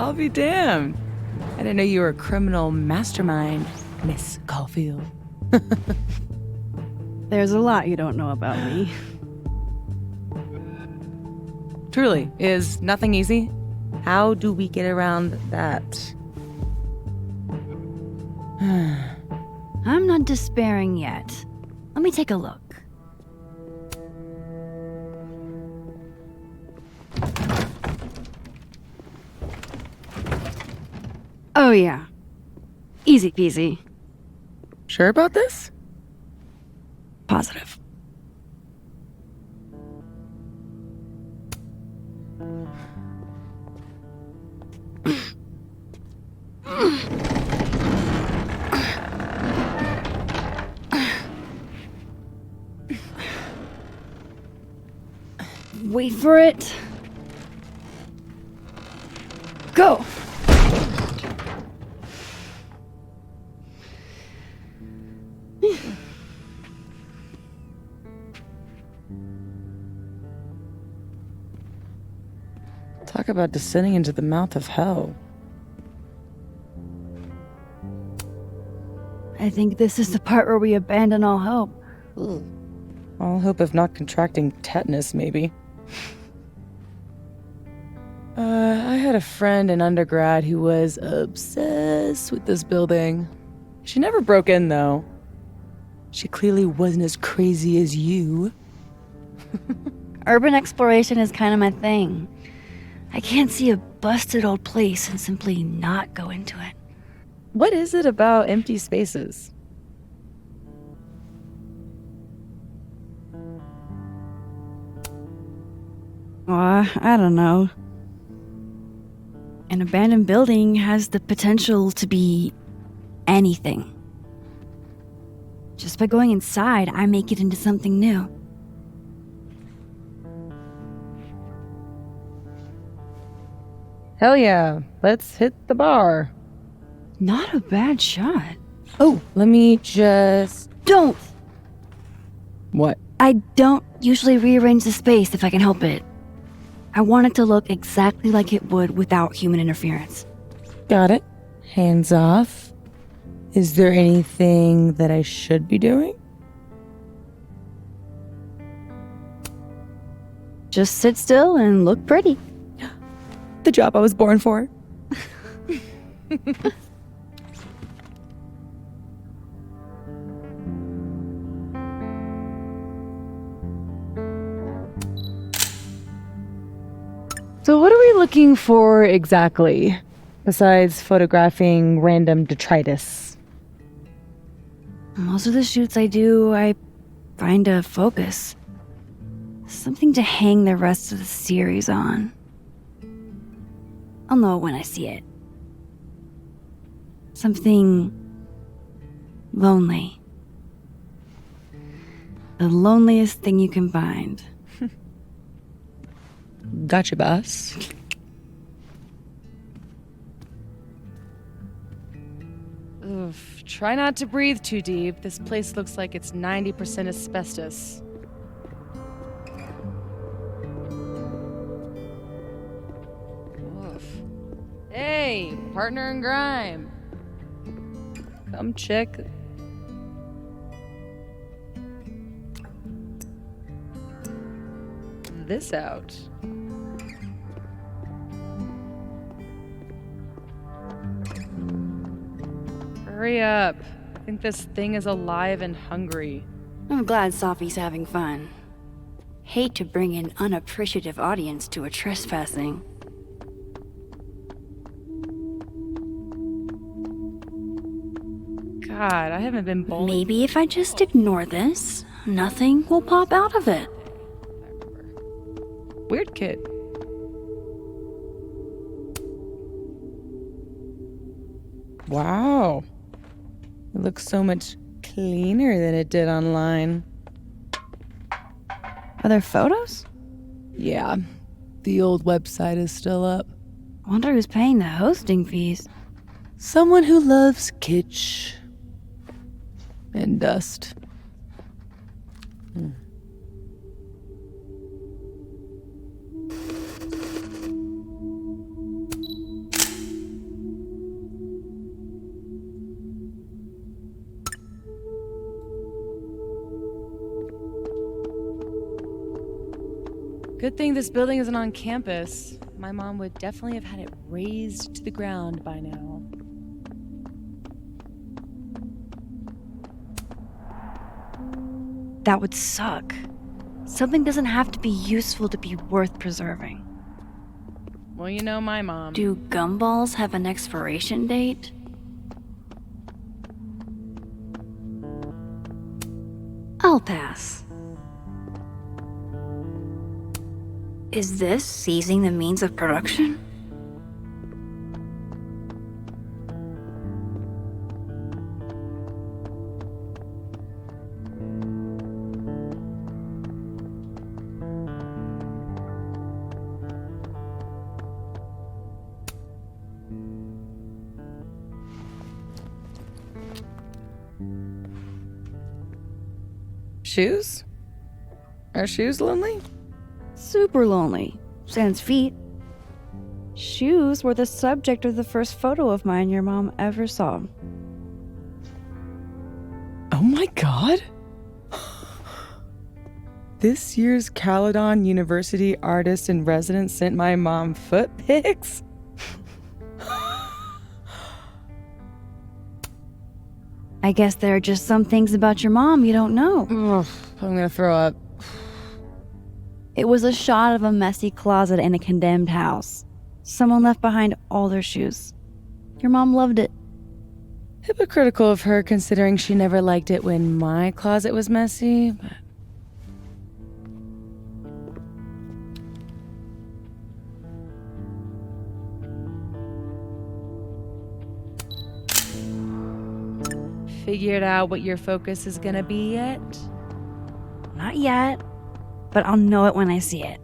I'll be damned. I didn't know you were a criminal mastermind, Miss Caulfield. There's a lot you don't know about me. Truly, is nothing easy? How do we get around that? I'm not despairing yet. Let me take a look. Oh yeah. Easy peasy. Sure about this? Positive. Wait for it. Go! Talk about descending into the mouth of hell. I think this is the part where we abandon all hope. All hope of not contracting tetanus, maybe. I had a friend in undergrad who was obsessed with this building. She never broke in, though. She clearly wasn't as crazy as you. Urban exploration is kind of my thing. I can't see a busted old place and simply not go into it. What is it about empty spaces? I don't know. An abandoned building has the potential to be anything. Just by going inside, I make it into something new. Hell yeah, let's hit the bar. Not a bad shot. Oh, let me just... Don't! What? I don't usually rearrange the space if I can help it. I want it to look exactly like it would without human interference. Got it. Hands off. Is there anything that I should be doing? Just sit still and look pretty. The job I was born for. So what are we looking for exactly, besides photographing random detritus? Most of the shoots I do, I find a focus. Something to hang the rest of the series on. I'll know it when I see it. Something lonely. The loneliest thing you can find. Gotcha, boss. Oof, try not to breathe too deep. This place looks like it's 90% asbestos. Oof. Hey, partner in crime. Come check this out. Hurry up. I think this thing is alive and hungry. I'm glad Safi's having fun. Hate to bring an unappreciative audience to a trespassing. God, I haven't been bowling. Maybe if I just ignore this, nothing will pop out of it. Weird kid. Wow. It looks so much cleaner than it did online. Are there photos? Yeah, the old website is still up. Wonder who's paying the hosting fees. Someone who loves kitsch and dust. Good thing this building isn't on campus. My mom would definitely have had it razed to the ground by now. That would suck. Something doesn't have to be useful to be worth preserving. Well, you know my mom. Do gumballs have an expiration date? I'll pass. Is this seizing the means of production? Shoes? Are shoes lonely? Super lonely. Sans feet. Shoes were the subject of the first photo of mine your mom ever saw. Oh my god! This year's Caledon University artist in residence sent my mom foot pics? I guess there are just some things about your mom you don't know. Ugh, I'm gonna throw up. It was a shot of a messy closet in a condemned house. Someone left behind all their shoes. Your mom loved it. Hypocritical of her, considering she never liked it when my closet was messy, but... Figured out what your focus is gonna be yet? Not yet, but I'll know it when I see it.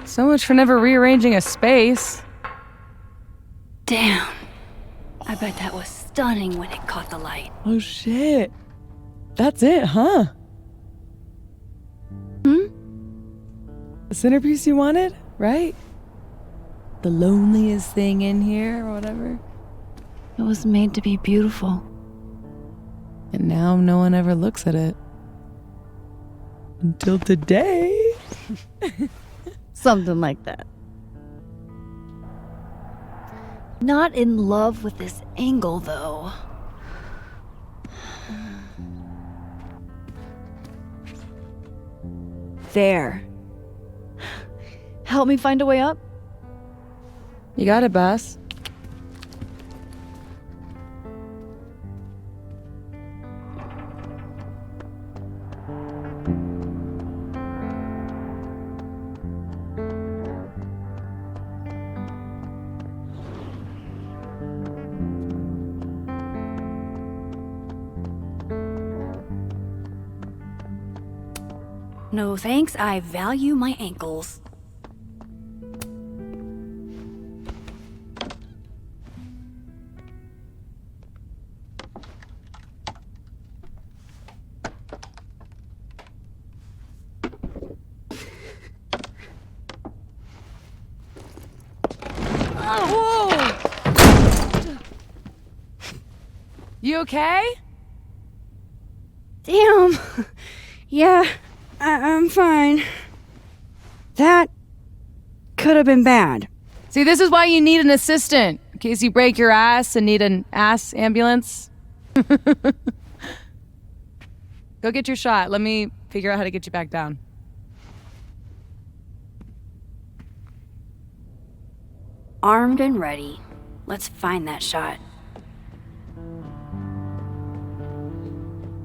So much for never rearranging a space. Damn. I bet that was stunning when it caught the light. Oh shit. That's it, huh? Hmm? The centerpiece you wanted, right? The loneliest thing in here, or whatever. It was made to be beautiful. And now no one ever looks at it. Until today. Something like that. Not in love with this angle, though. There. Help me find a way up? You got it, boss. No thanks, I value my ankles. Whoa! You okay? Damn. Yeah, I'm fine. That could have been bad. See, this is why you need an assistant, in case you break your ass and need an ass ambulance. Go get your shot. Let me figure out how to get you back down. Armed and ready. Let's find that shot.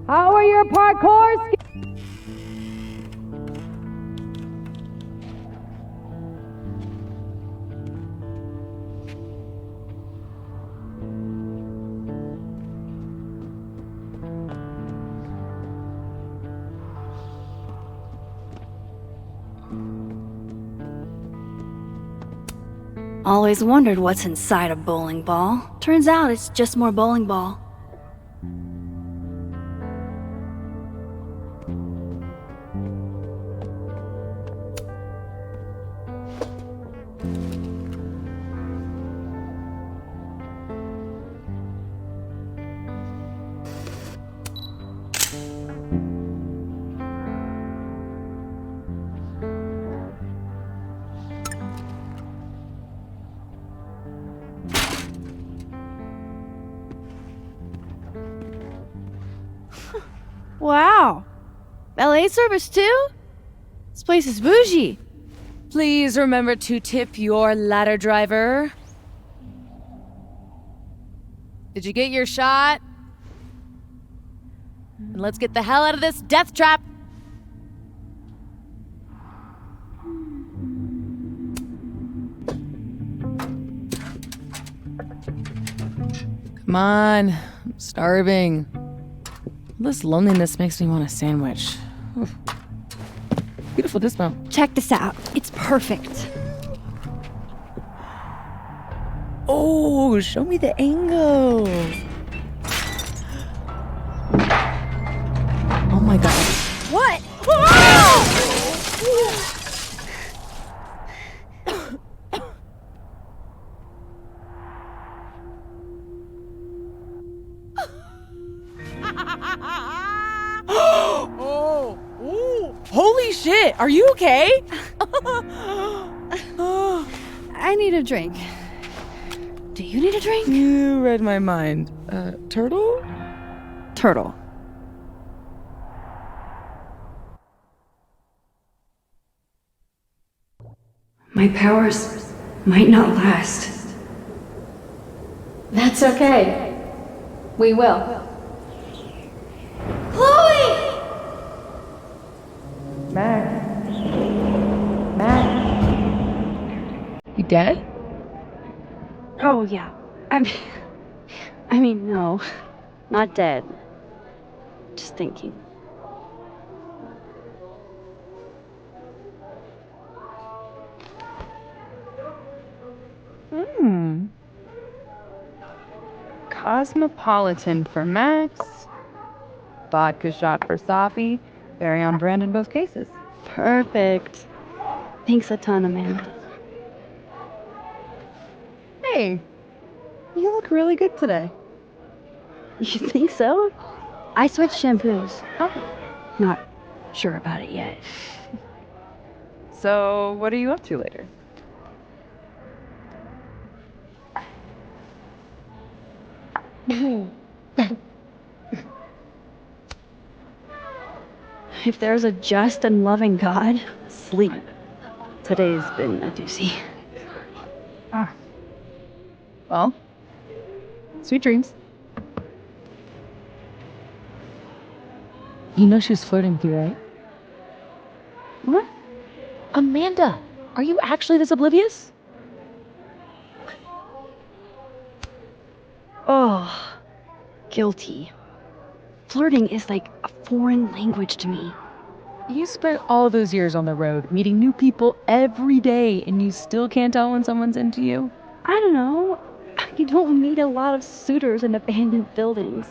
How are your parkour skills? Always wondered what's inside a bowling ball. Turns out it's just more bowling ball. Wow. LA service too? This place is bougie. Please remember to tip your ladder driver. Did you get your shot? And let's get the hell out of this death trap. Come on, I'm starving. This loneliness makes me want a sandwich. Oof. Beautiful dispo. Check this out. It's perfect. Oh, show me the angle. Oh my god. What? Oh, ooh. Holy shit, are you okay? I need a drink. Do you need a drink? You read my mind. Turtle? Turtle. My powers might not last. That's okay. We will. You dead? Oh, yeah. I mean, no. Not dead. Just thinking. Cosmopolitan for Max. Vodka shot for Safi. Very on brand in both cases. Perfect. Thanks a ton, Amanda. Hey, you look really good today. You think so? I switched shampoos. Oh. Not sure about it yet. So, what are you up to later? If there's a just and loving God, sleep. Today's been a doozy. Well, sweet dreams. You know she was flirting with you, right? What? Amanda, are you actually this oblivious? Oh, guilty. Flirting is like a foreign language to me. You spent all those years on the road, meeting new people every day, and you still can't tell when someone's into you? I don't know. You don't meet a lot of suitors in abandoned buildings.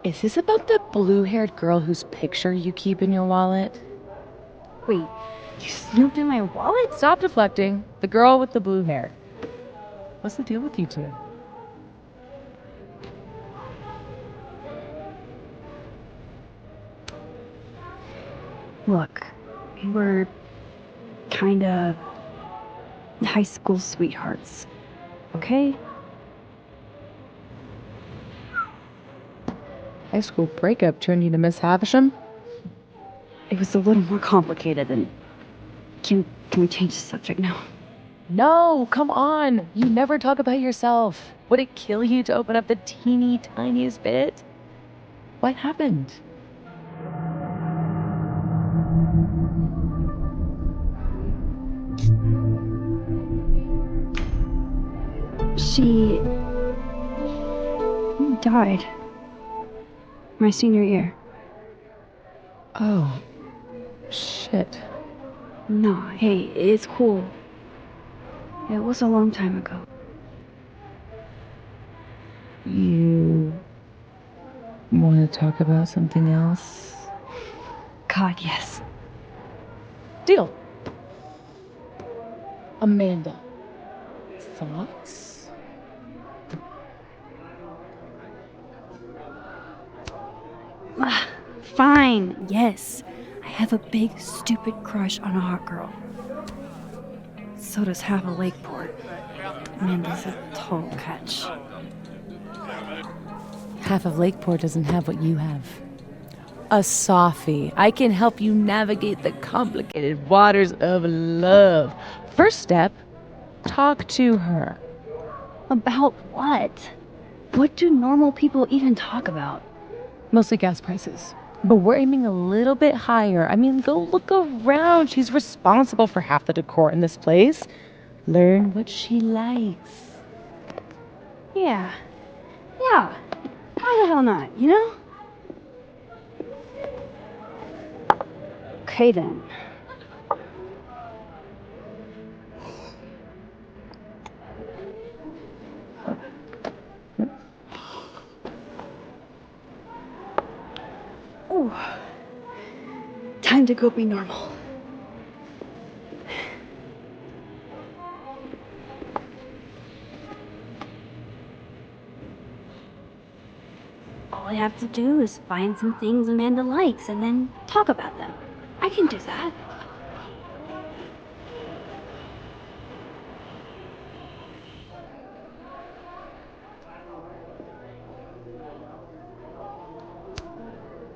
Is this about the blue-haired girl whose picture you keep in your wallet? Wait, you snooped in my wallet? Stop deflecting. The girl with the blue hair. What's the deal with you two? Look, we were kinda high school sweethearts, okay? High school breakup turned you to Miss Havisham? It was a little more complicated than... Can we change the subject now? No, come on. You never talk about yourself. Would it kill you to open up the teeny tiniest bit? What happened? She died my senior year. Oh, shit. No, hey, it's cool. It was a long time ago. You Want to talk about something else? God, yes. Deal. Amanda. Thoughts? Fine, yes. I have a big, stupid crush on a hot girl. So does half of Lakeport. Amanda's a total catch. Half of Lakeport doesn't have what you have. A Safi. I can help you navigate the complicated waters of love. First step, talk to her. About what? What do normal people even talk about? Mostly gas prices. But we're aiming a little bit higher. I mean, go look around. She's responsible for half the decor in this place. Learn what she likes. Yeah. Yeah. Why the hell not, you know? Okay then. Ooh. Time to go be normal. All I have to do is find some things Amanda likes and then talk about them. I can do that.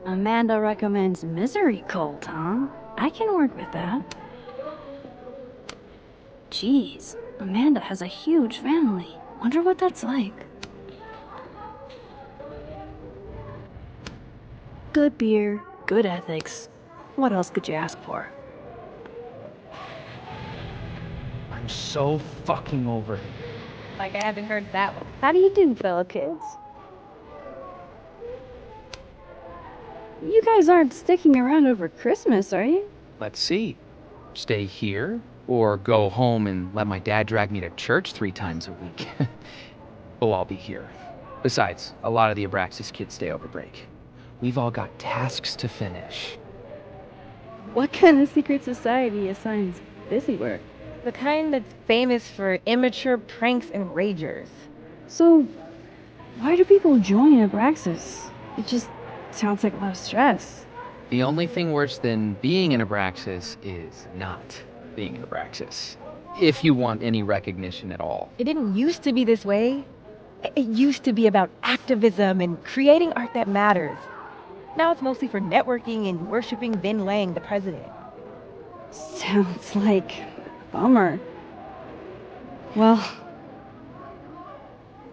Amanda recommends Misery Cult, huh? I can work with that. Jeez, Amanda has a huge family. Wonder what that's like. Good beer, good ethics. What else could you ask for? I'm so fucking over it. Like I haven't heard that one. How do you do, fellow kids? You guys aren't sticking around over Christmas, are you? Let's see. Stay here, or go home and let my dad drag me to church 3 times a week. We'll all be here. Besides, a lot of the Abraxas kids stay over break. We've all got tasks to finish. What kind of secret society assigns busy work? The kind that's famous for immature pranks and ragers. So, why do people join Abraxas? It just sounds like a lot of stress. The only thing worse than being in Abraxas is not being in Abraxas. If you want any recognition at all. It didn't used to be this way. It used to be about activism and creating art that matters. Now it's mostly for networking and worshiping Vin Lang, the president. Sounds like a bummer. Well,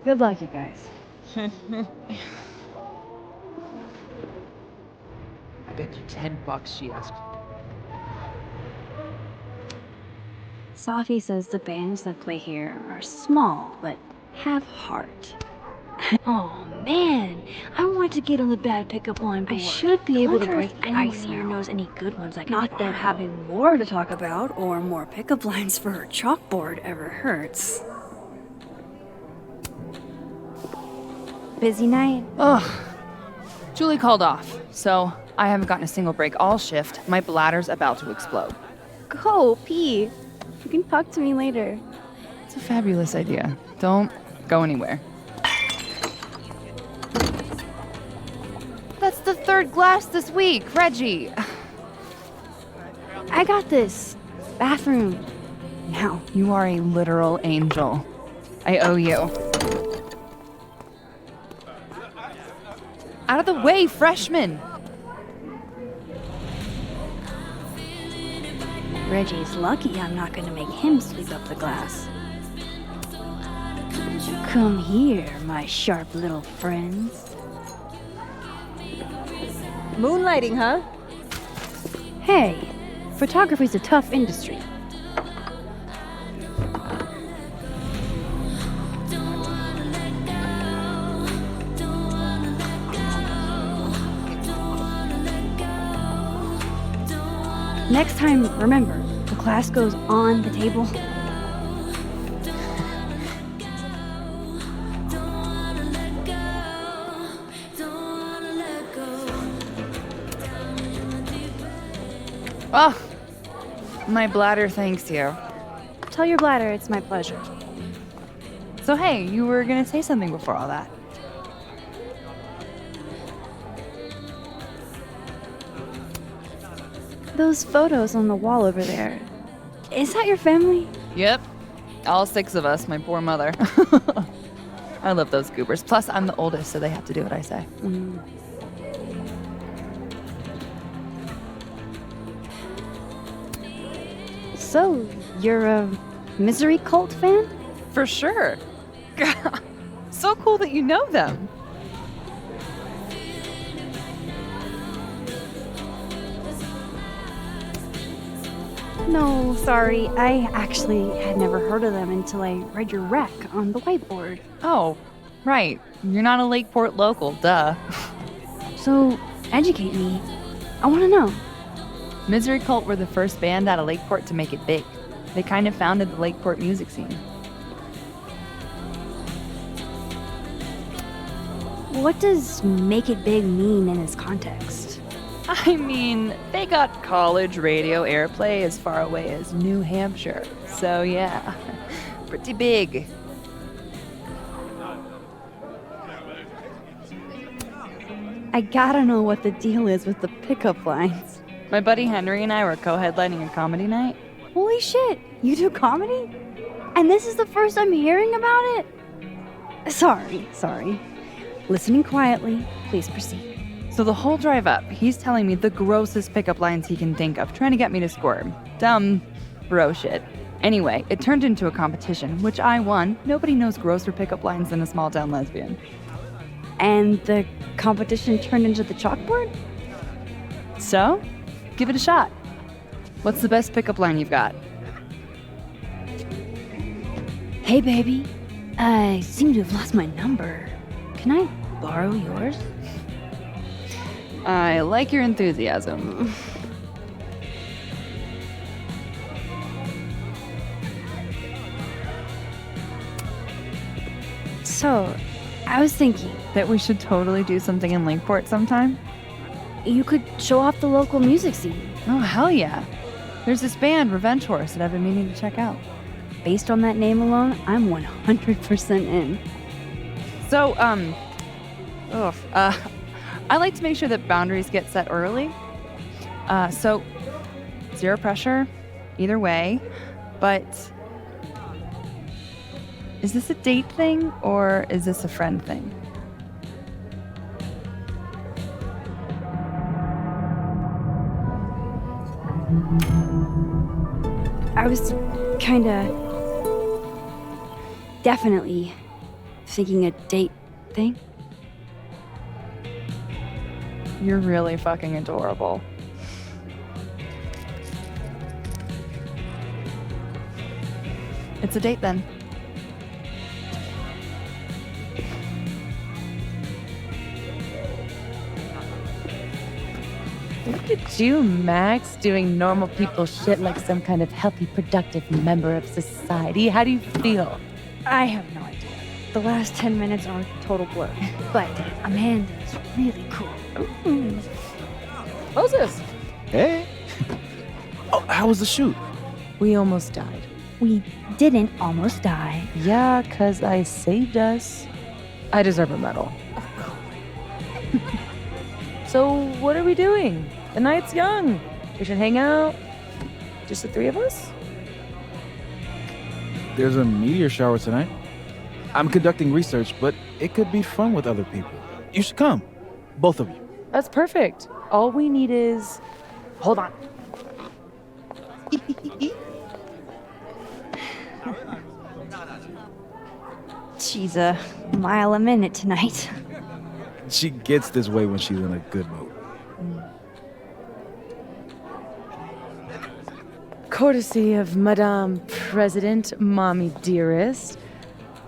good luck, you guys. I bet you $10 she asked. Safi says the bands that play here are small, but have heart. Oh man, I want to get on the bad pickup line board. I should be able to break the ice here. Knows any good ones I can Not that having more to talk about or more pickup lines for her chalkboard ever hurts. Busy night? Ugh. Julie called off, so I haven't gotten a single break all shift. My bladder's about to explode. Go pee. You can talk to me later. It's a fabulous idea. Don't go anywhere. That's the 3rd glass this week, Reggie. I got this. Bathroom. Now. You are a literal angel. I owe you. Out of the way, freshman! Reggie's lucky I'm not gonna make him sweep up the glass. Come here, my sharp little friends. Moonlighting, huh? Hey, photography's a tough industry. Next time, remember, the glass goes on the table. Oh, my bladder thanks you. Tell your bladder it's my pleasure. So hey, you were gonna say something before all that. Those photos on the wall over there. Is that your family? Yep. All 6 of us, my poor mother. I love those goobers. Plus, I'm the oldest, so they have to do what I say. So, you're a Misery Cult fan? For sure. So cool that you know them. No, sorry. I actually had never heard of them until I read your rec on the whiteboard. Oh, right. You're not a Lakeport local, duh. So, educate me. I want to know. Misery Cult were the first band out of Lakeport to make it big. They kind of founded the Lakeport music scene. What does make it big mean in this context? I mean, they got college radio airplay as far away as New Hampshire. So yeah, pretty big. I gotta know what the deal is with the pickup lines. My buddy Henry and I were co-headlining a comedy night. Holy shit, you do comedy? And this is the first I'm hearing about it? Sorry. Listening quietly, please proceed. So the whole drive up, he's telling me the grossest pickup lines he can think of, trying to get me to squirm. Dumb bro shit. Anyway, it turned into a competition, which I won. Nobody knows grosser pickup lines than a small town lesbian. And the competition turned into the chalkboard? So, give it a shot. What's the best pickup line you've got? Hey baby, I seem to have lost my number. Can I borrow yours? I like your enthusiasm. So, I was thinking, That we should totally do something in Lakeport sometime? you could show off the local music scene. Oh, hell yeah. There's this band, Revenge Horse, that I've been meaning to check out. Based on that name alone, I'm 100% in. So, I like to make sure that boundaries get set early. So, zero pressure, either way. But, is this a date thing, or is this a friend thing? I was kinda... definitely thinking a date thing. You're really fucking adorable. It's a date then. Look at you, Max, doing normal people shit like some kind of healthy, productive member of society. How do you feel? I have no idea. The last 10 minutes are a total blur. But Amanda's really cool. Moses! Hey. Oh, how was the shoot? We almost died. We didn't almost die. Yeah, 'cause I saved us. I deserve a medal. So, what are we doing? The night's young. We should hang out. Just the 3 of us? There's a meteor shower tonight. I'm conducting research, but it could be fun with other people. You should come. Both of you. That's perfect. All we need is... Hold on. She's a mile a minute tonight. She gets this way when she's in a good mood. Courtesy of Madame President, Mommy Dearest.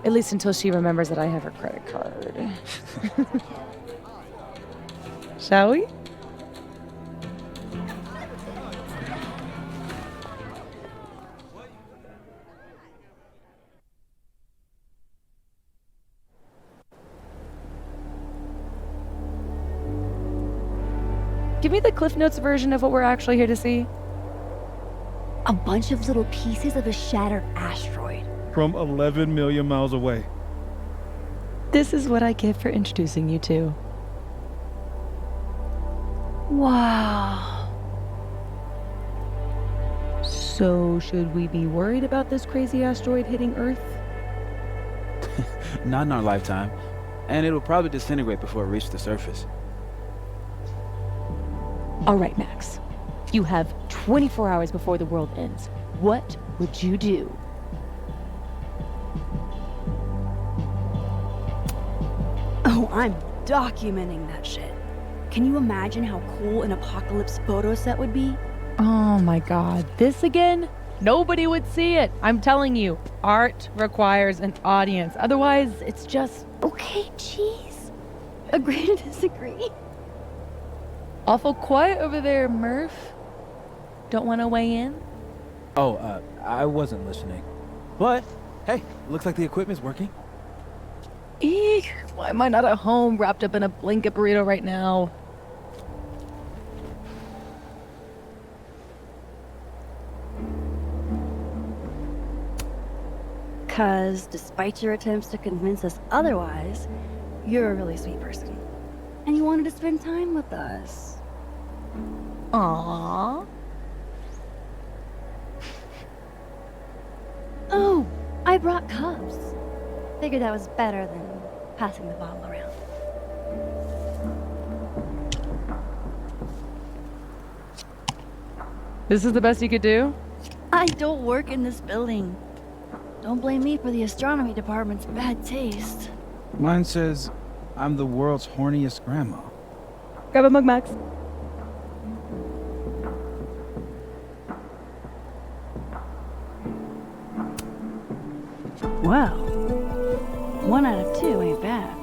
At least until she remembers that I have her credit card. Shall we? Give me the Cliff Notes version of what we're actually here to see. A bunch of little pieces of a shattered asteroid. From 11 million miles away. This is what I get for introducing you to. Wow. So, should we be worried about this crazy asteroid hitting Earth? Not in our lifetime. And it'll probably disintegrate before it reaches the surface. All right, Max. You have 24 hours before the world ends. What would you do? Oh, I'm documenting that shit. Can you imagine how cool an apocalypse photo set would be? Oh my god, this again? Nobody would see it. I'm telling you, art requires an audience. Otherwise, it's just Okay, jeez. Agree to disagree. awful quiet over there, Murph. Don't want to weigh in? Oh, I wasn't listening. But, hey, looks like the equipment's working. Eek, why am I not at home wrapped up in a blanket burrito right now? Because despite your attempts to convince us otherwise, you're a really sweet person. And you wanted to spend time with us. Aww. Oh, I brought cups. Figured that was better than passing the bottle around. This is the best you could do? I don't work in this building. Don't blame me for the astronomy department's bad taste. Mine says, I'm the world's horniest grandma. Grab a mug, Max. Well, 1 out of 2 ain't bad.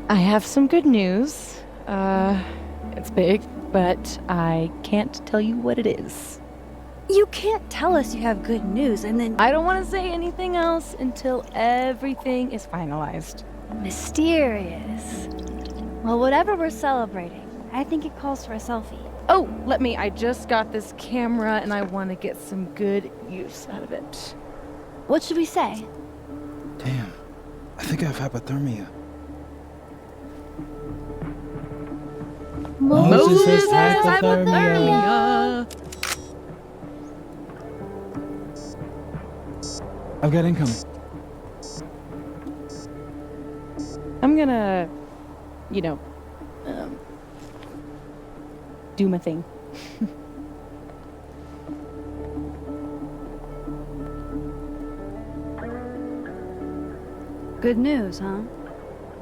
I have some good news. It's big, but I can't tell you what it is. You can't tell us you have good news and then I don't want to say anything else until everything is finalized. mysterious. Well, whatever we're celebrating, I think it calls for a selfie. Oh, I just got this camera and I want to get some good use out of it. What should we say? Damn, I think I have hypothermia. Moses has hypothermia. I've got incoming. I'm gonna, do my thing. Good news, huh?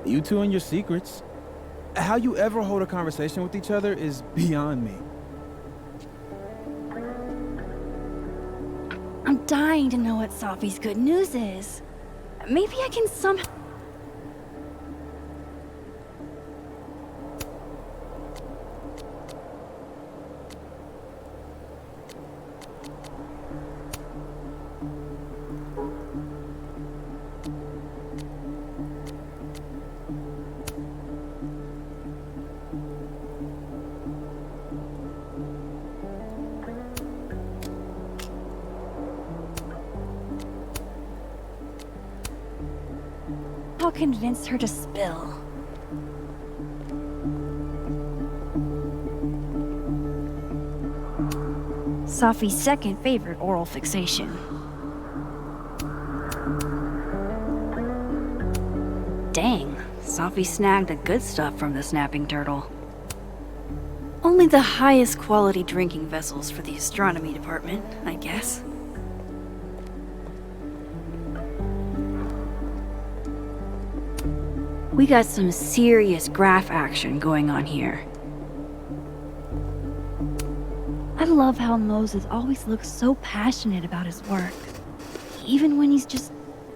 You two and your secrets. How you ever hold a conversation with each other is beyond me. I'm dying to know what Safi's good news is. Maybe I can somehow... I'll convince her to spill. Safi's second favorite oral fixation. Dang, Safi snagged the good stuff from the snapping turtle. Only the highest quality drinking vessels for the astronomy department, I guess. We got some serious graph action going on here. I love how Moses always looks so passionate about his work, even when he's just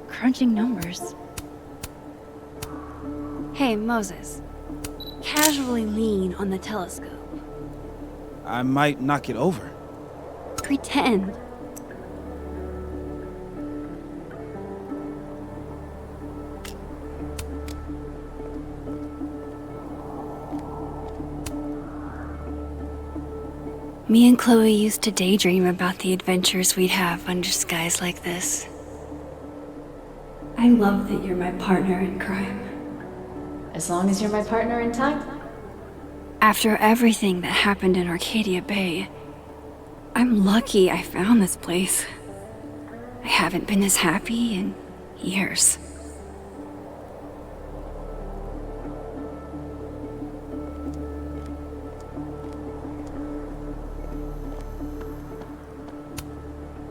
crunching numbers. Hey, Moses, casually lean on the telescope. I might knock it over. Pretend. Me and Chloe used to daydream about the adventures we'd have under skies like this. I love that you're my partner in crime. As long as you're my partner in time. After everything that happened in Arcadia Bay, I'm lucky I found this place. I haven't been this happy in years.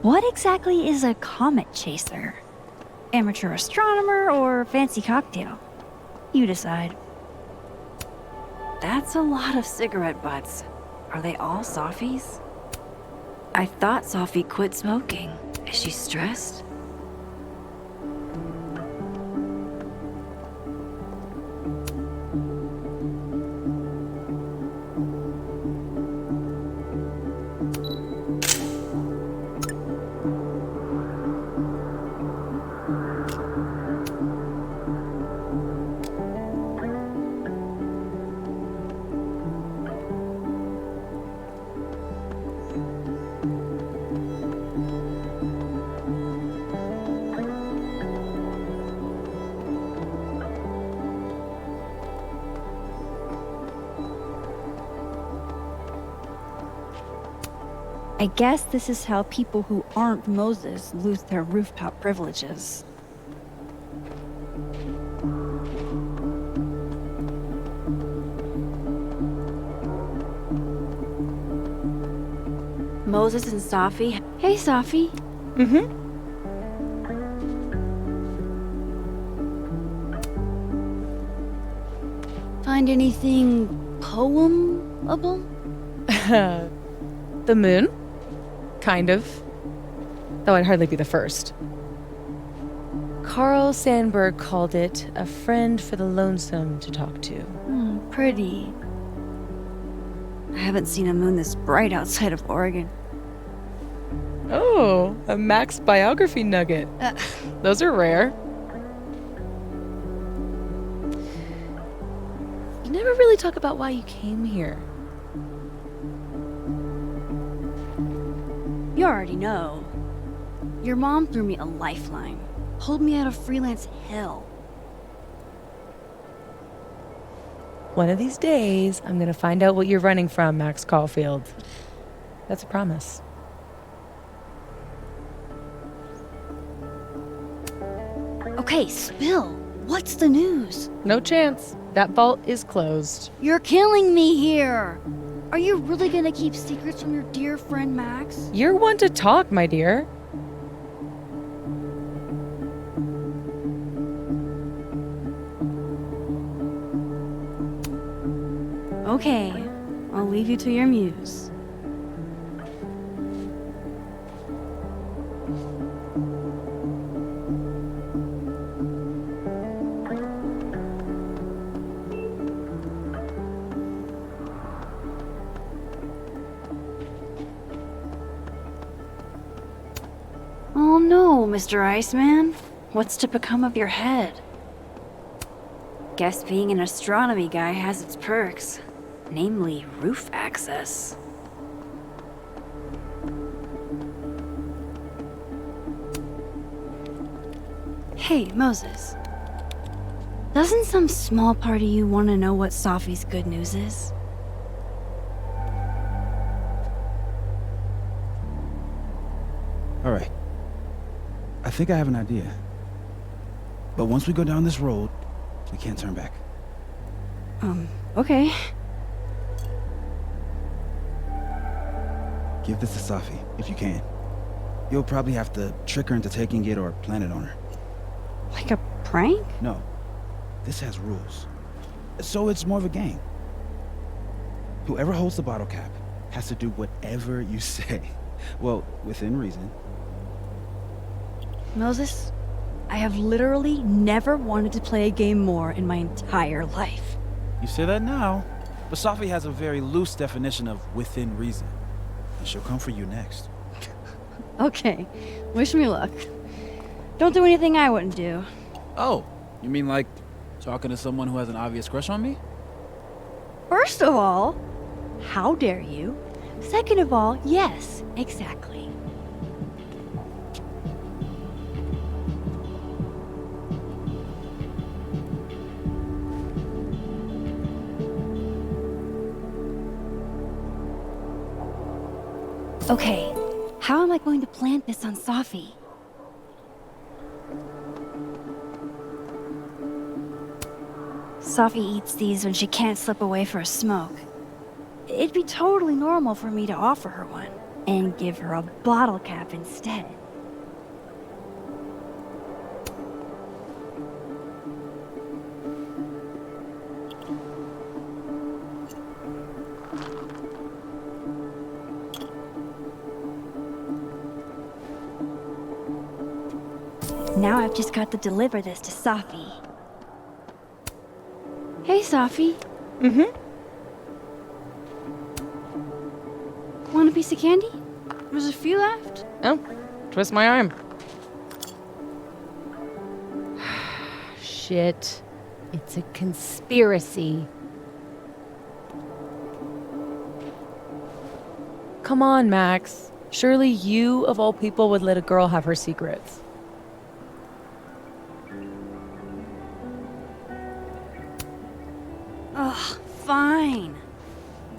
What exactly is a comet chaser? Amateur astronomer or fancy cocktail? You decide. That's a lot of cigarette butts. Are they all Safi's? I thought Safi quit smoking. Is she stressed? I guess this is how people who aren't Moses lose their rooftop privileges. Moses and Safi. Hey, Safi. Mm-hmm. Find anything poemable? The moon? Kind of. Though I'd hardly be the first. Carl Sandburg called it a friend for the lonesome to talk to. Pretty. I haven't seen a moon this bright outside of Oregon. Oh, a Max biography nugget. Those are rare. You never really talk about why you came here. You already know. Your mom threw me a lifeline. Pulled me out of freelance hell. One of these days, I'm gonna find out what you're running from, Max Caulfield. That's a promise. Okay, spill. What's the news? No chance. That vault is closed. You're killing me here. Are you really gonna keep secrets from your dear friend Max? You're one to talk, my dear. Okay, I'll leave you to your muse. Oh no, Mr. Iceman. What's to become of your head? Guess being an astronomy guy has its perks. Namely, roof access. Hey, Moses. Doesn't some small part of you want to know what Safi's good news is? All right. I think I have an idea. But once we go down this road, we can't turn back. Okay. Give this to Safi, if you can. You'll probably have to trick her into taking it or plant it on her. Like a prank? No. This has rules. So it's more of a game. Whoever holds the bottle cap has to do whatever you say. Well, within reason. Moses, I have literally never wanted to play a game more in my entire life. You say that now, but Safi has a very loose definition of within reason. And she'll come for you next. Okay, wish me luck. Don't do anything I wouldn't do. Oh, you mean like talking to someone who has an obvious crush on me? First of all, how dare you? Second of all, yes, exactly. Okay, how am I going to plant this on Safi? Safi eats these when she can't slip away for a smoke. It'd be totally normal for me to offer her one and give her a bottle cap instead. Now I've just got to deliver this to Safi. Hey, Safi. Mm-hmm. Want a piece of candy? There's a few left. Oh, twist my arm. Shit. It's a conspiracy. Come on, Max. Surely you, of all people, would let a girl have her secrets. Ugh, fine.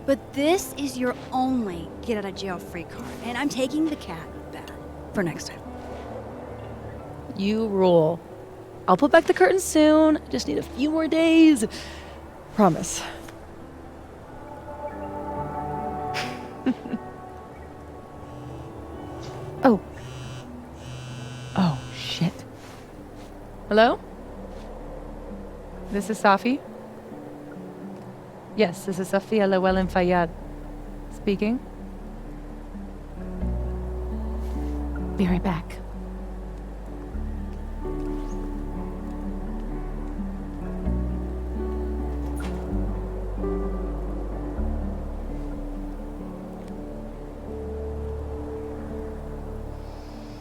But this is your only get out of jail free card, and I'm taking the cat back for next time. You rule. I'll put back the curtain soon. I just need a few more days. Promise. Oh. Oh, shit. Hello? This is Safi? Yes, this is Safi Llewellyn Fayyad. Speaking. Be right back.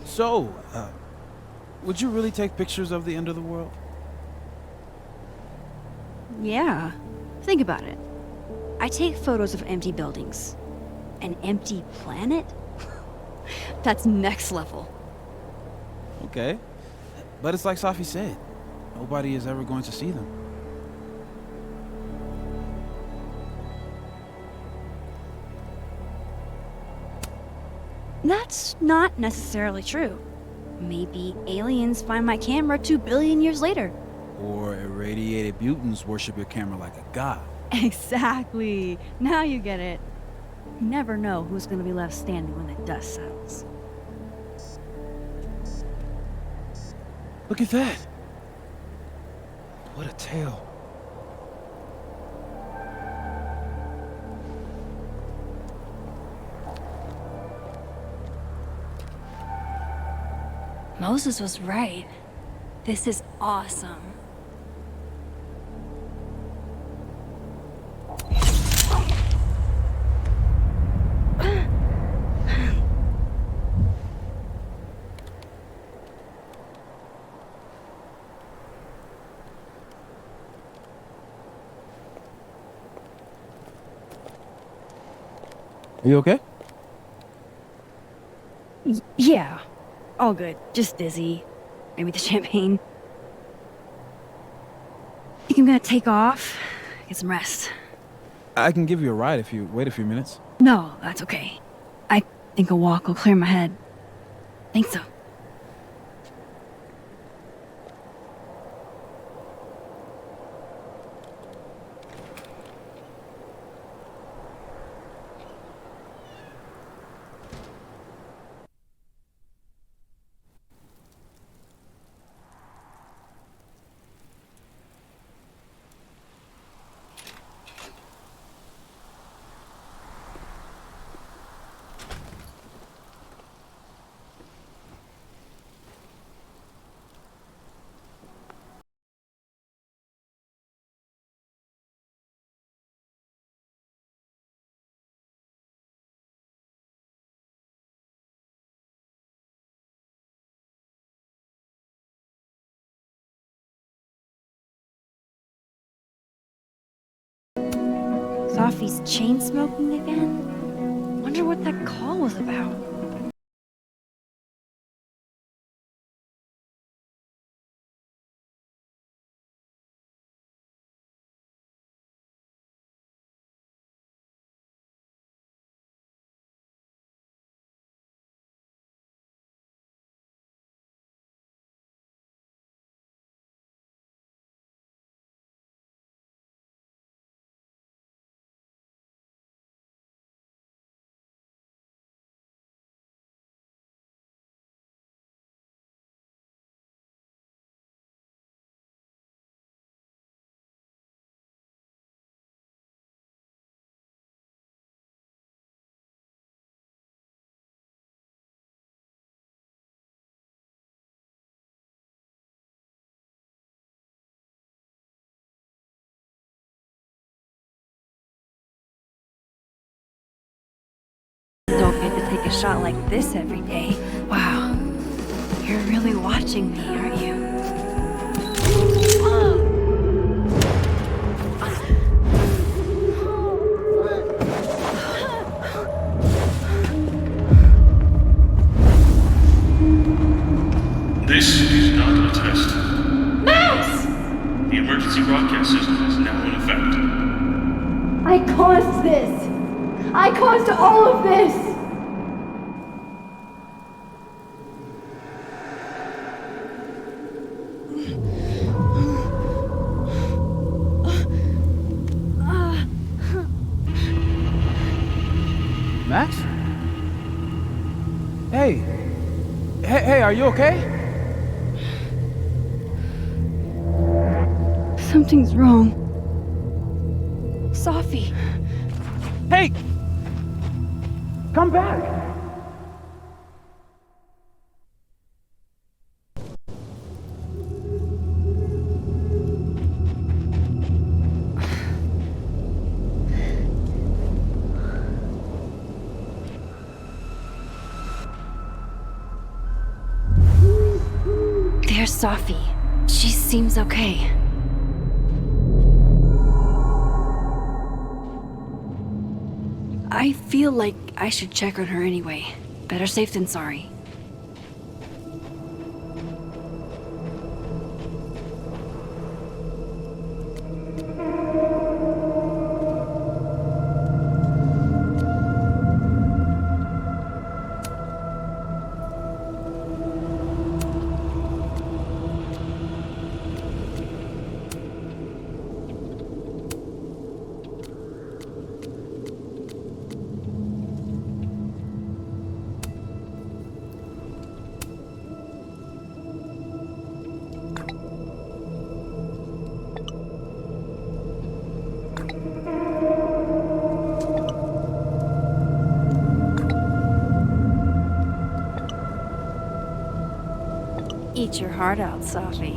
So, would you really take pictures of the end of the world? Yeah, think about it. I take photos of empty buildings. An empty planet? That's next level. Okay. But it's like Safi said, nobody is ever going to see them. That's not necessarily true. Maybe aliens find my camera 2 billion years later. Or irradiated mutants worship your camera like a god. Exactly. Now you get it. You never know who's gonna be left standing when the dust settles. Look at that. What a tale. Moses was right. This is awesome. Are you okay? Yeah. All good. Just dizzy. Maybe the champagne. Think I'm gonna take off? Get some rest. I can give you a ride if you wait a few minutes. No, that's okay. I think a walk will clear my head. Think so. Safi's chain smoking again? Wonder what that call was about. Don't get to take a shot like this every day. Wow. You're really watching me, aren't you? This is not a test. Max! The emergency broadcast system is now in effect. I caused this! I caused all of this! Max? Hey. Hey, are you okay? Something's wrong. Safi. Hey! Come back! There's Safi. She seems okay. I feel like I should check on her anyway. Better safe than sorry. Eat your heart out, Safi.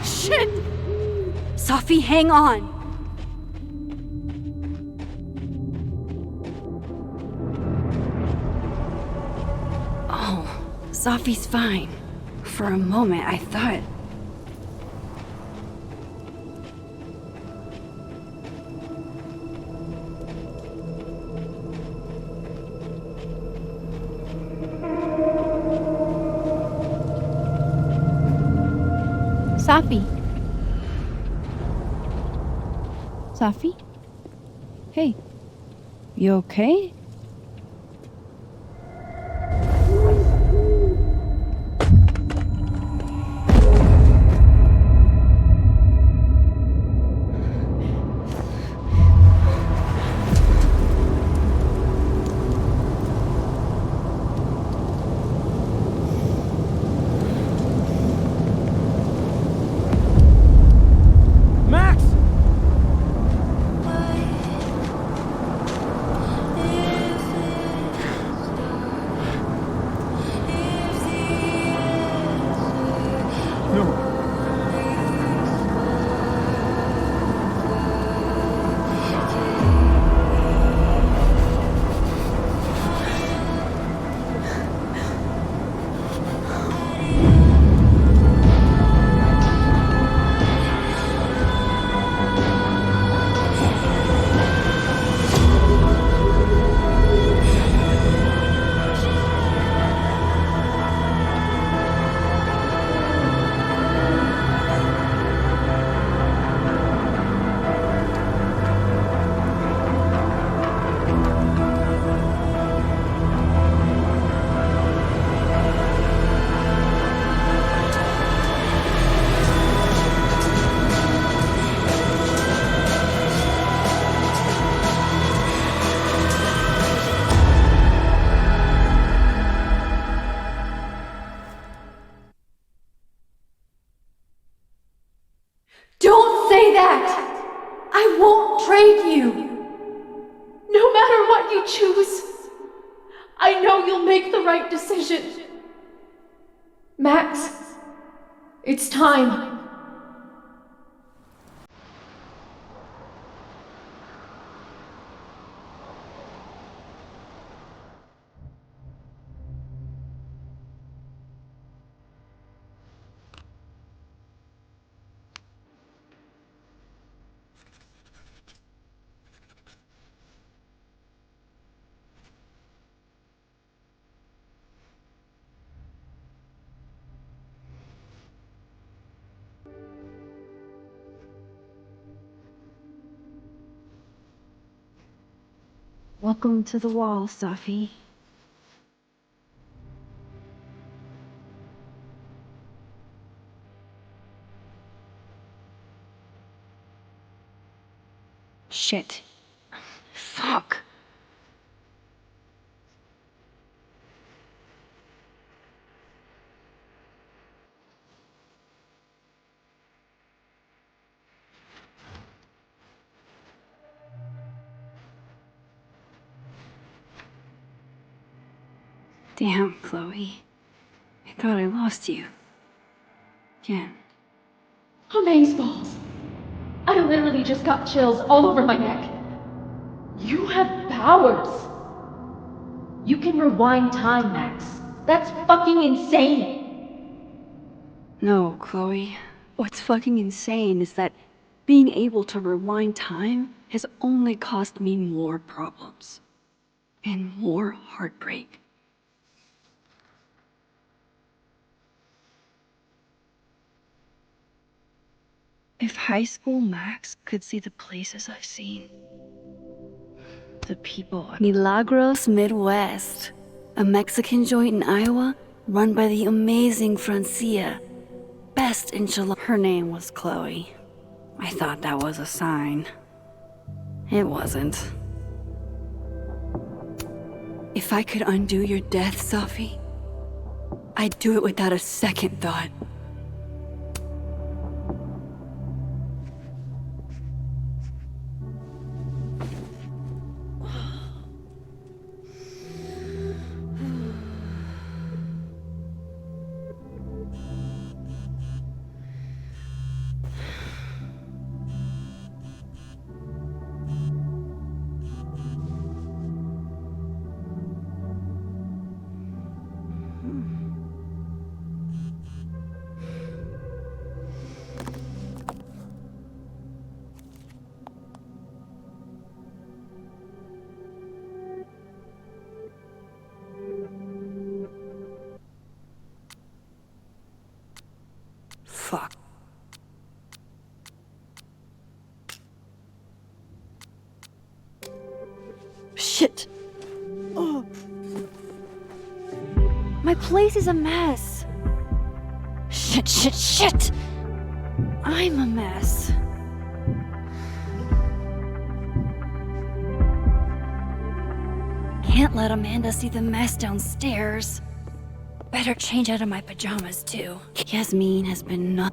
Shit! Safi, hang on! Oh, Safi's fine. For a moment, I thought... Safi? Safi? Hey, you okay? Max! I know you'll make the right decision. Max, it's time. Welcome to the wall, Safi. Shit. Fuck. Damn, Chloe. I thought I lost you. Again. Amazeballs. I literally just got chills all over my neck. You have powers. You can rewind time, Max. That's fucking insane. No, Chloe. What's fucking insane is that being able to rewind time has only caused me more problems. And more heartbreak. If high school Max could see the places I've seen, the people. Milagros Midwest, a Mexican joint in Iowa run by the amazing Francia. Best enchilada. Her name was Chloe. I thought that was a sign. It wasn't. If I could undo your death, Safi, I'd do it without a second thought. Fuck. Shit. Oh. My place is a mess. Shit. I'm a mess. Can't let Amanda see the mess downstairs. Better change out of my pajamas, too. Yasmin has been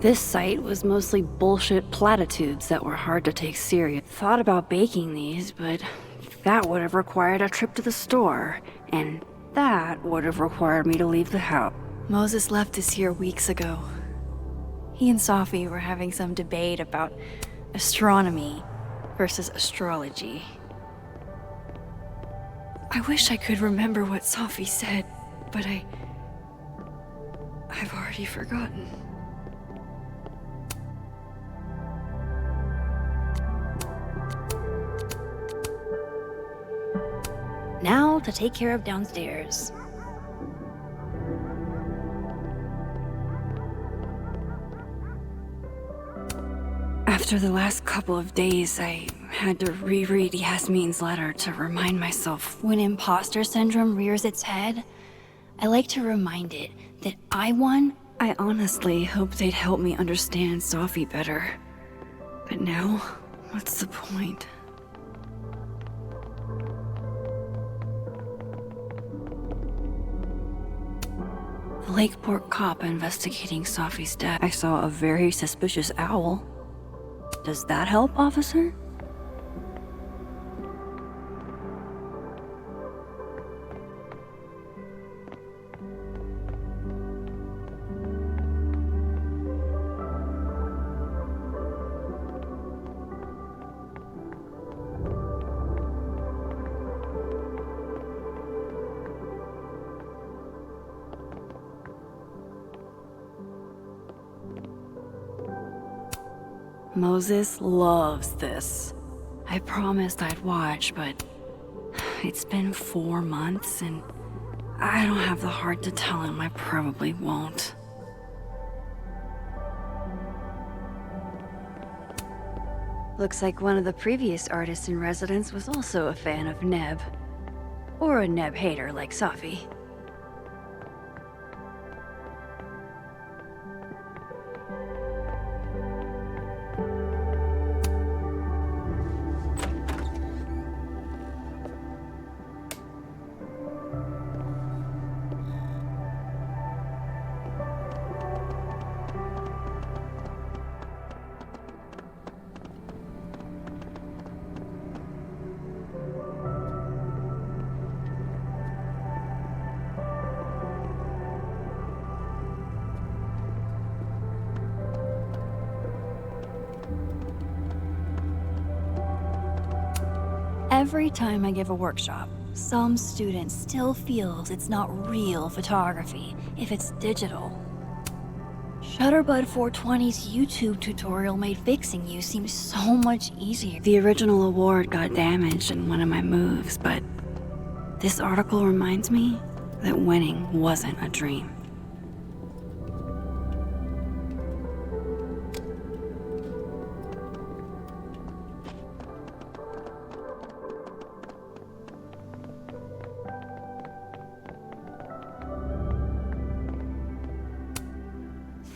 This site was mostly bullshit platitudes that were hard to take serious. Thought about baking these, but that would have required a trip to the store, and that would have required me to leave the house. Moses left this here weeks ago. He and Safi were having some debate about astronomy versus astrology. I wish I could remember what Safi said, but I've already forgotten. Now to take care of downstairs. After the last couple of days, I had to reread Yasmin's letter to remind myself when imposter syndrome rears its head, I like to remind it that I won. I honestly hoped they'd help me understand Safi better. But now, what's the point? The Lakeport cop investigating Safi's death. I saw a very suspicious owl. Does that help, officer? Moses loves this. I promised I'd watch, but it's been 4 months and I don't have the heart to tell him I probably won't. Looks like one of the previous artists in residence was also a fan of Neb. Or a Neb hater like Safi. Every time I give a workshop, some student still feels it's not real photography if it's digital. Shutterbud 420's YouTube tutorial made fixing you seem so much easier. The original award got damaged in one of my moves, but this article reminds me that winning wasn't a dream.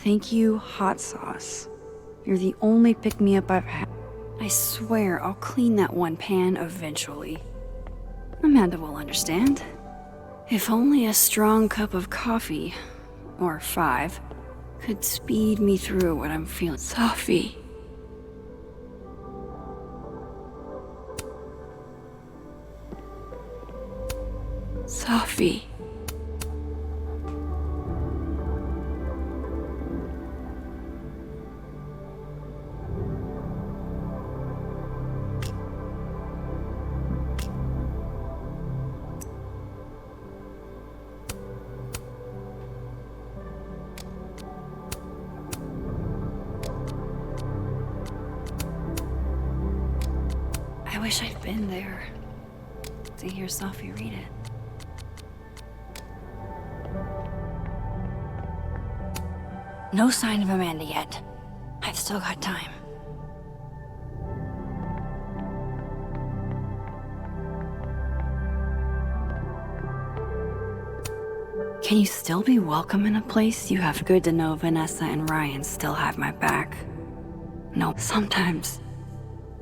Thank you, hot sauce. You're the only pick-me-up I've had. I swear I'll clean that one pan eventually. Amanda will understand. If only a strong cup of coffee, or 5, could speed me through what I'm feeling. Safi. Safi. I wish I'd been there to hear Safi read it. No sign of Amanda yet. I've still got time. Can you still be welcome in a place you have? Good to know Vanessa and Ryan still have my back. No, sometimes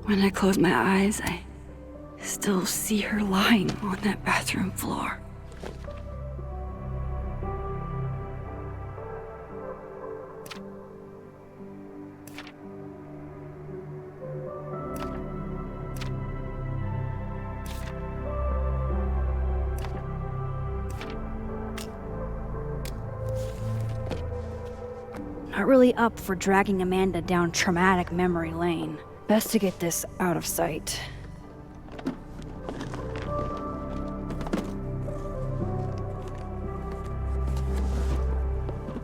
when I close my eyes, I still see her lying on that bathroom floor. Not really up for dragging Amanda down traumatic memory lane. Best to get this out of sight.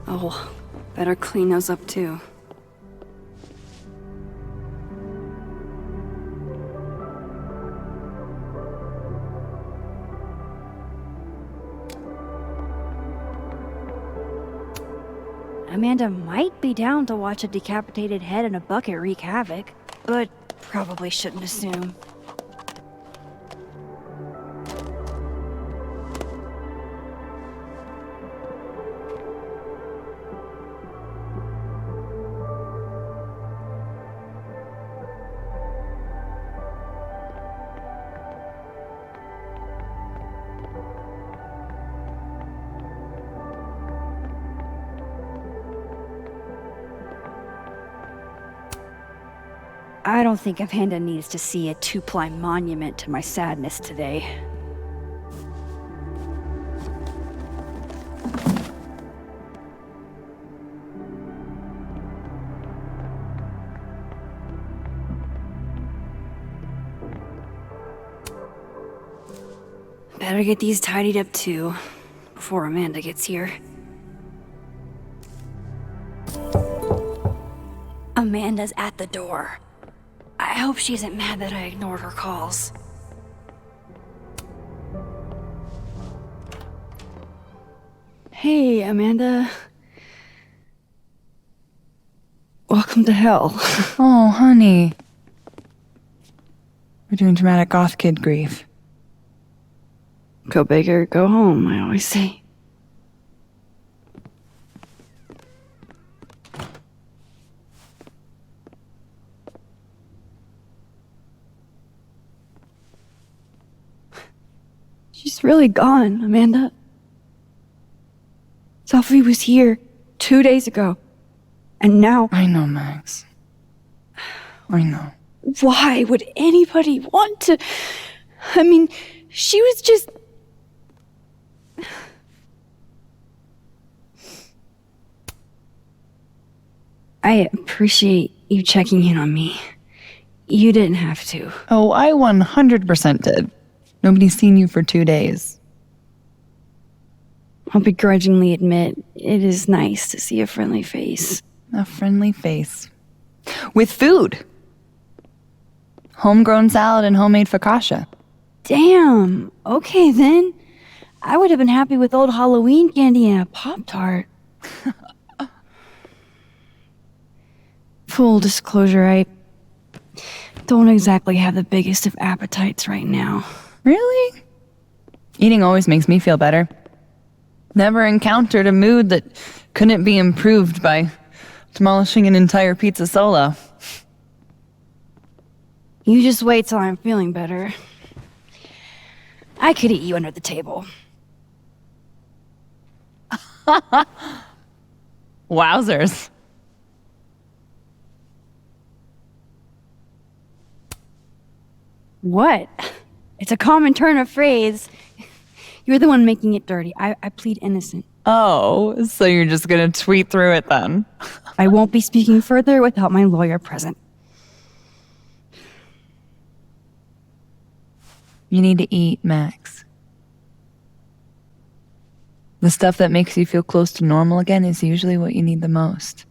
Oh, better clean those up too. Amanda might be down to watch a decapitated head in a bucket wreak havoc, but probably shouldn't assume. I don't think Amanda needs to see a 2-ply monument to my sadness today. Better get these tidied up too, before Amanda gets here. Amanda's at the door. I hope she isn't mad that I ignored her calls. Hey, Amanda. Welcome to hell. Oh, honey. We're doing dramatic goth kid grief. Go big or go home, I always say. She's really gone, Amanda. Safi was here 2 days ago. And now... I know, Max. I know. Why would anybody want to... I mean, she was just... I appreciate you checking in on me. You didn't have to. Oh, I 100% did. Nobody's seen you for 2 days. I'll begrudgingly admit, it is nice to see a friendly face. A friendly face. With food. Homegrown salad and homemade focaccia. Damn. Okay, then. I would have been happy with old Halloween candy and a Pop-Tart. Full disclosure, I don't exactly have the biggest of appetites right now. Really? Eating always makes me feel better. Never encountered a mood that couldn't be improved by demolishing an entire pizza solo. You just wait till I'm feeling better. I could eat you under the table. Wowzers. What? It's a common turn of phrase. You're the one making it dirty. I plead innocent. Oh, so you're just gonna tweet through it then? I won't be speaking further without my lawyer present. You need to eat, Max. The stuff that makes you feel close to normal again is usually what you need the most.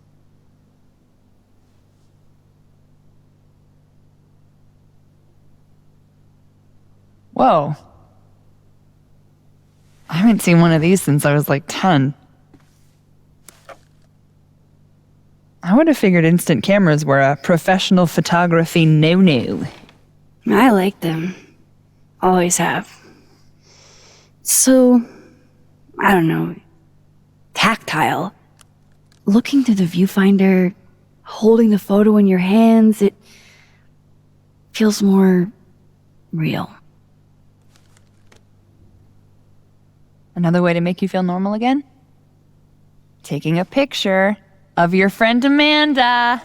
Whoa. I haven't seen one of these since I was like 10. I would have figured instant cameras were a professional photography no-no. I like them. Always have. So, I don't know, tactile. Looking through the viewfinder, holding the photo in your hands, it feels more real. Another way to make you feel normal again? Taking a picture of your friend Amanda.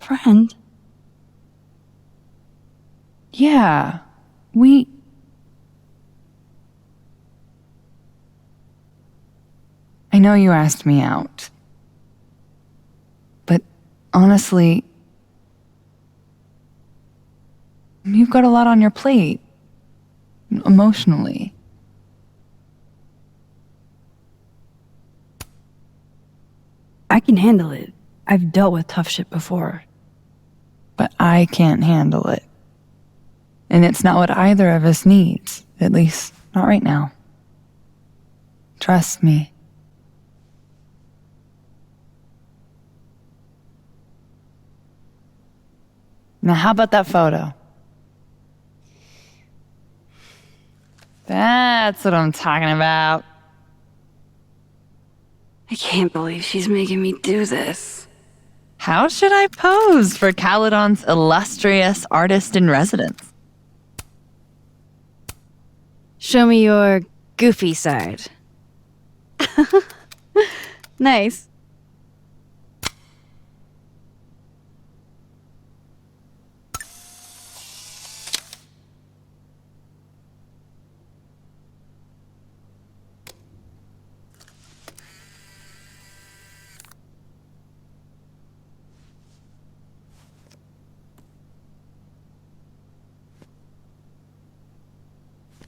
Friend? Yeah, I know you asked me out. But honestly, you've got a lot on your plate. Emotionally. I can handle it. I've dealt with tough shit before. But I can't handle it. And it's not what either of us needs. At least, not right now. Trust me. Now, how about that photo? That's what I'm talking about. I can't believe she's making me do this. How should I pose for Caledon's illustrious artist in residence? Show me your goofy side. Nice.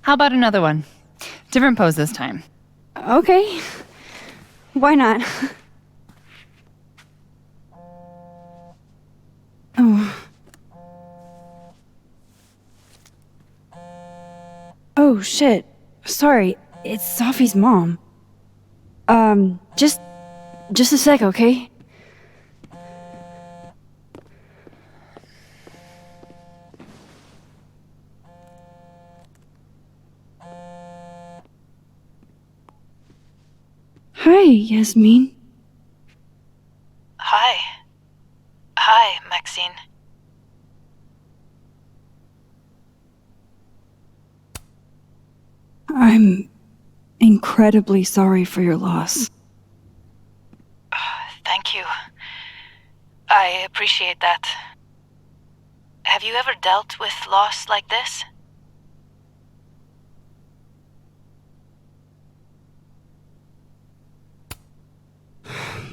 How about another one? Different pose this time. Okay. Why not? Oh, shit. Sorry, it's Safi's mom. Just a sec, okay? Hi, Yasmin. Hi. Hi, Maxine. I'm incredibly sorry for your loss. Thank you. I appreciate that. Have you ever dealt with loss like this?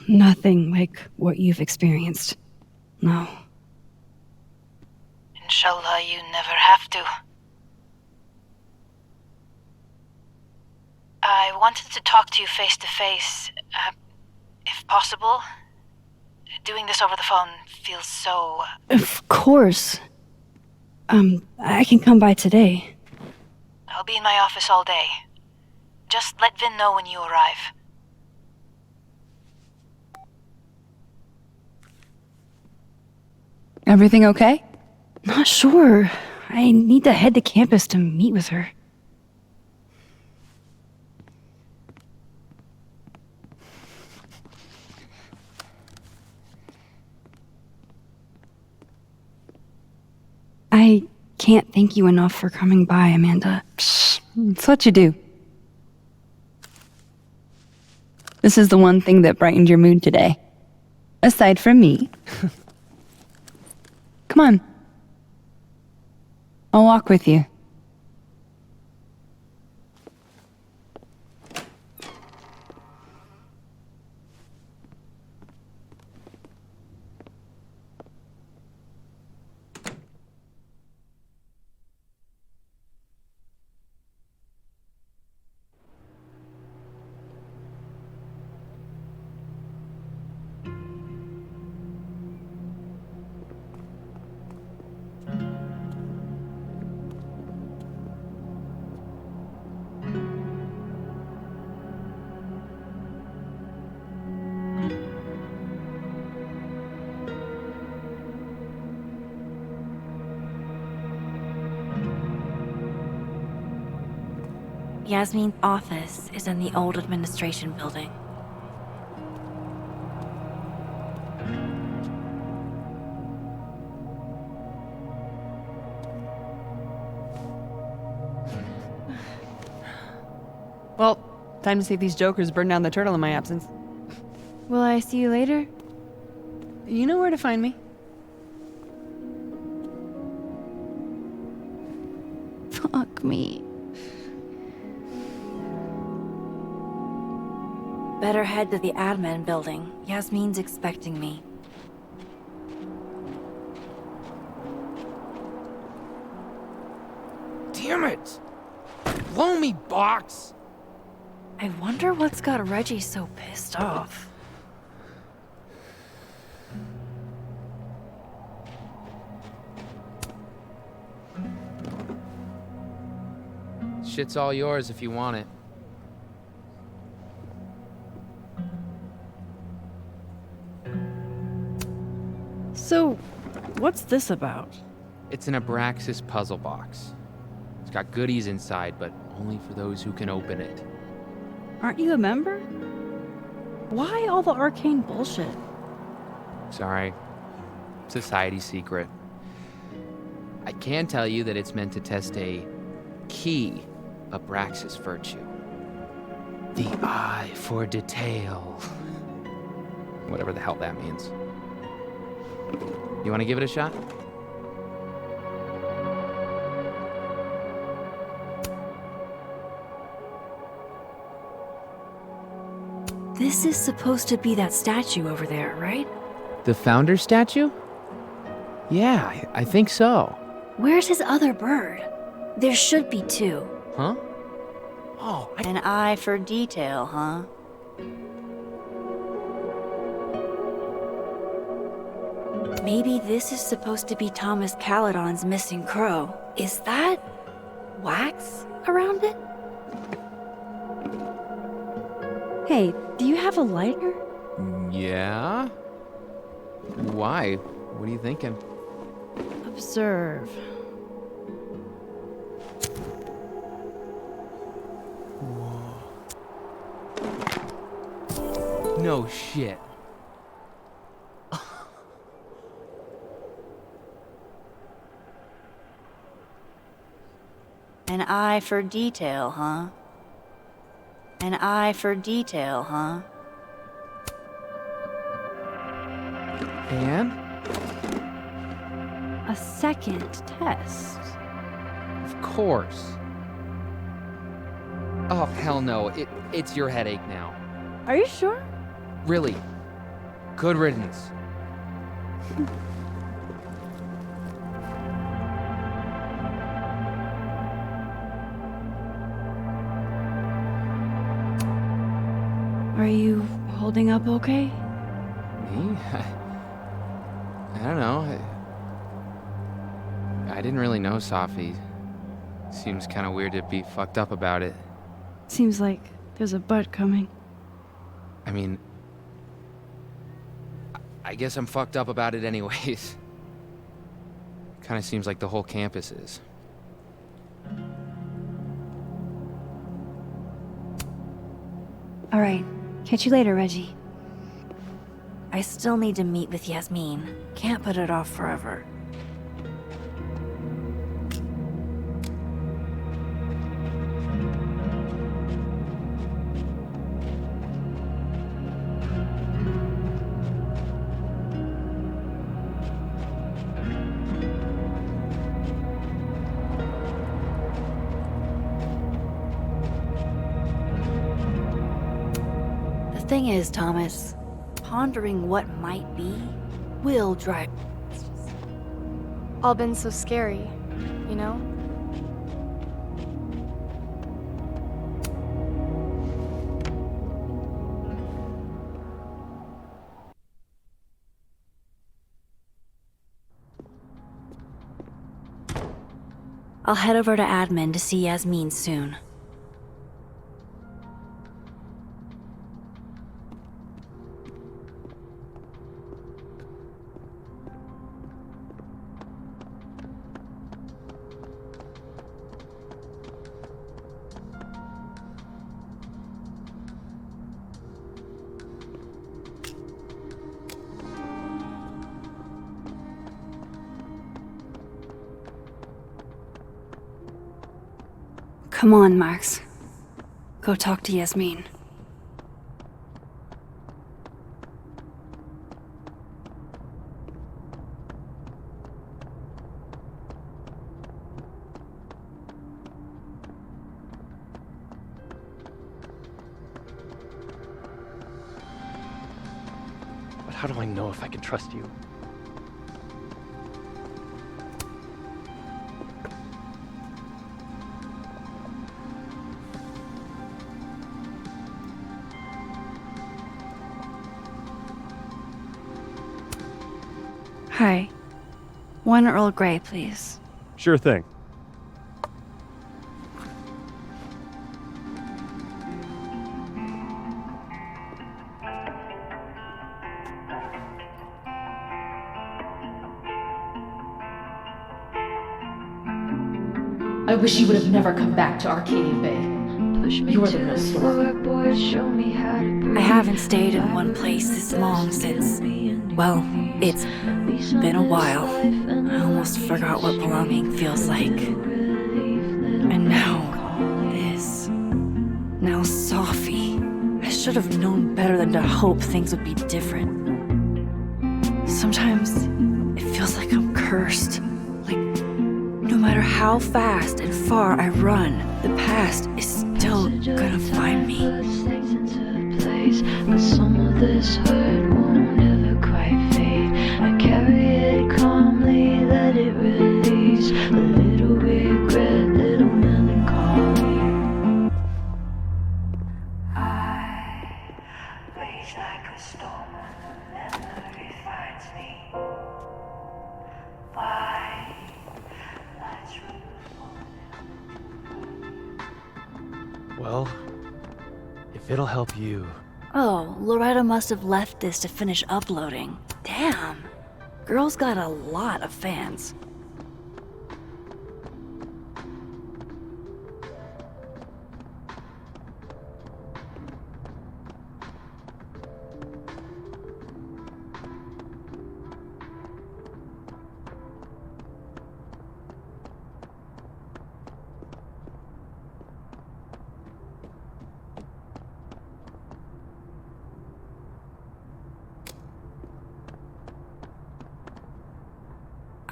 Nothing like what you've experienced. No. Inshallah, you never have to. I wanted to talk to you face to face, if possible. Doing this over the phone feels so... Of course. I can come by today. I'll be in my office all day. Just let Vin know when you arrive. Everything okay? Not sure. I need to head to campus to meet with her. I can't thank you enough for coming by, Amanda. Psst, it's what you do. This is the one thing that brightened your mood today. Aside from me. Come on. I'll walk with you. Yasmin's office is in the old administration building. Well, time to see if these jokers burn down the turtle in my absence. Will I see you later? You know where to find me. Fuck me. Better head to the admin building. Yasmin's expecting me. Damn it! Blow me, box! I wonder what's got Reggie so pissed off. Shit's all yours if you want it. So, what's this about? It's an Abraxas puzzle box. It's got goodies inside, but only for those who can open it. Aren't you a member? Why all the arcane bullshit? Sorry. Society secret. I can tell you that it's meant to test a key Abraxas virtue. The eye for detail. Whatever the hell that means. You want to give it a shot? This is supposed to be that statue over there, right? The founder statue? Yeah, I think so. Where's his other bird? There should be two. Huh? Oh, An eye for detail, huh? Maybe this is supposed to be Thomas Caledon's missing crow. Is that? wax around it? Hey, do you have a lighter? Yeah? Why? What are you thinking? Observe. No shit. An eye for detail, huh? An eye for detail, huh? And? A second test. Of course. Oh, hell no. It's your headache now. Are you sure? Really. Good riddance. Are you holding up okay? Me? I don't know. I didn't really know Safi. Seems kind of weird to be fucked up about it. Seems like there's a but coming. I mean, I guess I'm fucked up about it anyways. Kind of seems like the whole campus is. All right. Catch you later, Reggie. I still need to meet with Yasmin. Can't put it off forever. The thing is, Thomas, pondering what might be will drive. All been so scary, you know? I'll head over to admin to see Yasmin soon. Come on, Max. Go talk to Yasmin. But how do I know if I can trust you? Hi. One Earl Grey, please. Sure thing. I wish you would have never come back to Arcadia Bay. You're the real story. I haven't stayed in one place this long since... Well, it's been a while. I almost forgot what belonging feels like. And now, this. Now Safi. I should have known better than to hope things would be different. Sometimes, it feels like I'm cursed. Like, no matter how fast and far I run, the past is still gonna find me. But some of this hurt won't ever quite fade. I carry it calmly, let it release. A little regret, little melancholy. I rage like a storm when the memory finds me. Why? Let's remove. Well, if it'll help you. Oh, Loretta must have left this to finish uploading. Damn. Girl's got a lot of fans.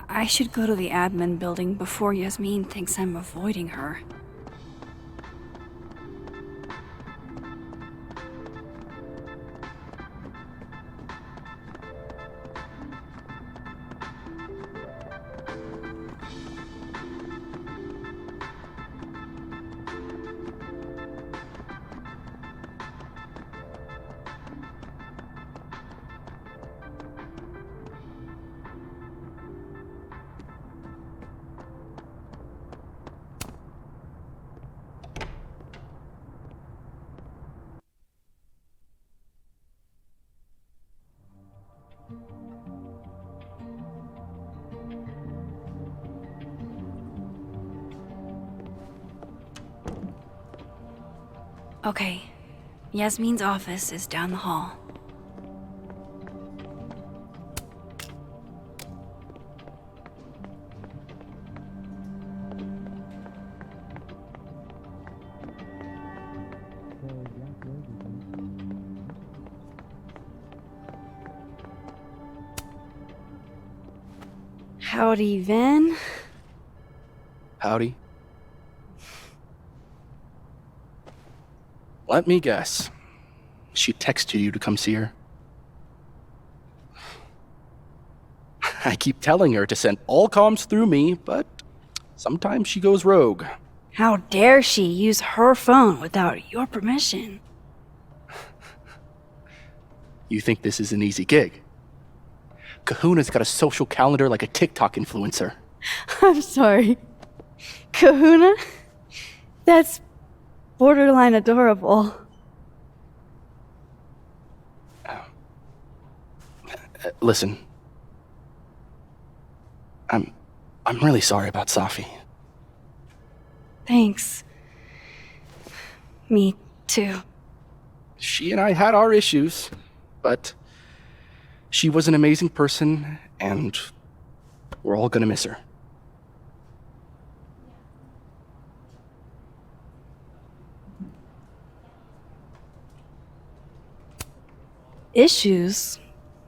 I should go to the admin building before Yasmin thinks I'm avoiding her. Okay, Yasmin's office is down the hall. Howdy, Vin. Howdy. Let me guess. She texted you to come see her? I keep telling her to send all comms through me, but sometimes she goes rogue. How dare she use her phone without your permission? You think this is an easy gig? Kahuna's got a social calendar like a TikTok influencer. I'm sorry. Kahuna? That's borderline adorable. Listen. I'm really sorry about Safi. Thanks. Me too. She and I had our issues, but she was an amazing person, and we're all gonna miss her. Issues?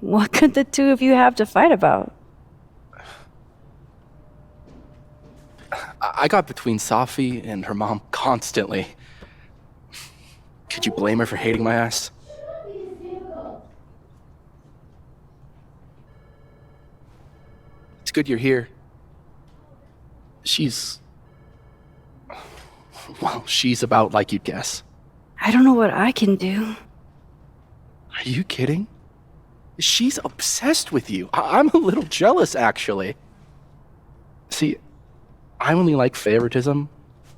What could the two of you have to fight about? I got between Safi and her mom constantly. Could you blame her for hating my ass? It's good you're here. Well, she's about like you'd guess. I don't know what I can do. Are you kidding? She's obsessed with you. I'm a little jealous, actually. See, I only like favoritism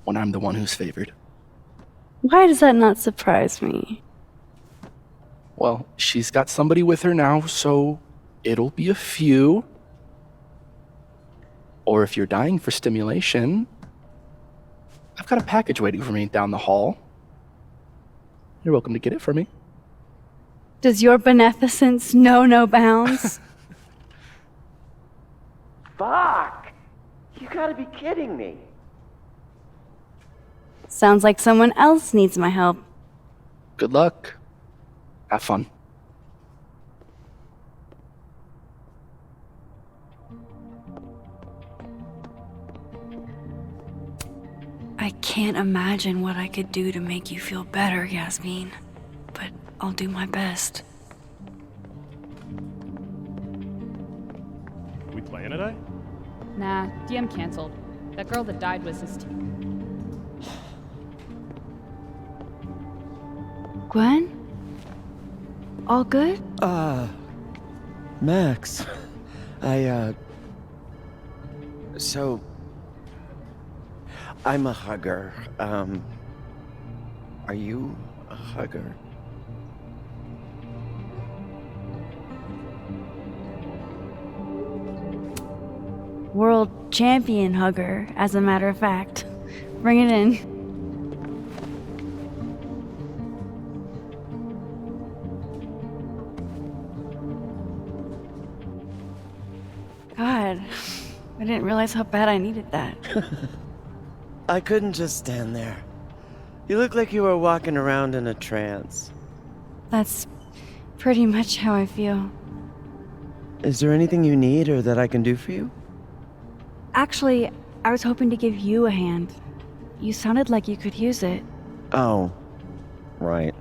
when I'm the one who's favored. Why does that not surprise me? Well, she's got somebody with her now, so it'll be a few. Or if you're dying for stimulation, I've got a package waiting for me down the hall. You're welcome to get it for me. Does your beneficence know no bounds? Fuck! You gotta be kidding me. Sounds like someone else needs my help. Good luck. Have fun. I can't imagine what I could do to make you feel better, Yasmin. But I'll do my best. We playing today? Nah, DM canceled. That girl that died was his team. Gwen? All good? Max. So, I'm a hugger. Are you a hugger? World champion hugger, as a matter of fact. Bring it in. God, I didn't realize how bad I needed that. I couldn't just stand there. You look like you were walking around in a trance. That's pretty much how I feel. Is there anything you need or that I can do for you? Actually, I was hoping to give you a hand. You sounded like you could use it. Oh, right.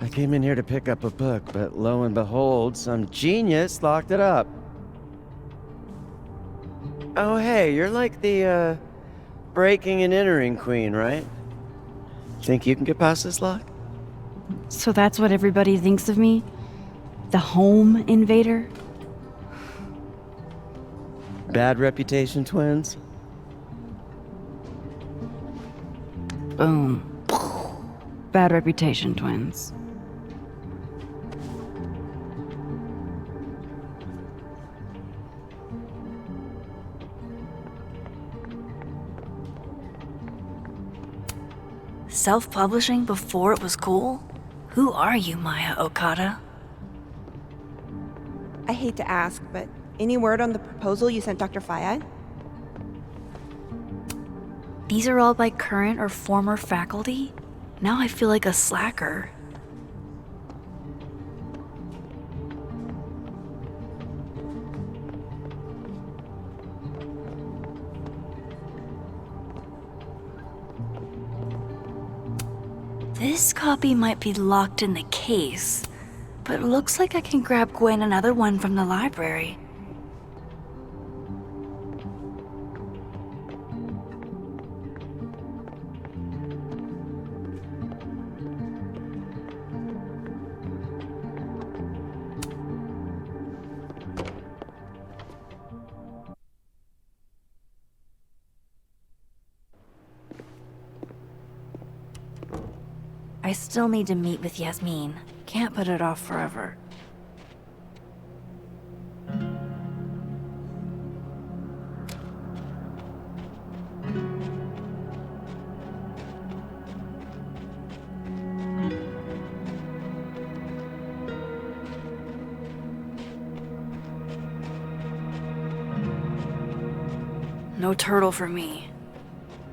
I came in here to pick up a book, but lo and behold, some genius locked it up. Oh, hey, you're like the, breaking and entering queen, right? Think you can get past this lock? So that's what everybody thinks of me? The home invader? Bad reputation, twins? Boom. Bad reputation, twins. Self-publishing before it was cool? Who are you, Maya Okada? I hate to ask, but any word on the proposal you sent Dr. Fayad? These are all by current or former faculty? Now I feel like a slacker. This copy might be locked in the case, but it looks like I can grab Gwen another one from the library. I still need to meet with Yasmin. Can't put it off forever. No turtle for me.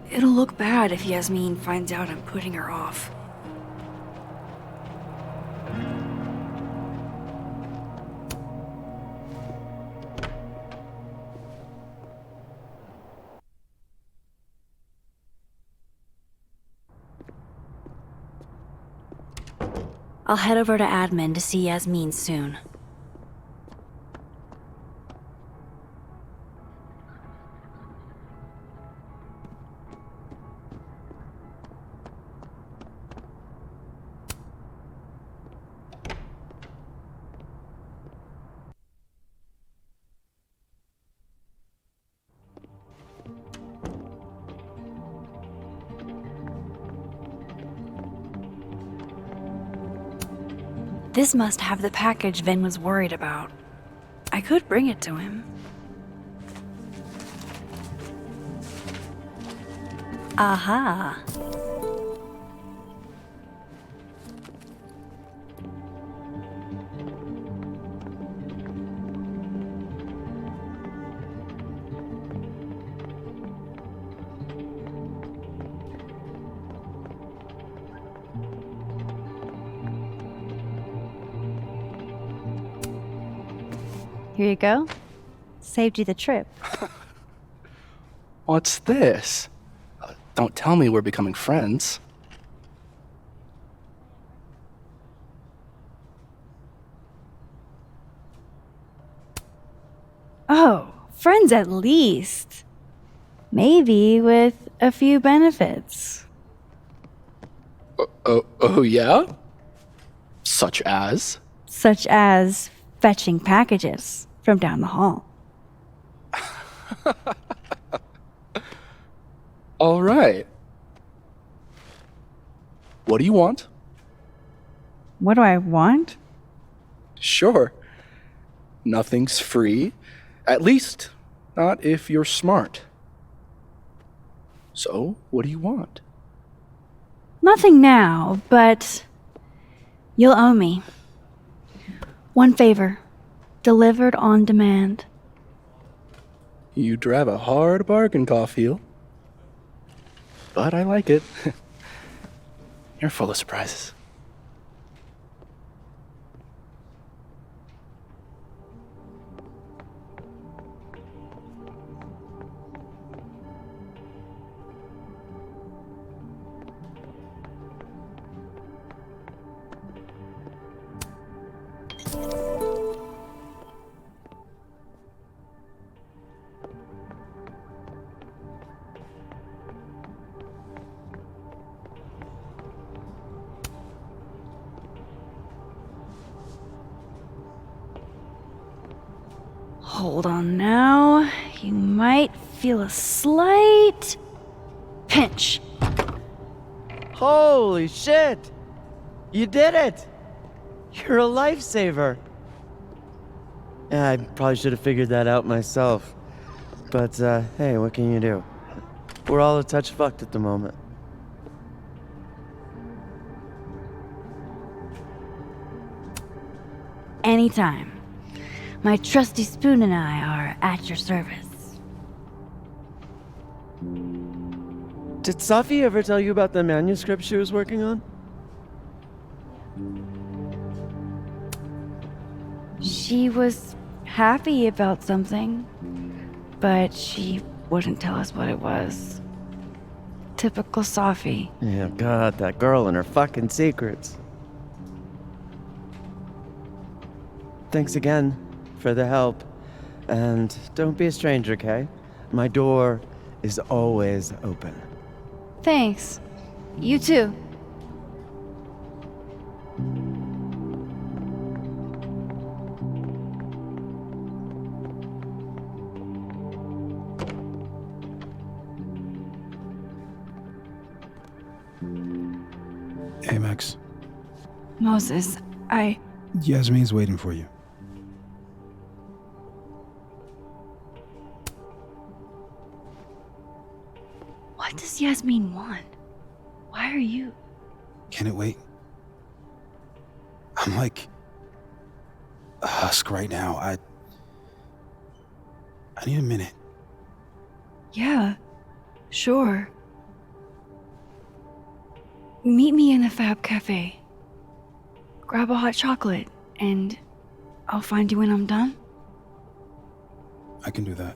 It'll look bad if Yasmin finds out I'm putting her off. I'll head over to admin to see Yasmin soon. This must have the package Vin was worried about. I could bring it to him. Aha. Here you go. Saved you the trip. What's this? Don't tell me we're becoming friends. Oh, friends at least. Maybe with a few benefits. Oh yeah? Such as? Such as fetching packages from down the hall. All right. What do you want? What do I want? Sure. Nothing's free. At least, not if you're smart. So, what do you want? Nothing now, but you'll owe me. One favor, delivered on demand. You drive a hard bargain, Caulfield. But I like it. You're full of surprises. Hold on now. You might feel a slight pinch. Holy shit! You did it! You're a lifesaver! Yeah, I probably should have figured that out myself. But, hey, what can you do? We're all a touch fucked at the moment. Anytime. My trusty spoon and I are at your service. Did Safi ever tell you about the manuscript she was working on? She was happy about something, but she wouldn't tell us what it was. Typical Safi. Yeah, God, that girl and her fucking secrets. Thanks again for the help. And don't be a stranger, Kay? My door is always open. Thanks. You too. Hey, Max. Moses, Yasmin's waiting for you. What does Yasmin want? Why are you? Can it wait? I'm like a husk right now. I need a minute. Yeah, sure. Meet me in the Fab Cafe. Grab a hot chocolate, and I'll find you when I'm done. I can do that.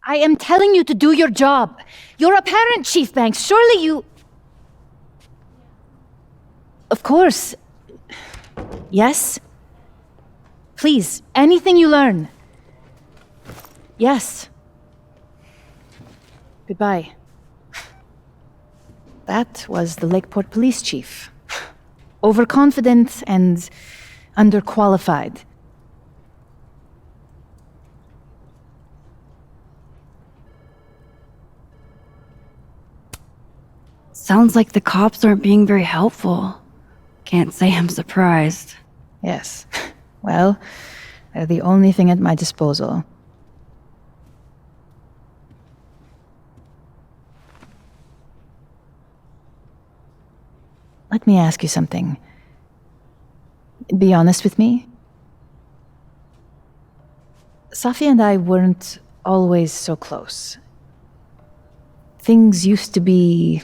I am telling you to do your job. You're a parent, Chief Banks. Surely you... Of course. Yes? Please, anything you learn. Yes. Goodbye. That was the Lakeport police chief. Overconfident and underqualified. Sounds like the cops aren't being very helpful. Can't say I'm surprised. Yes. Well, they're the only thing at my disposal. Let me ask you something. Be honest with me. Safi and I weren't always so close. Things used to be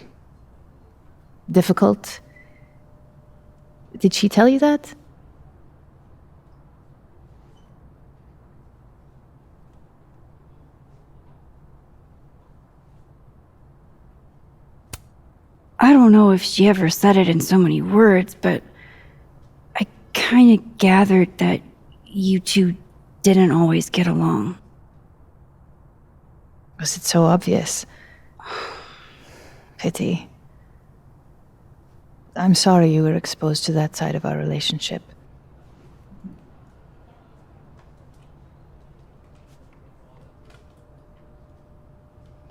difficult. Did she tell you that? I don't know if she ever said it in so many words, but I kind of gathered that you two didn't always get along. Was it so obvious? Pity. I'm sorry you were exposed to that side of our relationship.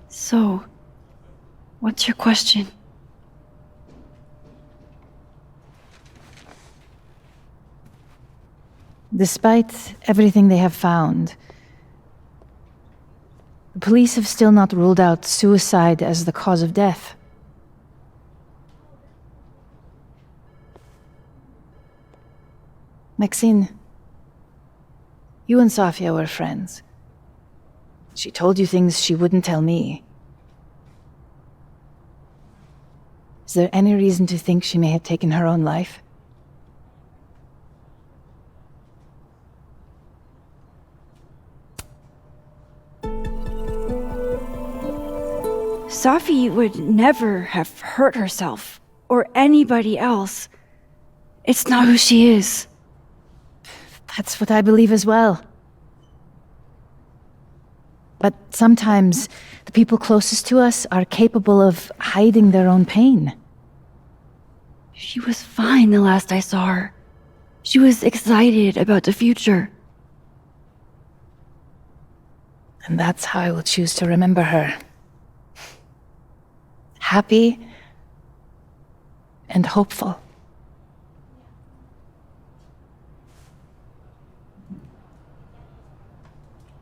So, what's your question? Despite everything they have found, the police have still not ruled out suicide as the cause of death. Maxine, you and Safia were friends. She told you things she wouldn't tell me. Is there any reason to think she may have taken her own life? Safi would never have hurt herself or anybody else. It's not who she is. That's what I believe as well. But sometimes the people closest to us are capable of hiding their own pain. She was fine the last I saw her. She was excited about the future. And that's how I will choose to remember her. Happy and hopeful.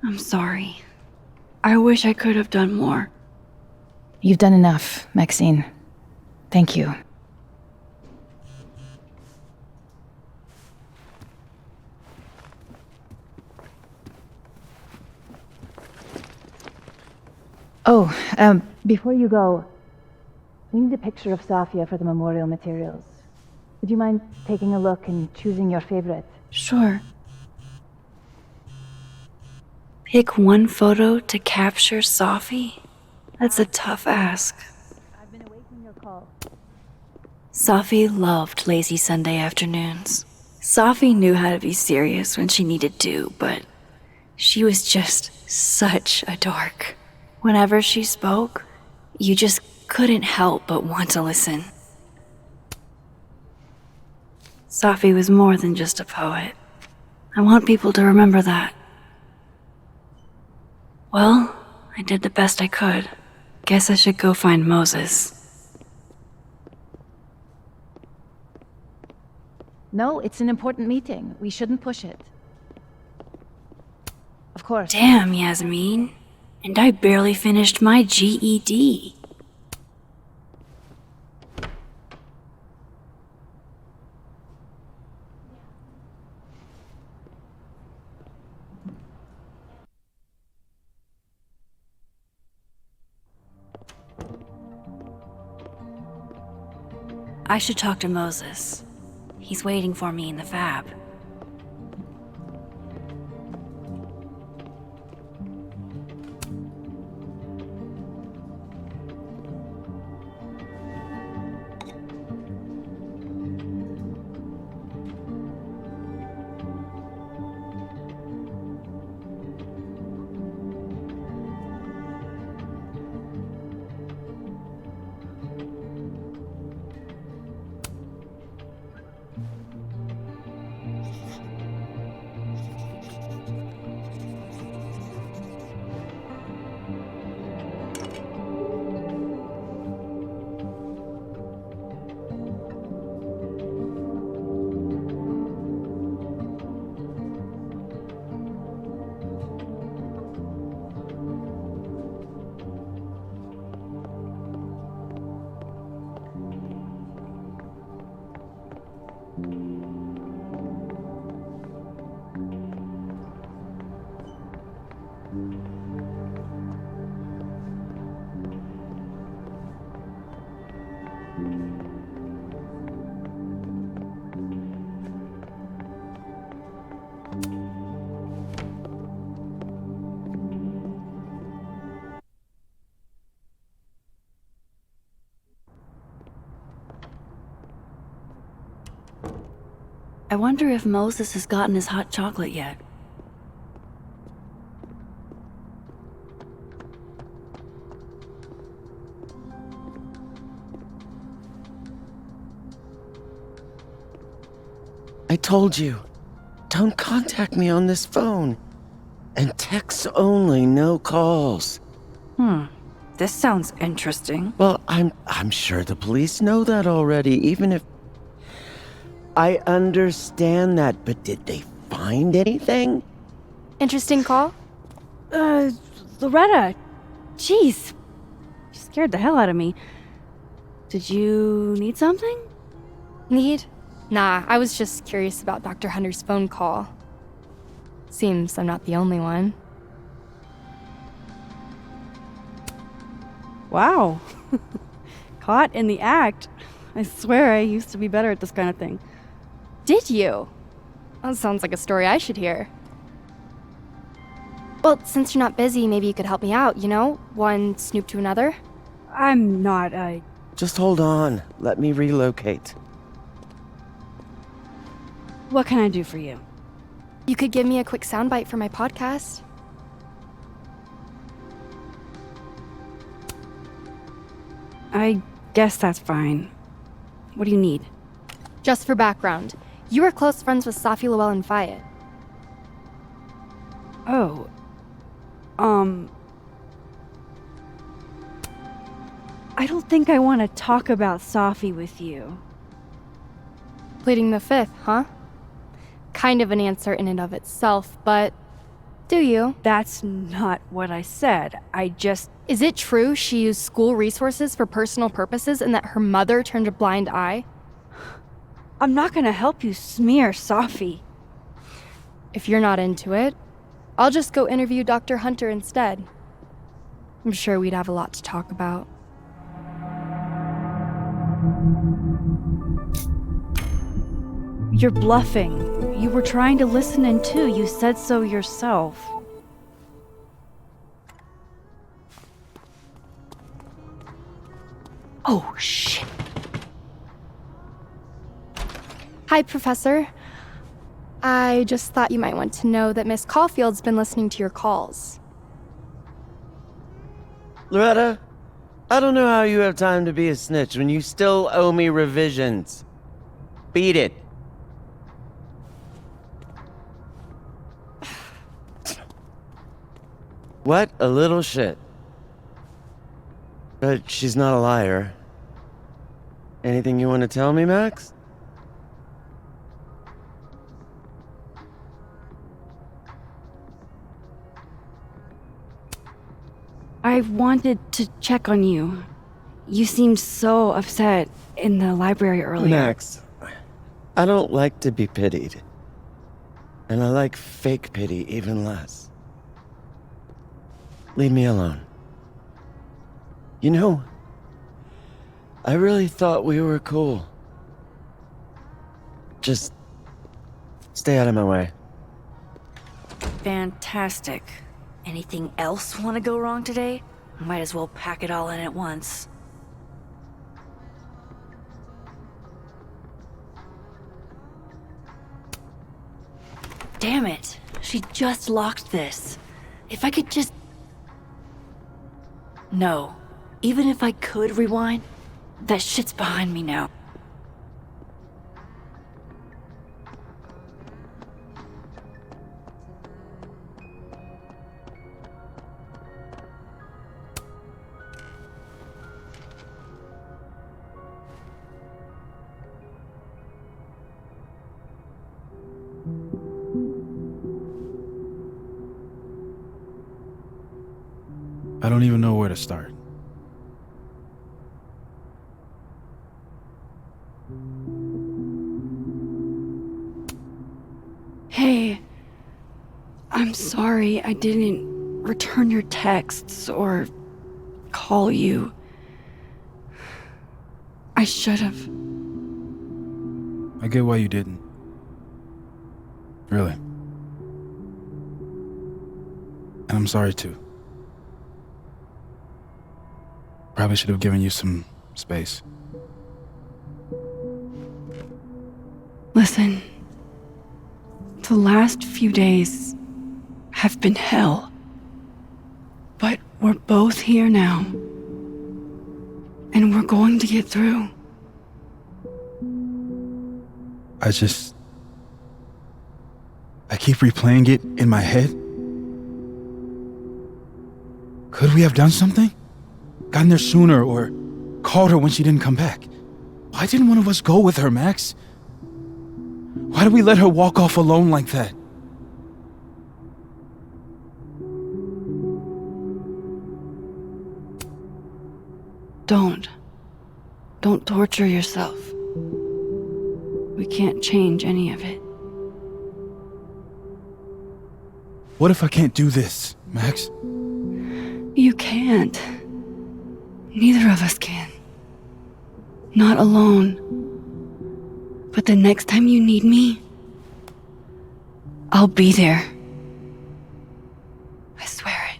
I'm sorry. I wish I could have done more. You've done enough, Maxine. Thank you. Oh, before you go, we need a picture of Safia for the memorial materials. Would you mind taking a look and choosing your favorite? Sure. Pick one photo to capture Safi? That's a tough ask. I've been awaiting your call. Safi loved lazy Sunday afternoons. Safi knew how to be serious when she needed to, but she was just such a dork. Whenever she spoke, you just couldn't help but want to listen. Safi was more than just a poet. I want people to remember that. Well, I did the best I could. Guess I should go find Moses. No, it's an important meeting. We shouldn't push it. Of course. Damn, Yasmin. And I barely finished my GED. I should talk to Moses. He's waiting for me in the fab. I wonder if Moses has gotten his hot chocolate yet. I told you, don't contact me on this phone. And texts only, no calls. This sounds interesting. Well, I'm sure the police know that already, even if... I understand that, but did they find anything? Interesting call? Loretta. Jeez. You scared the hell out of me. Did you need something? Need? Nah, I was just curious about Dr. Hunter's phone call. Seems I'm not the only one. Wow. Caught in the act. I swear I used to be better at this kind of thing. Did you? That sounds like a story I should hear. Well, since you're not busy, maybe you could help me out, you know? One snoop to another? I'm not, Just hold on. Let me relocate. What can I do for you? You could give me a quick soundbite for my podcast. I guess that's fine. What do you need? Just for background, you were close friends with Safi, Lowell, and Fayed. Oh. I don't think I want to talk about Safi with you. Pleading the fifth, huh? Kind of an answer in and of itself, but do you? That's not what I said. Is it true she used school resources for personal purposes and that her mother turned a blind eye? I'm not gonna help you smear Safi. If you're not into it, I'll just go interview Dr. Hunter instead. I'm sure we'd have a lot to talk about. You're bluffing. You were trying to listen in too. You said so yourself. Oh, shit. Hi, Professor. I just thought you might want to know that Miss Caulfield's been listening to your calls. Loretta, I don't know how you have time to be a snitch when you still owe me revisions. Beat it. What a little shit. But she's not a liar. Anything you want to tell me, Max? I wanted to check on you. You seemed so upset in the library earlier. Max, I don't like to be pitied. And I like fake pity even less. Leave me alone. You know, I really thought we were cool. Just stay out of my way. Fantastic. Anything else want to go wrong today? Might as well pack it all in at once. Damn it. She just locked this. If I could just... No. Even if I could rewind, that shit's behind me now. I don't even know where to start. Hey, I'm sorry I didn't return your texts or call you. I should have. I get why you didn't. Really. And I'm sorry too. Probably should have given you some space. Listen, the last few days have been hell. But we're both here now. And we're going to get through. I just keep replaying it in my head? Could we have done something? Gotten there sooner or called her when she didn't come back? Why didn't one of us go with her, Max? Why did we let her walk off alone like that? Don't torture yourself. We can't change any of it. What if I can't do this, Max? You can't. Neither of us can. Not alone. But the next time you need me, I'll be there. I swear it.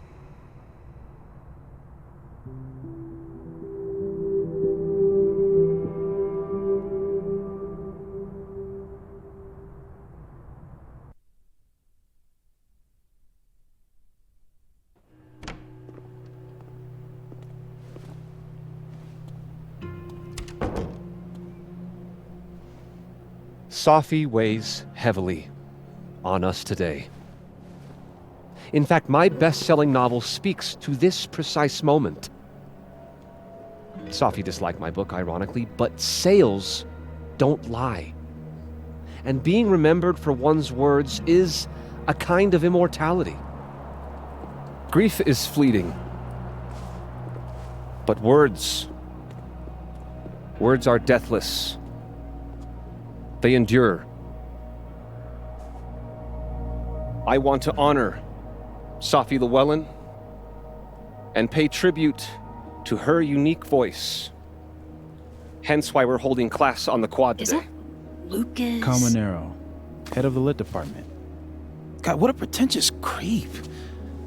Safi weighs heavily on us today. In fact, my best-selling novel speaks to this precise moment. Safi disliked my book, ironically, but sales don't lie. And being remembered for one's words is a kind of immortality. Grief is fleeting. But words are deathless. They endure. I want to honor Safi Llewellyn and pay tribute to her unique voice. Hence why we're holding class on the quad today. Lucas? Camonero, head of the lit department. God, what a pretentious creep.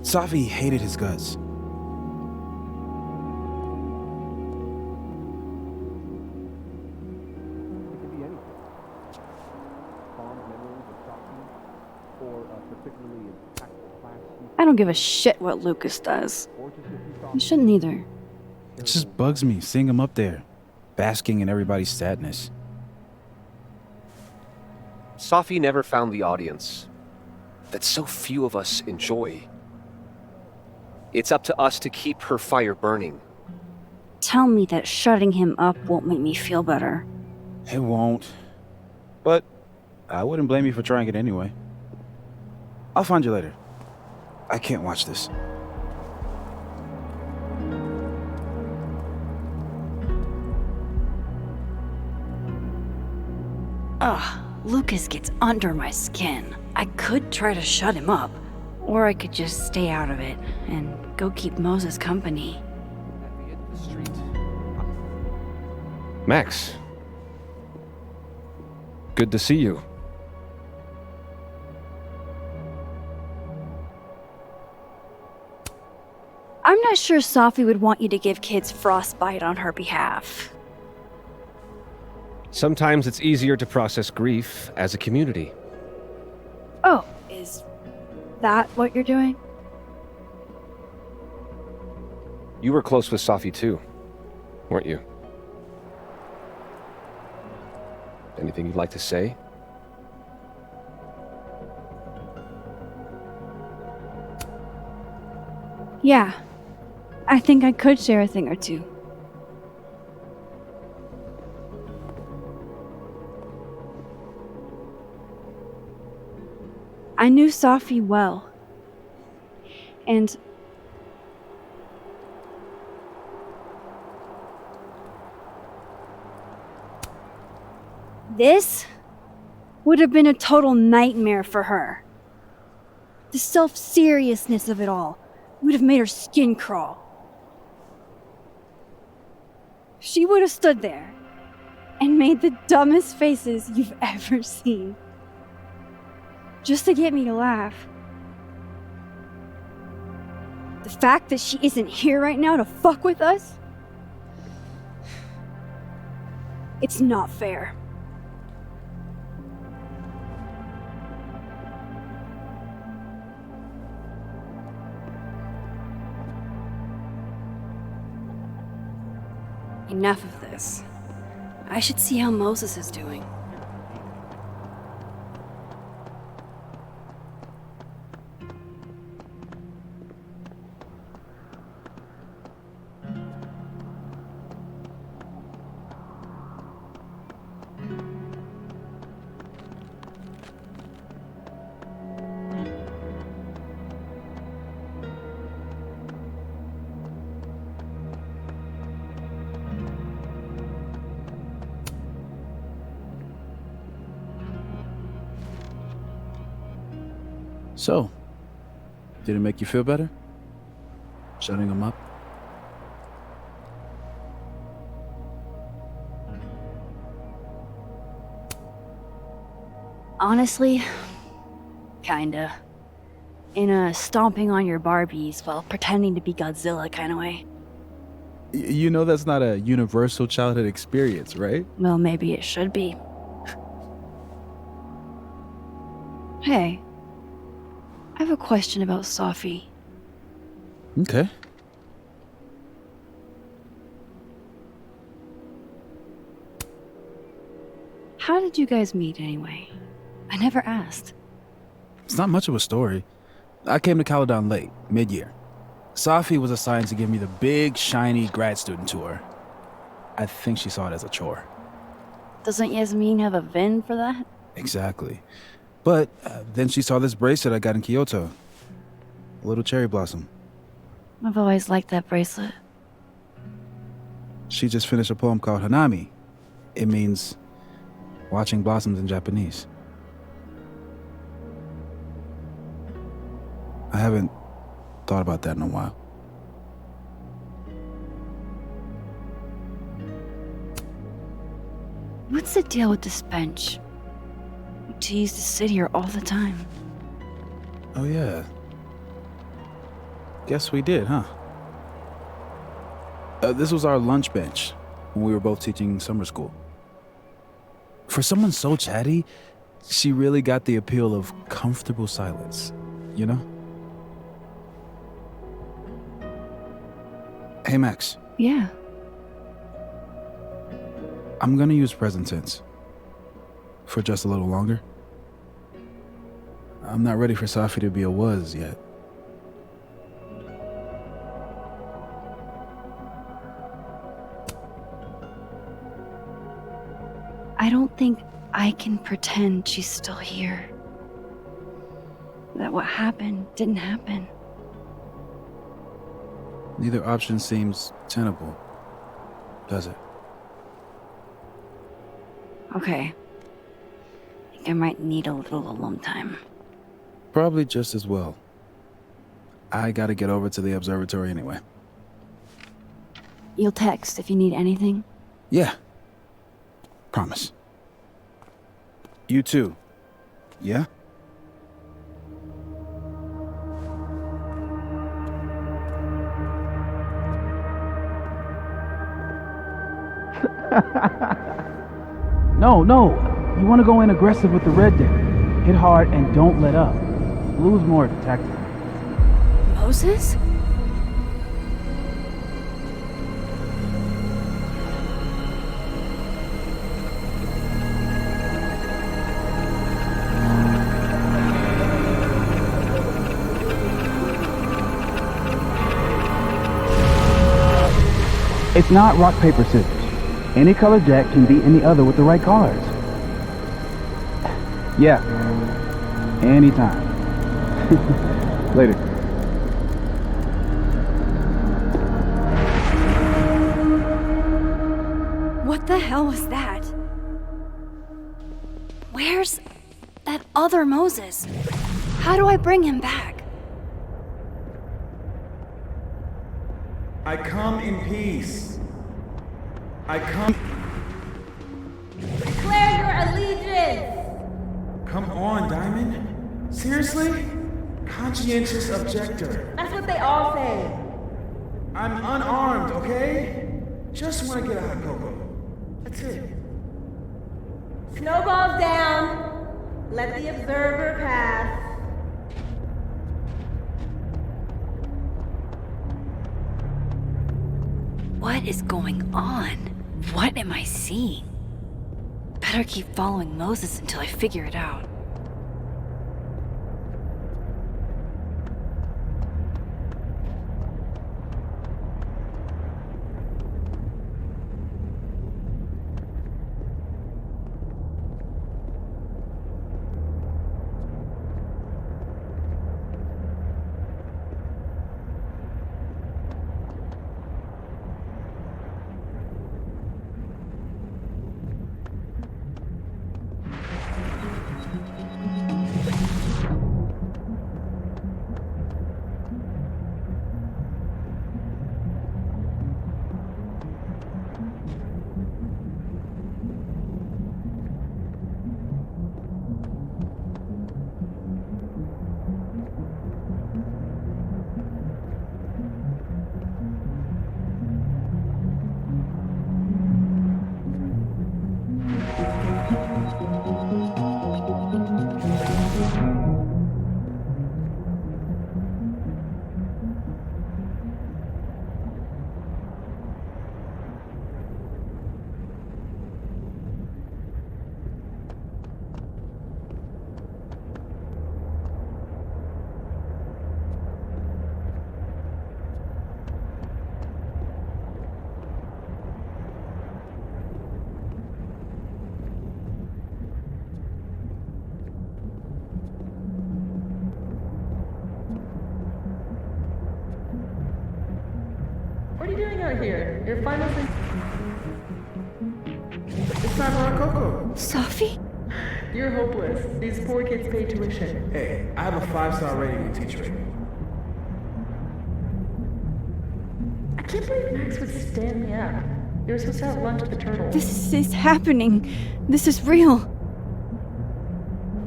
Safi hated his guts. I don't give a shit what Lucas does. You shouldn't either. It just bugs me seeing him up there, basking in everybody's sadness. Safi never found the audience that so few of us enjoy. It's up to us to keep her fire burning. Tell me that shutting him up won't make me feel better. It won't. But I wouldn't blame you for trying it anyway. I'll find you later. I can't watch this. Ugh, Lucas gets under my skin. I could try to shut him up, or I could just stay out of it and go keep Moses company. Max. Good to see you. I'm not sure Safi would want you to give kids frostbite on her behalf. Sometimes it's easier to process grief as a community. Oh, is that what you're doing? You were close with Safi too, weren't you? Anything you'd like to say? Yeah, I think I could share a thing or two. I knew Safi well, and this would have been a total nightmare for her. The self-seriousness of it all would have made her skin crawl. She would have stood there and made the dumbest faces you've ever seen, just to get me to laugh. The fact that she isn't here right now to fuck with us, it's not fair. Enough of this. I should see how Moses is doing. So, did it make you feel better? Shutting him up? Honestly, kinda. In a stomping on your Barbies while pretending to be Godzilla kind of way. You know that's not a universal childhood experience, right? Well, maybe it should be. Hey, I have a question about Safi. Okay. How did you guys meet anyway? I never asked. It's not much of a story. I came to Caledon late, mid-year. Safi was assigned to give me the big, shiny grad student tour. I think she saw it as a chore. Doesn't Yasmin have a VIN for that? Exactly. But then she saw this bracelet I got in Kyoto. A little cherry blossom. I've always liked that bracelet. She just finished a poem called Hanami. It means watching blossoms in Japanese. I haven't thought about that in a while. What's the deal with this bench? We used to sit here all the time. Oh yeah. Guess we did, huh? This was our lunch bench when we were both teaching summer school. For someone so chatty, she really got the appeal of comfortable silence, you know? Hey, Max. Yeah. I'm gonna use present tense. For just a little longer. I'm not ready for Safi to be a was yet. I don't think I can pretend she's still here. That what happened didn't happen. Neither option seems tenable, does it? Okay. I think I might need a little alone time. Probably just as well. I gotta get over to the observatory anyway. You'll text if you need anything? Yeah. Promise. You too. Yeah? No. You want to go in aggressive with the red deck. Hit hard and don't let up. Blue's more tactical. Moses? It's not rock, paper, scissors. Any color deck can beat any other with the right cards. Yeah. Anytime. Later. What the hell was that? Where's that other Moses? How do I bring him back? I come in peace. I come. Declare your allegiance! Come on, Diamond. Seriously? Conscientious objector. That's what they all say. I'm unarmed, okay? Just want to get a hot cocoa. That's it. Snowballs down. Let the observer pass. What is going on? What am I seeing? Better keep following Moses until I figure it out. out of here. Your finals in... It's time for our Coco. Safi? You're hopeless. These poor kids pay tuition. Hey, I have a 5-star rating in teacher rating. I can't believe Max would stand me up. You were supposed to have lunch at the Turtle. This is happening. This is real.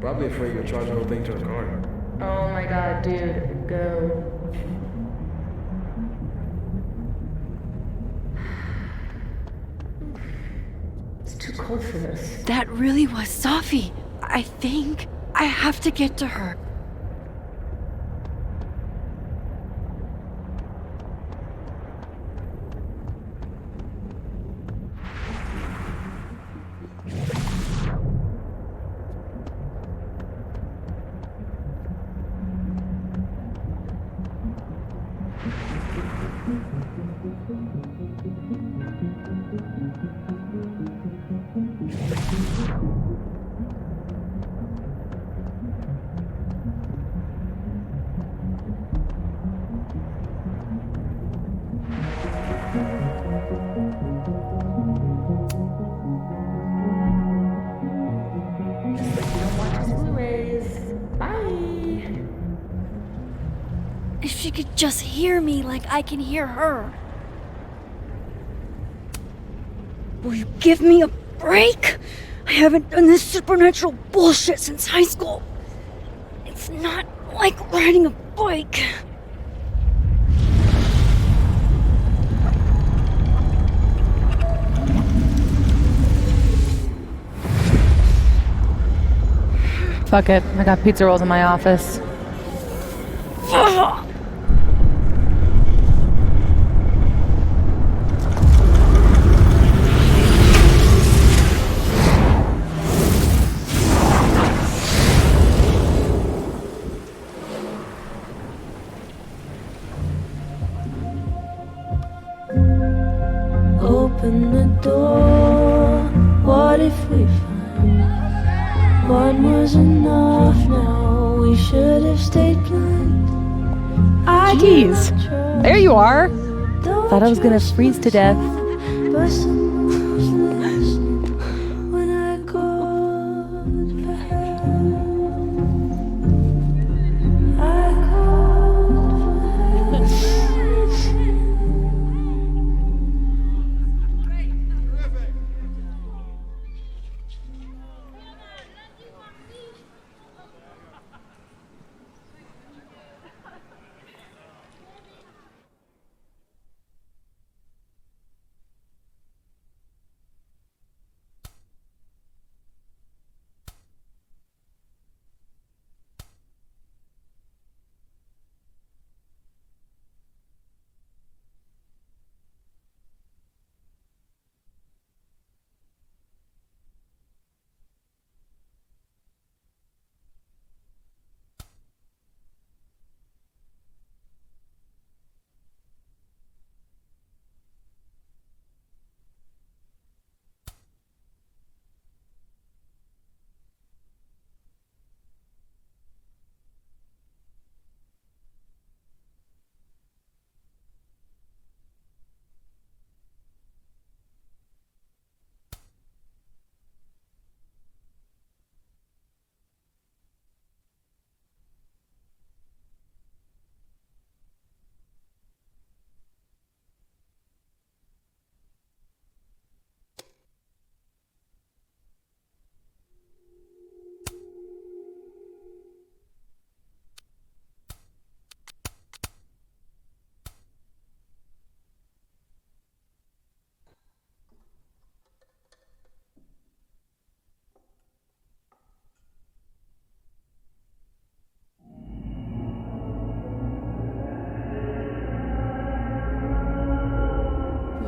Probably afraid you'll charge the whole thing to her card. Oh my god, dude. Go. It's too cold for this. That really was Safi. I think I have to get to her. If she could just hear me like I can hear her. Will you give me a break? I haven't done this supernatural bullshit since high school. It's not like riding a bike. Fuck it, I got pizza rolls in my office. Open the door. What if we find one was enough now? We should have stayed blind. Jeez, there you are. Thought I was gonna freeze to death. But someone's listening when I called for help. I called for help.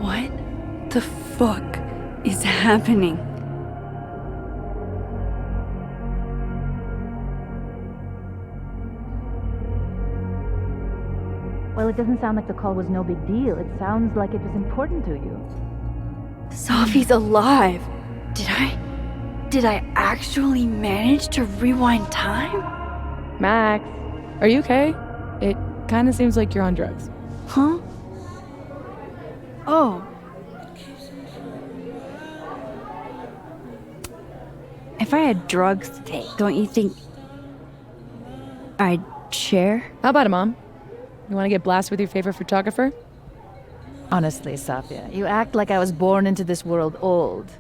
What the fuck is happening? Well, it doesn't sound like the call was no big deal. It sounds like it was important to you. Safi's alive. Did I actually manage to rewind time? Max, are you okay? It kinda seems like you're on drugs. Huh? Oh. If I had drugs to take, don't you think I'd share? How about it, Mom? You want to get blasted with your favorite photographer? Honestly, Safia, you act like I was born into this world old.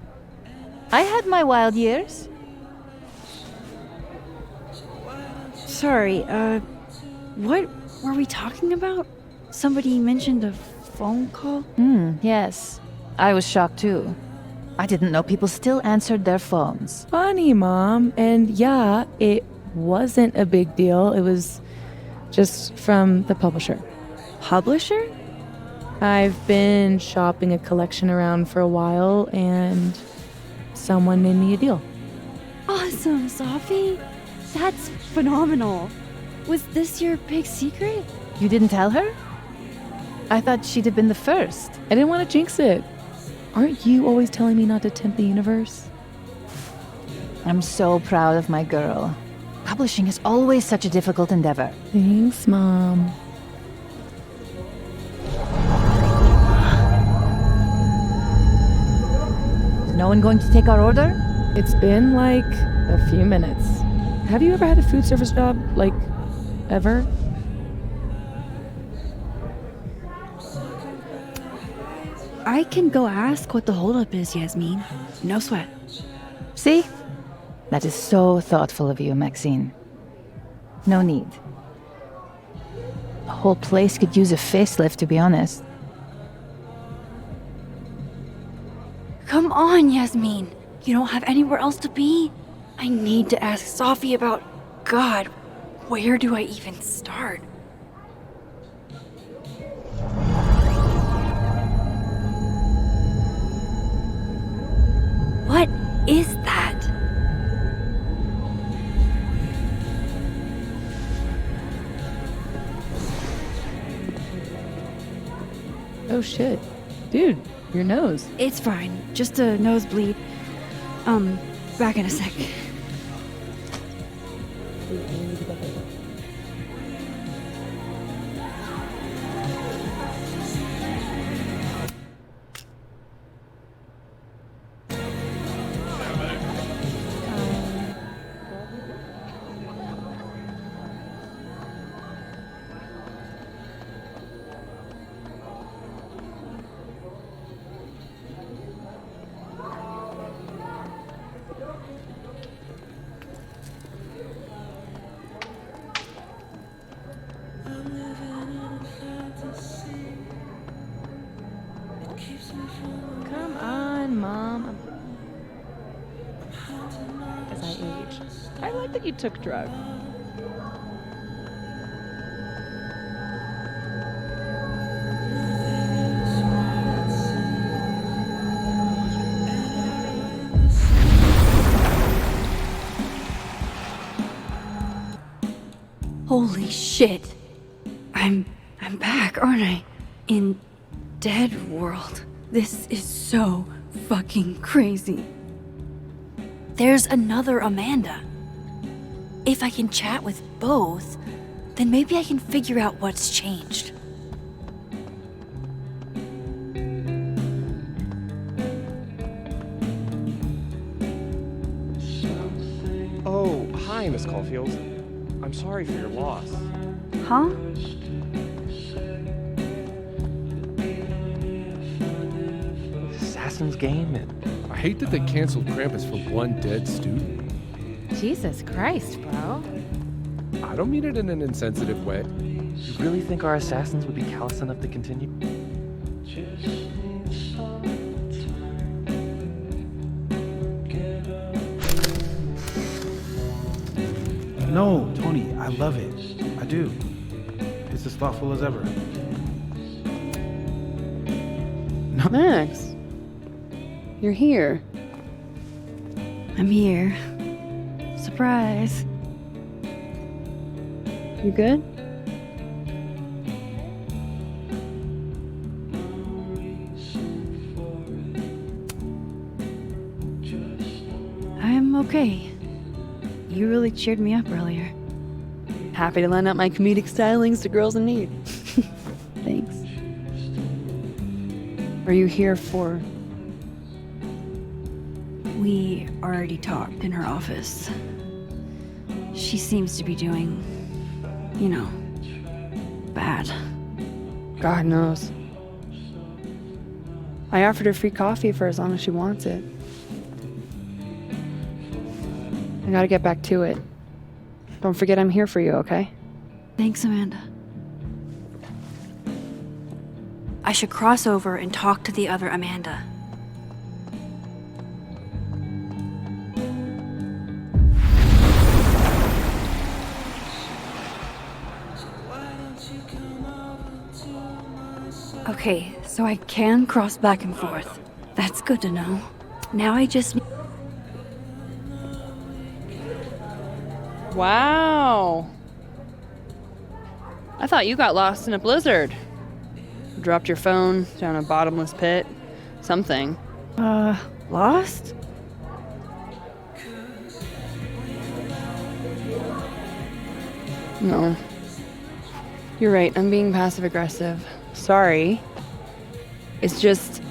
I had my wild years. Sorry, what were we talking about? Somebody mentioned a phone call? Yes. I was shocked too. I didn't know people still answered their phones. Funny, Mom. And yeah, it wasn't a big deal. It was just from the publisher. Publisher? I've been shopping a collection around for a while, and someone made me a deal. Awesome, Safi. That's phenomenal. Was this your big secret? You didn't tell her? I thought she'd have been the first. I didn't want to jinx it. Aren't you always telling me not to tempt the universe? I'm so proud of my girl. Publishing is always such a difficult endeavor. Thanks, Mom. Is no one going to take our order? It's been like a few minutes. Have you ever had a food service job? Like, ever? I can go ask what the holdup is, Yasmin. No sweat. See? That is so thoughtful of you, Maxine. No need. The whole place could use a facelift, to be honest. Come on, Yasmin. You don't have anywhere else to be? I need to ask Safi about... God, where do I even start? What is that? Oh shit. Dude, your nose. It's fine. Just a nosebleed. Back in a sec. Come on, Mom. As I age. I like that you took drugs. Holy shit. I'm back, aren't I? In Dead World. This is so fucking crazy. There's another Amanda. If I can chat with both, then maybe I can figure out what's changed. Oh, hi, Miss Caulfield. I'm sorry for your loss. Huh? Assassin's Game, and I hate that they canceled Krampus for one dead student. Jesus Christ, bro. I don't mean it in an insensitive way. You really think our assassins would be callous enough to continue? No, Tony, I love it. I do. It's as thoughtful as ever. No. Max, you're here. I'm here. Surprise. You good? I'm okay. You really cheered me up earlier. Happy to lend out my comedic stylings to girls in need. Thanks. Are you here for... We already talked in her office. She seems to be doing, bad. God knows. I offered her free coffee for as long as she wants it. I gotta get back to it. Don't forget I'm here for you, okay? Thanks, Amanda. I should cross over and talk to the other Amanda. Okay, so I can cross back and forth. That's good to know. Now I just... Wow. I thought you got lost in a blizzard. Dropped your phone down a bottomless pit. Something. Lost? No. You're right, I'm being passive-aggressive. Sorry. It's just...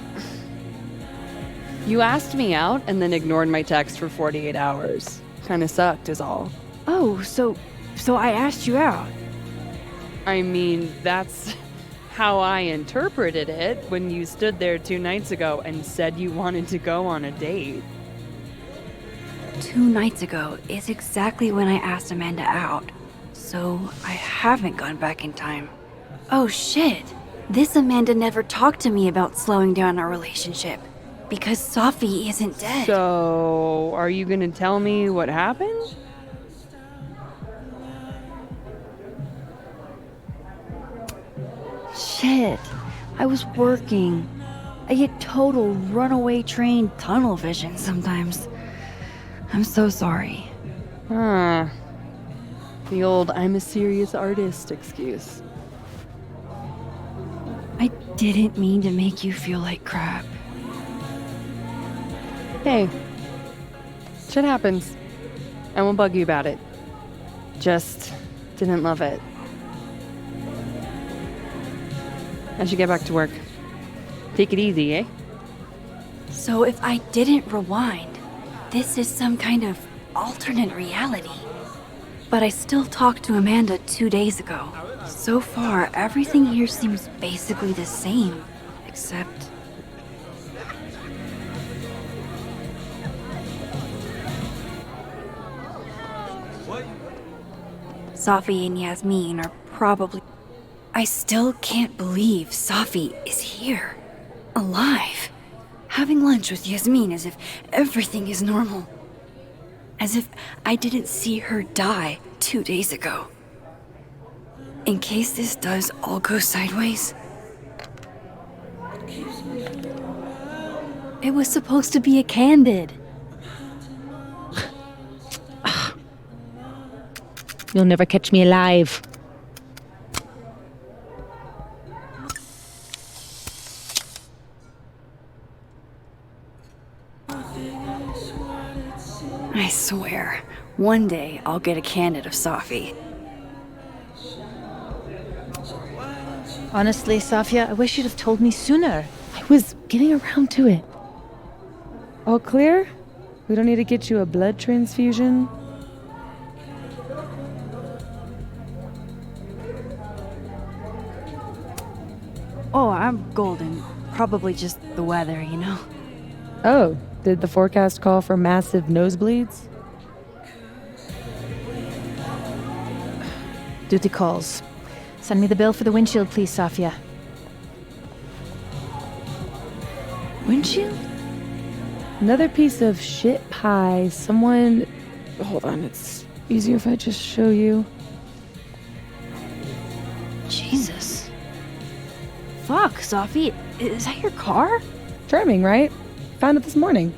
You asked me out and then ignored my text for 48 hours. Kinda sucked is all. Oh, so I asked you out. I mean, that's how I interpreted it when you stood there 2 nights ago and said you wanted to go on a date. 2 nights ago is exactly when I asked Amanda out, so I haven't gone back in time. Oh shit! This Amanda never talked to me about slowing down our relationship, because Safi isn't dead. So, are you gonna tell me what happened? Shit, I was working. I get total runaway train tunnel vision sometimes. I'm so sorry. The old I'm a serious artist excuse. I didn't mean to make you feel like crap. Hey, shit happens. I won't bug you about it. Just didn't love it. I should get back to work. Take it easy, eh? So if I didn't rewind, this is some kind of alternate reality. But I still talked to Amanda 2 days ago. So far, everything here seems basically the same, except... Safi and Yasmin are probably... I still can't believe Safi is here, alive, having lunch with Yasmin as if everything is normal. As if I didn't see her die 2 days ago. In case this does all go sideways. It was supposed to be a candid. You'll never catch me alive. I swear, one day I'll get a candid of Safi. Honestly, Safia, I wish you'd have told me sooner. I was getting around to it. All clear? We don't need to get you a blood transfusion? Oh, I'm golden. Probably just the weather, you know? Oh, did the forecast call for massive nosebleeds? Duty calls. Send me the bill for the windshield, please, Safia. Windshield? Another piece of shit pie. Someone... Hold on, it's easier if I just show you. Jesus. Fuck, Safi. Is that your car? Charming, right? Found it this morning.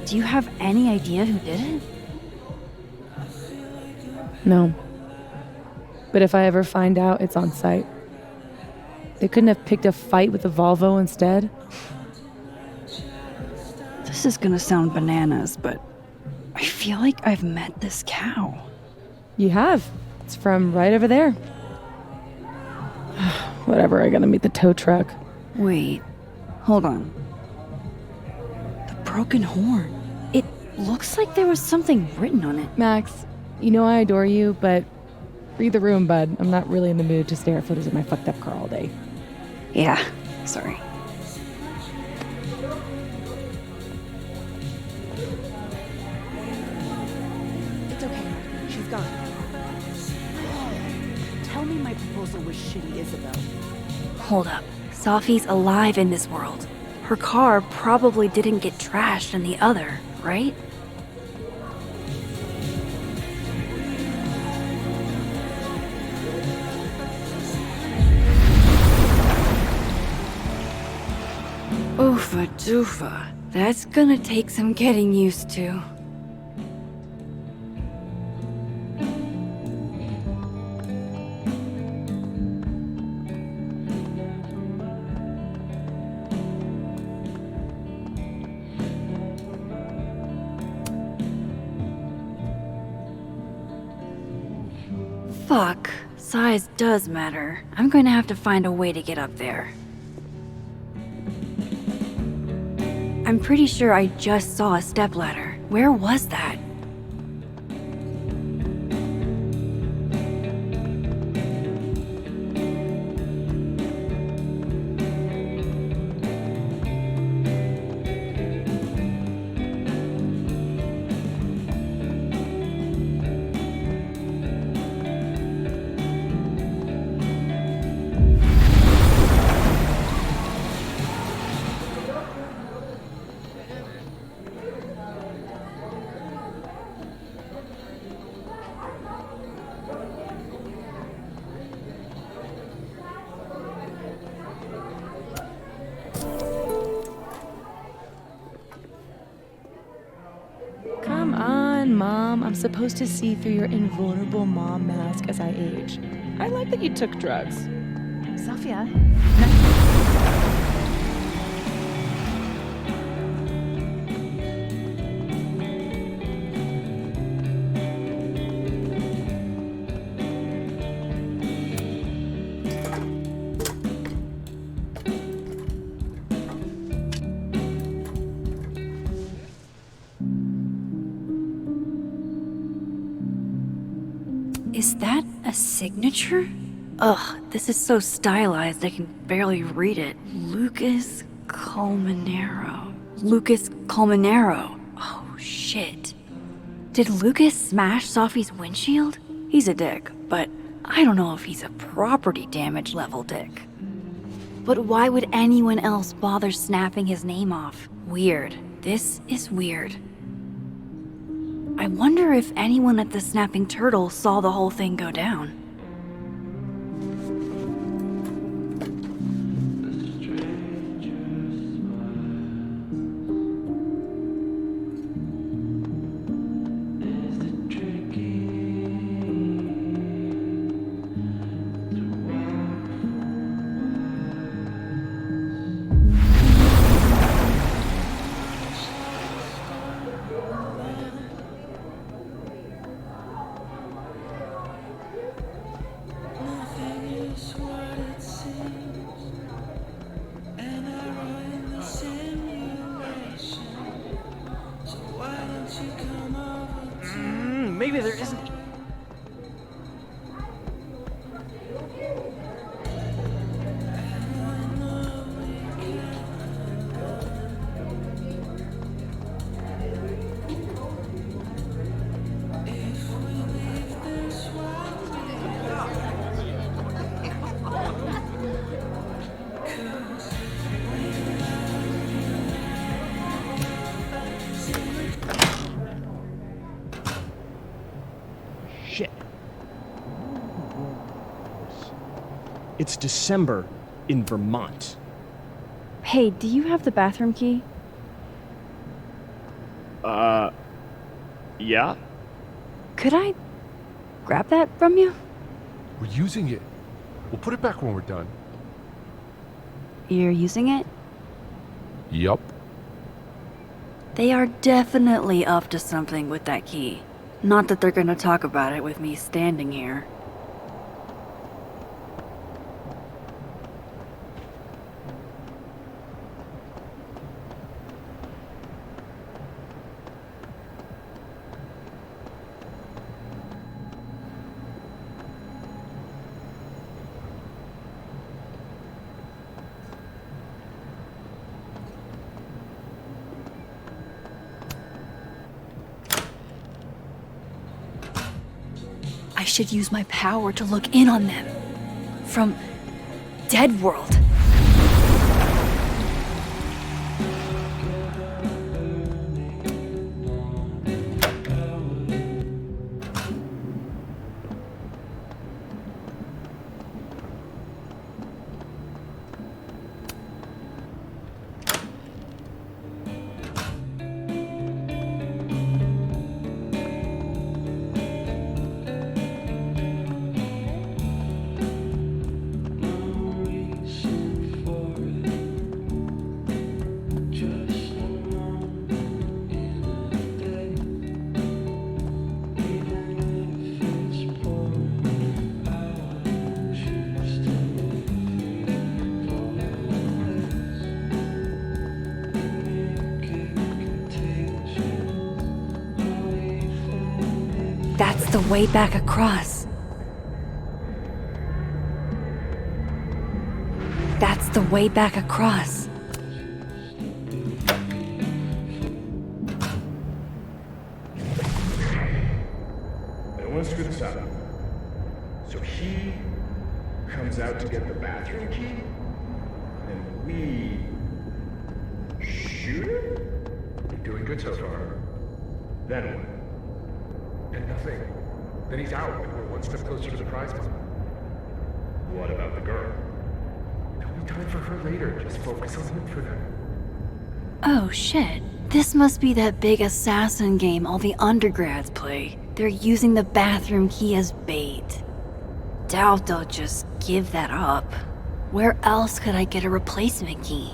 Do you have any idea who did it? No. But if I ever find out, it's on site. They couldn't have picked a fight with a Volvo instead? This is gonna sound bananas, but I feel like I've met this cow. You have. It's from right over there. Whatever, I gotta meet the tow truck. Wait, hold on. The broken horn. It looks like there was something written on it. Max, you know I adore you, but read the room, bud. I'm not really in the mood to stare at photos of my fucked up car all day. Yeah, sorry. It's okay. She's gone. Tell me my proposal was shitty, Isabel. Hold up. Safi's alive in this world. Her car probably didn't get trashed in the other, right? Oofa doofa. That's gonna take some getting used to. Fuck. Size does matter. I'm going to have to find a way to get up there. I'm pretty sure I just saw a stepladder. Where was that? Come on, Mom. I'm supposed to see through your invulnerable mom mask as I age. I like that you took drugs. Sophia? Is that a signature? Ugh, this is so stylized I can barely read it. Lucas Colmenero. Lucas Colmenero. Oh, shit. Did Lucas smash Safi's windshield? He's a dick, but I don't know if he's a property damage level dick. But why would anyone else bother snapping his name off? Weird. This is weird. I wonder if anyone at the Snapping Turtle saw the whole thing go down. Maybe there isn't. Shit. It's December in Vermont. Hey, do you have the bathroom key? Yeah? Could I grab that from you? We're using it. We'll put it back when we're done. You're using it? Yup. They are definitely up to something with that key. Not that they're gonna talk about it with me standing here. I should use my power to look in on them. From Dead World. That's the way back across. That's the way back across. I don't want to screw this up. So he comes out to get the bathroom key, and we shoot him? You're doing good so far. Then what? And nothing. Then he's out, and we're one step closer to the prize money. What about the girl? There'll be time for her later. Just focus on him for now. Oh shit. This must be that big assassin game all the undergrads play. They're using the bathroom key as bait. Doubt they'll just give that up. Where else could I get a replacement key?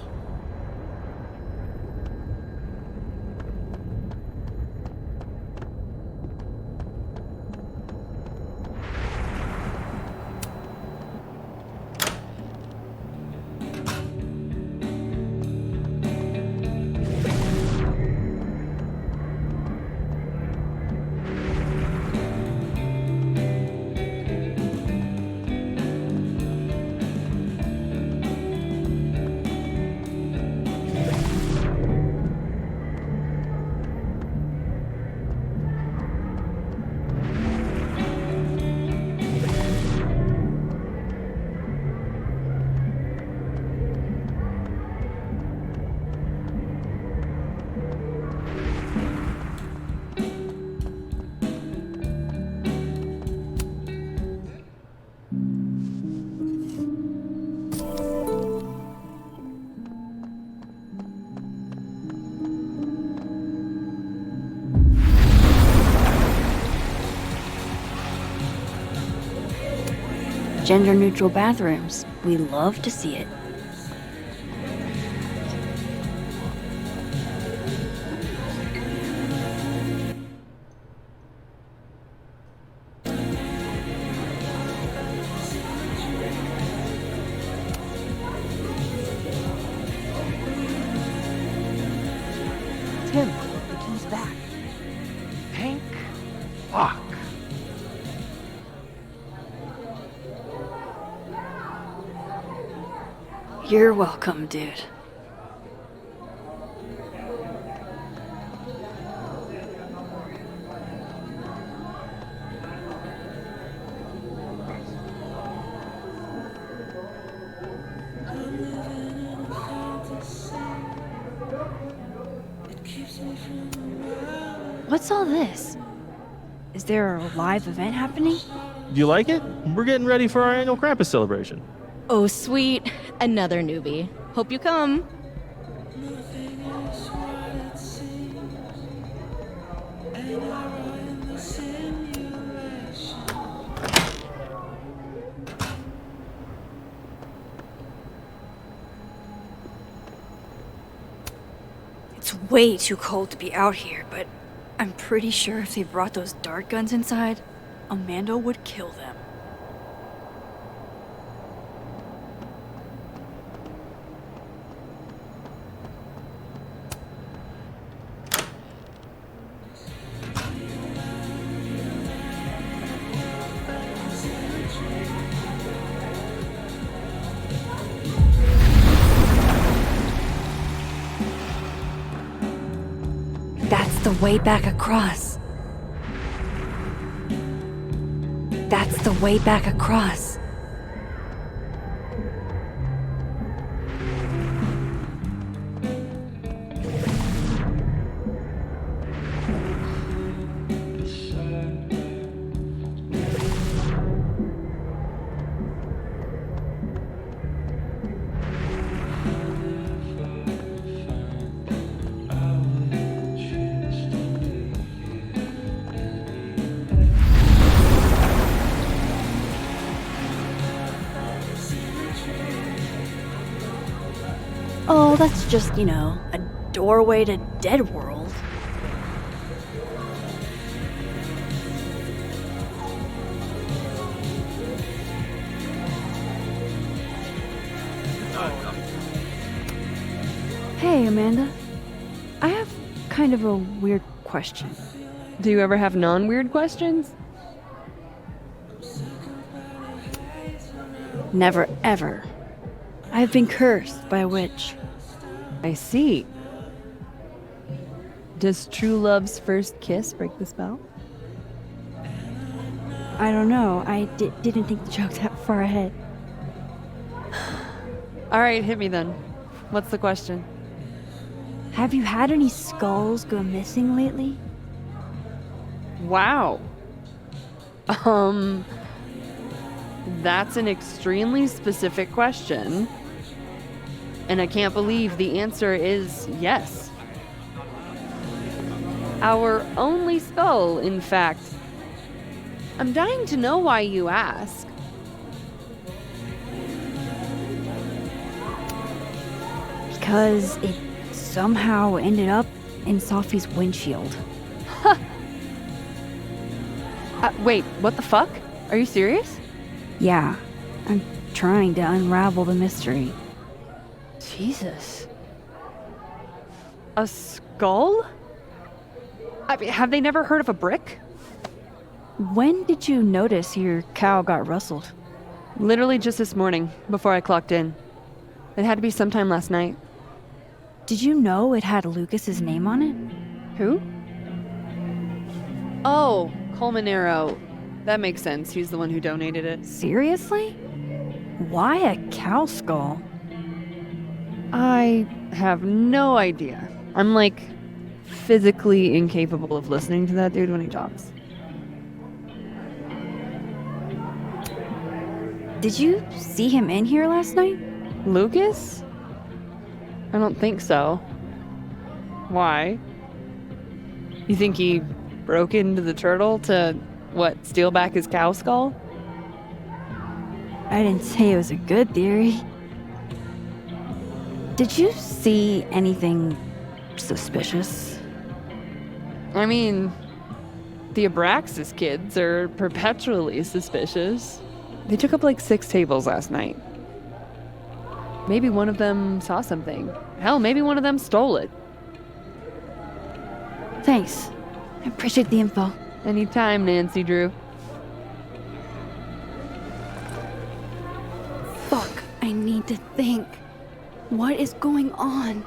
Gender-neutral bathrooms. We love to see it. Tim, the key's back. Thank fuck. You're welcome, dude. What's all this? Is there a live event happening? Do you like it? We're getting ready for our annual Krampus celebration. Oh, sweet. Another newbie. Hope you come. It's way too cold to be out here, but I'm pretty sure if they brought those dart guns inside, Amanda would kill them. That's the way back across. the way back across. Oh, that's just, a doorway to Dead World. Hey, Amanda. I have kind of a weird question. Do you ever have non-weird questions? Never, ever. I have been cursed by a witch. I see. Does true love's first kiss break the spell? I don't know. I didn't think the joke that far ahead. All right, hit me then. What's the question? Have you had any skulls go missing lately? Wow. That's an extremely specific question. And I can't believe the answer is yes. Our only skull, in fact. I'm dying to know why you ask. Because it somehow ended up in Safi's windshield. Wait, what the fuck? Are you serious? Yeah, I'm trying to unravel the mystery. Jesus. A skull? I mean, have they never heard of a brick? When did you notice your cow got rustled? Literally just this morning, before I clocked in. It had to be sometime last night. Did you know it had Lucas's name on it? Who? Oh, Colmenero. That makes sense. He's the one who donated it. Seriously? Why a cow skull? I have no idea. I'm physically incapable of listening to that dude when he talks. Did you see him in here last night? Lucas? I don't think so. Why? You think he broke into the turtle to, steal back his cow skull? I didn't say it was a good theory. Did you see anything suspicious? I mean, the Abraxas kids are perpetually suspicious. They took up 6 tables last night. Maybe one of them saw something. Hell, maybe one of them stole it. Thanks. I appreciate the info. Anytime, Nancy Drew. Fuck, I need to think. What is going on?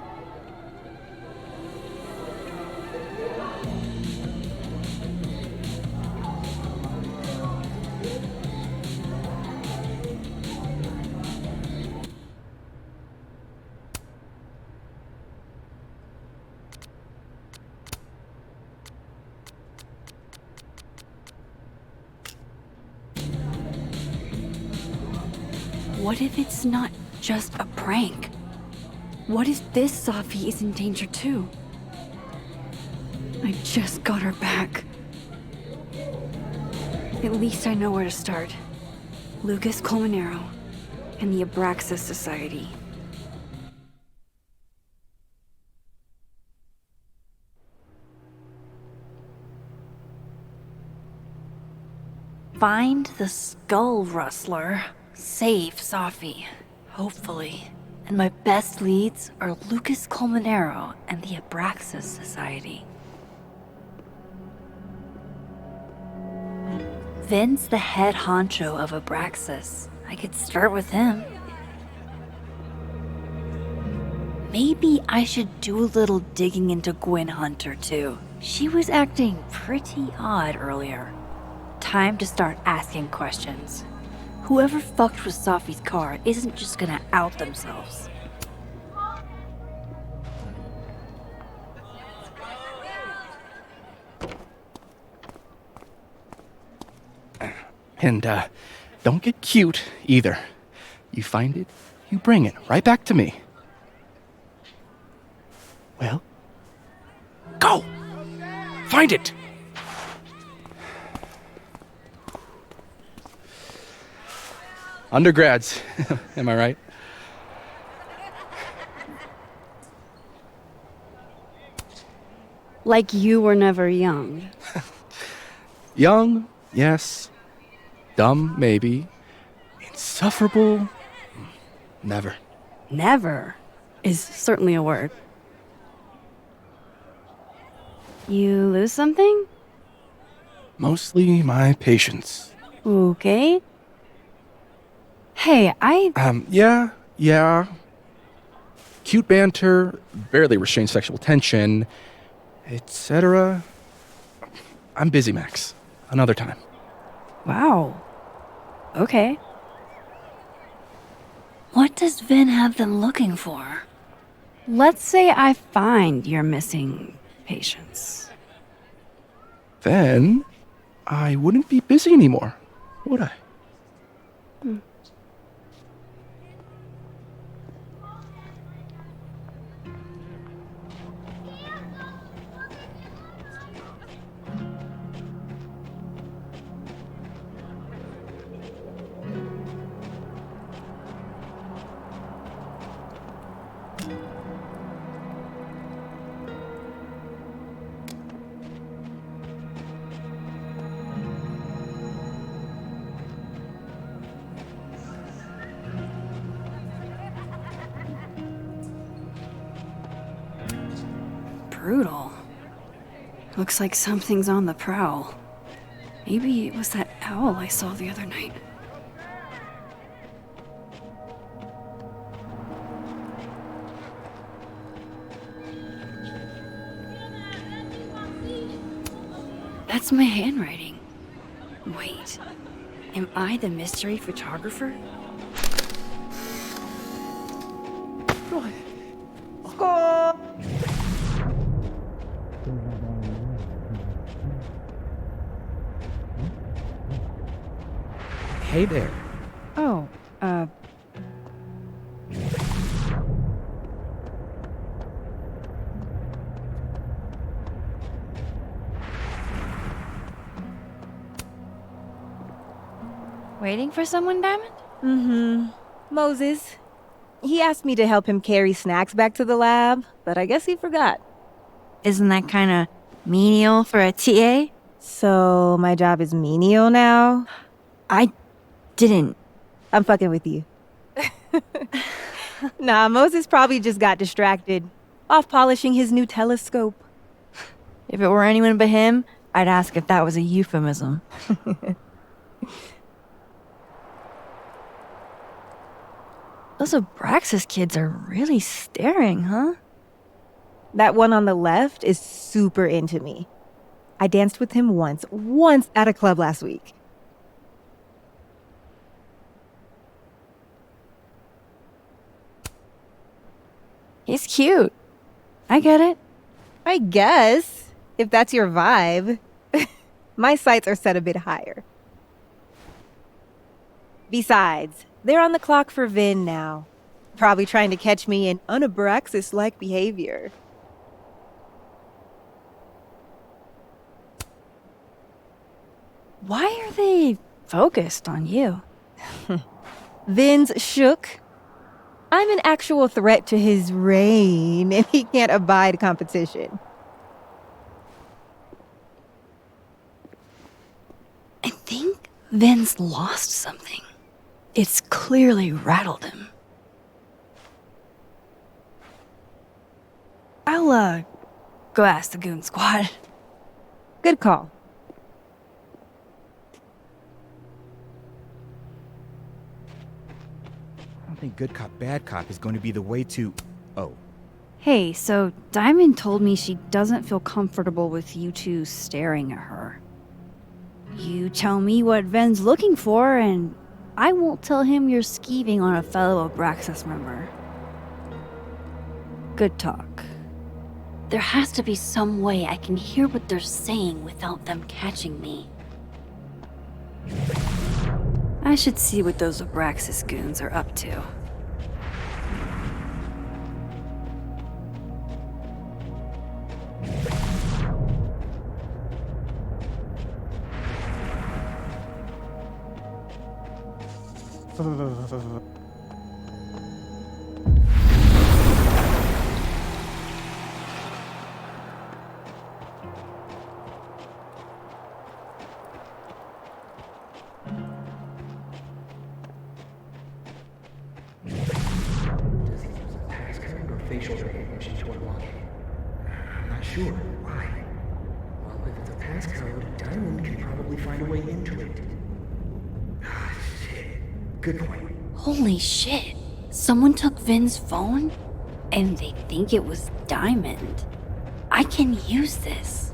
What if it's not just a prank? What if this Safi is in danger too? I just got her back. At least I know where to start. Lucas Colmenero and the Abraxas Society. Find the skull rustler. Save Safi. Hopefully. And my best leads are Lucas Colmenero and the Abraxas Society. Vin's the head honcho of Abraxas. I could start with him. Maybe I should do a little digging into Gwen Hunter too. She was acting pretty odd earlier. time to start asking questions. Whoever fucked with Safi's car isn't just gonna out themselves. And, don't get cute, either. You find it, you bring it right back to me. Well, go! Find it! Undergrads, am I right? Like you were never young. Young, yes. Dumb, maybe. Insufferable, never. Never is certainly a word. You lose something? Mostly my patience. Okay. Hey, Yeah. Cute banter, barely restrained sexual tension, etc. I'm busy, Max. Another time. Wow. Okay. What does Vin have them looking for? Let's say I find your missing patience. Then I wouldn't be busy anymore, would I? Brutal. Looks like something's on the prowl. Maybe it was that owl I saw the other night. That's my handwriting. Wait, am I the mystery photographer? Hey there. Oh, Waiting for someone, Diamond? Mm-hmm. Moses. He asked me to help him carry snacks back to the lab, but I guess he forgot. Isn't that kind of menial for a TA? So, my job is menial now? I didn't. I'm fucking with you. Nah, Moses probably just got distracted. Off polishing his new telescope. If it were anyone but him, I'd ask if that was a euphemism. Those Abraxas kids are really staring, huh? That one on the left is super into me. I danced with him once at a club last week. He's cute. I get it. I guess, if that's your vibe. My sights are set a bit higher. Besides, they're on the clock for Vin now. Probably trying to catch me in unabraxas-like behavior. why are they focused on you? Vin's shook. I'm an actual threat to his reign, and he can't abide competition. I think Vin's lost something. It's clearly rattled him. I'll, go ask the goon squad. Good call. I don't think good cop, bad cop is going to be the way to... Oh. Hey, so Diamond told me she doesn't feel comfortable with you two staring at her. You tell me what Ven's looking for, and I won't tell him you're skeeving on a fellow Abraxas member. Good talk. There has to be some way I can hear what they're saying without them catching me. I should see what those Abraxas goons are up to. Passcode or facial recognition to unlock it? I'm not sure. Why? Well, if it's a passcode, Diamond can probably find a way into it. Ah, shit. Good point. Holy shit. Someone took Vin's phone? And they think it was Diamond. I can use this.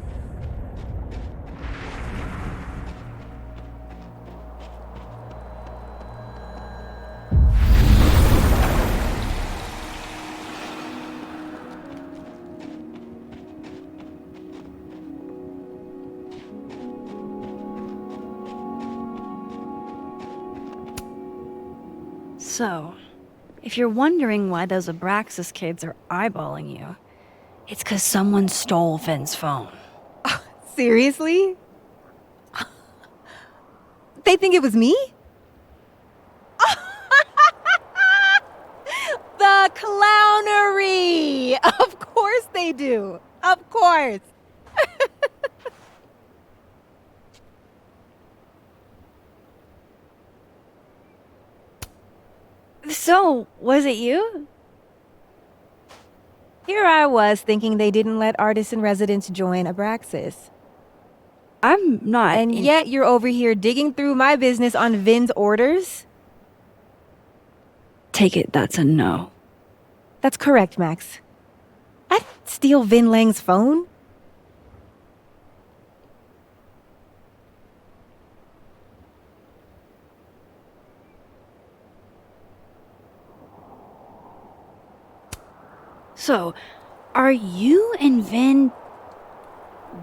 So, if you're wondering why those Abraxas kids are eyeballing you, it's 'cause someone stole Vin's phone. Seriously? They think it was me? The clownery! Of course they do. Of course. So, was it you? Here I was thinking they didn't let artists in residence join Abraxas. I'm not. And yet you're over here digging through my business on Vin's orders? Take it that's a no. That's correct, Max. I'd steal Vin Lang's phone? So, are you and Vin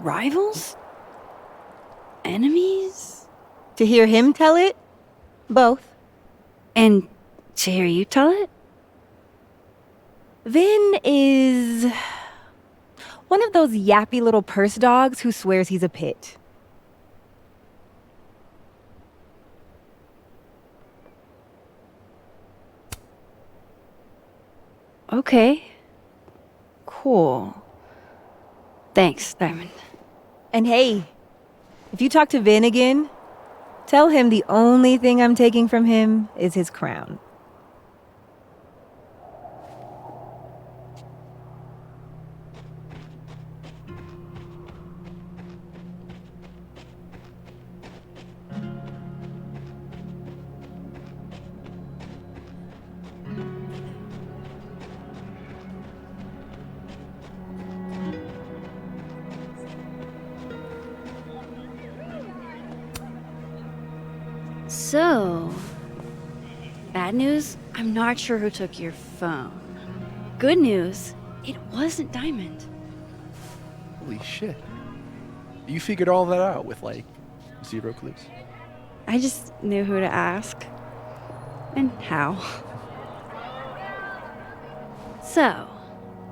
rivals? Enemies? To hear him tell it? Both. And to hear you tell it? Vin is one of those yappy little purse dogs who swears he's a pit. Okay. Cool. Thanks, Diamond. And hey, if you talk to Vin again, tell him the only thing I'm taking from him is his crown. So, bad news, I'm not sure who took your phone. Good news, it wasn't Diamond. Holy shit. You figured all that out with, like, 0 clues? I just knew who to ask. And how. So,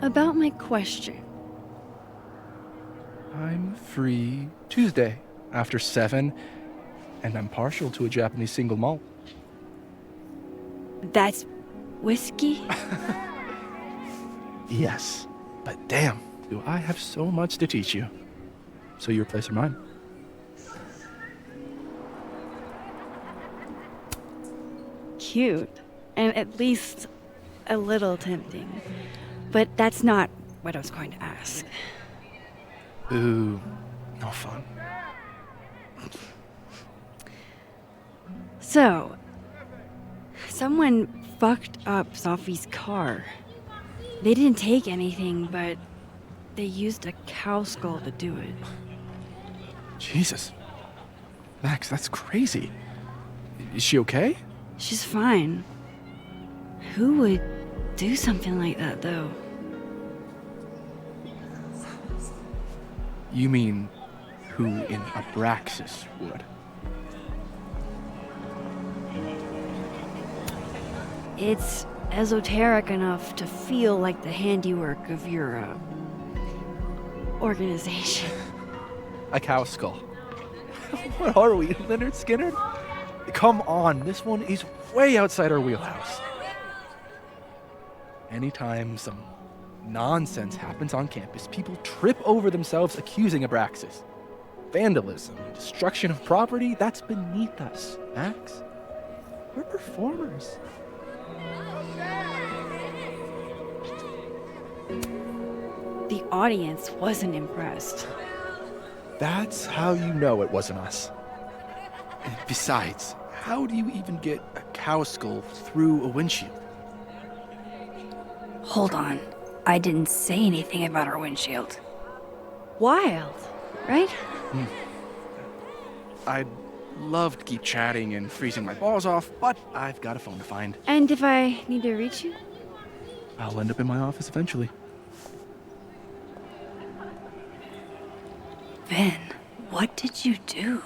about my question. I'm free Tuesday after 7, and I'm partial to a Japanese single malt. That's whiskey? Yes, but damn, do I have so much to teach you. So your place or mine? Cute. And at least a little tempting. But that's not what I was going to ask. Ooh, no fun. So, someone fucked up Safi's car. They didn't take anything, but they used a cow skull to do it. Jesus. Max, that's crazy. Is she okay? She's fine. Who would do something like that, though? You mean who in Abraxas would? It's esoteric enough to feel like the handiwork of your, organization. A cow skull. What are we, Leonard Skinner? Come on, this one is way outside our wheelhouse. Anytime some nonsense happens on campus, people trip over themselves accusing Abraxas. Vandalism, destruction of property, that's beneath us, Max. We're performers. The audience wasn't impressed. That's how you know it wasn't us. And besides, how do you even get a cow skull through a windshield? Hold on. I didn't say anything about our windshield. Wild, right? I'd love to keep chatting and freezing my balls off, but I've got a phone to find. And if I need to reach you? I'll end up in my office eventually. Ben, what did you do?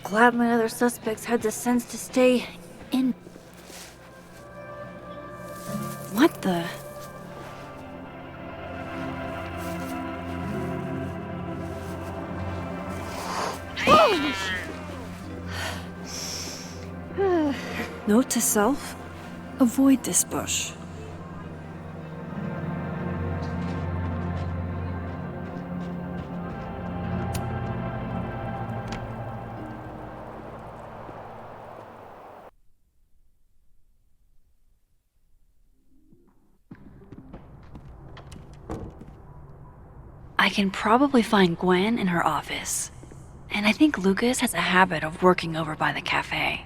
Glad my other suspects had the sense to stay in. What the? Note to self, avoid this bush. I can probably find Gwen in her office. And I think Lucas has a habit of working over by the cafe.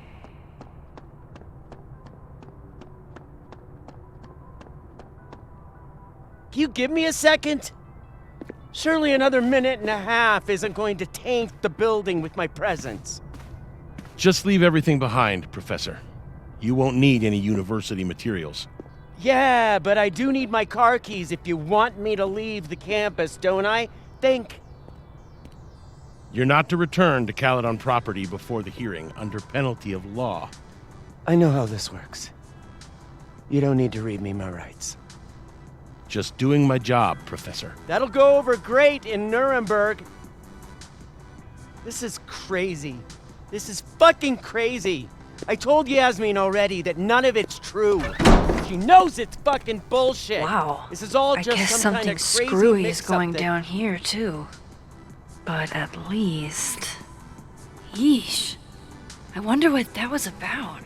Can you give me a second? Surely another minute and a half isn't going to taint the building with my presence. Just leave everything behind, Professor. You won't need any university materials. Yeah, but I do need my car keys if you want me to leave the campus, don't I? Think. You're not to return to Caledon property before the hearing, under penalty of law. I know how this works. You don't need to read me my rights. Just doing my job, Professor. That'll go over great in Nuremberg. This is crazy. This is fucking crazy. I told Yasmin already that none of it's true. She knows it's fucking bullshit. Wow. This is all I just guess some kind something of crazy screwy is mix-up going that- down here, too. But at least... Yeesh. I wonder what that was about.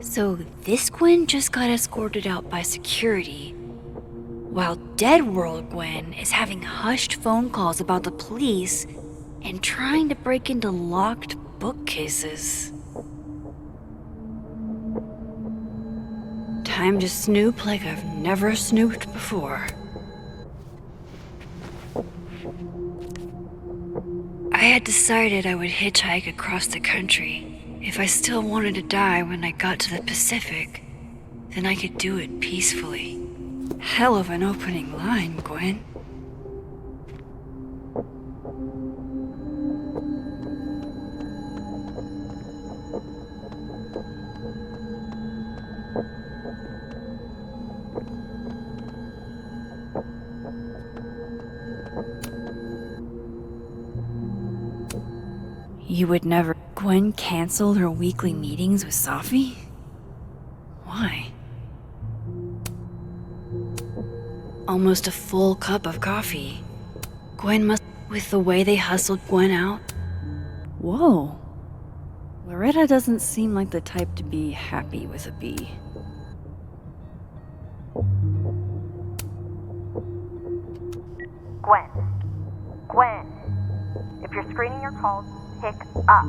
So this Gwen just got escorted out by security, while Dead World Gwen is having hushed phone calls about the police and trying to break into locked bookcases. Time to snoop like I've never snooped before. I had decided I would hitchhike across the country. If I still wanted to die when I got to the Pacific, then I could do it peacefully. Hell of an opening line, Gwen. You would never... Gwen canceled her weekly meetings with Safi? Why? Almost a full cup of coffee. Gwen must... With the way they hustled Gwen out? Whoa. Loretta doesn't seem like the type to be happy with a bee. Gwen. Gwen. If you're screening your calls, pick up.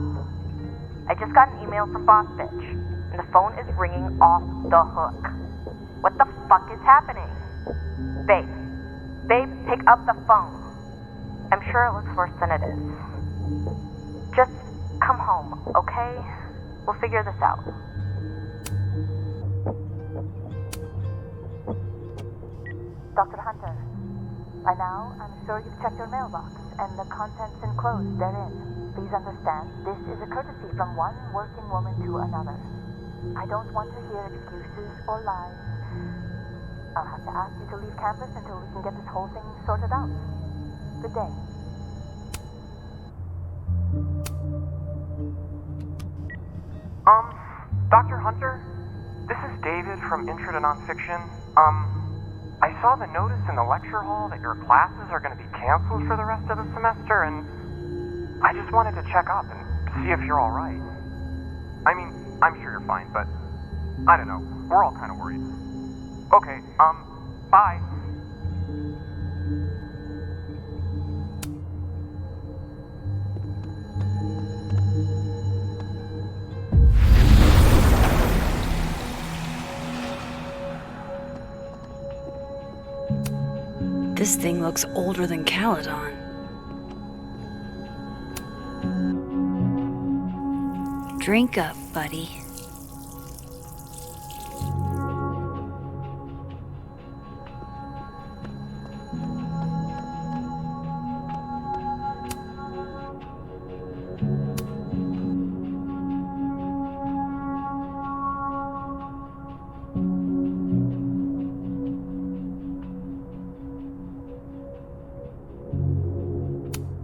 I just got an email from Boss Bitch, and the phone is ringing off the hook. What the fuck is happening? Babe. Babe, pick up the phone. I'm sure it looks worse than it is. Just come home, okay? We'll figure this out. Dr. Hunter, by now, I'm sure you've checked your mailbox and the contents enclosed therein. Please understand, this is a courtesy from one working woman to another. I don't want to hear excuses or lies. I'll have to ask you to leave campus until we can get this whole thing sorted out. Good day. Dr. Hunter? This is David from Intro to Nonfiction. I saw the notice in the lecture hall that your classes are going to be canceled for the rest of the semester, and I just wanted to check up and see if you're alright. I mean, I'm sure you're fine, but I don't know. We're all kind of worried. Okay, bye. This thing looks older than Caledon. Drink up, buddy.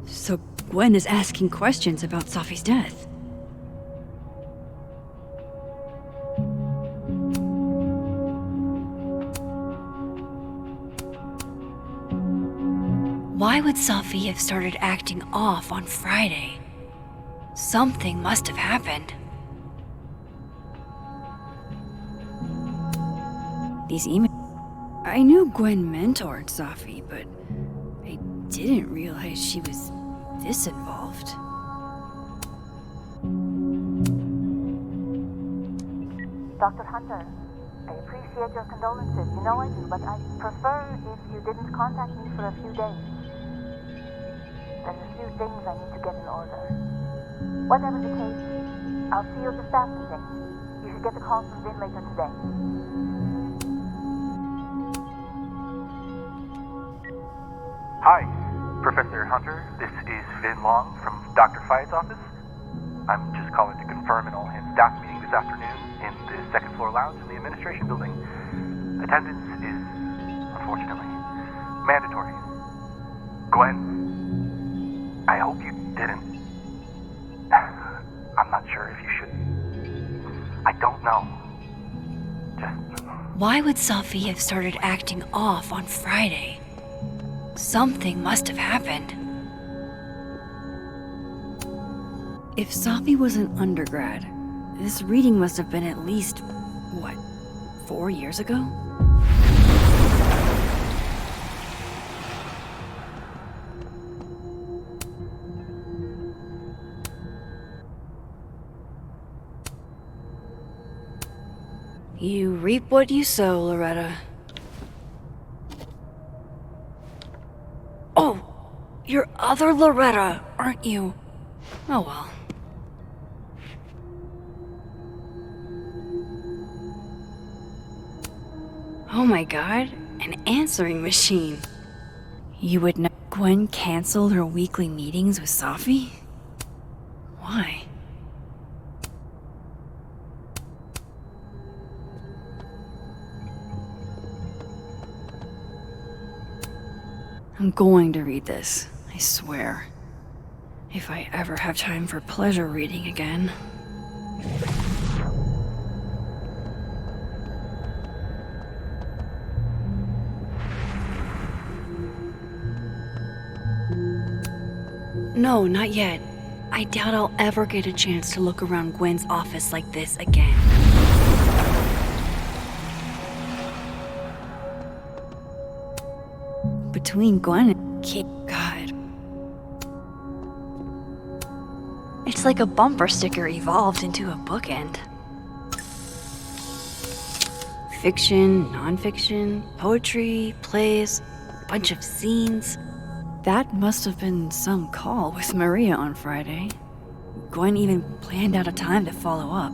So Gwen is asking questions about Safi's death. Why would Safi have started acting off on Friday? Something must have happened. These emails... I knew Gwen mentored Safi, but I didn't realize she was this involved. Dr. Hunter, I appreciate your condolences. You know I do, but I'd prefer if you didn't contact me for a few days. There's a few things I need to get in order. Whatever the case, I'll see you at the staff meeting. You should get the call from Vin later today. Hi, Professor Hunter. This is Vin Long from Dr. Fye's office. I'm just calling to confirm an all-hands staff meeting this afternoon in the second floor lounge in the administration building. Attendance is, unfortunately, mandatory. Gwen, I hope you didn't. I'm not sure if you should. I don't know. Why would Safi have started acting off on Friday? Something must have happened. If Safi was an undergrad, this reading must have been at least, what, 4 years ago? You reap what you sow, Loretta. Oh, you're other Loretta, aren't you? Oh well. Oh my god, an answering machine. You would know Gwen canceled her weekly meetings with Safi? Why? I'm going to read this, I swear. If I ever have time for pleasure reading again. No, not yet. I doubt I'll ever get a chance to look around Gwen's office like this again. Between Gwen and Kate, It's like a bumper sticker evolved into a bookend. Fiction, nonfiction, poetry, plays, a bunch of scenes. That must have been some call with Maria on Friday. Gwen even planned out a time to follow up.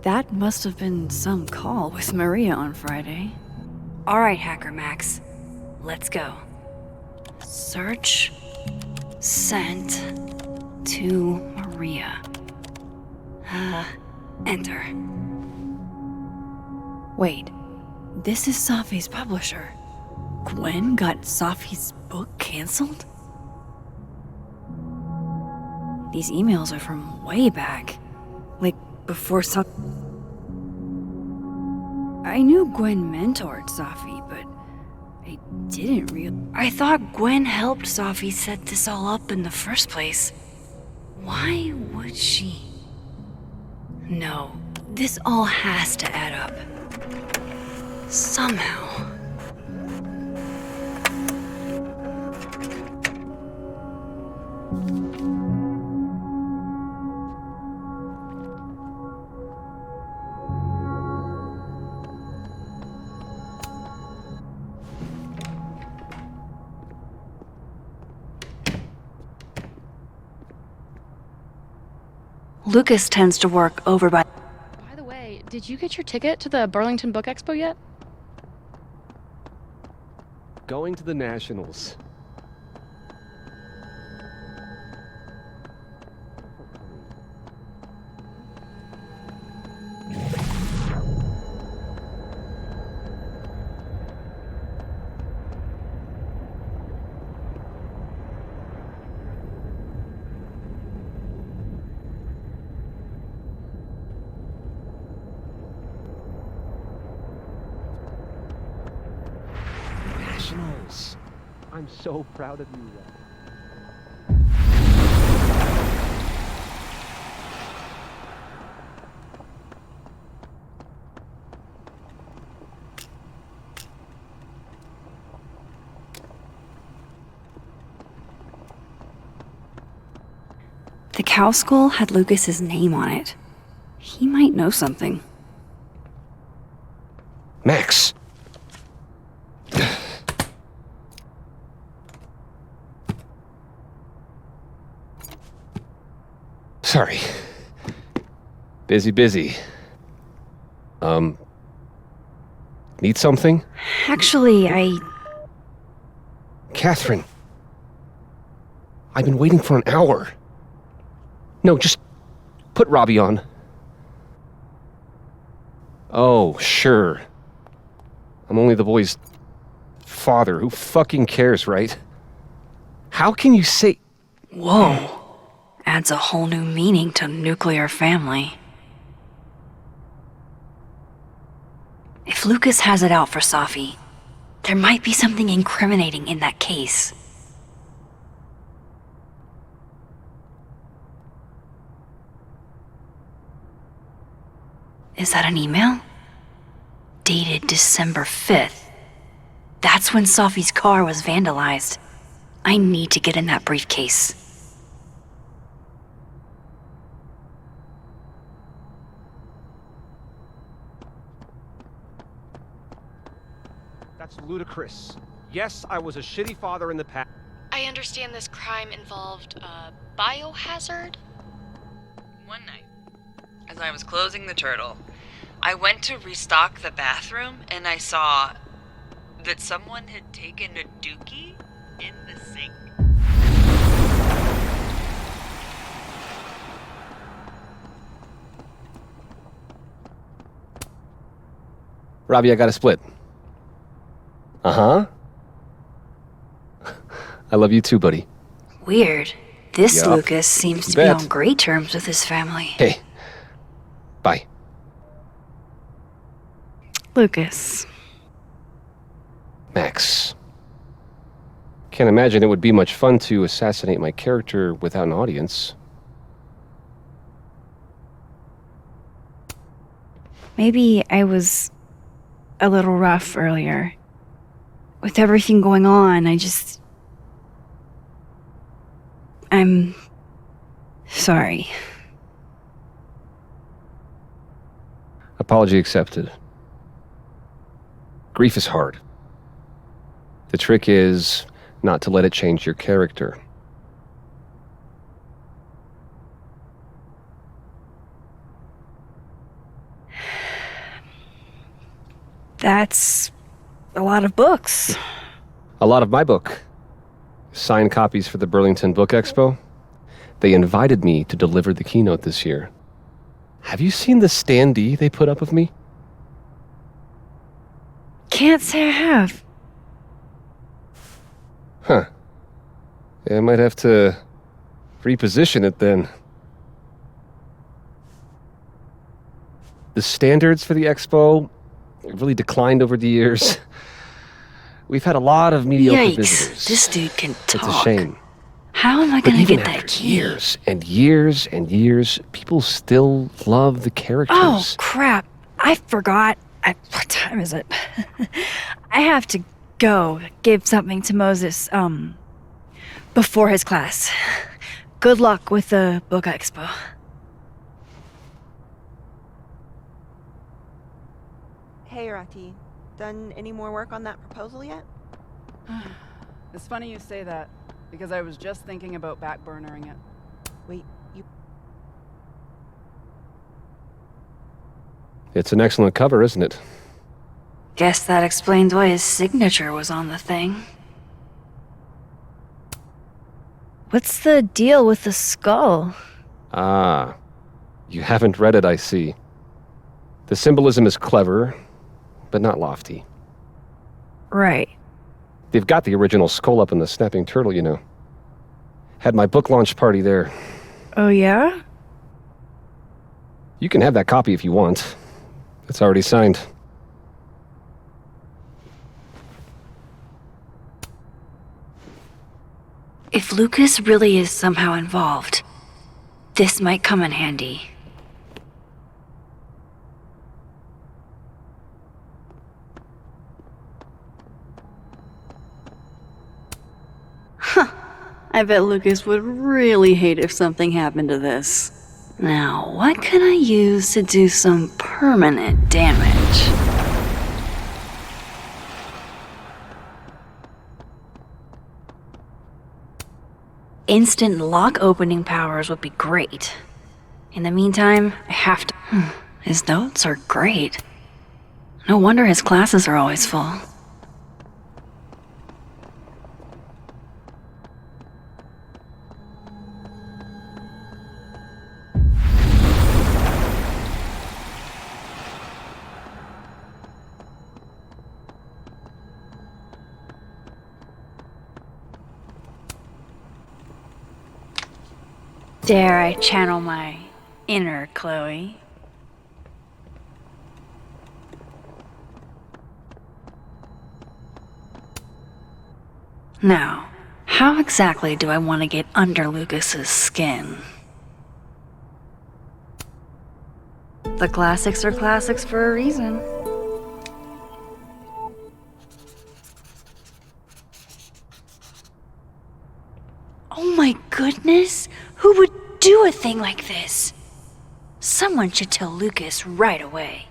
That must have been some call with Maria on Friday. Alright, Hacker Max. Let's go. Search. Sent. To Maria. Enter. Wait. This is Safi's publisher. Gwen got Safi's book canceled? These emails are from way back. Like, before I knew Gwen mentored Safi, but I didn't I thought Gwen helped Safi set this all up in the first place. Why would she? No, this all has to add up. Somehow. Lucas tends to work over by... By the way, did you get your ticket to the Burlington Book Expo yet? Going to the Nationals. I'm so proud of you, Rob. The cow skull had Lucas's name on it. He might know something. Max! Sorry. Busy. Need something? Actually, Catherine. I've been waiting for an hour. No, just put Robbie on. Oh, sure. I'm only the boy's father. Who fucking cares, right? How can you say... Whoa. Adds a whole new meaning to nuclear family. If Lucas has it out for Safi, there might be something incriminating in that case. Is that an email? Dated December 5th. That's when Safi's car was vandalized. I need to get in that briefcase. That's ludicrous. Yes, I was a shitty father in the past. I understand this crime involved a biohazard? One night, as I was closing the turtle, I went to restock the bathroom and I saw that someone had taken a dookie in the sink. Robbie, I got a split. Uh-huh. I love you too, buddy. Weird. This Yup. Lucas seems to be on great terms with his family. Hey. Bye. Lucas. Max. Can't imagine it would be much fun to assassinate my character without an audience. Maybe I was a little rough earlier. With everything going on, I'm sorry. Apology accepted. Grief is hard. The trick is not to let it change your character. That's a lot of books. A lot of my book. Signed copies for the Burlington Book Expo. They invited me to deliver the keynote this year. Have you seen the standee they put up of me? Can't say I have. Huh. Yeah, I might have to reposition it then. The standards for the expo really declined over the years. We've had a lot of mediocre visitors. This dude can talk. It's a shame. How am I gonna get that key? Years and years and years, people still love the characters. Oh, crap. I forgot. What time is it? I have to go give something to Moses, before his class. Good luck with the book expo. Hey, Rati. Done any more work on that proposal yet? It's funny you say that, because I was just thinking about backburnering it. Wait, you... It's an excellent cover, isn't it? Guess that explains why his signature was on the thing. What's the deal with the skull? Ah, you haven't read it, I see. The symbolism is clever, but not lofty. Right. They've got the original skull up in the Snapping Turtle, you know. Had my book launch party there. Oh, yeah? You can have that copy if you want. It's already signed. If Lucas really is somehow involved, this might come in handy. I bet Lucas would really hate if something happened to this. Now, what can I use to do some permanent damage? Instant lock opening powers would be great. In the meantime, I have to... His notes are great. No wonder his classes are always full. Dare I channel my inner Chloe? Now, how exactly do I want to get under Lucas's skin? The classics are classics for a reason. Oh my goodness! Who would do a thing like this? Someone should tell Lucas right away.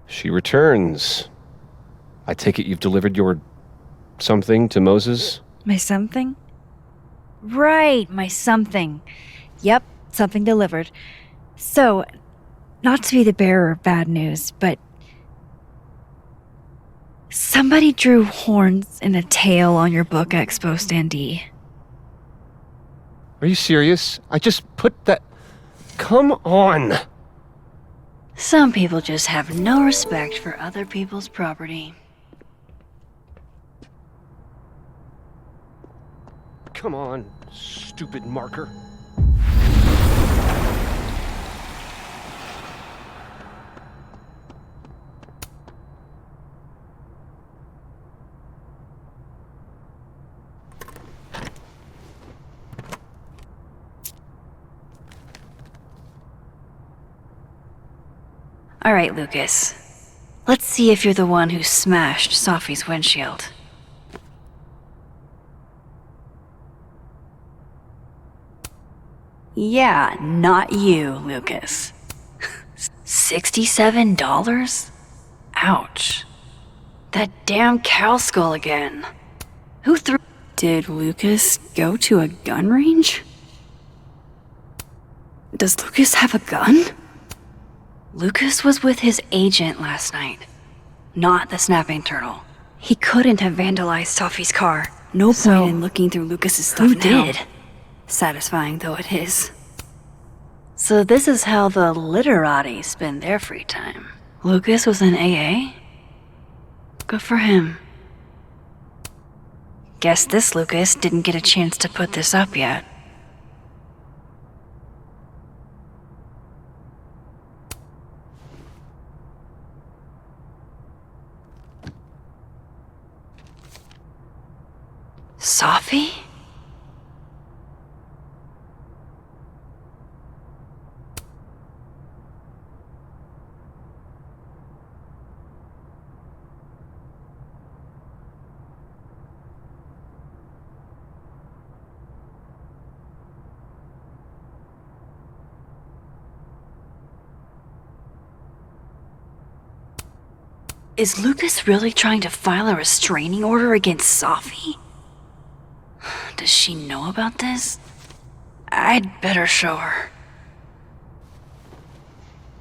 She returns. I take it you've delivered your something to Moses? My something? Right, my something. Yep, something delivered. So, not to be the bearer of bad news, but somebody drew horns and a tail on your book expo standee. Are you serious? I just put that... Come on! Some people just have no respect for other people's property. Come on, stupid marker. Alright, Lucas. Let's see if you're the one who smashed Safi's windshield. Yeah, not you, Lucas. $67? Ouch. That damn cow skull again. Who threw... Did Lucas go to a gun range? Does Lucas have a gun? Lucas was with his agent last night, not the snapping turtle. He couldn't have vandalized Safi's car. No point in looking through Lucas's stuff now. Who did? Satisfying though it is. So this is how the literati spend their free time. Lucas was in AA? Good for him. Guess this Lucas didn't get a chance to put this up yet. Safi? Is Lucas really trying to file a restraining order against Safi? Does she know about this? I'd better show her.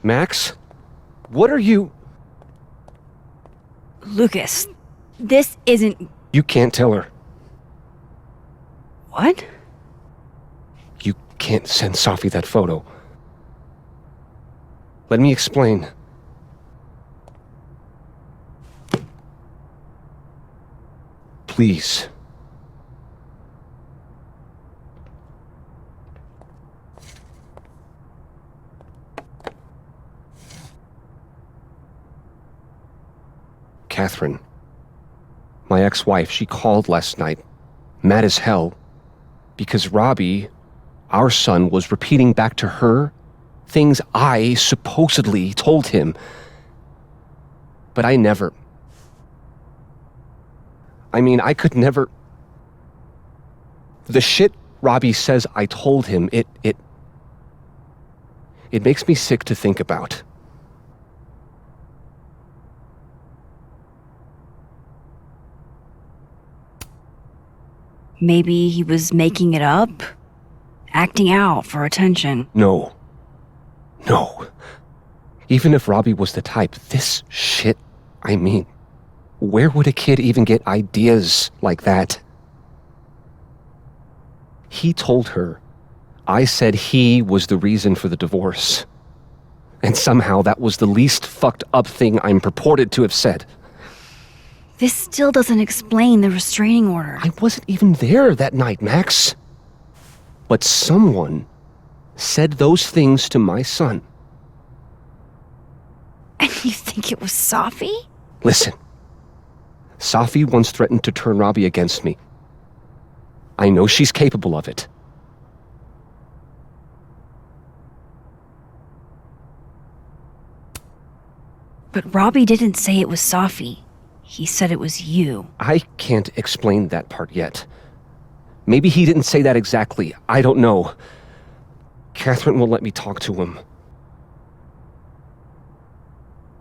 Max? What are you... Lucas, this isn't... You can't tell her. What? You can't send Safi that photo. Let me explain. Please. Catherine, my ex-wife, she called last night, mad as hell, because Robbie, our son, was repeating back to her things I supposedly told him. But I never... I could never... The shit Robbie says I told him, it makes me sick to think about. Maybe he was making it up? Acting out for attention? No. Even if Robbie was the type, this shit, where would a kid even get ideas like that? He told her I said he was the reason for the divorce. And somehow that was the least fucked up thing I'm purported to have said. This still doesn't explain the restraining order. I wasn't even there that night, Max. But someone said those things to my son. And you think it was Safi? Listen. Safi once threatened to turn Robbie against me. I know she's capable of it. But Robbie didn't say it was Safi. He said it was you. I can't explain that part yet. Maybe he didn't say that exactly. I don't know. Catherine won't let me talk to him.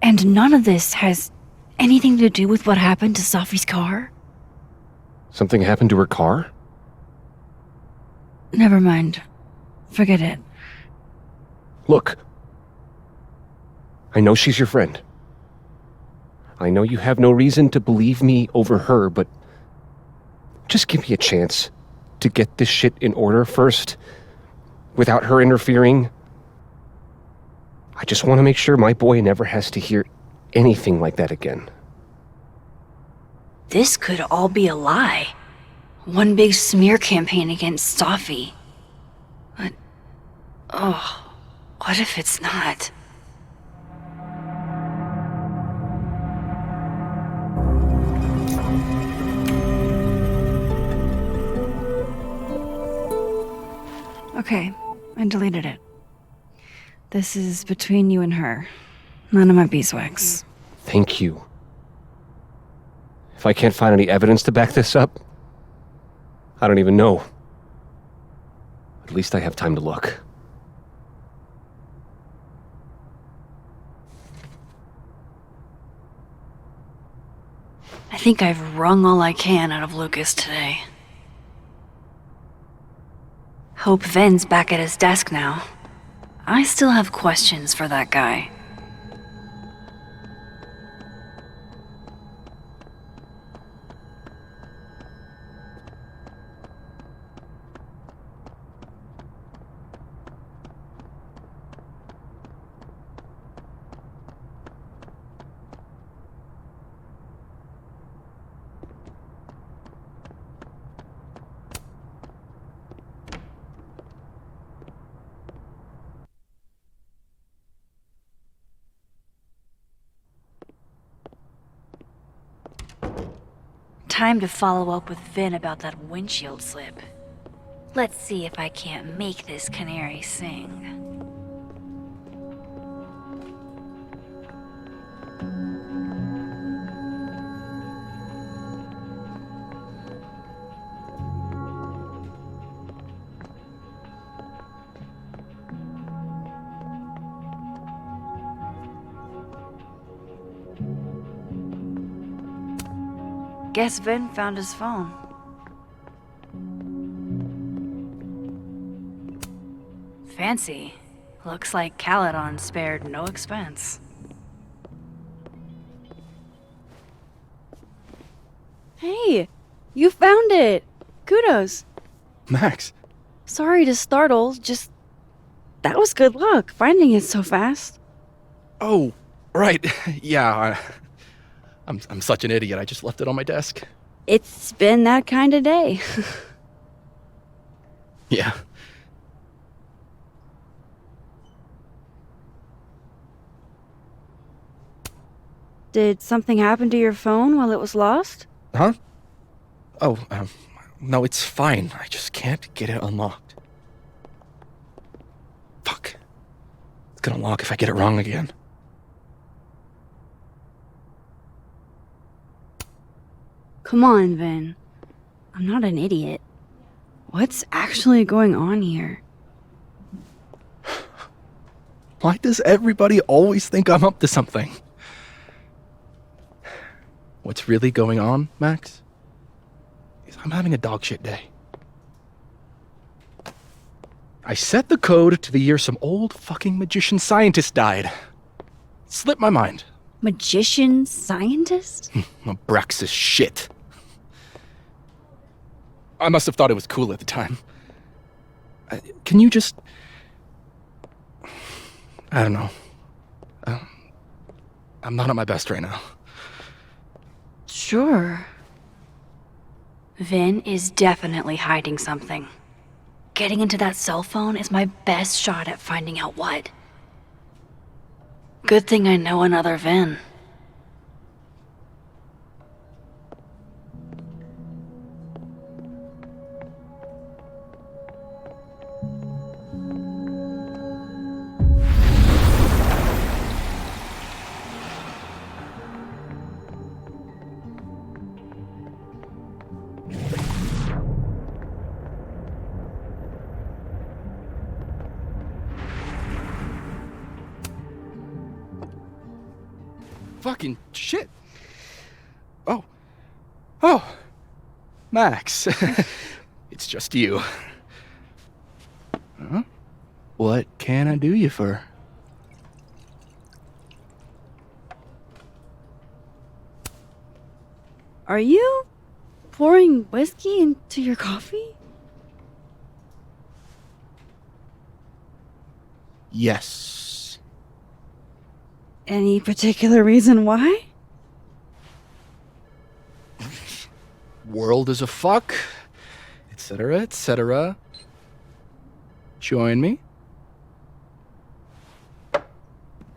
And none of this has anything to do with what happened to Safi's car? Something happened to her car? Never mind. Forget it. Look. I know she's your friend. I know you have no reason to believe me over her, but just give me a chance to get this shit in order first, without her interfering. I just want to make sure my boy never has to hear anything like that again. This could all be a lie. One big smear campaign against Safi. But, what if it's not? Okay, I deleted it. This is between you and her. None of my beeswax. Thank you. If I can't find any evidence to back this up, I don't even know. At least I have time to look. I think I've wrung all I can out of Lucas today. Hope Ven's back at his desk now. I still have questions for that guy. Time to follow up with Vin about that windshield slip. Let's see if I can't make this canary sing. Guess Vin found his phone. Fancy. Looks like Caledon spared no expense. Hey, you found it! Kudos! Max. Sorry to startle, just... that was good luck, finding it so fast. Oh, right. Yeah, I'm such an idiot. I just left it on my desk. It's been that kind of day. Yeah. Did something happen to your phone while it was lost? Huh? Oh, no, it's fine. I just can't get it unlocked. Fuck. It's gonna lock if I get it wrong again. Come on, Vin. I'm not an idiot. What's actually going on here? Why does everybody always think I'm up to something? What's really going on, Max, is I'm having a dogshit day. I set the code to the year some old fucking magician scientist died. Slipped my mind. Magician scientist? Abraxas shit. I must have thought it was cool at the time. Can you just... I don't know. I'm not at my best right now. Sure. Vin is definitely hiding something. Getting into that cell phone is my best shot at finding out what. Good thing I know another Vin. Fucking shit. Oh. Max. It's just you. Huh? What can I do you for? Are you pouring whiskey into your coffee? Yes. Any particular reason why? World is a fuck, etc., etc. Join me.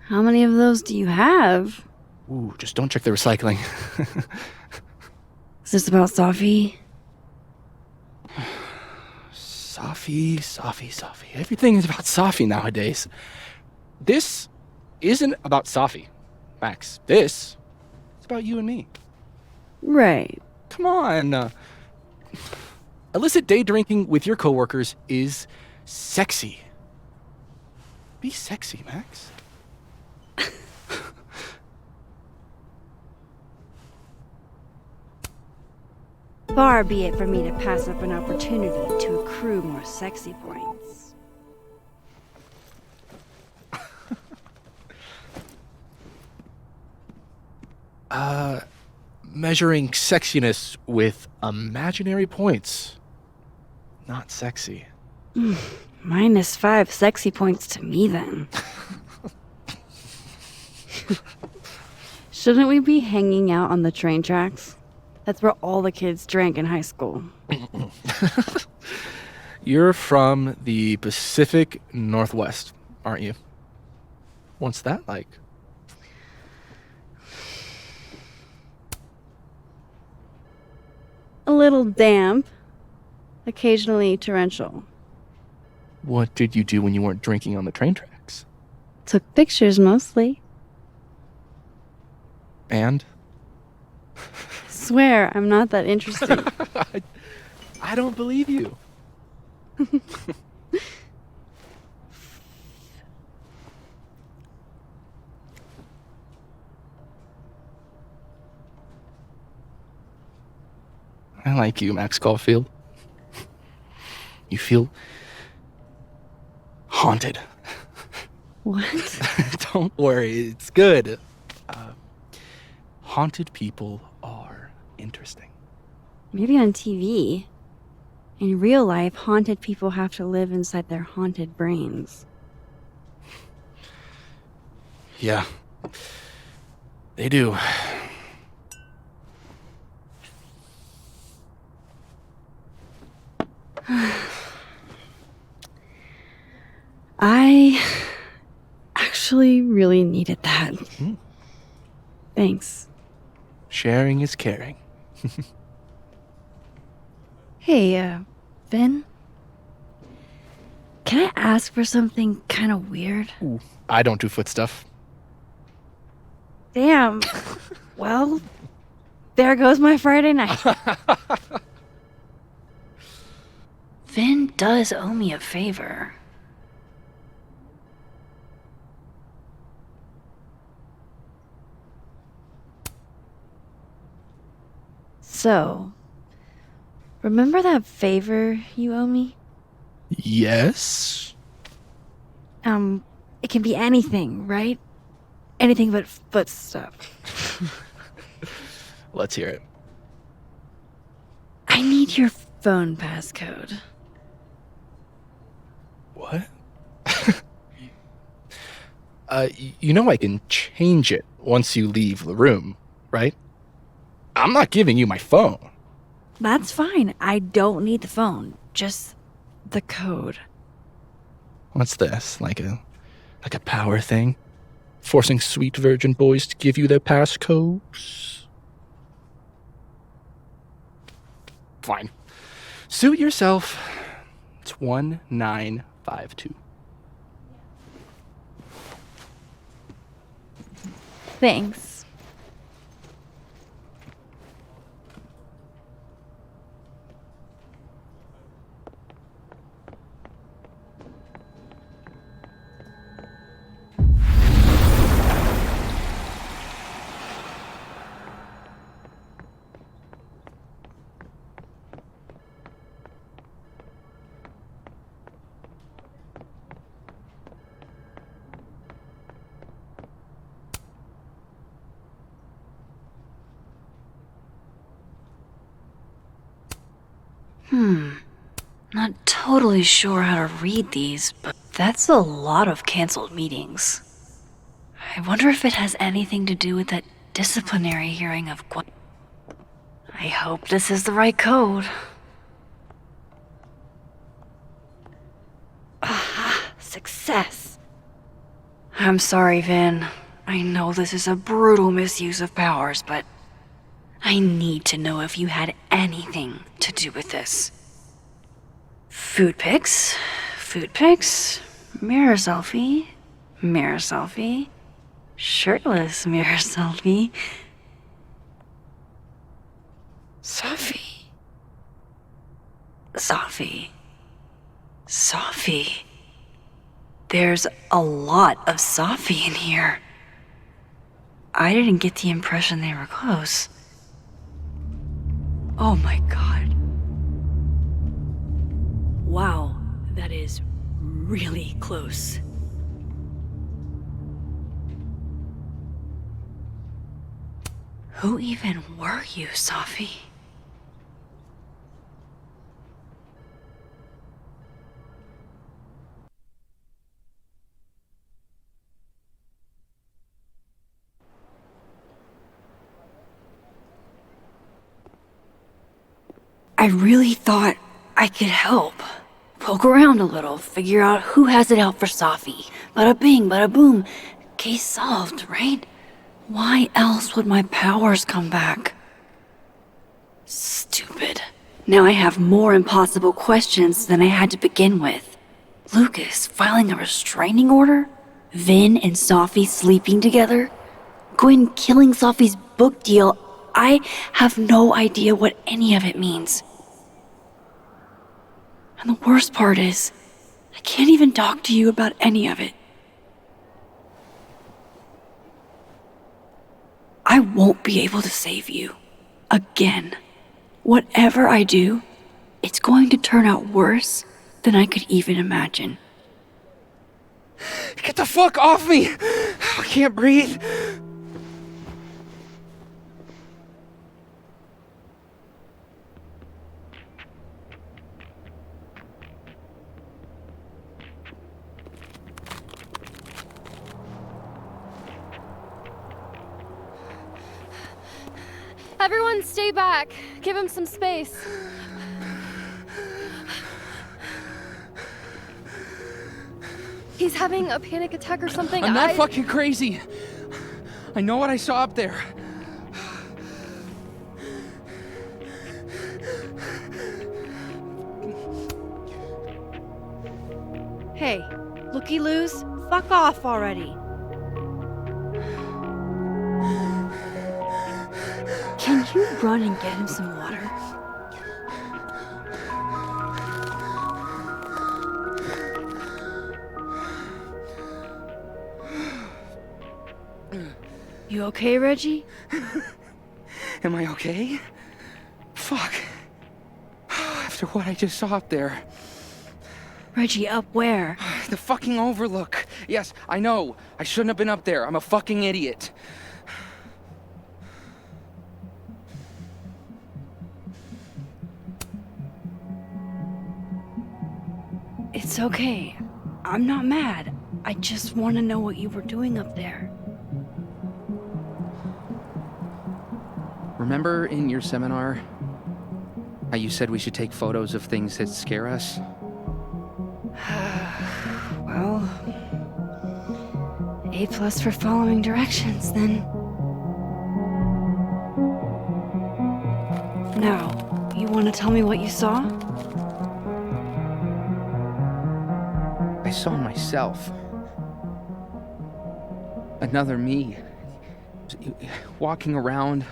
How many of those do you have? Ooh, just don't check the recycling. Is this about Safi? Safi. Everything is about Safi nowadays. This isn't about Safi, Max. This is about you and me. Right. Come on. Illicit day drinking with your coworkers is sexy. Be sexy, Max. Far be it from me to pass up an opportunity to accrue more sexy points. Measuring sexiness with imaginary points. Not sexy. -5 sexy points to me, then. Shouldn't we be hanging out on the train tracks? That's where all the kids drank in high school. You're from the Pacific Northwest, aren't you? What's that like? A little damp, occasionally torrential. What did you do when you weren't drinking on the train tracks? Took pictures mostly. And? Swear, I'm not that interesting. I don't believe you. I like you, Max Caulfield. You feel haunted. What? Don't worry, it's good. Haunted people are interesting. Maybe on TV. In real life, haunted people have to live inside their haunted brains. Yeah, they do. I actually really needed that. Thanks. Sharing is caring. Hey, Vin? Can I ask for something kind of weird? Ooh, I don't do foot stuff. Damn. Well, there goes my Friday night. Vin does owe me a favor. So, remember that favor you owe me? Yes? It can be anything, right? Anything but foot stuff. Let's hear it. I need your phone passcode. What? You know I can change it once you leave the room, right? I'm not giving you my phone. That's fine. I don't need the phone. Just the code. What's this? Like a power thing? Forcing sweet virgin boys to give you their passcodes? Fine. Suit yourself. It's 1952. Thanks. Not totally sure how to read these, but that's a lot of canceled meetings. I wonder if it has anything to do with that disciplinary hearing of I hope this is the right code. Aha! Success! I'm sorry, Vin. I know this is a brutal misuse of powers, but I need to know if you had anything to do with this. Food pics, mirror selfie, shirtless mirror selfie. Safi. Safi. Safi. There's a lot of Safi in here. I didn't get the impression they were close. Oh my god. Wow, that is really close. Who even were you, Safi? I really thought I could help. Poke around a little, figure out who has it out for Safi. Bada bing, bada boom. Case solved, right? Why else would my powers come back? Stupid. Now I have more impossible questions than I had to begin with. Lucas filing a restraining order? Vin and Safi sleeping together? Gwen killing Safi's book deal? I have no idea what any of it means. And the worst part is, I can't even talk to you about any of it. I won't be able to save you. Again. Whatever I do, it's going to turn out worse than I could even imagine. Get the fuck off me! I can't breathe. Everyone stay back. Give him some space. He's having a panic attack or something. I'm not fucking crazy. I know what I saw up there. Hey, looky-loos, fuck off already. Can you run and get him some water? You okay, Reggie? Am I okay? Fuck. After what I just saw up there. Reggie, up where? The fucking overlook. Yes, I know. I shouldn't have been up there. I'm a fucking idiot. It's okay. I'm not mad. I just want to know what you were doing up there. Remember in your seminar how you said we should take photos of things that scare us? Well, A+ for following directions, then. Now, you want to tell me what you saw? I saw myself. Another me. Walking around,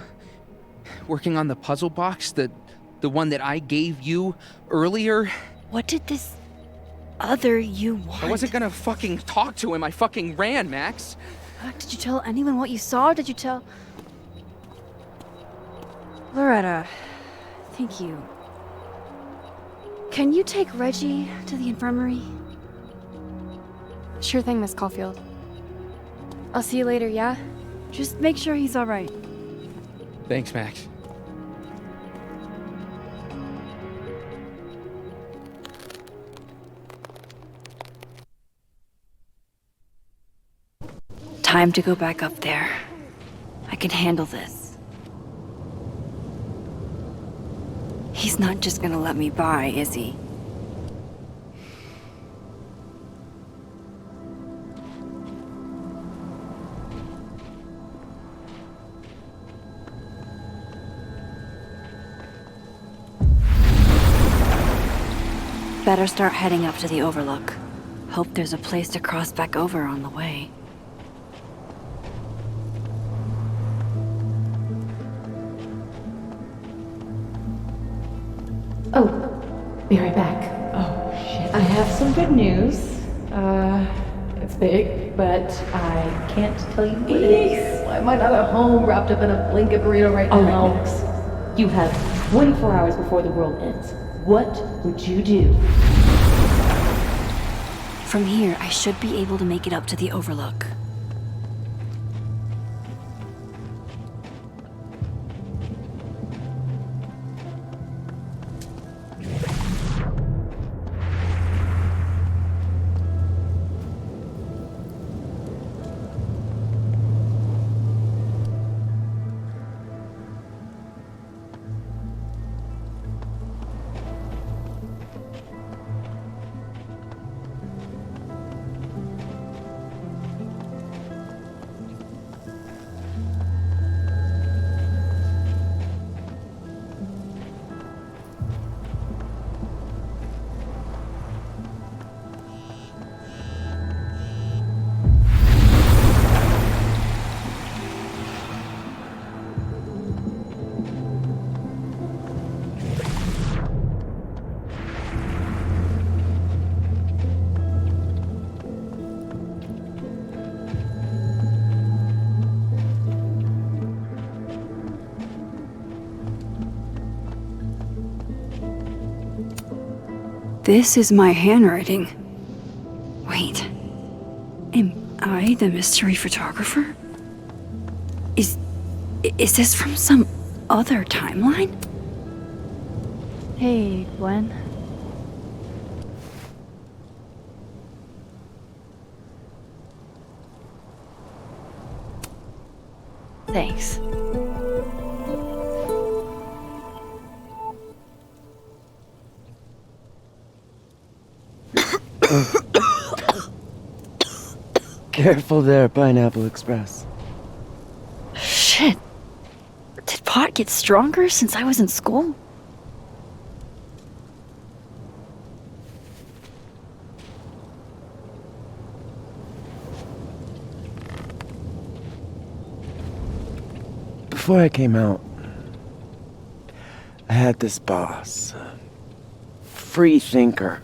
working on the puzzle box, the one that I gave you earlier. What did this other you want? I wasn't gonna fucking talk to him. I fucking ran, Max. Did you tell anyone what you saw? Did you tell... Loretta, thank you. Can you take Reggie to the infirmary? Sure thing, Miss Caulfield. I'll see you later, yeah? Just make sure he's alright. Thanks, Max. Time to go back up there. I can handle this. He's not just gonna let me by, is he? Better start heading up to the overlook. Hope there's a place to cross back over on the way. Be right back. Oh, shit. I have some good news. It's big, but I can't tell you what it is. Why am I not at home wrapped up in a blanket burrito right now? Alex, you have 24 hours before the world ends. What would you do? From here, I should be able to make it up to the overlook. This is my handwriting. Wait. Am I the mystery photographer? Is this from some other timeline? Hey, Gwen. Thanks. Careful there, Pineapple Express. Shit. Did pot get stronger since I was in school? Before I came out, I had this boss, a free thinker,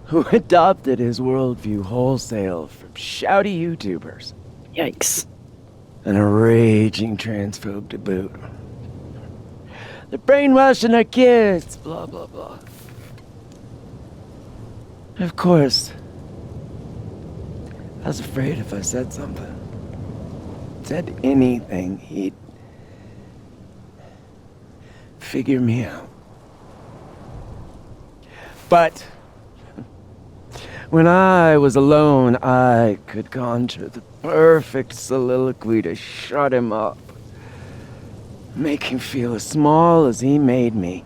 who adopted his worldview wholesale from shouty YouTubers. Yikes. And a raging transphobe to boot. They're brainwashing our kids, blah, blah, blah. Of course, I was afraid if I said something, said anything, he'd figure me out. But when I was alone, I could conjure the perfect soliloquy to shut him up. Make him feel as small as he made me.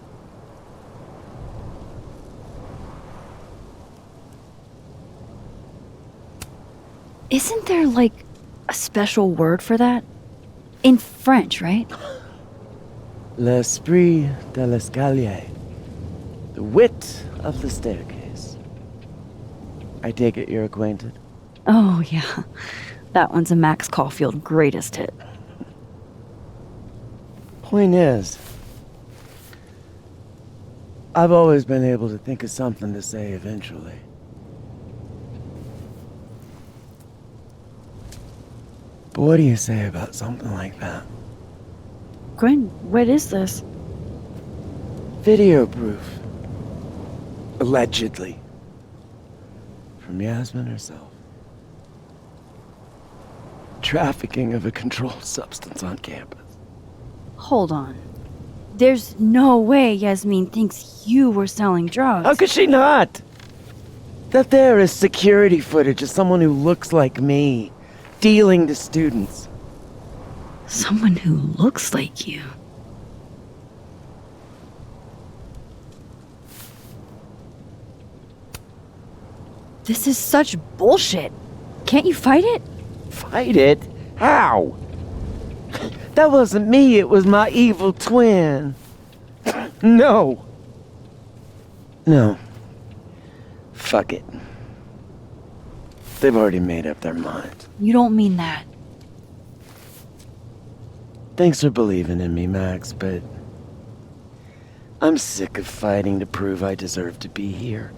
Isn't there, like, a special word for that? In French, right? L'esprit de l'escalier. The wit of the staircase. I take it you're acquainted? Oh, yeah. That one's a Max Caulfield greatest hit. Point is, I've always been able to think of something to say eventually. But what do you say about something like that? Gwen, what is this? Video proof. Allegedly. From Yasmin herself. Trafficking of a controlled substance on campus. Hold on. There's no way Yasmin thinks you were selling drugs. How could she not? That there is security footage of someone who looks like me, dealing to students. Someone who looks like you. This is such bullshit. Can't you fight it? Fight it? How? That wasn't me, it was my evil twin. No. No. Fuck it. They've already made up their mind. You don't mean that. Thanks for believing in me, Max, but I'm sick of fighting to prove I deserve to be here.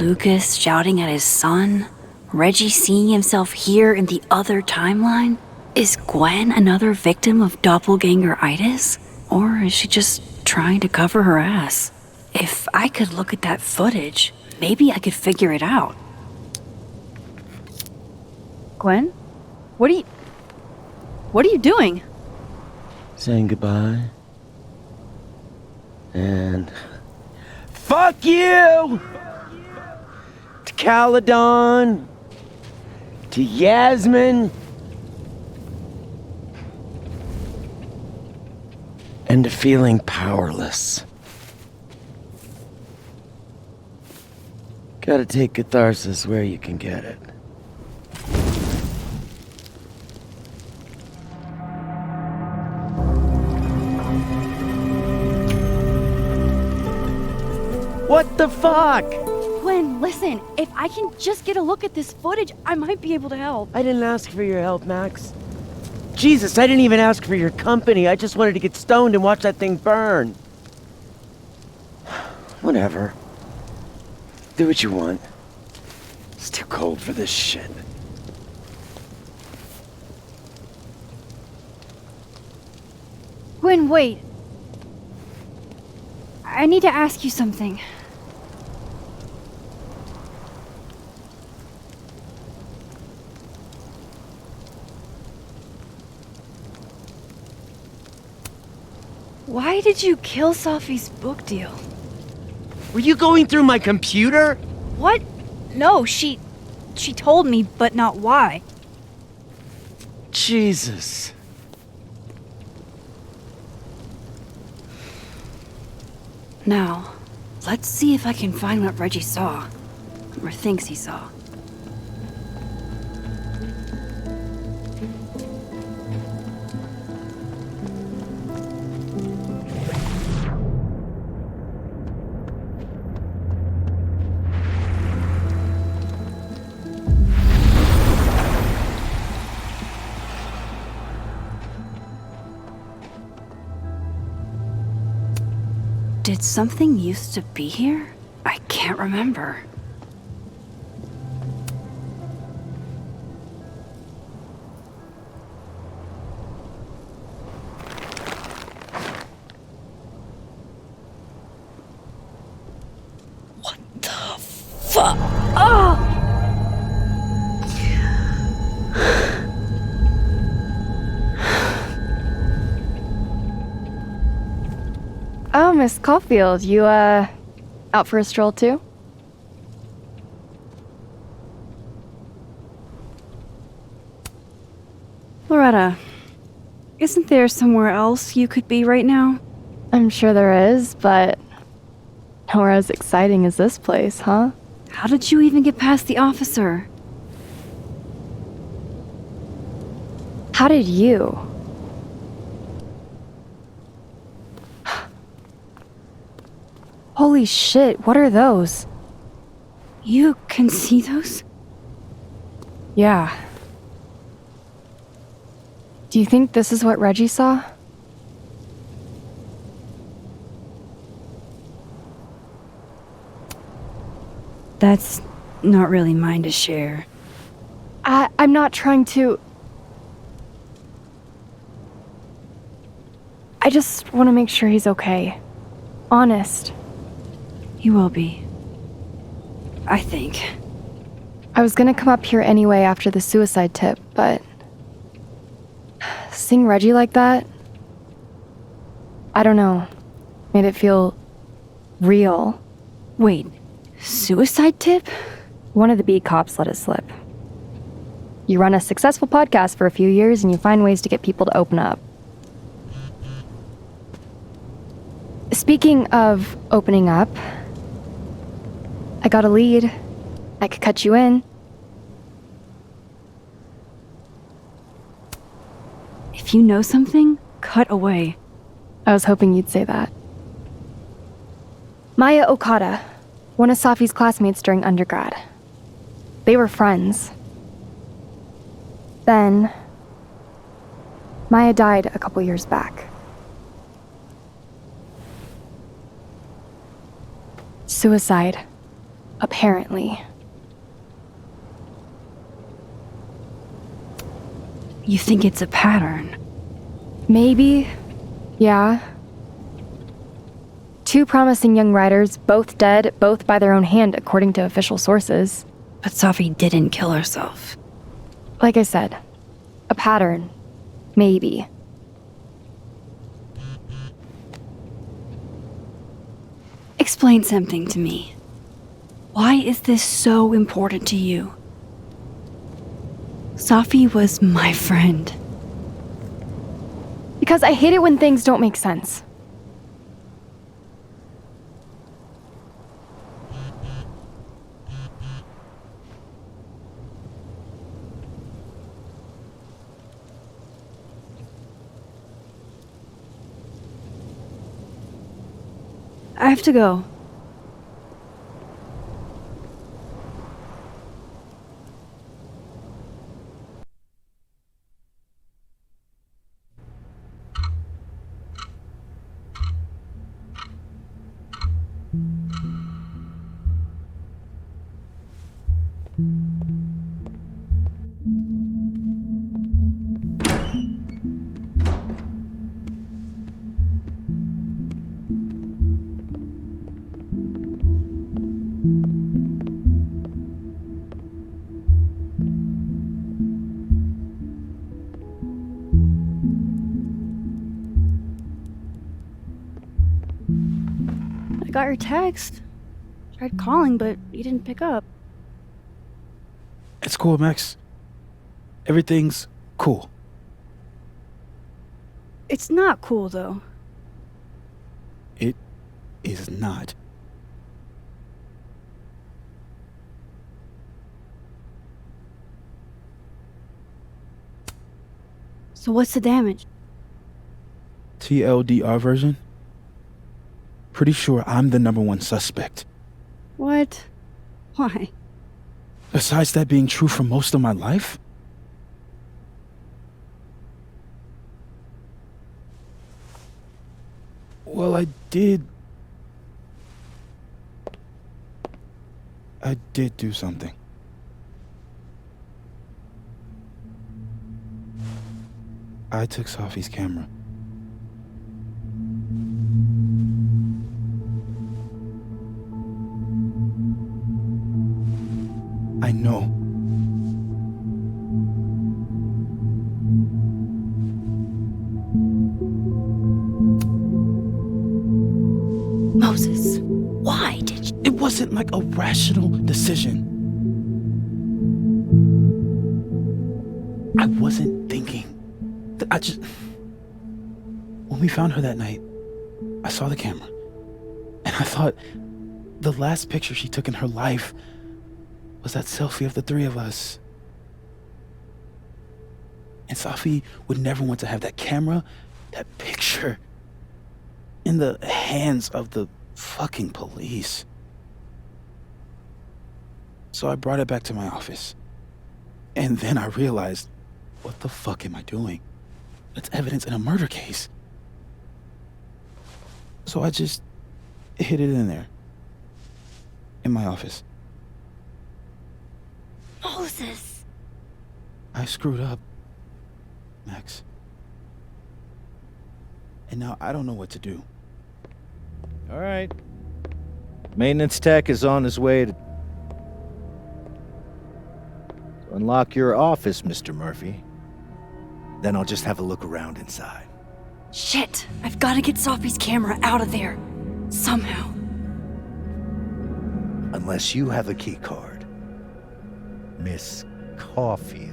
Lucas shouting at his son? Reggie seeing himself here in the other timeline? Is Gwen another victim of doppelganger-itis? Or is she just trying to cover her ass? If I could look at that footage, maybe I could figure it out. Gwen? What are you doing? Saying goodbye. And... fuck you! To Caledon. To Yasmin. And to feeling powerless. Gotta take catharsis where you can get it. What the fuck? Gwen, listen. If I can just get a look at this footage, I might be able to help. I didn't ask for your help, Max. Jesus, I didn't even ask for your company. I just wanted to get stoned and watch that thing burn. Whatever. Do what you want. It's too cold for this shit. Gwen, wait. I need to ask you something. Why did you kill Safi's book deal? Were you going through my computer? What? No, she told me, but not why. Jesus. Now, let's see if I can find what Reggie saw. Or thinks he saw. Did something used to be here? I can't remember. What the fuck? Oh! Oh, Miss Caulfield, you, out for a stroll too? Loretta, isn't there somewhere else you could be right now? I'm sure there is, but nowhere as exciting as this place, huh? How did you even get past the officer? How did you? Holy shit, what are those? You can see those? Yeah. Do you think this is what Reggie saw? That's not really mine to share. I'm not trying to... I just want to make sure he's okay. Honest. He will be. I think. I was gonna come up here anyway after the suicide tip, but... seeing Reggie like that... I don't know. Made it feel... real. Wait, suicide tip? One of the beat cops let it slip. You run a successful podcast for a few years and you find ways to get people to open up. Speaking of opening up, I got a lead. I could cut you in. If you know something, cut away. I was hoping you'd say that. Maya Okada, one of Safi's classmates during undergrad. They were friends. Then, Maya died a couple years back. Suicide, apparently. You think it's a pattern? Maybe, yeah. 2 promising young writers, both dead, both by their own hand, according to official sources. But Safi didn't kill herself. Like I said, a pattern. Maybe. Explain something to me. Why is this so important to you? Safi was my friend. Because I hate it when things don't make sense. I have to go. I got your text. Tried calling, but you didn't pick up. It's cool, Max. Everything's cool. It's not cool, though. It is not. So what's the damage? TLDR version? Pretty sure I'm the #1 suspect. What? Why? Besides that being true for most of my life? Well, I did do something. I took Safi's camera. I know. Moses, why did you? It wasn't like a rational decision. I wasn't thinking. When we found her that night, I saw the camera. And I thought the last picture she took in her life was that selfie of the 3 of us. And Safi would never want to have that camera, that picture, in the hands of the fucking police. So I brought it back to my office. And then I realized, what the fuck am I doing? That's evidence in a murder case. So I just hid it in there. In my office. Moses! I screwed up, Max. And now I don't know what to do. All right. Maintenance tech is on his way to unlock your office, Mr. Murphy. Then I'll just have a look around inside. Shit! I've got to get Safi's camera out of there. Somehow. Unless you have a key card, Miss Caulfield.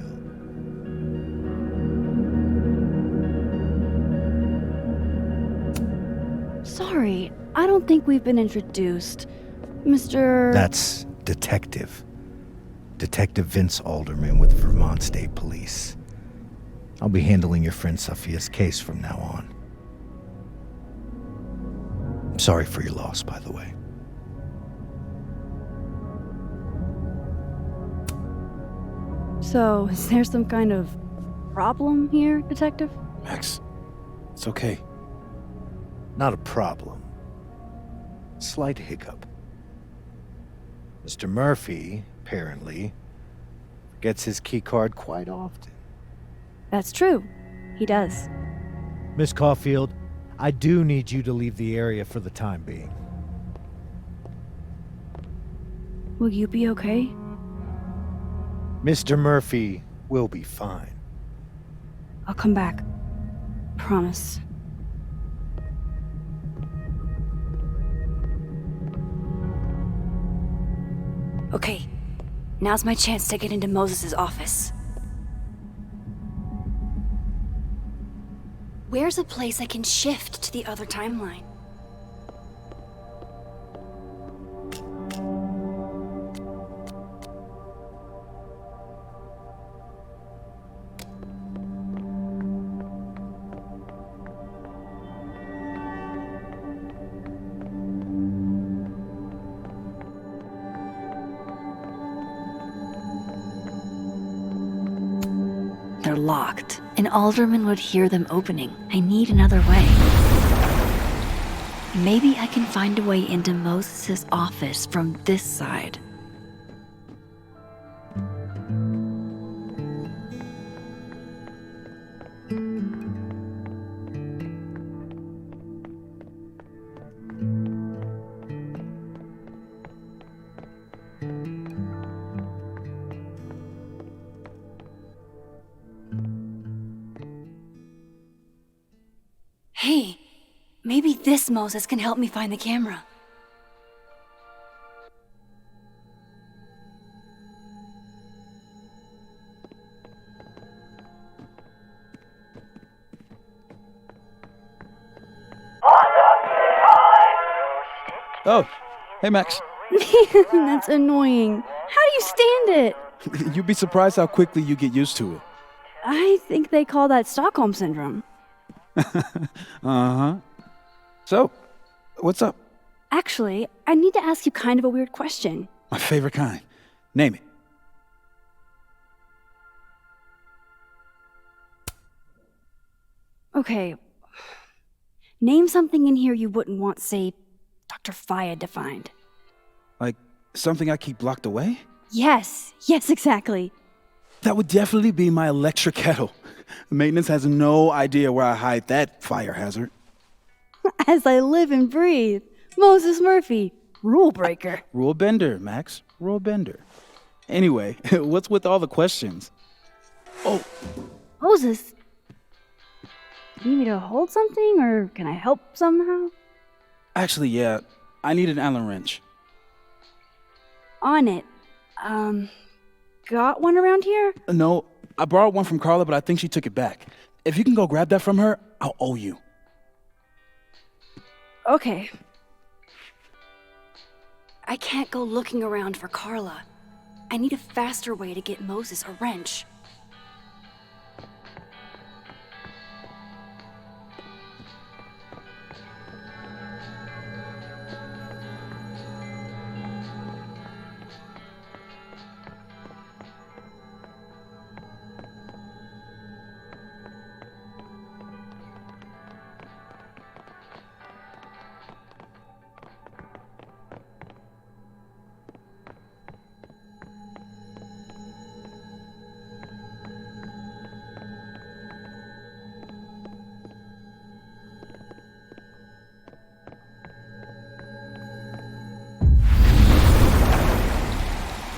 Sorry, I don't think we've been introduced. Mr. That's Detective. Detective Vince Alderman with Vermont State Police. I'll be handling your friend Safia's case from now on. I'm sorry for your loss, by the way. So, is there some kind of problem here, Detective? Max, it's okay. Not a problem. Slight hiccup. Mr. Murphy, apparently, forgets his keycard quite often. That's true. He does. Miss Caulfield, I do need you to leave the area for the time being. Will you be okay? Mr. Murphy will be fine. I'll come back. Promise. Okay, now's my chance to get into Moses' office. Where's a place I can shift to the other timeline? They're locked. An alderman would hear them opening. I need another way. Maybe I can find a way into Moses' office from this side. Hey, maybe this Moses can help me find the camera. Oh, hey Max. Man, that's annoying. How do you stand it? You'd be surprised how quickly you get used to it. I think they call that Stockholm Syndrome. Uh-huh. So, what's up? Actually, I need to ask you kind of a weird question. My favorite kind. Name it. Okay. Name something in here you wouldn't want, say, Dr. Fayed to find. Like, something I keep locked away? Yes, exactly. That would definitely be my electric kettle. Maintenance has no idea where I hide that fire hazard. As I live and breathe. Moses Murphy, rule breaker. Rule bender, Max. Rule bender. Anyway, what's with all the questions? Oh, Moses, do you need me to hold something, or can I help somehow? actually, yeah. I need an Allen wrench. On it. Got one around here? No, I borrowed one from Carla, but I think she took it back. If you can go grab that from her, I'll owe you. Okay. I can't go looking around for Carla. I need a faster way to get Moses a wrench.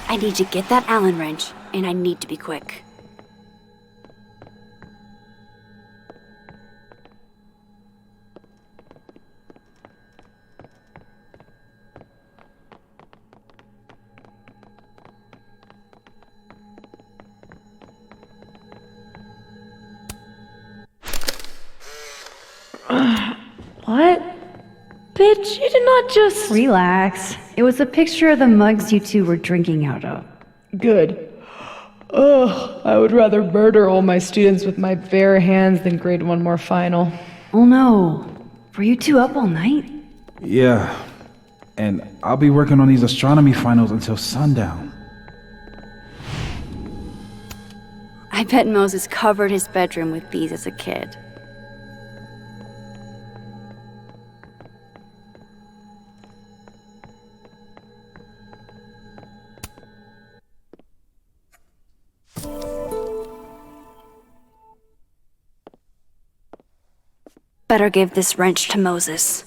I need to get that Allen wrench, and I need to be quick. What? Bitch, you did not just... Relax. It was a picture of the mugs you two were drinking out of. Good. Ugh, I would rather murder all my students with my bare hands than grade one more final. Oh no. Were you two up all night? Yeah. And I'll be working on these astronomy finals until sundown. I bet Moses covered his bedroom with these as a kid. Better give this wrench to Moses.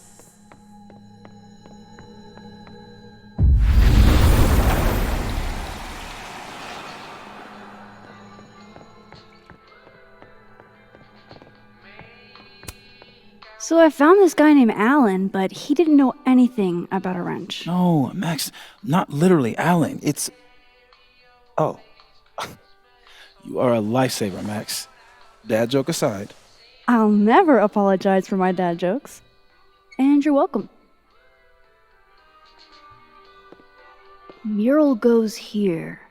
So I found this guy named Alan, but he didn't know anything about a wrench. No, Max, not literally Alan. It's... Oh. You are a lifesaver, Max. Dad joke aside. I'll never apologize for my dad jokes. And you're welcome. Mural goes here.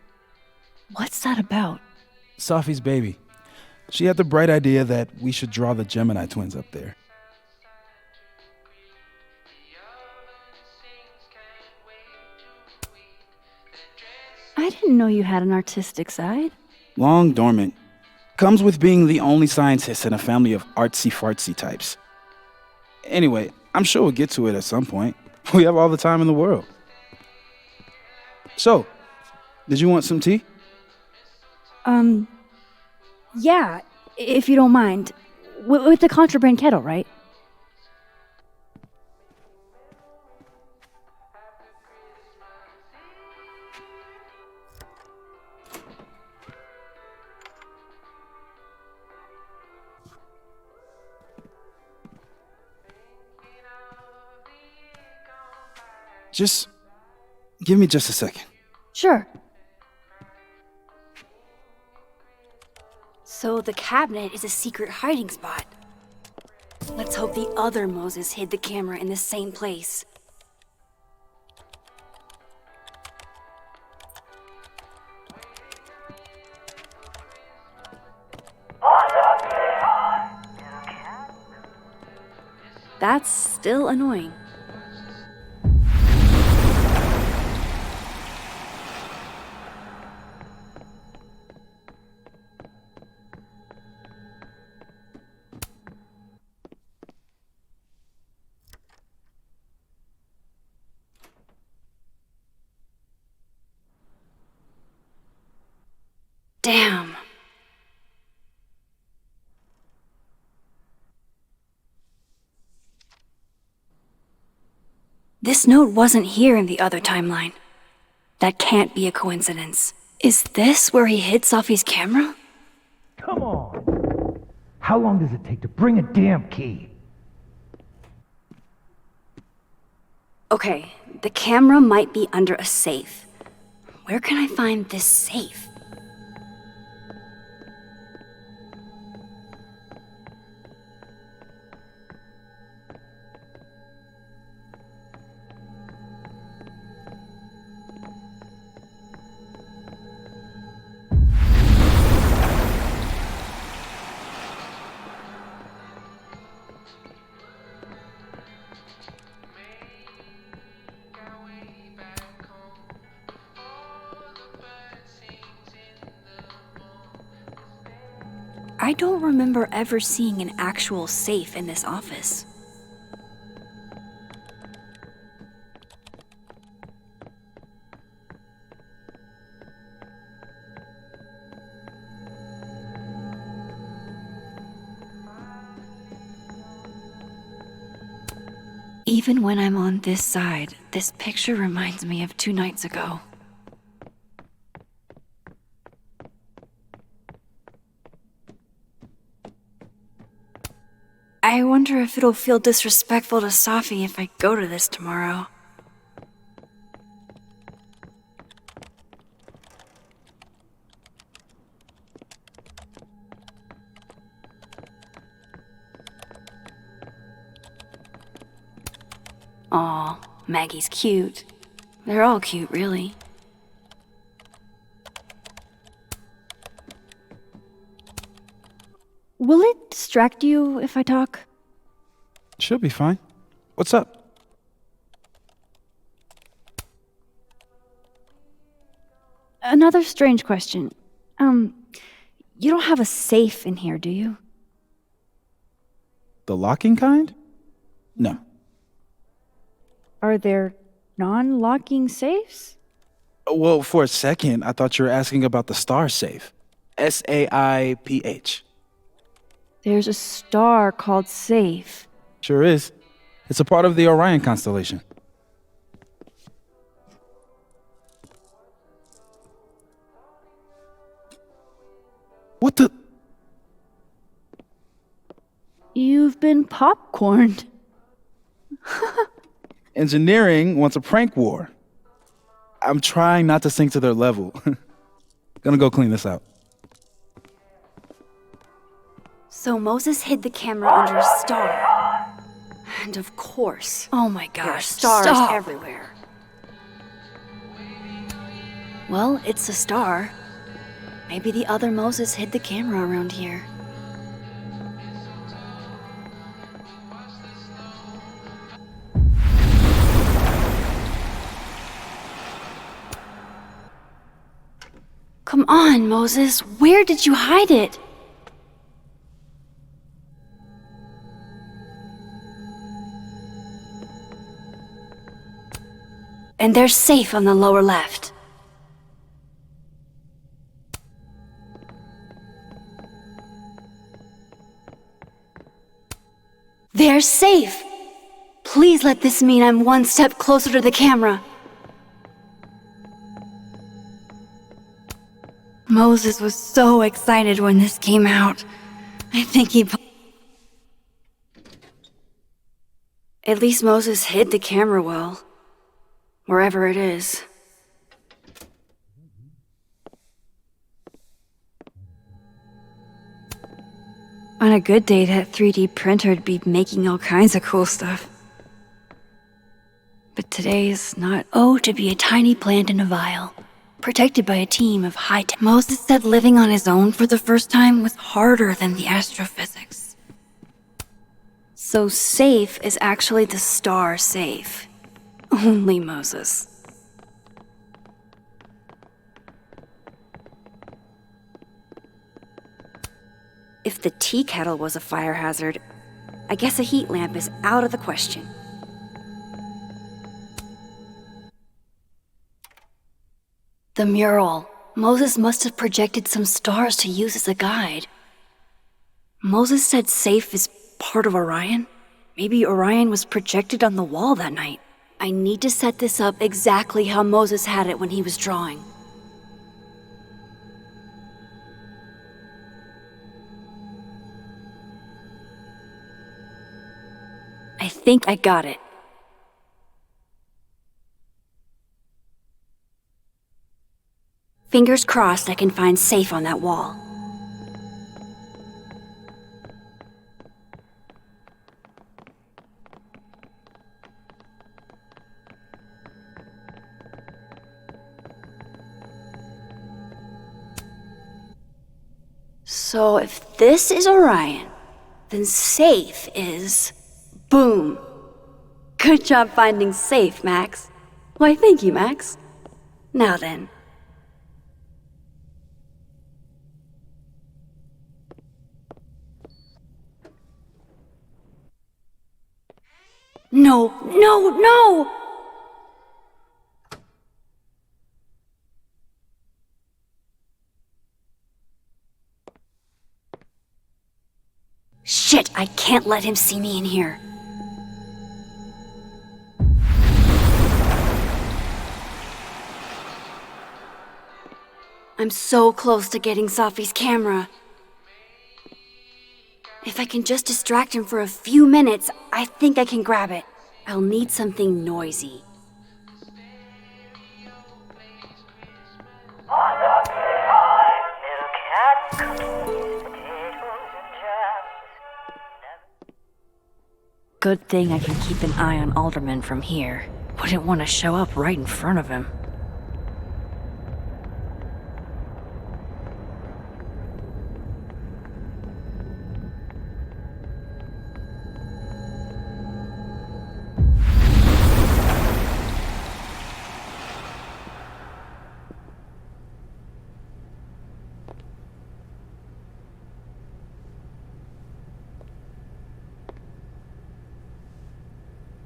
What's that about? Safi's baby. She had the bright idea that we should draw the Gemini twins up there. I didn't know you had an artistic side. Long dormant. Comes with being the only scientist in a family of artsy-fartsy types. Anyway, I'm sure we'll get to it at some point. We have all the time in the world. So, did you want some tea? Yeah, if you don't mind. With the contraband kettle, right? Just give me just a second. Sure. So the cabinet is a secret hiding spot. Let's hope the other Moses hid the camera in the same place. That's still annoying. Damn. This note wasn't here in the other timeline. That can't be a coincidence. Is this where he hid Safi's camera? Come on! How long does it take to bring a damn key? Okay, the camera might be under a safe. Where can I find this safe? I don't remember ever seeing an actual safe in this office. Even when I'm on this side, this picture reminds me of 2 nights ago. I wonder if it'll feel disrespectful to Safi if I go to this tomorrow. Aw, Maggie's cute. They're all cute, really. Will it distract you if I talk? She'll be fine. What's up? Another strange question. You don't have a safe in here, do you? The locking kind? No. Are there non-locking safes? Well, for a second, I thought you were asking about the star safe. SAIPH. There's a star called Safe. Sure is. It's a part of the Orion constellation. What the? You've been popcorned. Engineering wants a prank war. I'm trying not to sink to their level. Gonna go clean this out. So Moses hid the camera under a star. And of course, oh my gosh, there are stars everywhere. Well, it's a star. Maybe the other Moses hid the camera around here. Come on, Moses. Where did you hide it? And they're safe on the lower left. They're safe! Please let this mean I'm one step closer to the camera. Moses was so excited when this came out. I think he... At least Moses hid the camera well. Wherever it is. On a good day, that 3D printer'd be making all kinds of cool stuff. But today is not... Oh, to be a tiny plant in a vial. Protected by a team of high-tech... Moses said living on his own for the first time was harder than the astrophysics. So safe is actually the star safe. Only Moses. If the tea kettle was a fire hazard, I guess a heat lamp is out of the question. The mural. Moses must have projected some stars to use as a guide. Moses said Safe is part of Orion? Maybe Orion was projected on the wall that night. I need to set this up exactly how Moses had it when he was drawing. I think I got it. Fingers crossed I can find Safe on that wall. So if this is Orion, then Safe is... Boom! Good job finding Safe, Max. Why, thank you, Max. Now then. No, no, no! Shit, I can't let him see me in here. I'm so close to getting Safi's camera. If I can just distract him for a few minutes, I think I can grab it. I'll need something noisy. Good thing I can keep an eye on Alderman from here. Wouldn't want to show up right in front of him.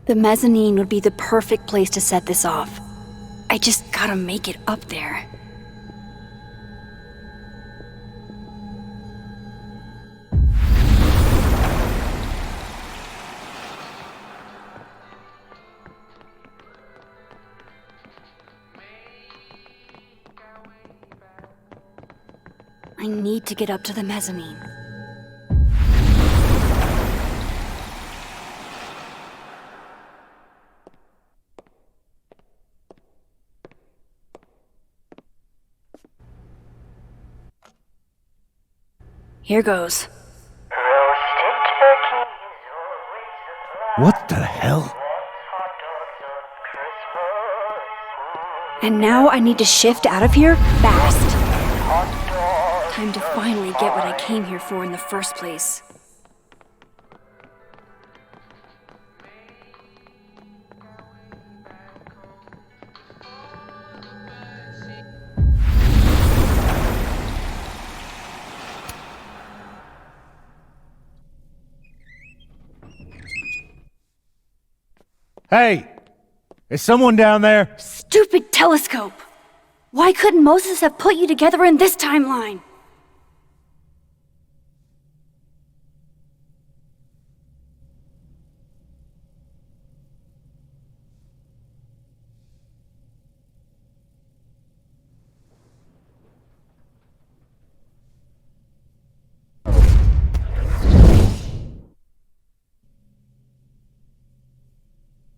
The mezzanine would be the perfect place to set this off. I just gotta make it up there. I need to get up to the mezzanine. Here goes. What the hell? And now I need to shift out of here fast. Time to finally get what I came here for in the first place. Hey! Is someone down there? Stupid telescope! Why couldn't Moses have put you together in this timeline?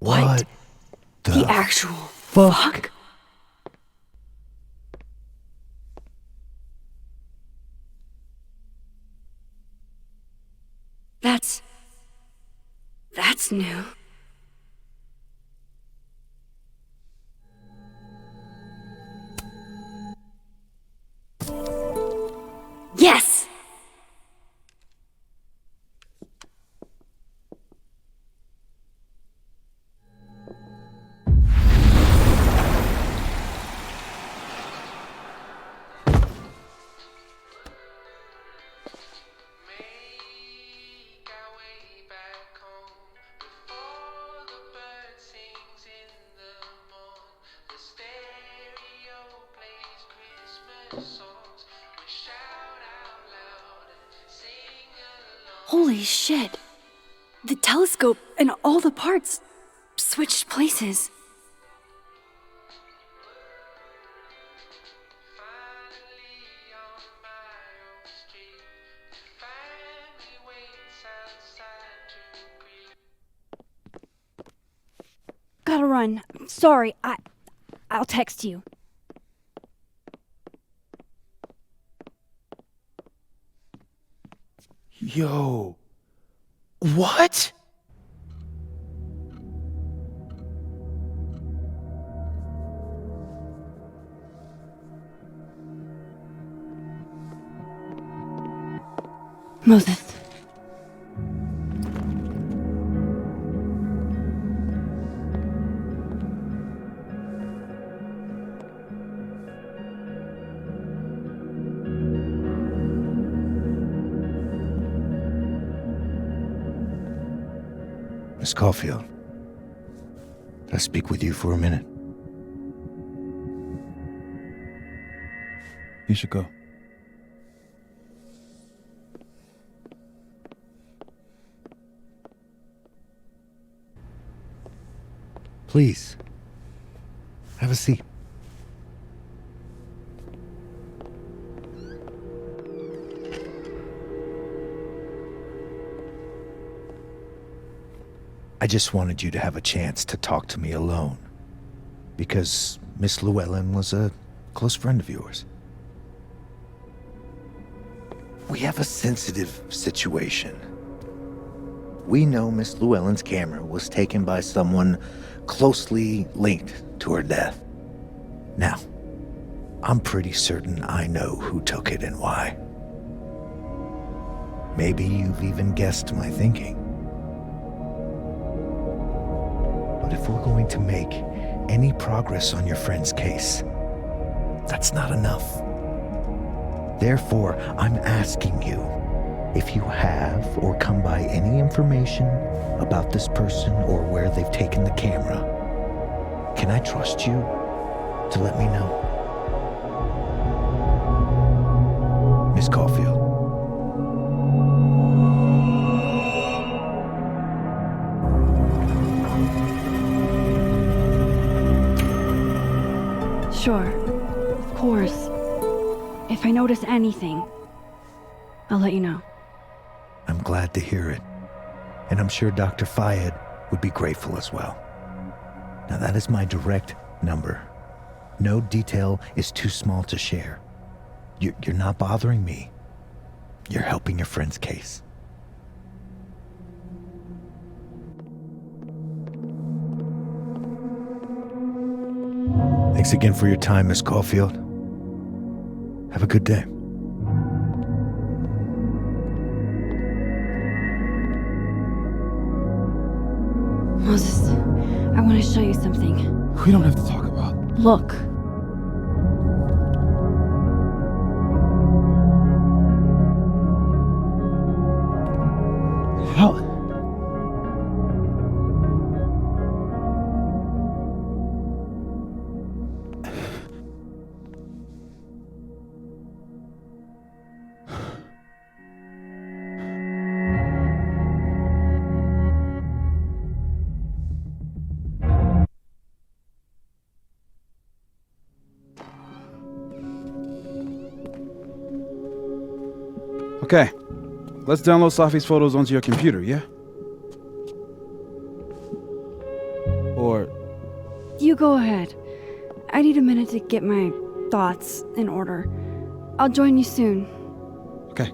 What the actual fuck? That's new. Yes! Holy shit! The telescope and all the parts switched places. Gotta run. Sorry, I'll text you. Yo. What? Moses. Miss Caulfield, can I speak with you for a minute? You should go. Please, have a seat. I just wanted you to have a chance to talk to me alone, because Miss Llewellyn was a close friend of yours. We have a sensitive situation. We know Miss Llewellyn's camera was taken by someone closely linked to her death. Now, I'm pretty certain I know who took it and why. Maybe you've even guessed my thinking. But if we're going to make any progress on your friend's case, that's not enough. Therefore, I'm asking you, If you have or come by any information about this person or where they've taken the camera, can I trust you to let me know? Miss Caulfield. Sure. Of course. If I notice anything, I'll let you know. I'm glad to hear it. And I'm sure Dr. Fayed would be grateful as well. Now that is my direct number. No detail is too small to share. You're not bothering me. You're helping your friend's case. Thanks again for your time, Miss Caulfield. Have a good day. Moses, I want to show you something. We don't have to talk about. Look. How? Okay, let's download Safi's photos onto your computer, yeah? Or... You go ahead. I need a minute to get my thoughts in order. I'll join you soon. Okay.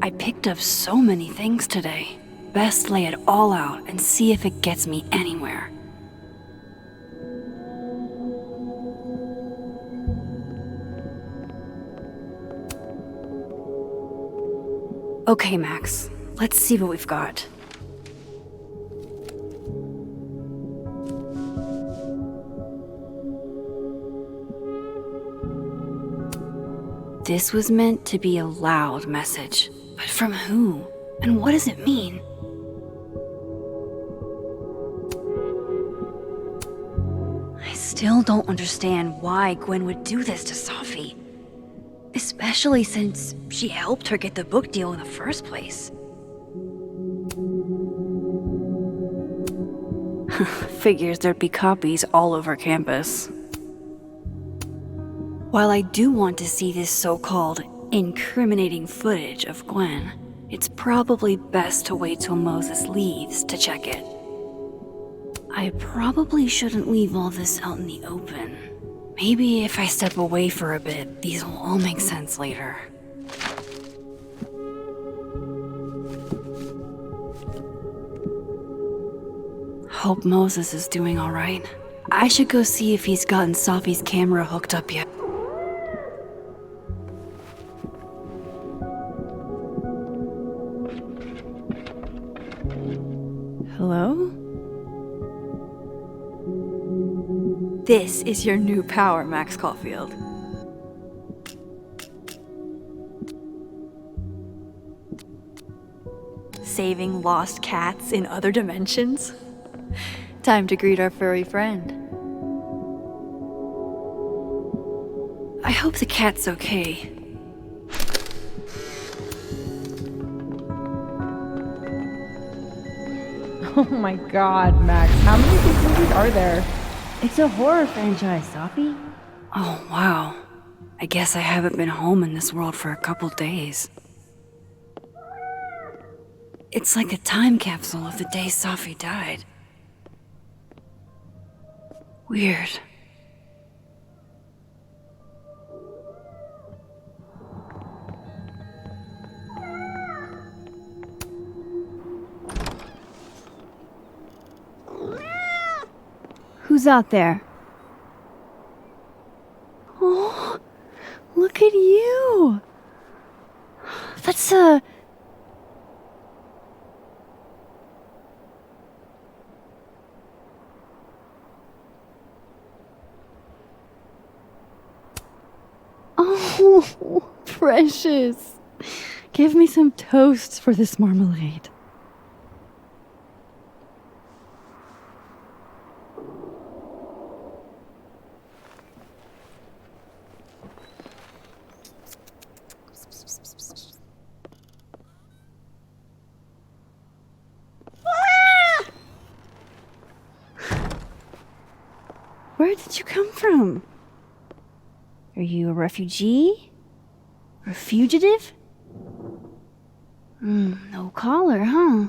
I picked up so many things today. Best lay it all out and see if it gets me anywhere. Okay, Max. Let's see what we've got. This was meant to be a loud message. But from who? And what does it mean? I still don't understand why Gwen would do this to Safi. Especially since she helped her get the book deal in the first place. Figures there'd be copies all over campus. While I do want to see this so-called incriminating footage of Gwen, it's probably best to wait till Moses leaves to check it. I probably shouldn't leave all this out in the open. Maybe if I step away for a bit, these will all make sense later. Hope Moses is doing all right. I should go see if he's gotten Safi's camera hooked up yet. Hello? This is your new power, Max Caulfield. Saving lost cats in other dimensions? Time to greet our furry friend. I hope the cat's okay. Oh my god, Max. How many of these movies are there? It's a horror franchise, Safi. Oh, wow. I guess I haven't been home in this world for a couple days. It's like a time capsule of the day Safi died. Weird. Who's out there? Oh, look at you! That's precious. Give me some toast for this marmalade. Where did you come from? Are you a refugee? A fugitive? No collar, huh?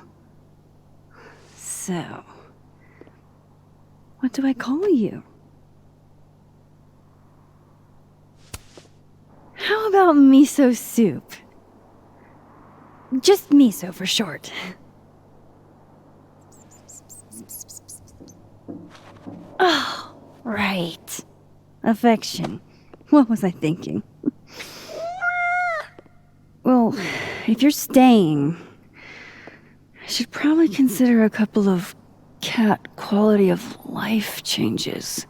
So, what do I call you? How about miso soup? Just miso for short. Oh. Right. Affection. What was I thinking? Well, if you're staying, I should probably consider a couple of cat quality of life changes.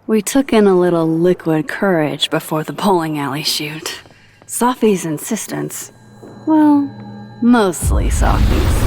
We took in a little liquid courage before the bowling alley shoot. Safi's insistence. Well, mostly Safi's.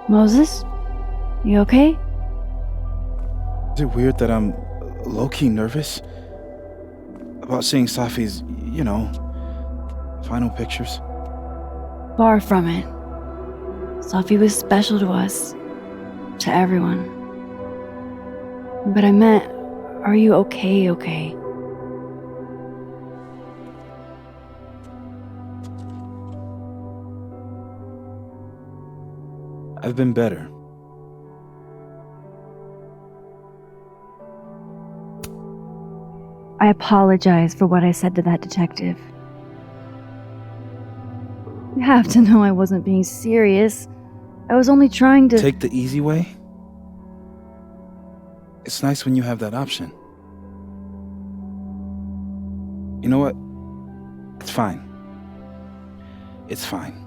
Moses? You okay? Is it weird that I'm low-key nervous about seeing Safi's, final pictures? Far from it. Safi was special to us. To everyone. But I meant, are you okay? I've been better. I apologize for what I said to that detective. You have to know I wasn't being serious. I was only trying to... Take the easy way? It's nice when you have that option. You know what? It's fine. It's fine.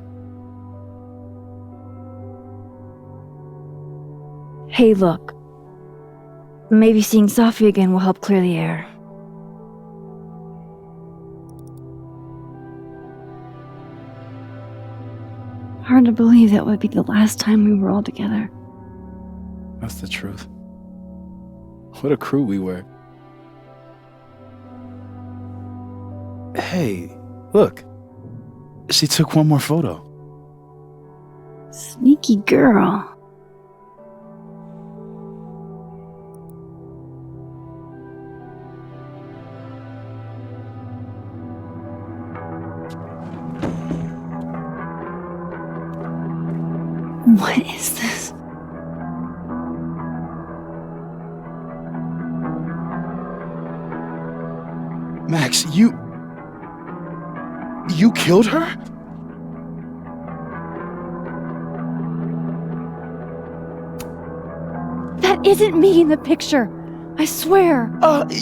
Hey, look. Maybe seeing Safi again will help clear the air. Hard to believe that would be the last time we were all together. That's the truth. What a crew we were. Hey, look. She took one more photo. Sneaky girl. What is this? Max, you killed her? That isn't me in the picture. I swear.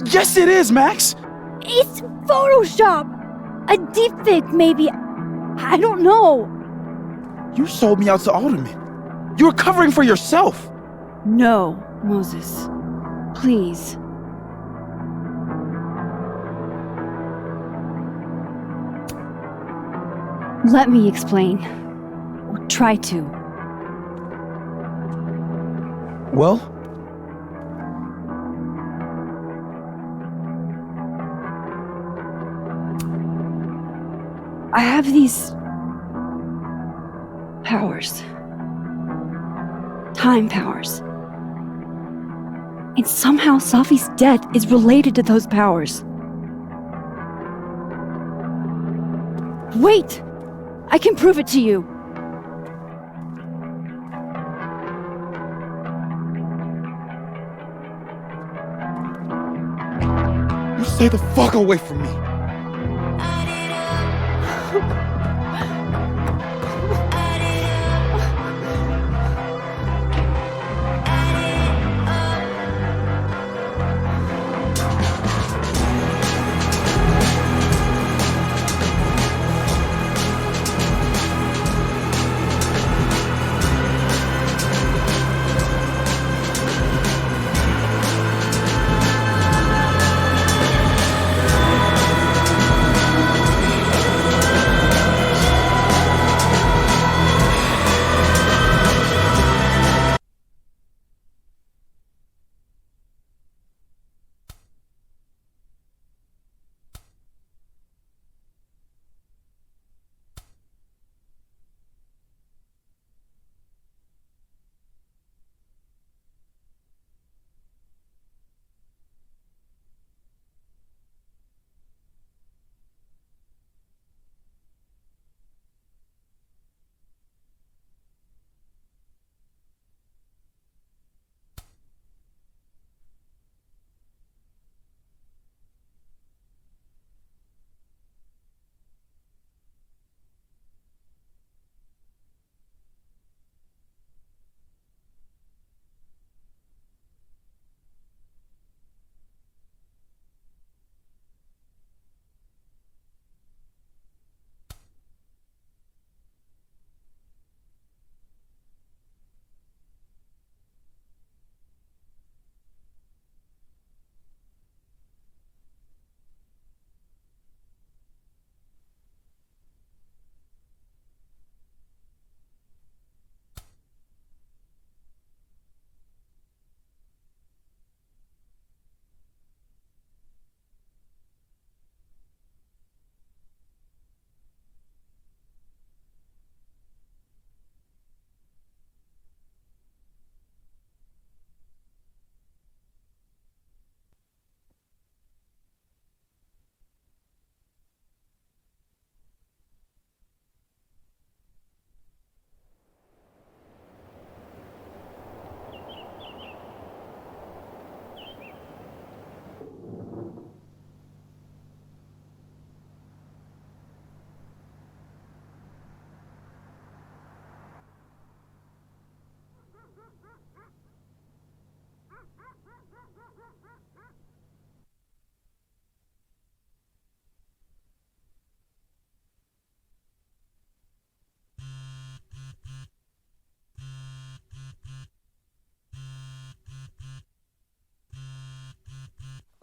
Yes it is, Max. It's Photoshop. A deepfake, maybe. I don't know. You sold me out to Alderman. You were covering for yourself. No, Moses. Please. Let me explain. Or try to. Well? I have these... powers. Time powers. And somehow Safi's death is related to those powers. Wait! I can prove it to you. You stay the fuck away from me.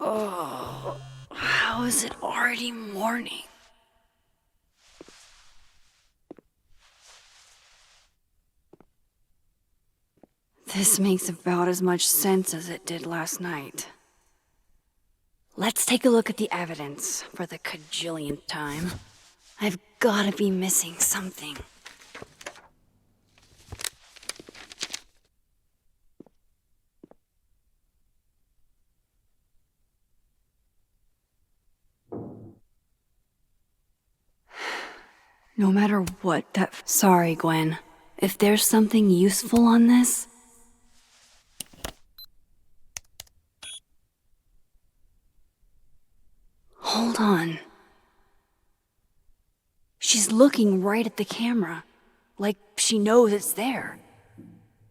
Oh, how is it already morning? This makes about as much sense as it did last night. Let's take a look at the evidence for the cajillionth time. I've gotta be missing something. No matter what that... Sorry, Gwen. If there's something useful on this... Hold on. She's looking right at the camera, like she knows it's there.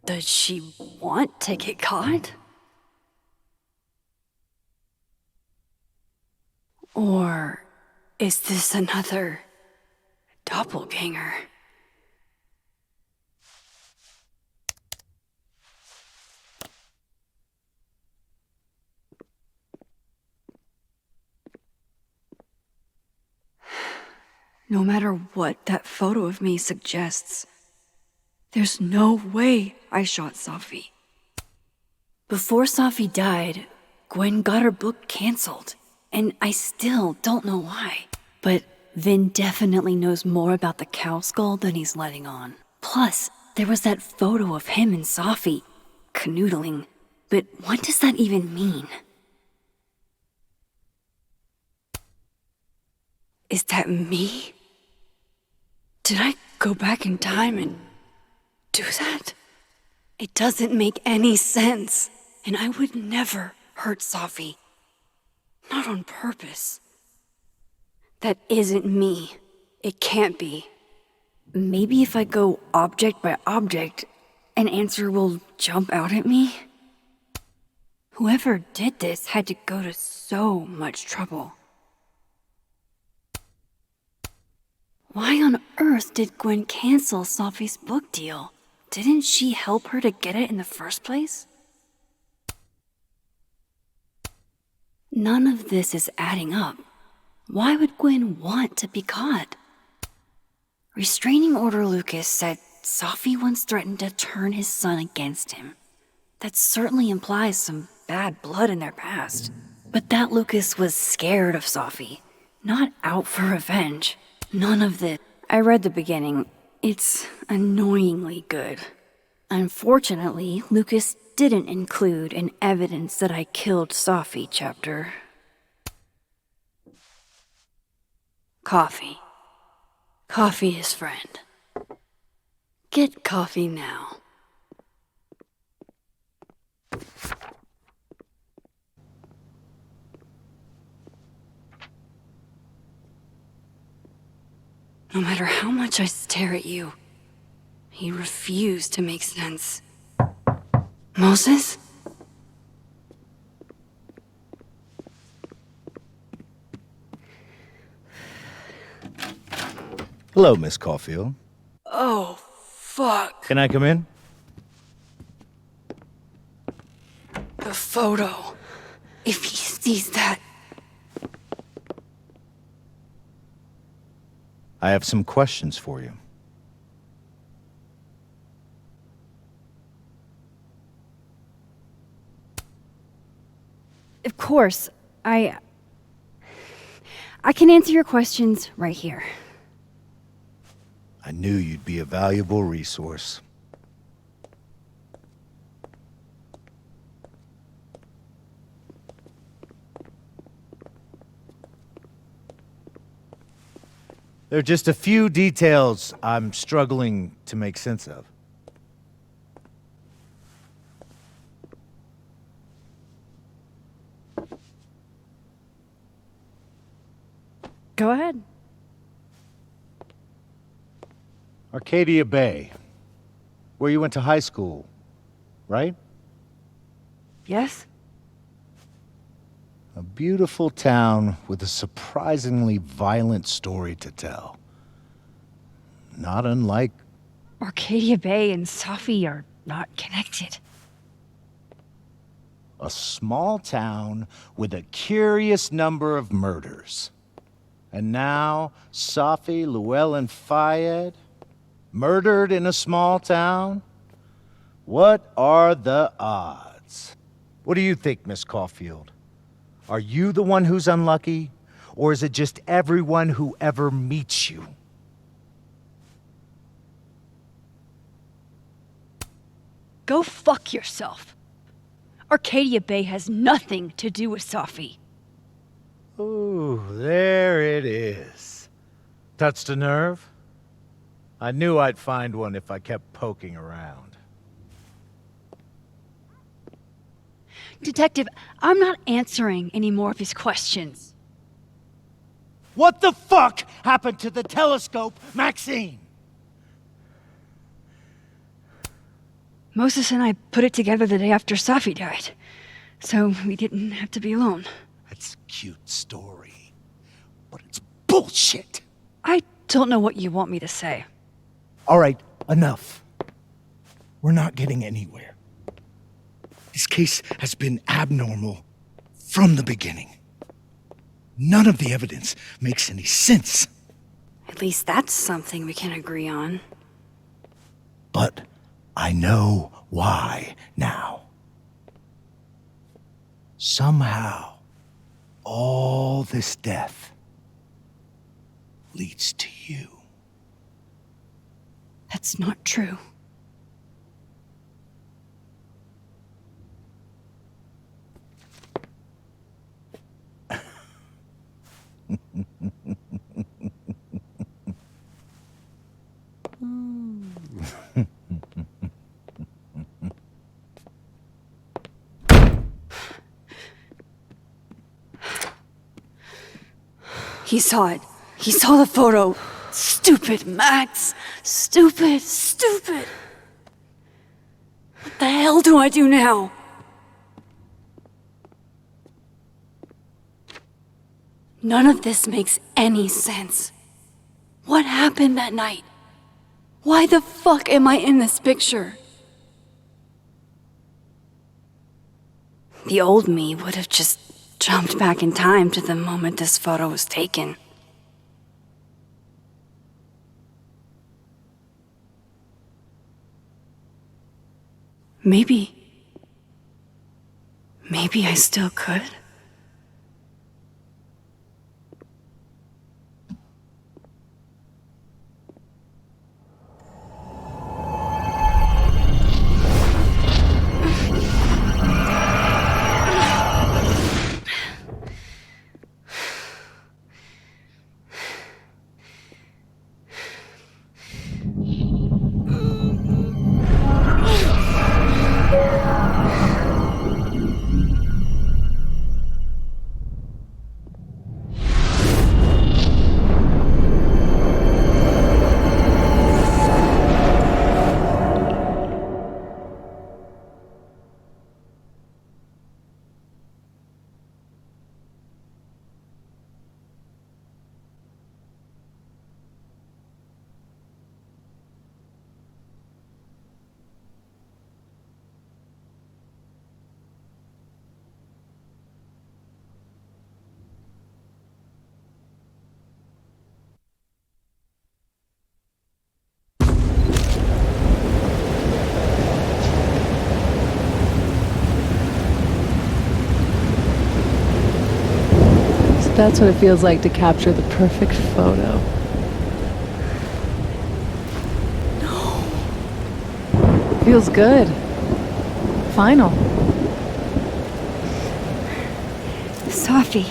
Does she want to get caught? Or is this another doppelganger? No matter what that photo of me suggests, there's no way I shot Safi. Before Safi died, Gwen got her book canceled, and I still don't know why. But Vin definitely knows more about the cow skull than he's letting on. Plus, there was that photo of him and Safi canoodling. But what does that even mean? Is that me? Did I go back in time and do that? It doesn't make any sense. And I would never hurt Safi. Not on purpose. That isn't me. It can't be. Maybe if I go object by object, an answer will jump out at me? Whoever did this had to go to so much trouble. Why on earth did Gwen cancel Safi's book deal? Didn't she help her to get it in the first place? None of this is adding up. Why would Gwen want to be caught? Restraining Order Lucas said Safi once threatened to turn his son against him. That certainly implies some bad blood in their past. But that Lucas was scared of Safi, not out for revenge. None of this. I read the beginning. It's annoyingly good. Unfortunately, Lucas didn't include an evidence that I killed Safi chapter. Coffee. Coffee is friend. Get coffee now. No matter how much I stare at you, you refuse to make sense. Moses? Hello, Miss Caulfield. Oh, fuck. Can I come in? The photo. If he sees that. I have some questions for you. Of course, I can answer your questions right here. I knew you'd be a valuable resource. There are just a few details I'm struggling to make sense of. Go ahead. Arcadia Bay, where you went to high school, right? Yes? A beautiful town with a surprisingly violent story to tell. Not unlike... Arcadia Bay and Safi are not connected. A small town with a curious number of murders. And now, Safi, Llewellyn Fayed, murdered in a small town? What are the odds? What do you think, Miss Caulfield? Are you the one who's unlucky? Or is it just everyone who ever meets you? Go fuck yourself. Arcadia Bay has nothing to do with Safi. Ooh, there it is. Touched a nerve? I knew I'd find one if I kept poking around. Detective, I'm not answering any more of his questions. What the fuck happened to the telescope, Maxine? Moses and I put it together the day after Safi died, so we didn't have to be alone. That's a cute story, but it's bullshit. I don't know what you want me to say. All right, enough. We're not getting anywhere. This case has been abnormal from the beginning. None of the evidence makes any sense. At least that's something we can agree on. But I know why now. Somehow, all this death leads to you. That's not true. He saw it. He saw the photo. Stupid, Max. Stupid, stupid. What the hell do I do now? None of this makes any sense. What happened that night? Why the fuck am I in this picture? The old me would have just jumped back in time to the moment this photo was taken. Maybe I still could. That's what it feels like to capture the perfect photo. No. Feels good. Final. Safi.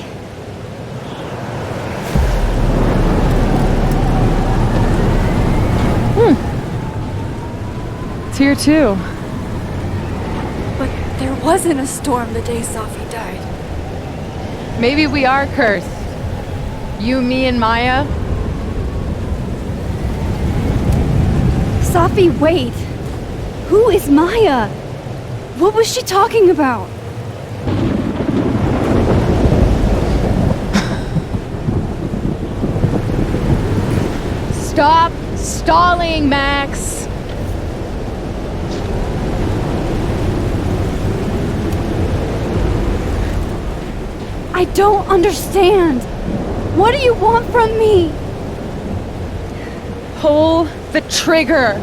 It's here too. But there wasn't a storm the day Safi died. Maybe we are cursed. You, me, and Maya. Safi, wait. Who is Maya? What was she talking about? Stop stalling, Max. I don't understand. What do you want from me? Pull the trigger.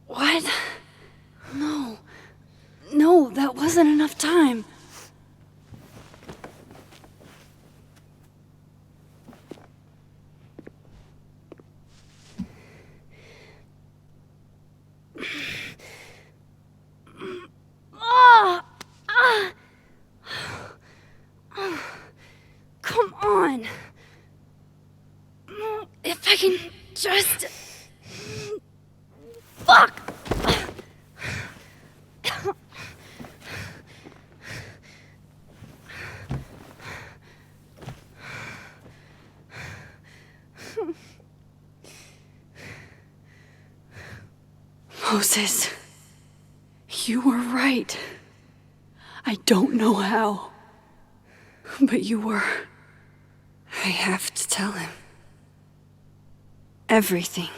What? No, that wasn't enough time. Come on. If I can just... Fuck! Moses, you were right. I don't know how, but you were. I have to tell him. Everything.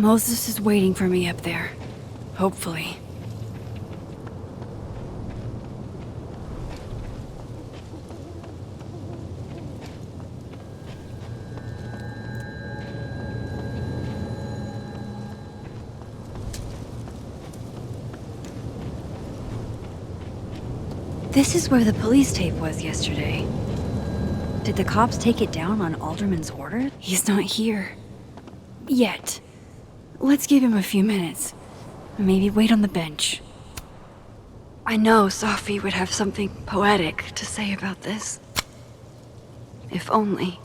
Moses is waiting for me up there. Hopefully. This is where the police tape was yesterday. Did the cops take it down on Alderman's order? He's not here. Yet. Let's give him a few minutes. Maybe wait on the bench. I know Safi would have something poetic to say about this. If only.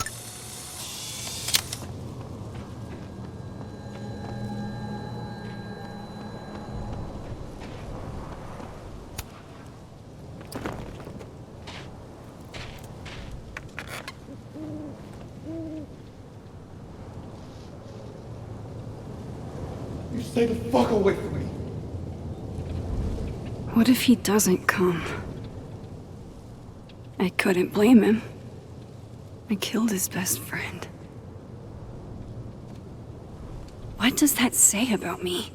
Stay the fuck away from me. What if he doesn't come? I couldn't blame him. I killed his best friend. What does that say about me?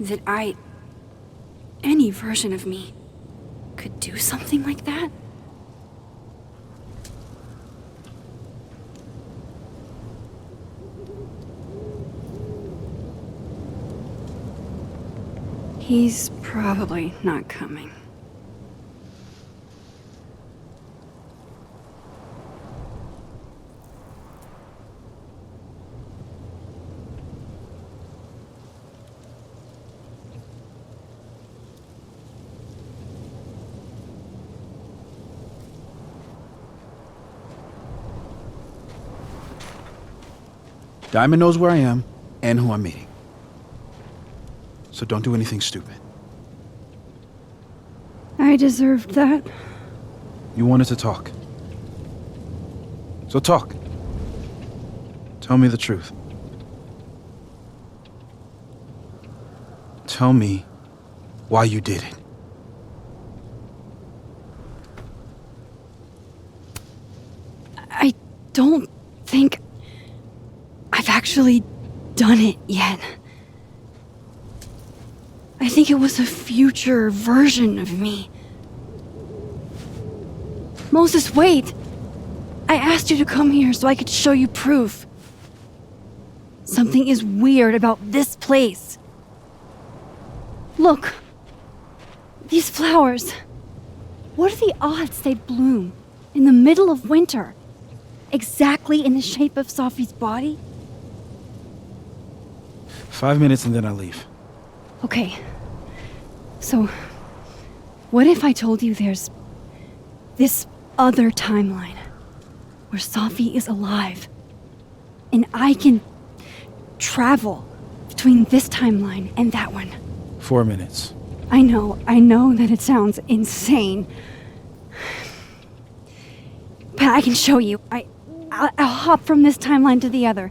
That any version of me, could do something like that? He's probably not coming. Diamond knows where I am and who I'm meeting. So don't do anything stupid. I deserved that. You wanted to talk. So talk. Tell me the truth. Tell me why you did it. I don't think I've actually done it yet. I think it was a future version of me. Moses, wait! I asked you to come here so I could show you proof. Something is weird about this place. Look. These flowers. What are the odds they bloom in the middle of winter? Exactly in the shape of Safi's body? 5 minutes and then I leave. Okay. So, what if I told you there's this other timeline where Safi is alive and I can travel between this timeline and that one? 4 minutes. I know that it sounds insane. But I can show you. I'll hop from this timeline to the other.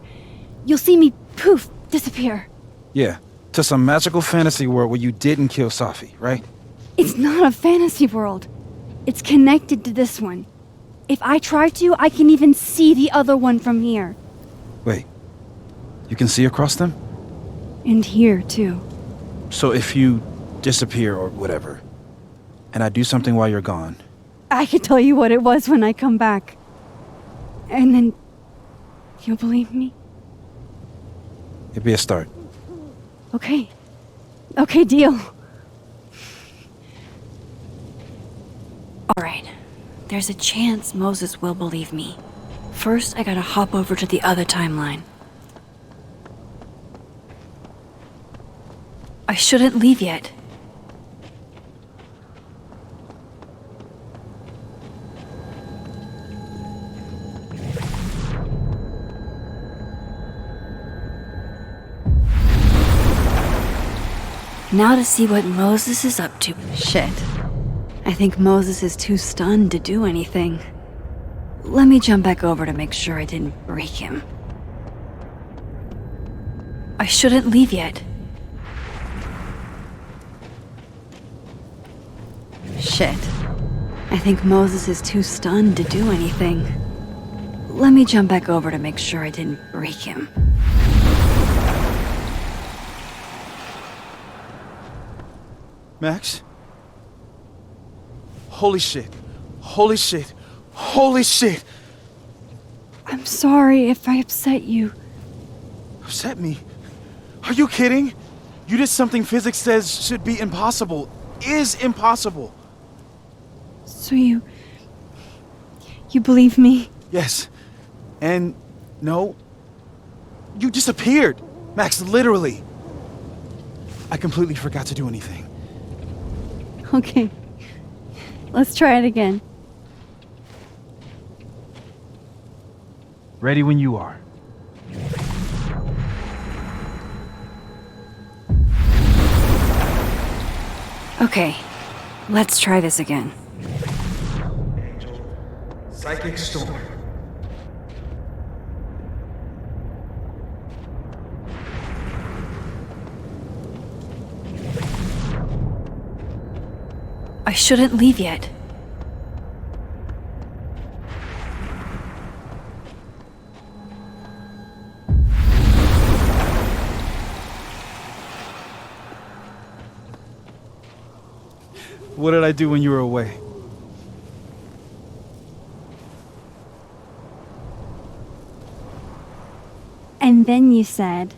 You'll see me, poof, disappear. Yeah, to some magical fantasy world where you didn't kill Safi, right? It's not a fantasy world. It's connected to this one. If I try to, I can even see the other one from here. Wait, you can see across them? And here, too. So if you disappear or whatever, and I do something while you're gone... I can tell you what it was when I come back. And then... you'll believe me? It'd be a start. Okay. Okay, deal. Alright. There's a chance Moses will believe me. First, I gotta hop over to the other timeline. I shouldn't leave yet. Now to see what Moses is up to. Shit. I think Moses is too stunned to do anything. Let me jump back over to make sure I didn't break him. I shouldn't leave yet. Shit. I think Moses is too stunned to do anything. Let me jump back over to make sure I didn't break him. Max? Holy shit. Holy shit. Holy shit. I'm sorry if I upset you. Upset me? Are you kidding? You did something physics says should be impossible. Is impossible. So you believe me? Yes. And no. You disappeared. Max, literally. I completely forgot to do anything. Okay. Let's try it again. Ready when you are. Okay, let's try this again. Psychic storm. I shouldn't leave yet. What did I do when you were away? And then you said,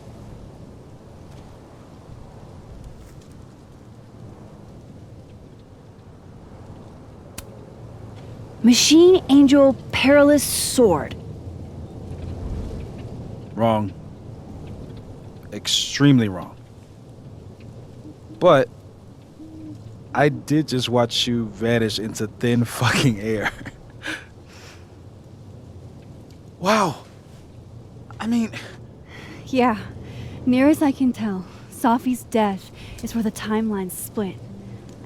Machine Angel Perilous Sword. Wrong. Extremely wrong. But I did just watch you vanish into thin fucking air. Wow. I mean... Yeah, near as I can tell, Safi's death is where the timelines split.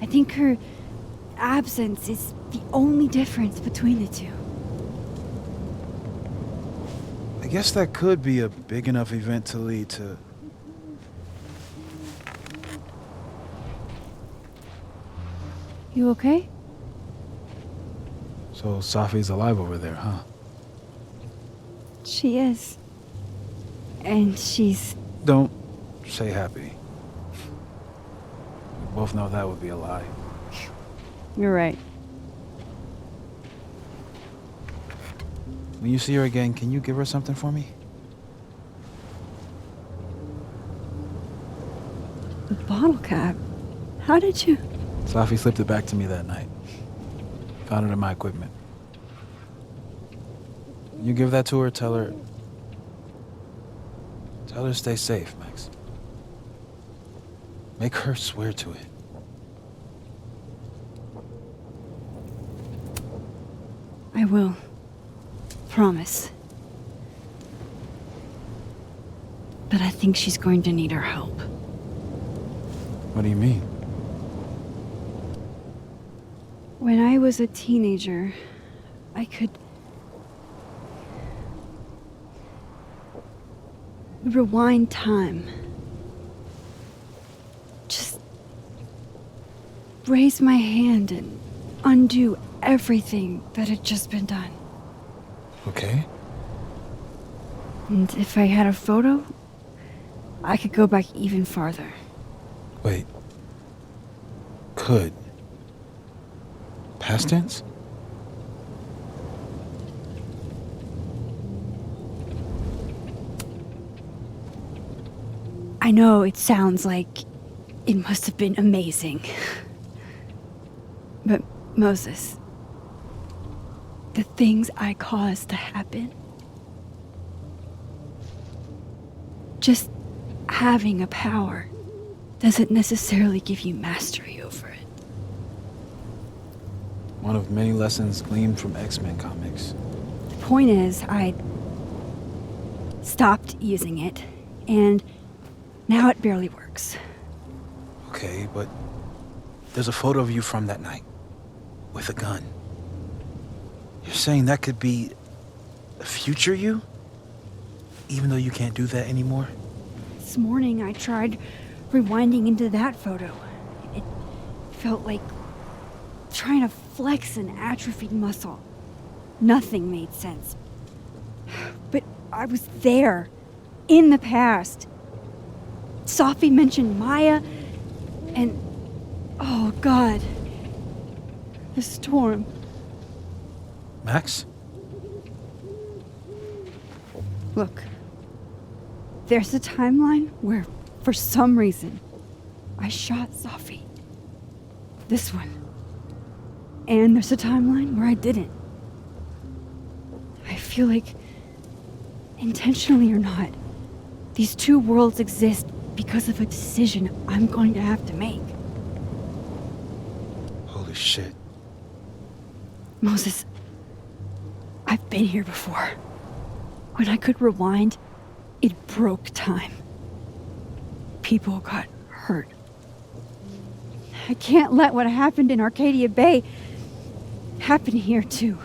I think her absence is the only difference between the two. I guess that could be a big enough event to lead to... You okay? So Safi's alive over there, huh? She is. And she's... Don't say happy. We both know that would be a lie. You're right. When you see her again, can you give her something for me? The bottle cap? How did you... Safi slipped it back to me that night. Found it in my equipment. You give that to her, tell her to stay safe, Max. Make her swear to it. I will. Promise. But I think she's going to need our help. What do you mean? When I was a teenager, I could rewind time. Just raise my hand and undo everything that had just been done. Okay. And if I had a photo, I could go back even farther. Wait. Could. Past tense? I know it sounds like it must have been amazing. But Moses, the things I caused to happen, just having a power doesn't necessarily give you mastery over it. One of many lessons gleaned from X-Men comics. The point is, I stopped using it, and now it barely works. Okay, but there's a photo of you from that night. With a gun. You're saying that could be a future you? Even though you can't do that anymore? This morning I tried rewinding into that photo. It felt like trying to flex an atrophied muscle. Nothing made sense. But I was there, in the past. Safi mentioned Maya, and Oh, God. The storm. Max? Look. There's a timeline where, for some reason, I shot Safi. This one. And there's a timeline where I didn't. I feel like, intentionally or not, these two worlds exist because of a decision I'm going to have to make. Holy shit. Moses, I've been here before. When I could rewind, it broke time. People got hurt. I can't let what happened in Arcadia Bay happen here too.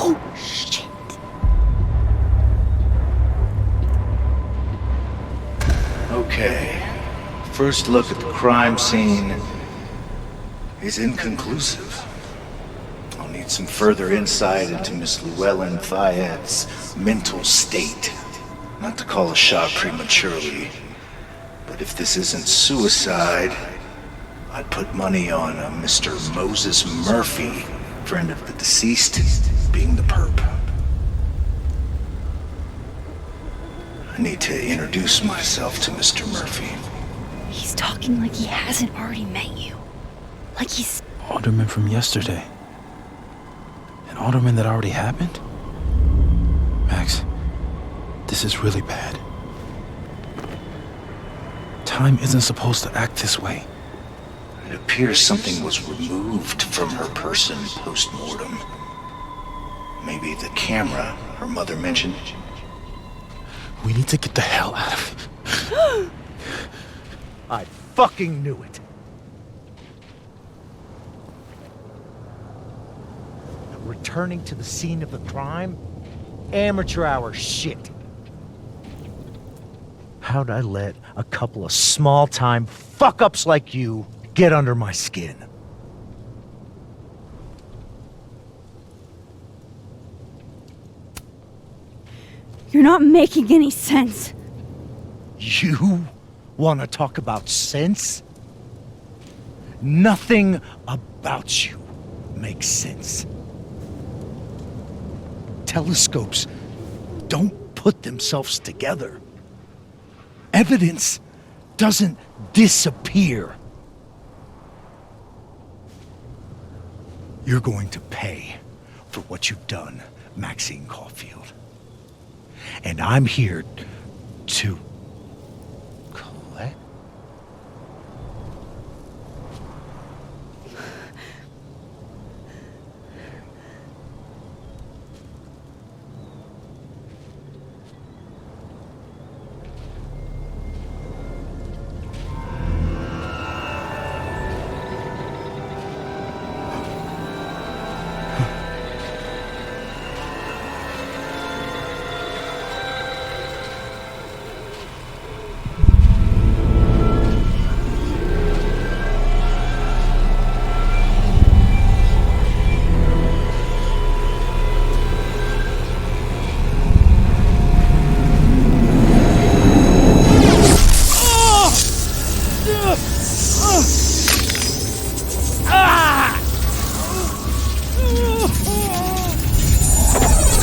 Oh, shit. Okay. First look at the crime scene is inconclusive. I'll need some further insight into Miss Llewellyn Fayette's mental state. Not to call a shot prematurely, but if this isn't suicide, I'd put money on a Mr. Moses Murphy, friend of the deceased, being the perp. I need to introduce myself to Mr. Murphy. He's talking like he hasn't already met you. Like he's... Alderman from yesterday. An alderman that already happened? Max, this is really bad. Time isn't supposed to act this way. It appears something was removed from her person post-mortem. Maybe the camera her mother mentioned. We need to get the hell out of here. I fucking knew it. Returning to the scene of the crime? Amateur hour shit. How'd I let a couple of small-time fuck-ups like you get under my skin? You're not making any sense. You want to talk about sense? Nothing about you makes sense. Telescopes don't put themselves together. Evidence doesn't disappear. You're going to pay for what you've done, Maxine Caulfield. And I'm here to collect.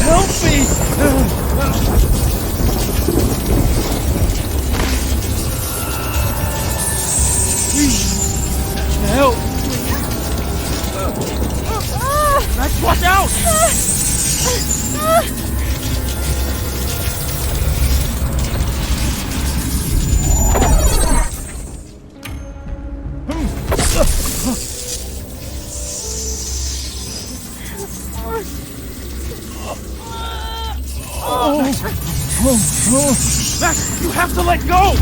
Help me! Help! Max, watch out! Max, you have to let go!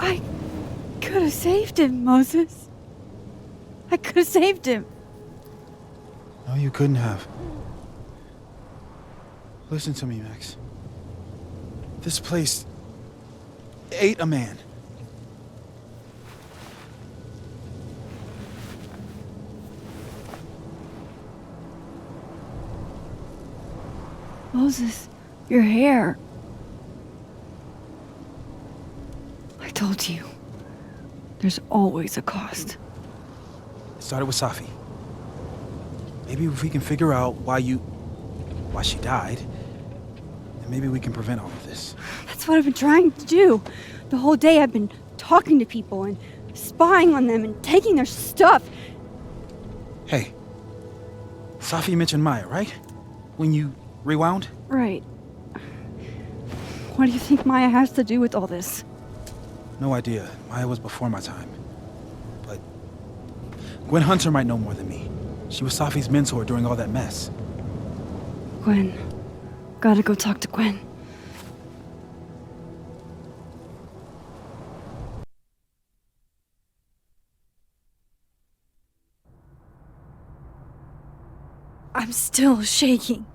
I saved him, Moses. I could have saved him. No, you couldn't have. Listen to me, Max. This place ate a man. Moses, your hair. I told you. There's always a cost. It started with Safi. Maybe if we can figure out why she died, then maybe we can prevent all of this. That's what I've been trying to do. The whole day I've been talking to people and spying on them and taking their stuff. Hey, Safi mentioned Maya, right? When you rewound? Right. What do you think Maya has to do with all this? No idea. Maya was before my time. But Gwen Hunter might know more than me. She was Safi's mentor during all that mess. Gwen. Gotta go talk to Gwen. I'm still shaking.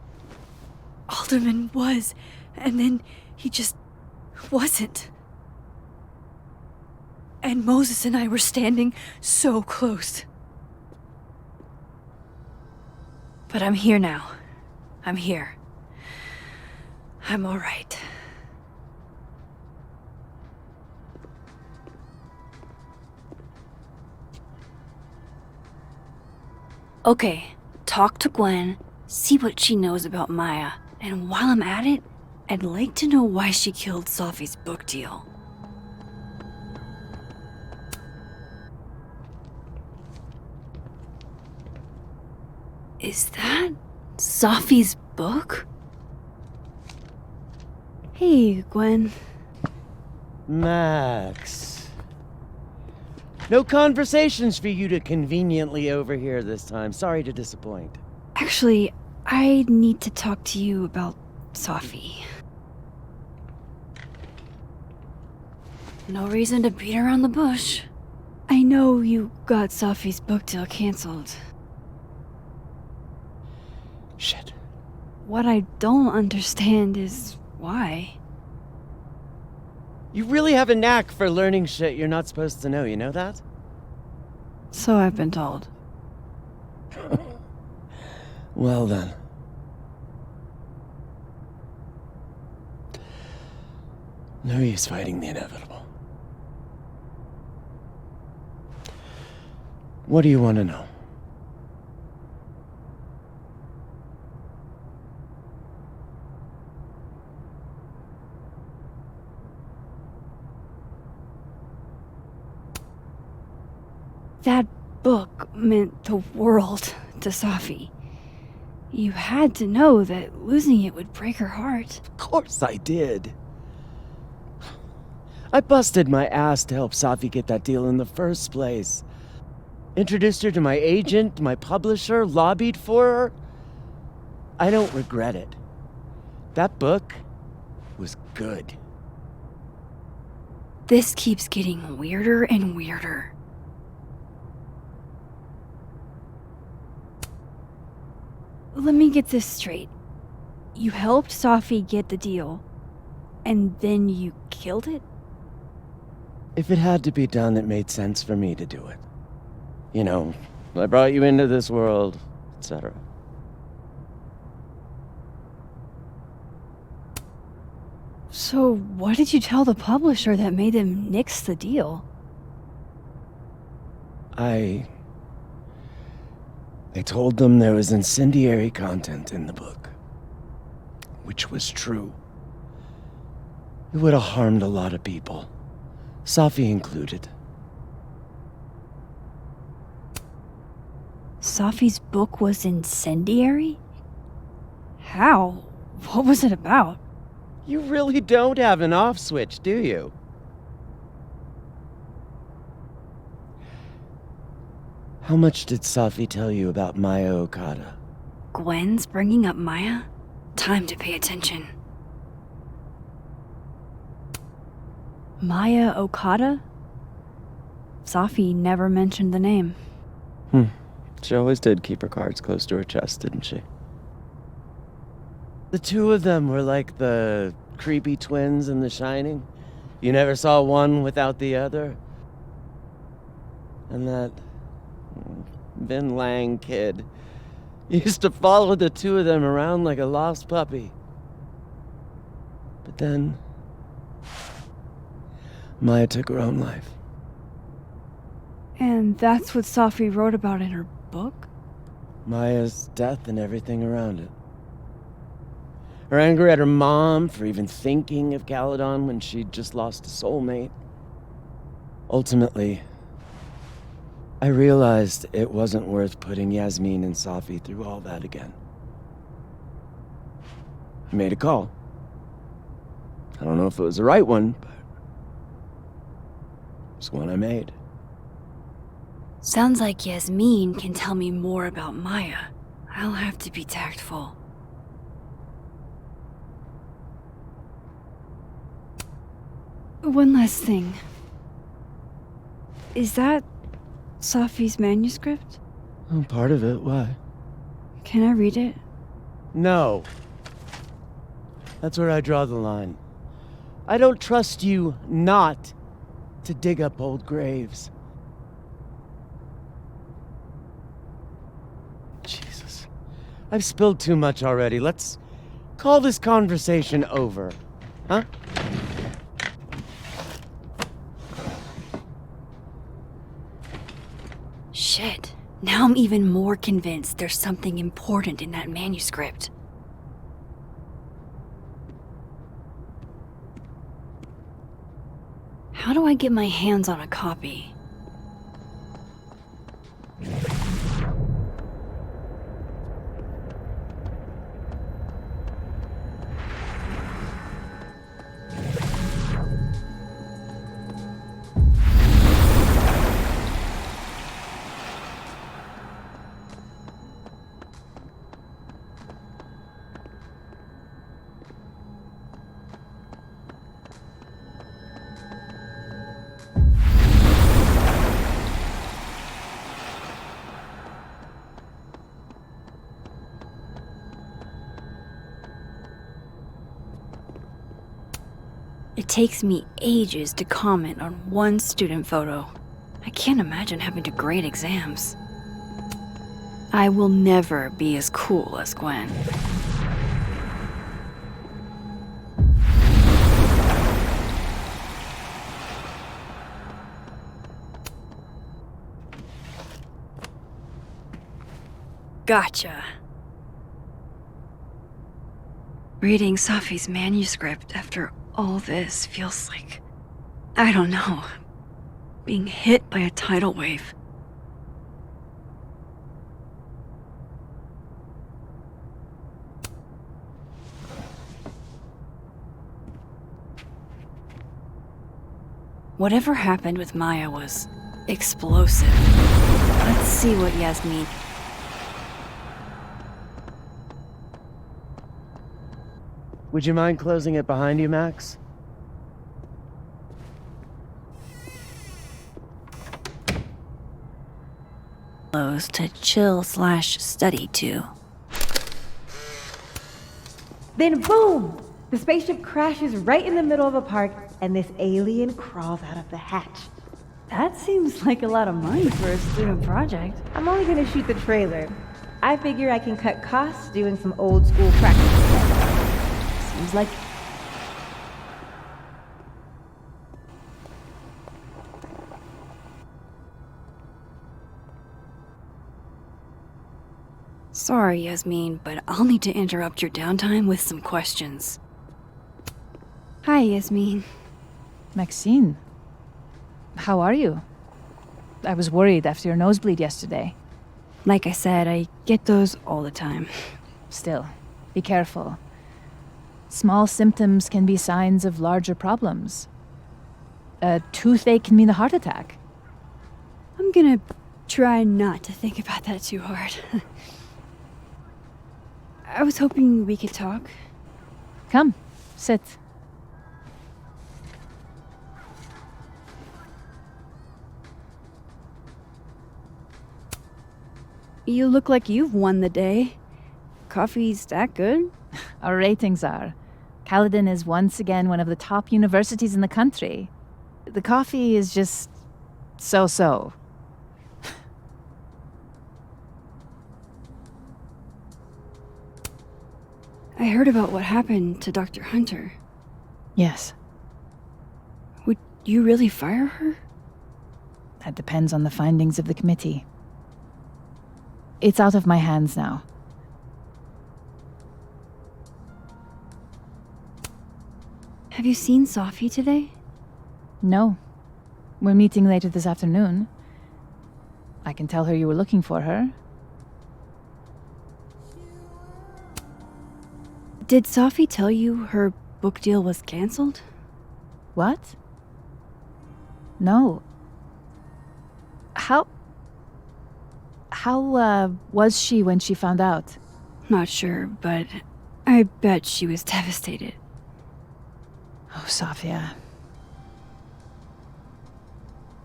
Alderman was, and then he just wasn't. And Moses and I were standing so close. But I'm here now. I'm here. I'm all right. Okay, talk to Gwen, see what she knows about Maya, and while I'm at it, I'd like to know why she killed Safi's book deal. Is that Safi's book? Hey, Gwen. Max. No conversations for you to conveniently overhear this time. Sorry to disappoint. Actually, I need to talk to you about Safi. No reason to beat around the bush. I know you got Safi's book deal canceled. Shit. What I don't understand is why. You really have a knack for learning shit you're not supposed to know, you know that? So I've been told. Well then. No use fighting the inevitable. What do you want to know? That book meant the world to Safi. You had to know that losing it would break her heart. Of course I did. I busted my ass to help Safi get that deal in the first place. Introduced her to my agent, my publisher, lobbied for her. I don't regret it. That book was good. This keeps getting weirder and weirder. Let me get this straight. You helped Safi get the deal, and then you killed it? If it had to be done, it made sense for me to do it. You know, I brought you into this world, etc. So what did you tell the publisher that made them nix the deal? I told them there was incendiary content in the book. Which was true. It would have harmed a lot of people. Safi included. Safi's book was incendiary? How? What was it about? You really don't have an off switch, do you? How much did Safi tell you about Maya Okada? Gwen's bringing up Maya? Time to pay attention. Maya Okada? Safi never mentioned the name. She always did keep her cards close to her chest, didn't she? The two of them were like the creepy twins in The Shining. You never saw one without the other. And that Vin Lang kid used to follow the two of them around like a lost puppy. But then Maya took her own life. And that's what Safi wrote about in her book? Maya's death and everything around it. Her anger at her mom for even thinking of Caledon when she'd just lost a soulmate. Ultimately, I realized it wasn't worth putting Yasmin and Safi through all that again. I made a call. I don't know if it was the right one, but it's one I made. Sounds like Yasmin can tell me more about Maya. I'll have to be tactful. One last thing. Is that Safi's manuscript? Oh, part of it. Why? Can I read it? No. That's where I draw the line. I don't trust you not to dig up old graves. Jesus. I've spilled too much already. Let's call this conversation over. Huh? Shit. Now I'm even more convinced there's something important in that manuscript. How do I get my hands on a copy? It takes me ages to comment on one student photo. I can't imagine having to grade exams. I will never be as cool as Gwen. Gotcha. Reading Safi's manuscript after all this feels like, I don't know, being hit by a tidal wave. Whatever happened with Maya was explosive. Let's see what Yasmin... Would you mind closing it behind you, Max? To chill/study to. Then boom! The spaceship crashes right in the middle of a park, and this alien crawls out of the hatch. That seems like a lot of money for a student project. I'm only gonna shoot the trailer. I figure I can cut costs doing some old school practice. Seems like... Sorry, Yasmin, but I'll need to interrupt your downtime with some questions. Hi, Yasmin. Maxine, how are you? I was worried after your nosebleed yesterday. Like I said, I get those all the time. Still, be careful. Small symptoms can be signs of larger problems. A toothache can mean a heart attack. I'm gonna try not to think about that too hard. I was hoping we could talk. Come, sit. You look like you've won the day. Coffee's that good? Our ratings are. Caledon is once again one of the top universities in the country. The coffee is just so-so. I heard about what happened to Dr. Hunter. Yes. Would you really fire her? That depends on the findings of the committee. It's out of my hands now. Have you seen Safi today? No. We're meeting later this afternoon. I can tell her you were looking for her. Did Safi tell you her book deal was cancelled? What? No. How was she when she found out? Not sure, but I bet she was devastated. Oh, Safia.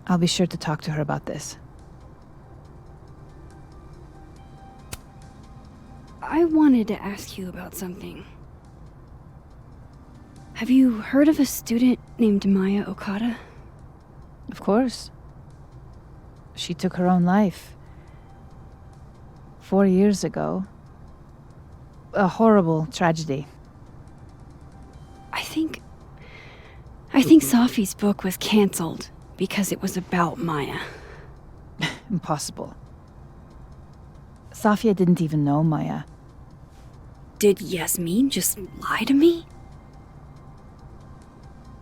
I'll be sure to talk to her about this. I wanted to ask you about something. Have you heard of a student named Maya Okada? Of course. She took her own life. 4 years ago. A horrible tragedy. I think Safi's book was cancelled because it was about Maya. Impossible. Safia didn't even know Maya. Did Yasmin just lie to me?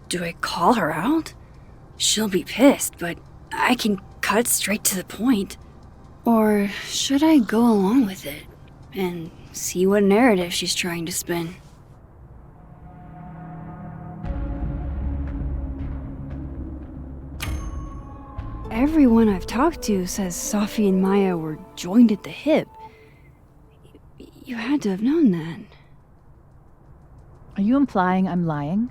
Do I call her out? She'll be pissed, but I can cut straight to the point. Or should I go along with it and see what narrative she's trying to spin? Everyone I've talked to says Safi and Maya were joined at the hip. You had to have known that. Are you implying I'm lying?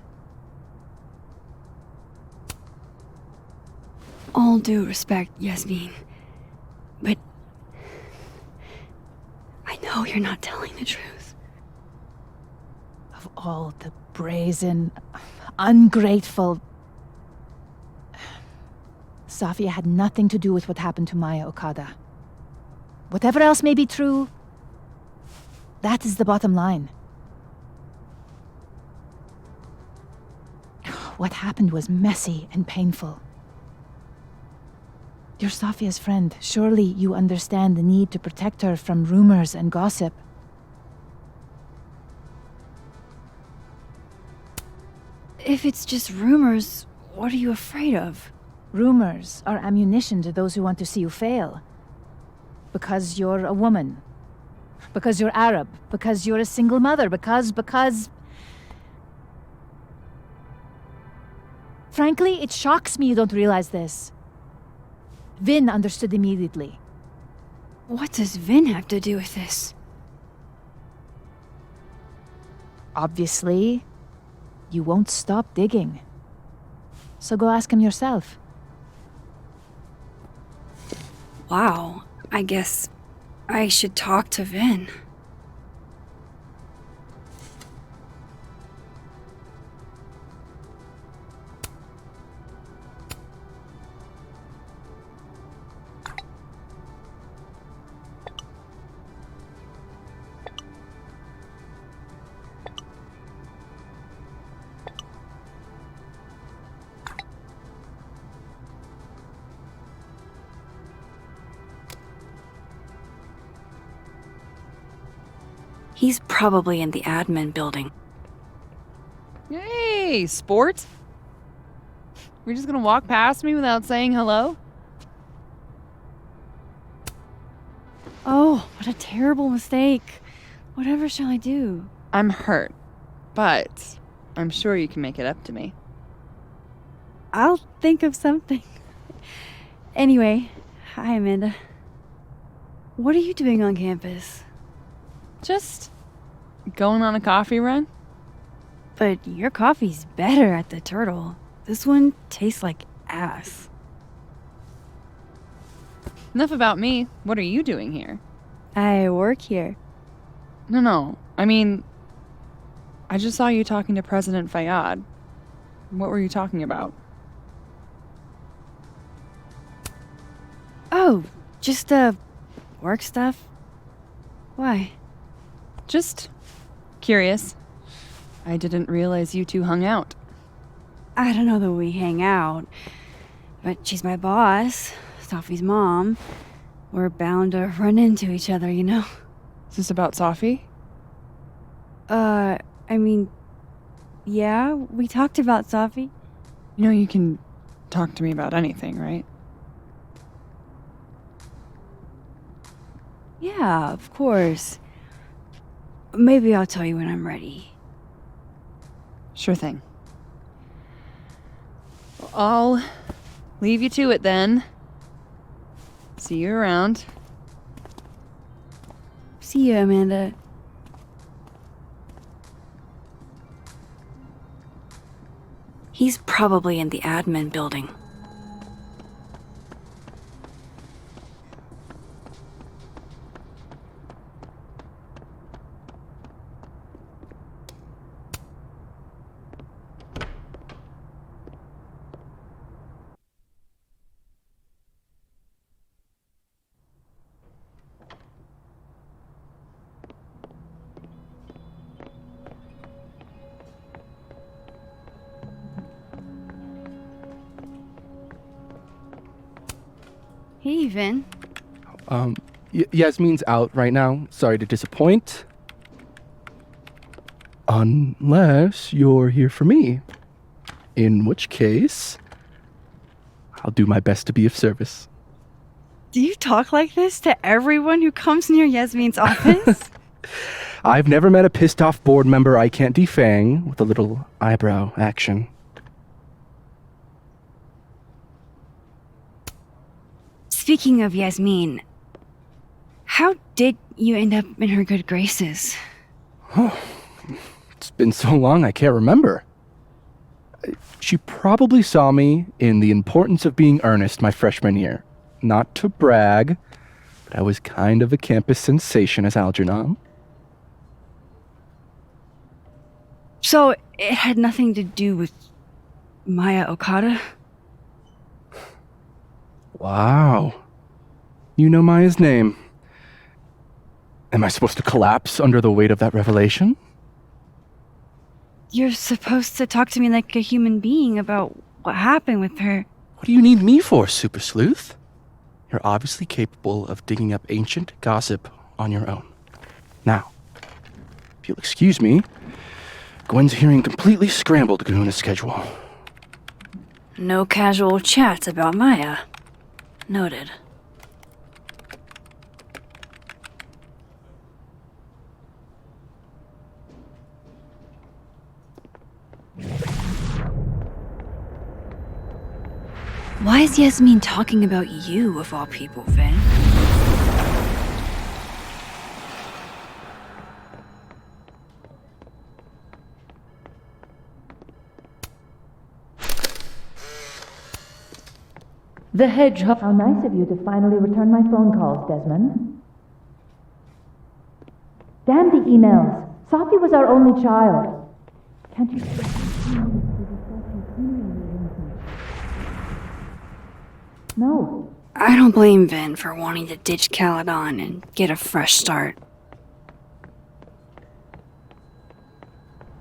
All due respect, Yasmin. But I know you're not telling the truth. Of all the brazen, ungrateful... Safia had nothing to do with what happened to Maya Okada. Whatever else may be true, that is the bottom line. What happened was messy and painful. You're Safia's friend. Surely you understand the need to protect her from rumors and gossip. If it's just rumors, what are you afraid of? Rumors are ammunition to those who want to see you fail. Because you're a woman. Because you're Arab. Because you're a single mother. Because... Frankly, it shocks me you don't realize this. Vin understood immediately. What does Vin have to do with this? Obviously, you won't stop digging. So go ask him yourself. Wow, I guess I should talk to Vin. He's probably in the admin building. Hey, sport? We're just gonna walk past me without saying hello? Oh, what a terrible mistake. Whatever shall I do? I'm hurt, but I'm sure you can make it up to me. I'll think of something. Anyway, hi Amanda. What are you doing on campus? Just going on a coffee run? But your coffee's better at the Turtle. This one tastes like ass. Enough about me. What are you doing here? I work here. No. I mean, I just saw you talking to President Fayyad. What were you talking about? Oh, just, work stuff. Why? Just curious. I didn't realize you two hung out. I don't know that we hang out, but she's my boss, Safi's mom. We're bound to run into each other, you know? Is this about Safi? I mean, yeah, we talked about Safi. You know, you can talk to me about anything, right? Yeah, of course. Maybe I'll tell you when I'm ready. Sure thing. Well, I'll leave you to it then. See you around. See you, Amanda. He's probably in the admin building. Hey, Vin. Yasmin's out right now. Sorry to disappoint. Unless you're here for me. In which case, I'll do my best to be of service. Do you talk like this to everyone who comes near Yasmin's office? I've never met a pissed off board member I can't defang with a little eyebrow action. Speaking of Yasmin, how did you end up in her good graces? Oh, it's been so long I can't remember. She probably saw me in The Importance of Being Earnest my freshman year. Not to brag, but I was kind of a campus sensation as Algernon. So it had nothing to do with Maya Okada? Wow. You know Maya's name. Am I supposed to collapse under the weight of that revelation? You're supposed to talk to me like a human being about what happened with her. What do you need me for, Super Sleuth? You're obviously capable of digging up ancient gossip on your own. Now, if you'll excuse me, Gwen's hearing completely scrambled Kahuna schedule. No casual chats about Maya. Noted. Why is Yasmin talking about you, of all people, Vin? The hedgehog. How nice of you to finally return my phone calls, Desmond. Damn the emails. Safi was our only child. Can't you see? No. I don't blame Vin for wanting to ditch Caledon and get a fresh start.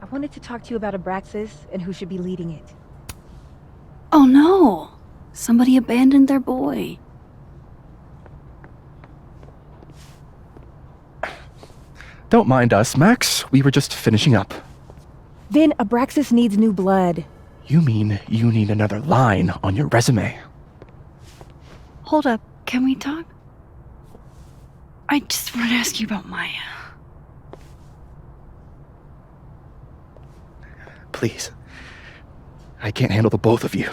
I wanted to talk to you about Abraxas and who should be leading it. Oh no! Somebody abandoned their boy. Don't mind us, Max. We were just finishing up. Vin, Abraxas needs new blood. You mean you need another line on your resume? Hold up, can we talk? I just want to ask you about Maya. Please. I can't handle the both of you.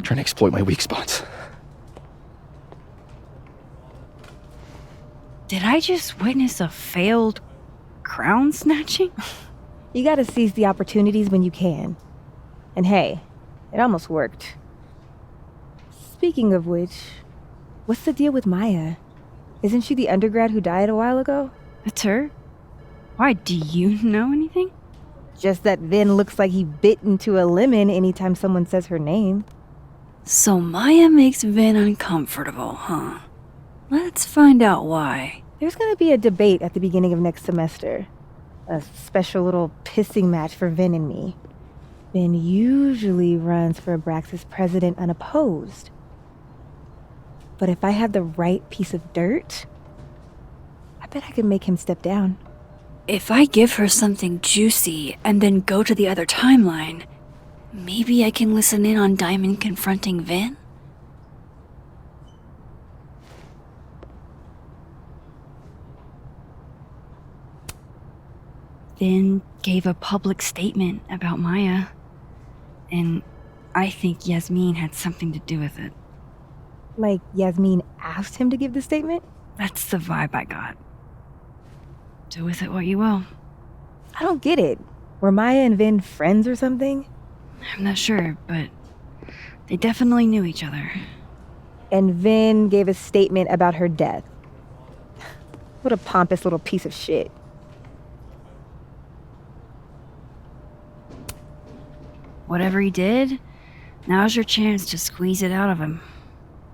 Trying to exploit my weak spots. Did I just witness a failed crown snatching? You gotta seize the opportunities when you can. And hey, it almost worked. Speaking of which, what's the deal with Maya? Isn't she the undergrad who died a while ago? That's her? Why, do you know anything? Just that Vin looks like he bit into a lemon anytime someone says her name. So Maya makes Vin uncomfortable, huh? Let's find out why. There's gonna be a debate at the beginning of next semester. A special little pissing match for Vin and me. Vin usually runs for Abraxas president unopposed. But if I had the right piece of dirt, I bet I could make him step down. If I give her something juicy and then go to the other timeline, maybe I can listen in on Diamond confronting Vin? Vin gave a public statement about Maya, and I think Yasmin had something to do with it. Like Yasmin asked him to give the statement? That's the vibe I got. Do with it what you will. I don't get it. Were Maya and Vin friends or something? I'm not sure, but they definitely knew each other. And Vin gave a statement about her death. What a pompous little piece of shit. Whatever he did, now's your chance to squeeze it out of him.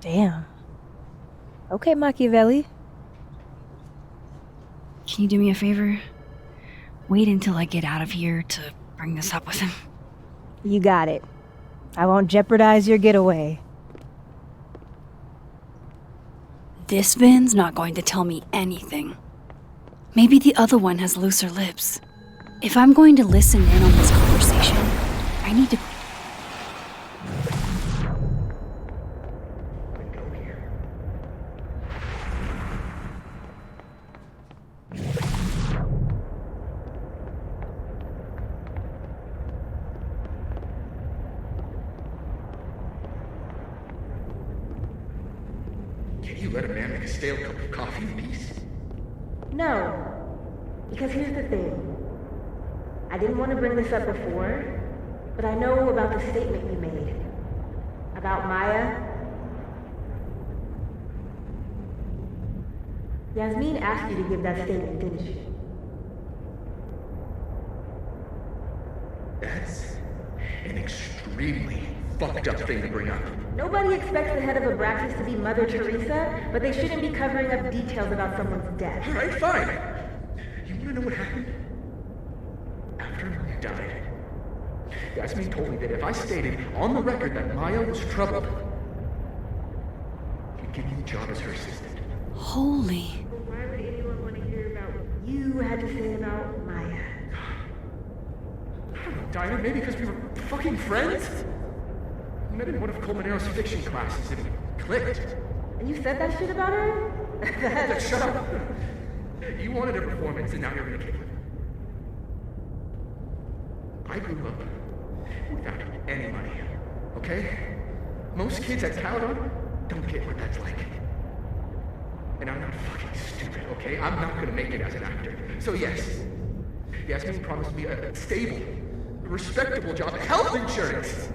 Damn. Okay, Machiavelli. Can you do me a favor? Wait until I get out of here to bring this up with him. You got it. I won't jeopardize your getaway. This Vin's not going to tell me anything. Maybe the other one has looser lips. If I'm going to listen in on this conversation, I need to... Can you let a man make a stale cup of coffee in peace? No. Because here's the thing. I didn't want to bring this up before, but I know about the statement you made. About Maya. Yasmin asked you to give that statement, didn't she? That's an extremely fucked up thing to bring up. Nobody expects the head of Abraxas to be Mother Teresa, but they shouldn't be covering up details about someone's death. Alright, fine. You wanna know what happened? After Maya died, Yasmin told me that if I stated on the record that Maya was troubled, she'd give me the job as her assistant. Holy. Why would anyone want to hear about what you had to say about Maya? I don't know, Dinah, maybe because we were fucking friends? We met in one of Colmenaro's fiction classes and it clicked. And you said that shit about her? Shut up. You wanted a performance and now you're gonna kill it. I grew up without any money, okay? Most kids at Caledon don't get what that's like. And I'm not fucking stupid, okay? I'm not gonna make it as an actor. So yes, Yasmin promised me a stable, respectable job, health insurance.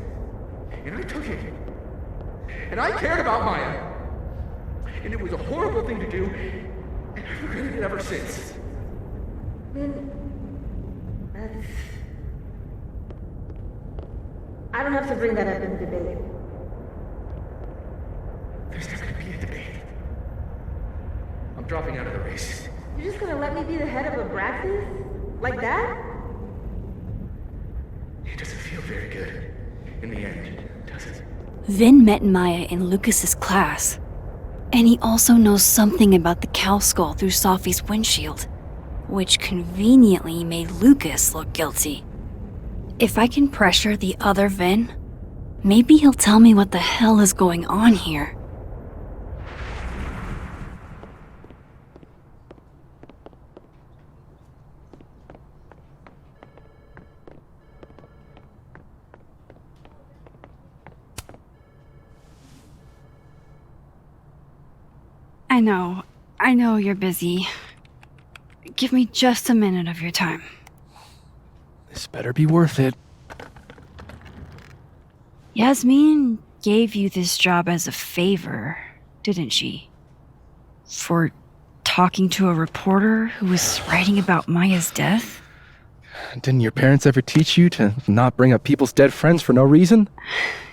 And I took it. And I cared about Maya. And it was a horrible thing to do, and I've regretted it ever since. That's... I don't have to bring that up in the debate. There's not gonna be a debate. I'm dropping out of the race. You're just gonna let me be the head of Abraxas? Like that? It doesn't feel very good in the end, does it? Vin met Maya in Lucas's class, and he also knows something about the cow skull through Safi's windshield, which conveniently made Lucas look guilty. If I can pressure the other Vin, maybe he'll tell me what the hell is going on here. I know you're busy. Give me just a minute of your time. This better be worth it. Yasmin gave you this job as a favor, didn't she? For talking to a reporter who was writing about Maya's death? Didn't your parents ever teach you to not bring up people's dead friends for no reason?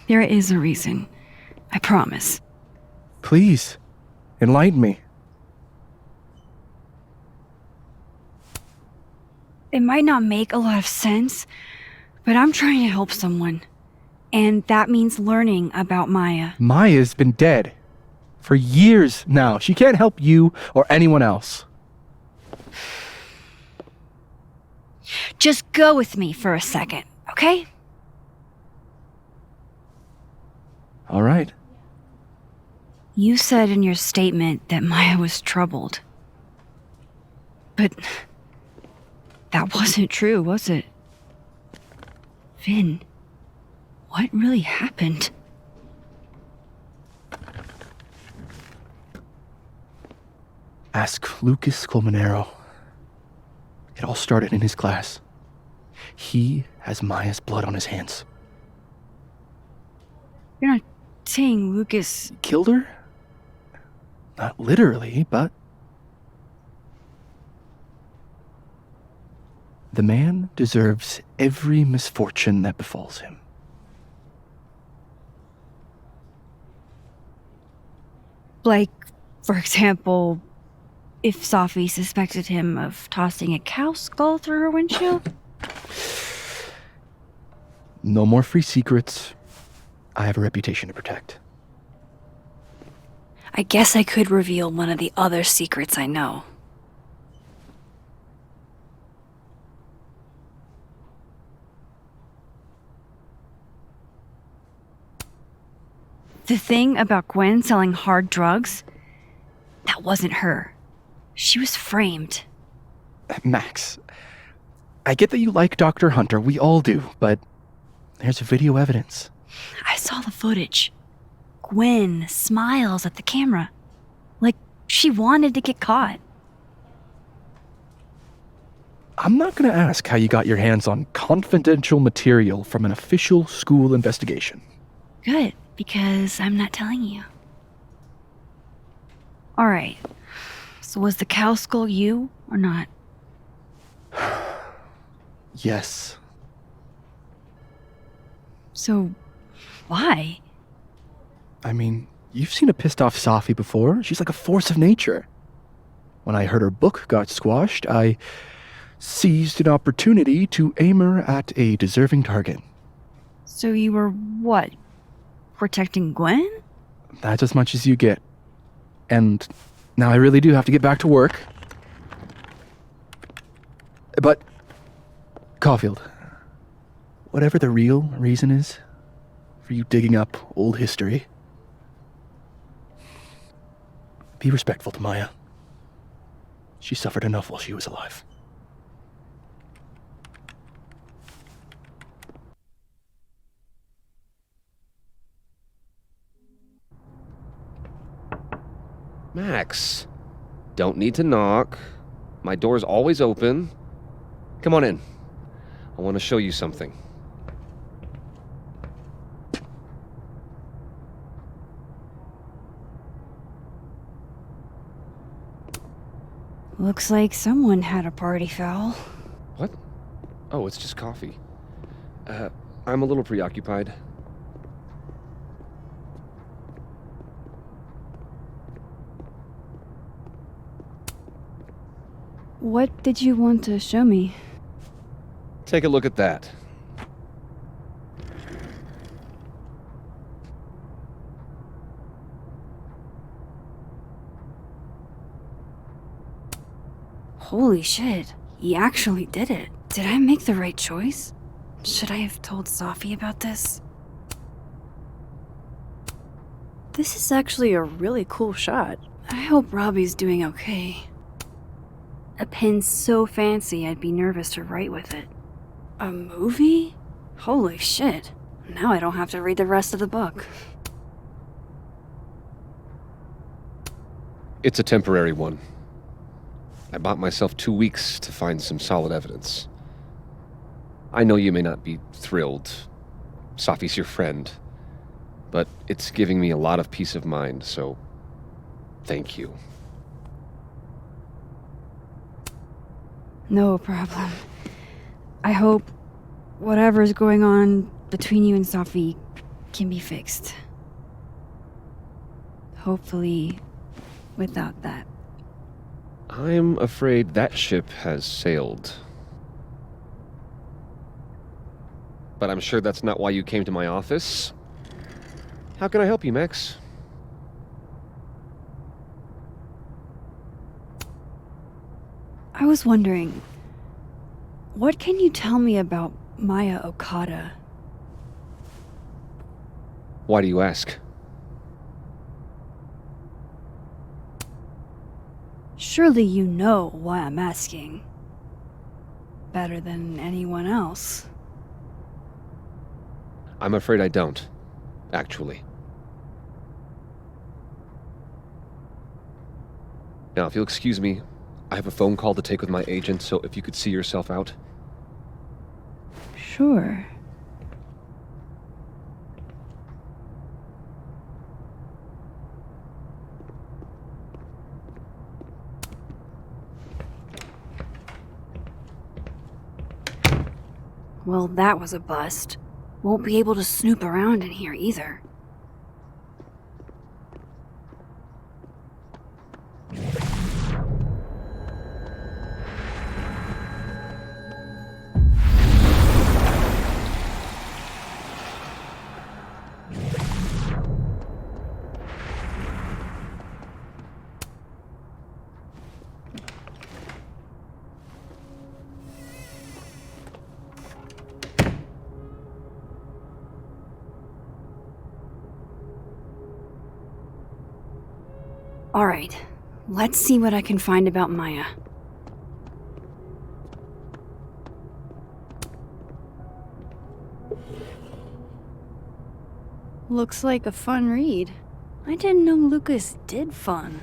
There is a reason. I promise. Please, enlighten me. It might not make a lot of sense, but I'm trying to help someone. And that means learning about Maya. Maya's been dead for years now. She can't help you or anyone else. Just go with me for a second, okay? All right. You said in your statement that Maya was troubled. But that wasn't true, was it? Vin, what really happened? Ask Lucas Colmenero. It all started in his class. He has Maya's blood on his hands. You're not saying Lucas killed her? Not literally, but... The man deserves every misfortune that befalls him. Like, for example, if Safi suspected him of tossing a cow skull through her windshield? No more free secrets. I have a reputation to protect. I guess I could reveal one of the other secrets I know. The thing about Gwen selling hard drugs, that wasn't her. She was framed. Max, I get that you like Dr. Hunter, we all do, but there's video evidence. I saw the footage. Gwen smiles at the camera, like she wanted to get caught. I'm not going to ask how you got your hands on confidential material from an official school investigation. Good, because I'm not telling you. Alright, so was the cow skull you or not? Yes. So, why? I mean, you've seen a pissed off Safi before. She's like a force of nature. When I heard her book got squashed, I seized an opportunity to aim her at a deserving target. So you were what? Protecting Gwen? That's as much as you get. And now I really do have to get back to work. But, Caulfield, whatever the real reason is for you digging up old history, be respectful to Maya. She suffered enough while she was alive. Max, don't need to knock. My door's always open. Come on in. I want to show you something. Looks like someone had a party foul. What? Oh, it's just coffee. I'm a little preoccupied. What did you want to show me? Take a look at that. Holy shit, he actually did it. Did I make the right choice? Should I have told Safi about this? This is actually a really cool shot. I hope Robbie's doing okay. A pen so fancy I'd be nervous to write with it. A movie? Holy shit. Now I don't have to read the rest of the book. It's a temporary one. I bought myself 2 weeks to find some solid evidence. I know you may not be thrilled. Safi's your friend. But it's giving me a lot of peace of mind, so thank you. No problem. I hope whatever's going on between you and Safi can be fixed. Hopefully, without that. I'm afraid that ship has sailed. But I'm sure that's not why you came to my office. How can I help you, Max? I was wondering, what can you tell me about Maya Okada? Why do you ask? Surely you know why I'm asking. Better than anyone else. I'm afraid I don't, actually. Now, if you'll excuse me, I have a phone call to take with my agent, so if you could see yourself out. Sure. Well, that was a bust. Won't be able to snoop around in here either. Alright, let's see what I can find about Maya. Looks like a fun read. I didn't know Lucas did fun.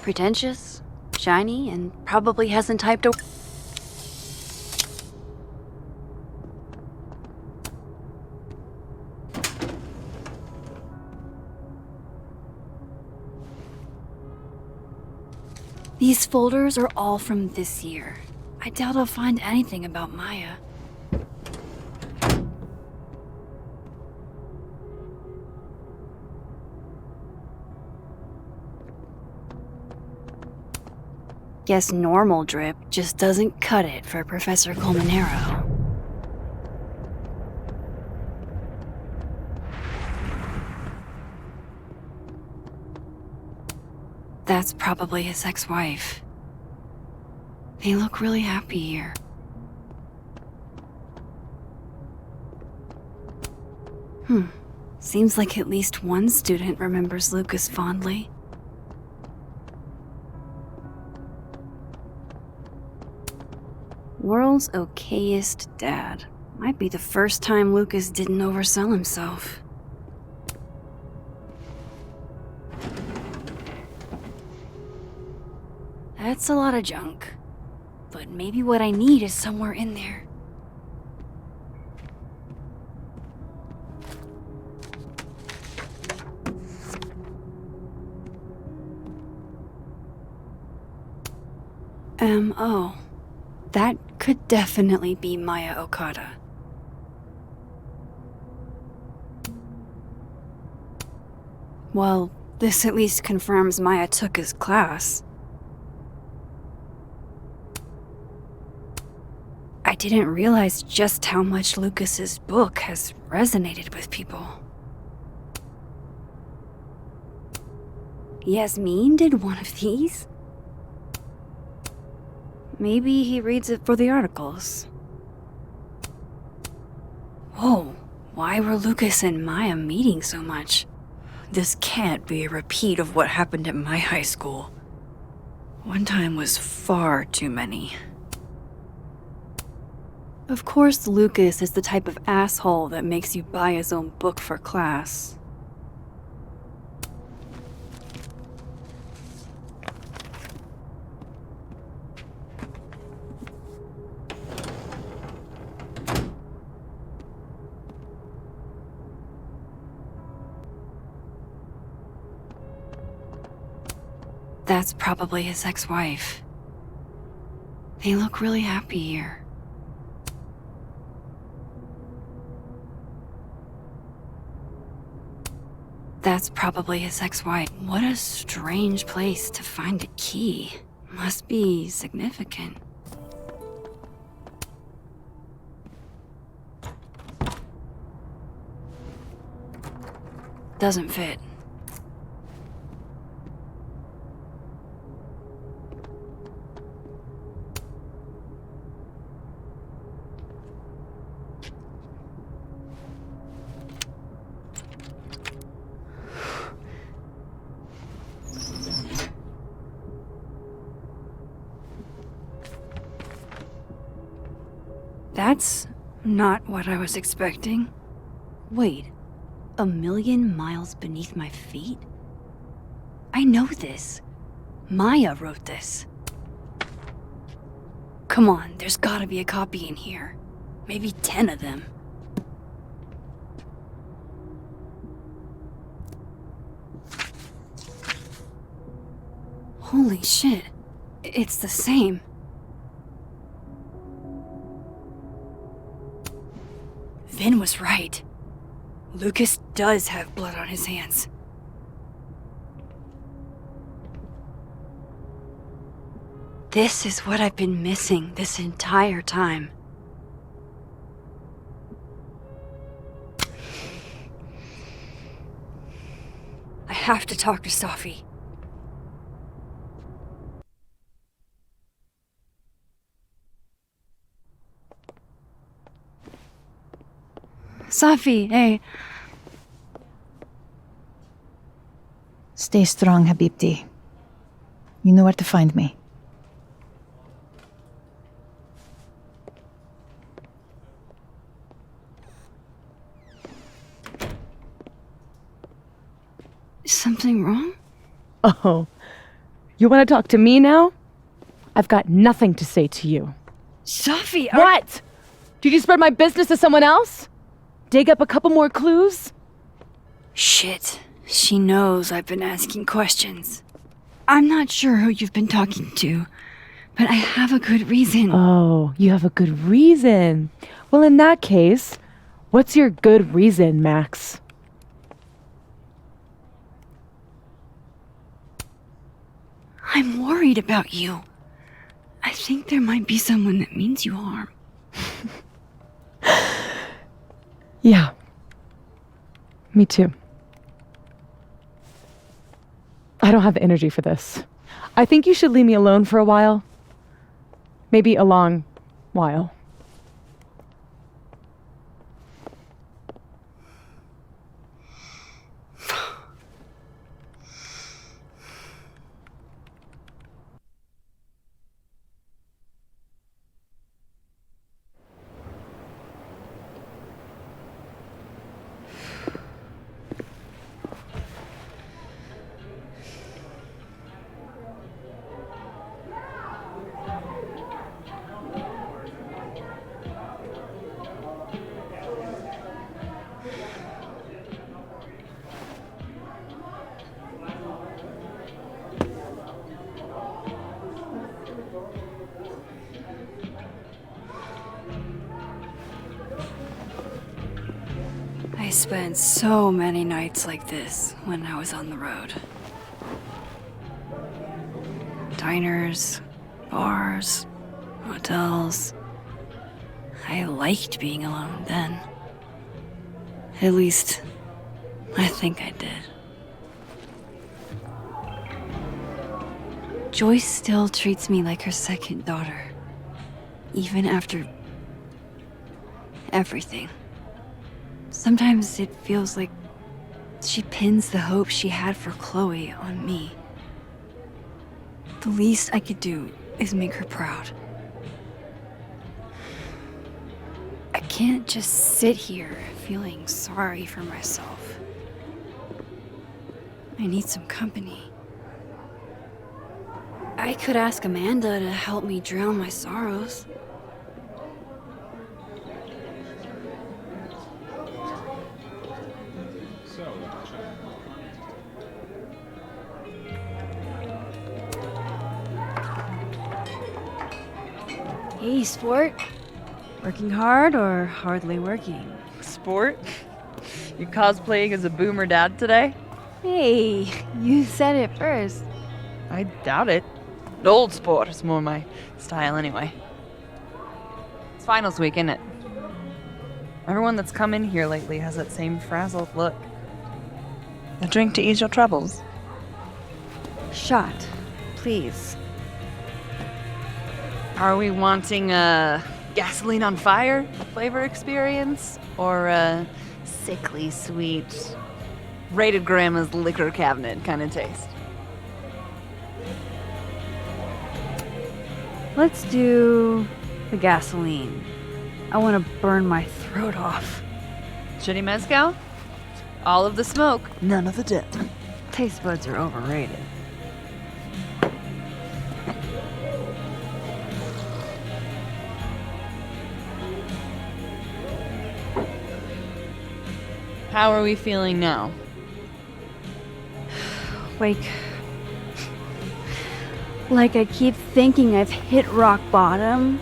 Pretentious, shiny, and probably hasn't typed a... These folders are all from this year. I doubt I'll find anything about Maya. Guess normal drip just doesn't cut it for Professor Colmenero. That's probably his ex-wife. They look really happy here. Seems like at least one student remembers Lucas fondly. World's okayest dad. Might be the first time Lucas didn't oversell himself. That's a lot of junk. But maybe what I need is somewhere in there. Oh. That could definitely be Maya Okada. Well, this at least confirms Maya took his class. I didn't realize just how much Lucas's book has resonated with people. Yasmin did one of these? Maybe he reads it for the articles. Whoa, why were Lucas and Maya meeting so much? This can't be a repeat of what happened at my high school. One time was far too many. Of course, Lucas is the type of asshole that makes you buy his own book for class. That's probably his ex-wife. They look really happy here. That's probably his ex-wife. What a strange place to find a key. Must be significant. Doesn't fit. That's not what I was expecting. Wait, 1,000,000 miles beneath my feet? I know this. Maya wrote this. Come on, there's gotta be a copy in here. Maybe 10 of them. Holy shit, it's the same. Vin was right. Lucas does have blood on his hands. This is what I've been missing this entire time. I have to talk to Safi. Safi, hey. Stay strong, Habibti. You know where to find me. Is something wrong? Oh, you want to talk to me now? I've got nothing to say to you. Safi, What? Did you spread my business to someone else? Dig up a couple more clues? Shit. She knows I've been asking questions. I'm not sure who you've been talking to, but I have a good reason. Oh, you have a good reason. Well, in that case, what's your good reason, Max? I'm worried about you. I think there might be someone that means you harm. Yeah. Me too. I don't have the energy for this. I think you should leave me alone for a while. Maybe a long while. I spent so many nights like this when I was on the road. Diners, bars, hotels. I liked being alone then. At least, I think I did. Joyce still treats me like her second daughter. Even after everything. Sometimes it feels like she pins the hope she had for Chloe on me. The least I could do is make her proud. I can't just sit here feeling sorry for myself. I need some company. I could ask Amanda to help me drown my sorrows. Hey, sport. Working hard or hardly working? Sport? You cosplaying as a boomer dad today? Hey, you said it first. I doubt it. Old sport is more my style anyway. It's finals week, isn't it? Everyone that's come in here lately has that same frazzled look. A drink to ease your troubles. Shot, please. Are we wanting a gasoline on fire flavor experience? Or a sickly sweet, rated grandma's liquor cabinet kind of taste? Let's do the gasoline. I want to burn my throat off. Shitty mezcal? All of the smoke, none of the dip. Taste buds are overrated. How are we feeling now? Like I keep thinking I've hit rock bottom,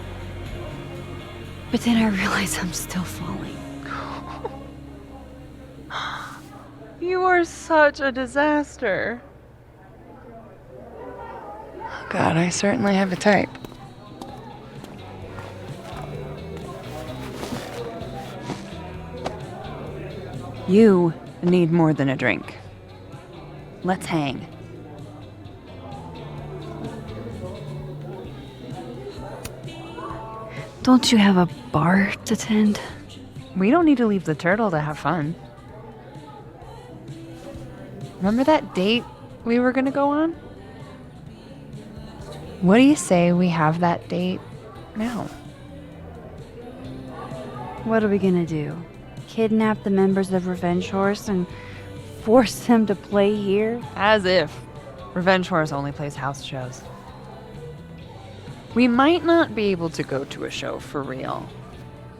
but then I realize I'm still falling. You are such a disaster. Oh God, I certainly have a type. You need more than a drink. Let's hang. Don't you have a bar to tend? We don't need to leave the turtle to have fun. Remember that date we were gonna go on? What do you say we have that date now? What are we gonna do? Kidnap the members of Revenge Horse and force them to play here? As if. Revenge Horse only plays house shows. We might not be able to go to a show for real,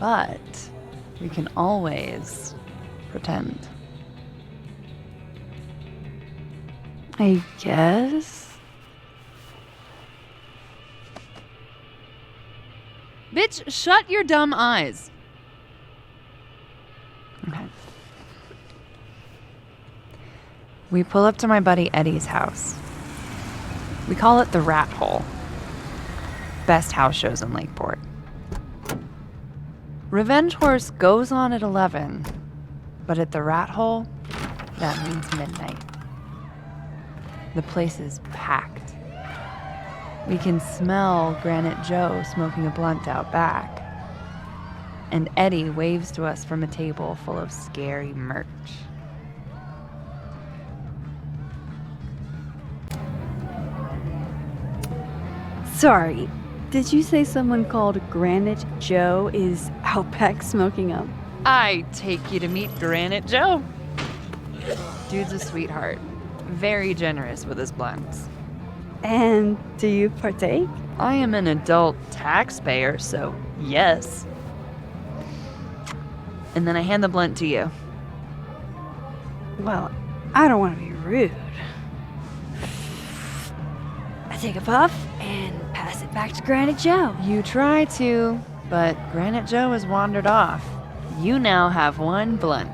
but we can always pretend. I guess. Bitch, shut your dumb eyes. Okay. We pull up to my buddy Eddie's house. We call it the Rat Hole. Best house shows in Lakeport. Revenge Horse goes on at 11, but at the Rat Hole, that means midnight. The place is packed. We can smell Granite Joe smoking a blunt out back. And Eddie waves to us from a table full of scary merch. Sorry, did you say someone called Granite Joe is out back smoking up? I take you to meet Granite Joe. Dude's a sweetheart. Very generous with his blunts. And do you partake? I am an adult taxpayer, so yes. And then I hand the blunt to you. Well, I don't want to be rude. I take a puff and pass it back to Granite Joe. You try to, but Granite Joe has wandered off. You now have one blunt.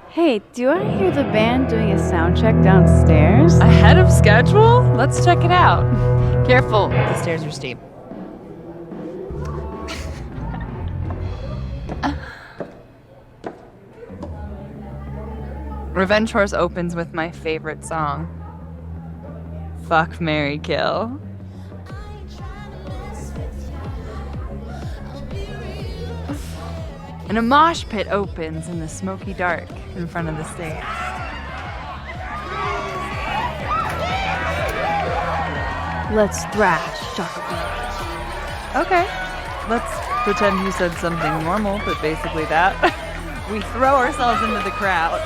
Hey, do I hear the band doing a sound check downstairs? Ahead of schedule? Let's check it out. Careful, the stairs are steep. Revenge Horse opens with my favorite song. Fuck, marry, kill. And a mosh pit opens in the smoky dark in front of the stage. Let's thrash, Chocolate. Okay. Let's pretend you said something normal, but basically that. We throw ourselves into the crowd.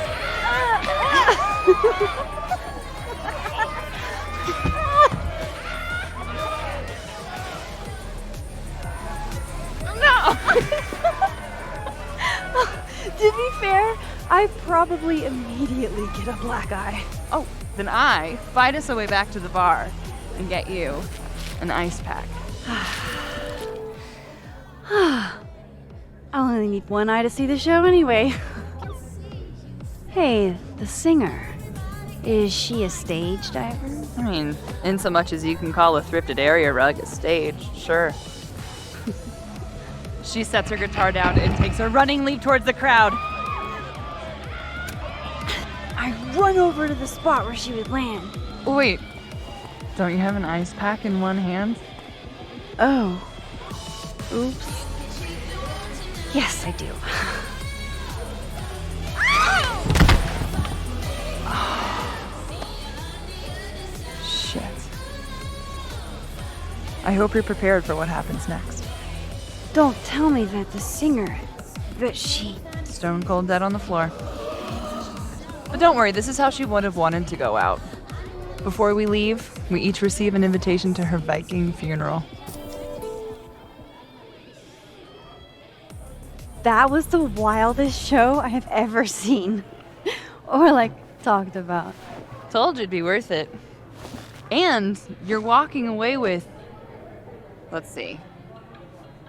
No! To be fair, I probably immediately get a black eye. Oh, then I fight us a way back to the bar and get you an ice pack. I only need one eye to see the show anyway. Hey, the singer. Is she a stage diver? I mean, in so much as you can call a thrifted area rug a stage, sure. She sets her guitar down and takes a running leap towards the crowd. I run over to the spot where she would land. Wait, don't you have an ice pack in one hand? Oh. Oops. Yes, I do. Shit. I hope you're prepared for what happens next. Don't tell me that the singer, that she... Stone cold dead on the floor. But don't worry, this is how she would have wanted to go out. Before we leave, we each receive an invitation to her Viking funeral. That was the wildest show I have ever seen. Or, like, talked about. Told you it'd be worth it. And you're walking away with, let's see,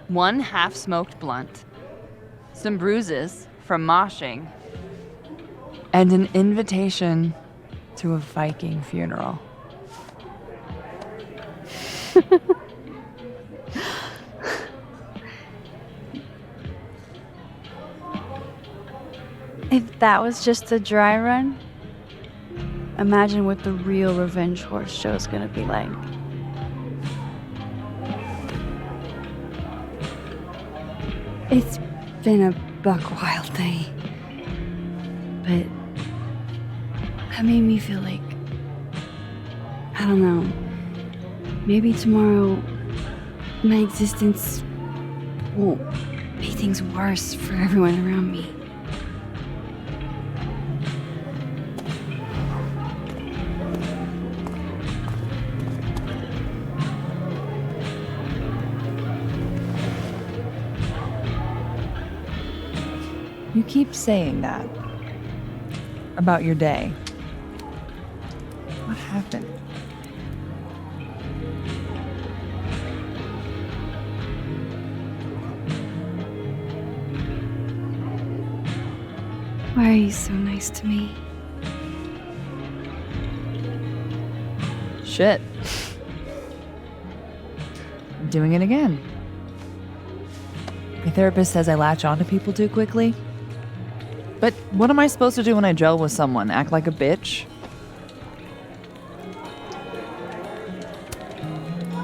1 half-smoked blunt, some bruises from moshing, and an invitation to a Viking funeral. If that was just a dry run, imagine what the real Revenge Horse show is gonna be like. It's been a buck wild day, but that made me feel like, I don't know, maybe tomorrow my existence won't make things worse for everyone around me. You keep saying that about your day. What happened? Why are you so nice to me? Shit. I'm doing it again. My therapist says I latch onto people too quickly. But what am I supposed to do when I gel with someone? Act like a bitch?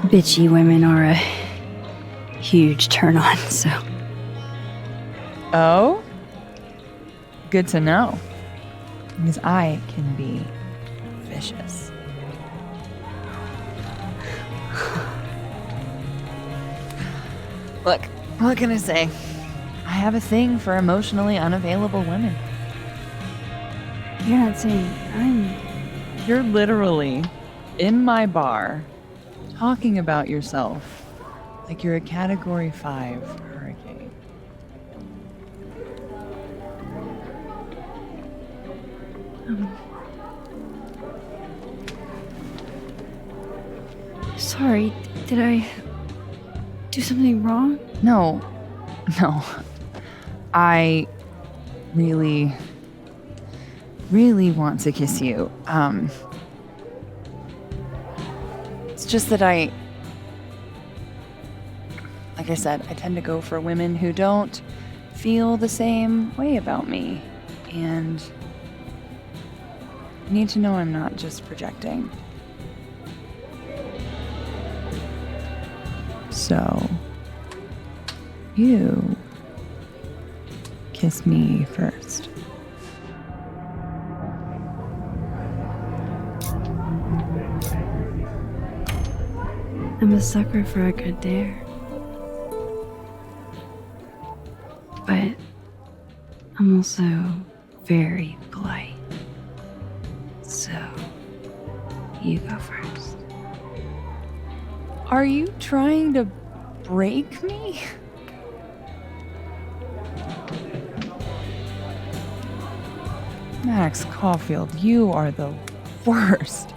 Bitchy women are a huge turn on, so. Oh? Good to know. Because I can be vicious. Look, what can I say? I have a thing for emotionally unavailable women. You're not saying I'm... You're literally in my bar talking about yourself like you're a Category 5 hurricane. Sorry, did I do something wrong? No. I really want to kiss you. It's just that like I said, I tend to go for women who don't feel the same way about me. And you need to know I'm not just projecting. So, you kiss me first. I'm a sucker for a good dare. But I'm also very polite. So, you go first. Are you trying to break me? Max Caulfield, you are the worst.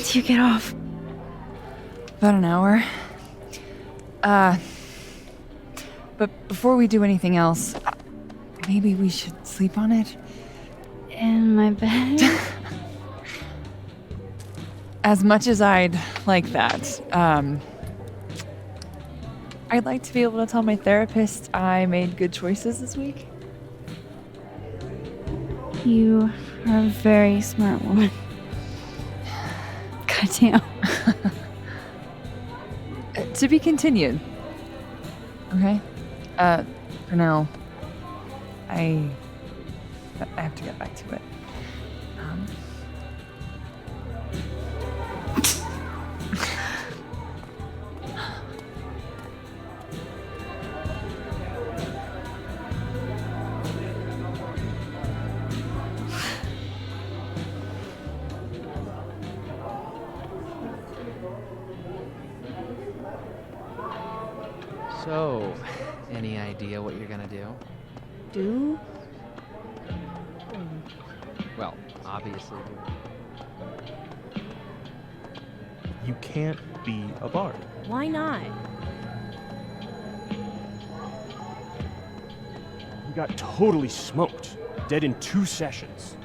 do you get off? About an hour. But before we do anything else, maybe we should sleep on it? In my bed? As much as I'd like that, I'd like to be able to tell my therapist I made good choices this week. You are a very smart woman. Goddamn. To be continued. Okay? For now, I have to get back to it. So, any idea what you're gonna do? Do? Well, obviously. You can't be a bard. Why not? You got totally smoked. Dead in 2 sessions.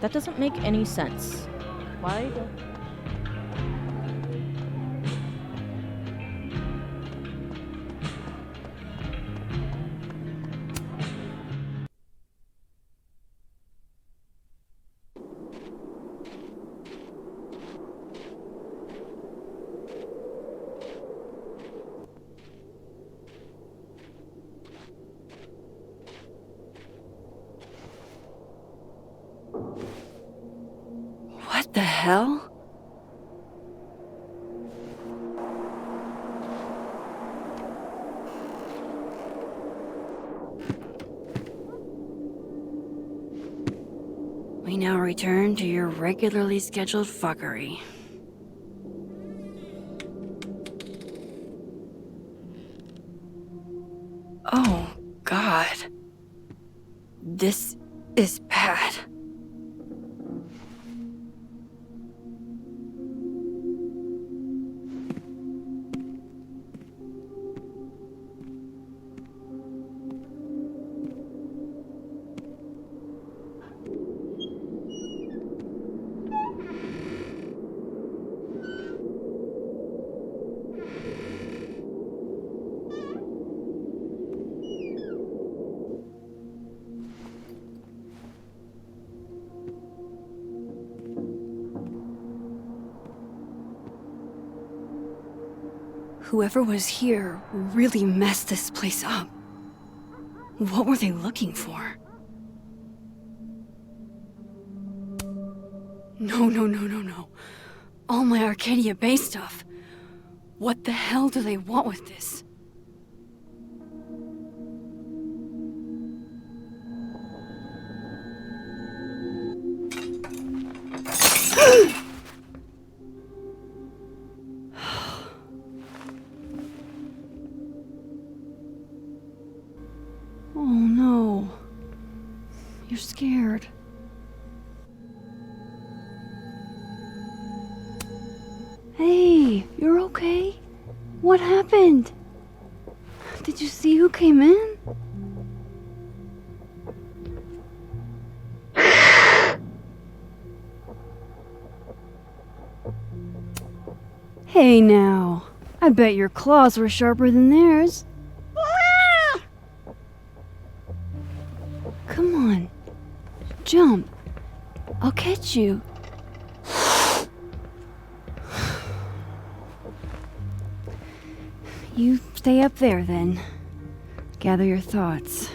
That doesn't make any sense. Why the... What the hell? We now return to your regularly scheduled fuckery. Oh, God. This is bad. Whoever was here really messed this place up. What were they looking for? No. All my Arcadia Bay stuff. What the hell do they want with this? Oh no. You're scared. Hey, you're okay? What happened? Did you see who came in? Hey now, I bet your claws were sharper than theirs. Come on, jump. I'll catch you. You stay up there then. Gather your thoughts.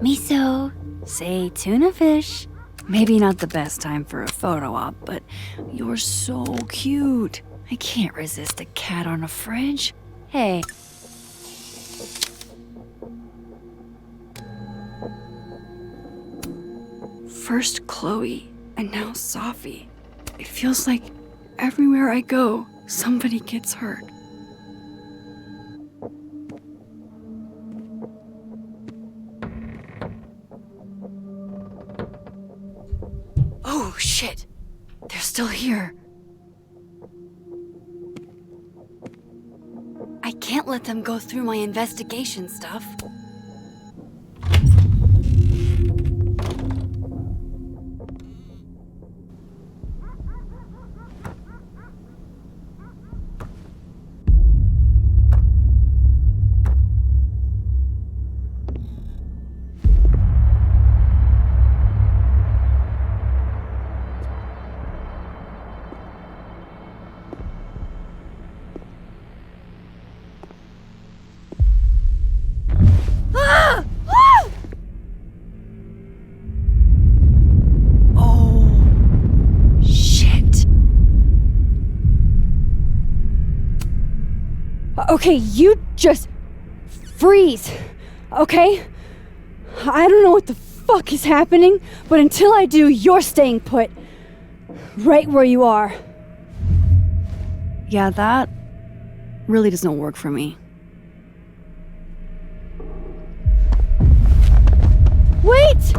Miso, say tuna fish. Maybe not the best time for a photo op, but you're so cute. I can't resist a cat on a fridge. Hey. First Chloe, and now Safi. It feels like everywhere I go, somebody gets hurt. Oh, shit. They're still here. I can't let them go through my investigation stuff. Okay, you just freeze, okay? I don't know what the fuck is happening, but until I do, you're staying put. Right where you are. Yeah, that really doesn't work for me. Wait!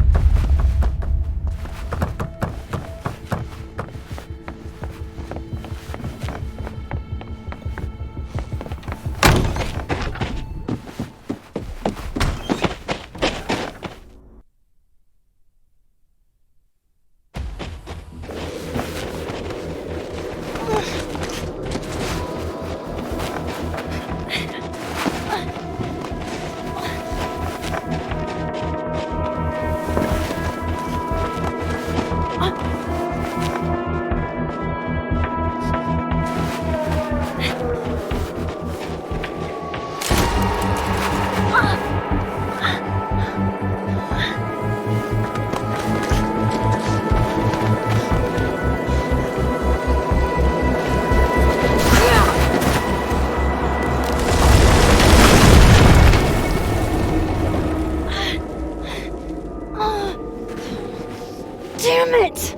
Damn it!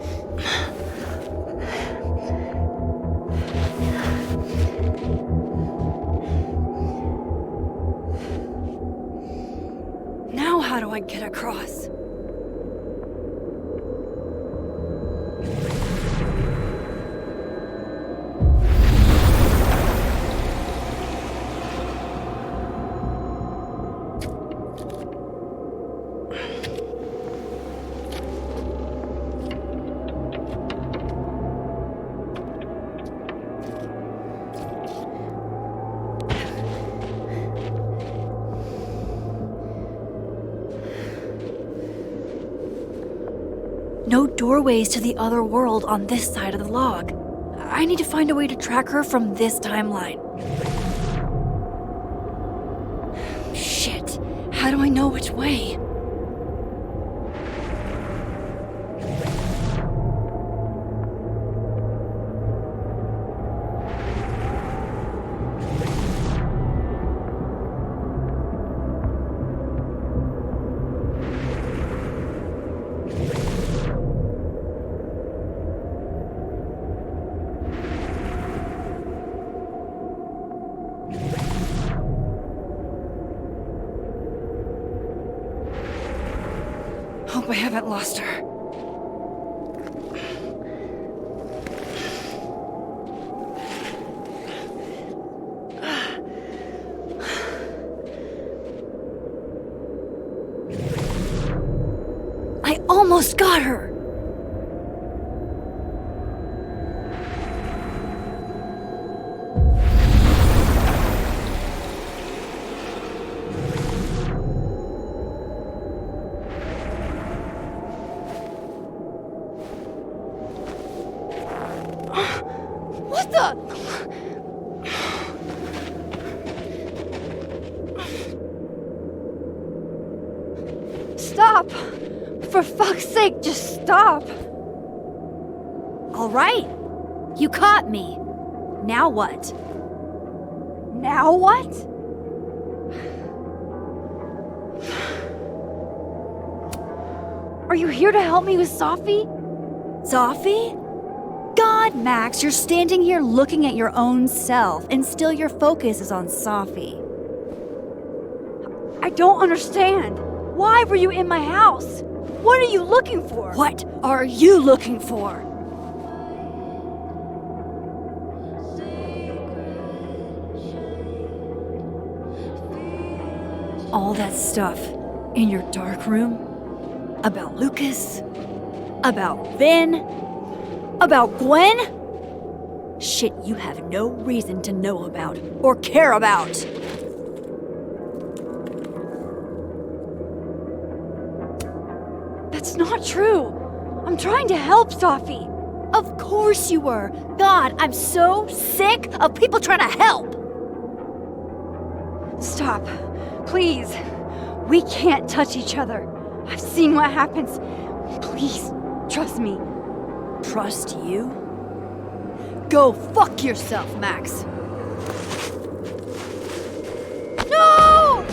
Now how do I get across? No doorways to the other world on this side of the log. I need to find a way to track her from this timeline. Shit, how do I know which way? Hope I haven't lost her. I almost got her! What the? Stop! For fuck's sake, just stop! All right, you caught me. Now what? Now what? Are you here to help me with Safi? Safi? God, Max, you're standing here looking at your own self, and still your focus is on Safi. I don't understand. Why were you in my house? What are you looking for? What are you looking for? All that stuff in your dark room? About Lucas? About Vin? About Gwen? Shit you have no reason to know about or care about. That's not true. I'm trying to help, Safi. Of course you were. God, I'm so sick of people trying to help. Stop. Please. We can't touch each other. I've seen what happens. Please, trust me. Trust you? Go fuck yourself, Max. No!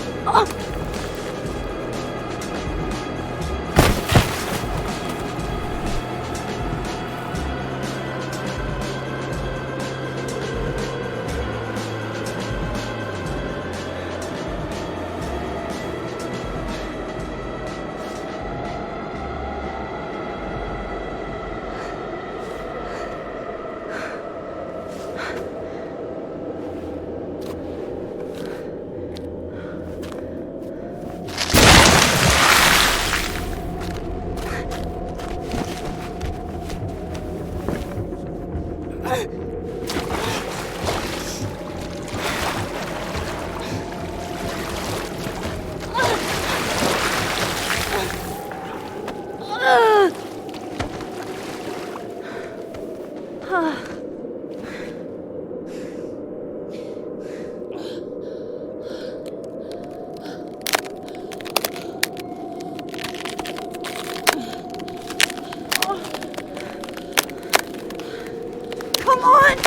Come on!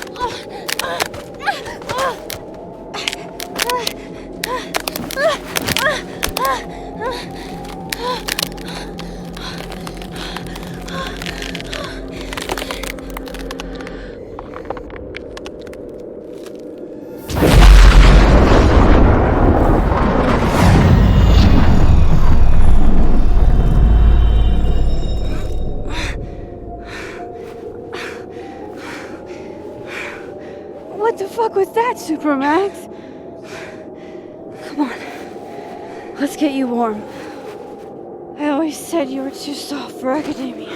What the fuck was that, Supermax? Come on. Let's get you warm. I always said you were too soft for academia.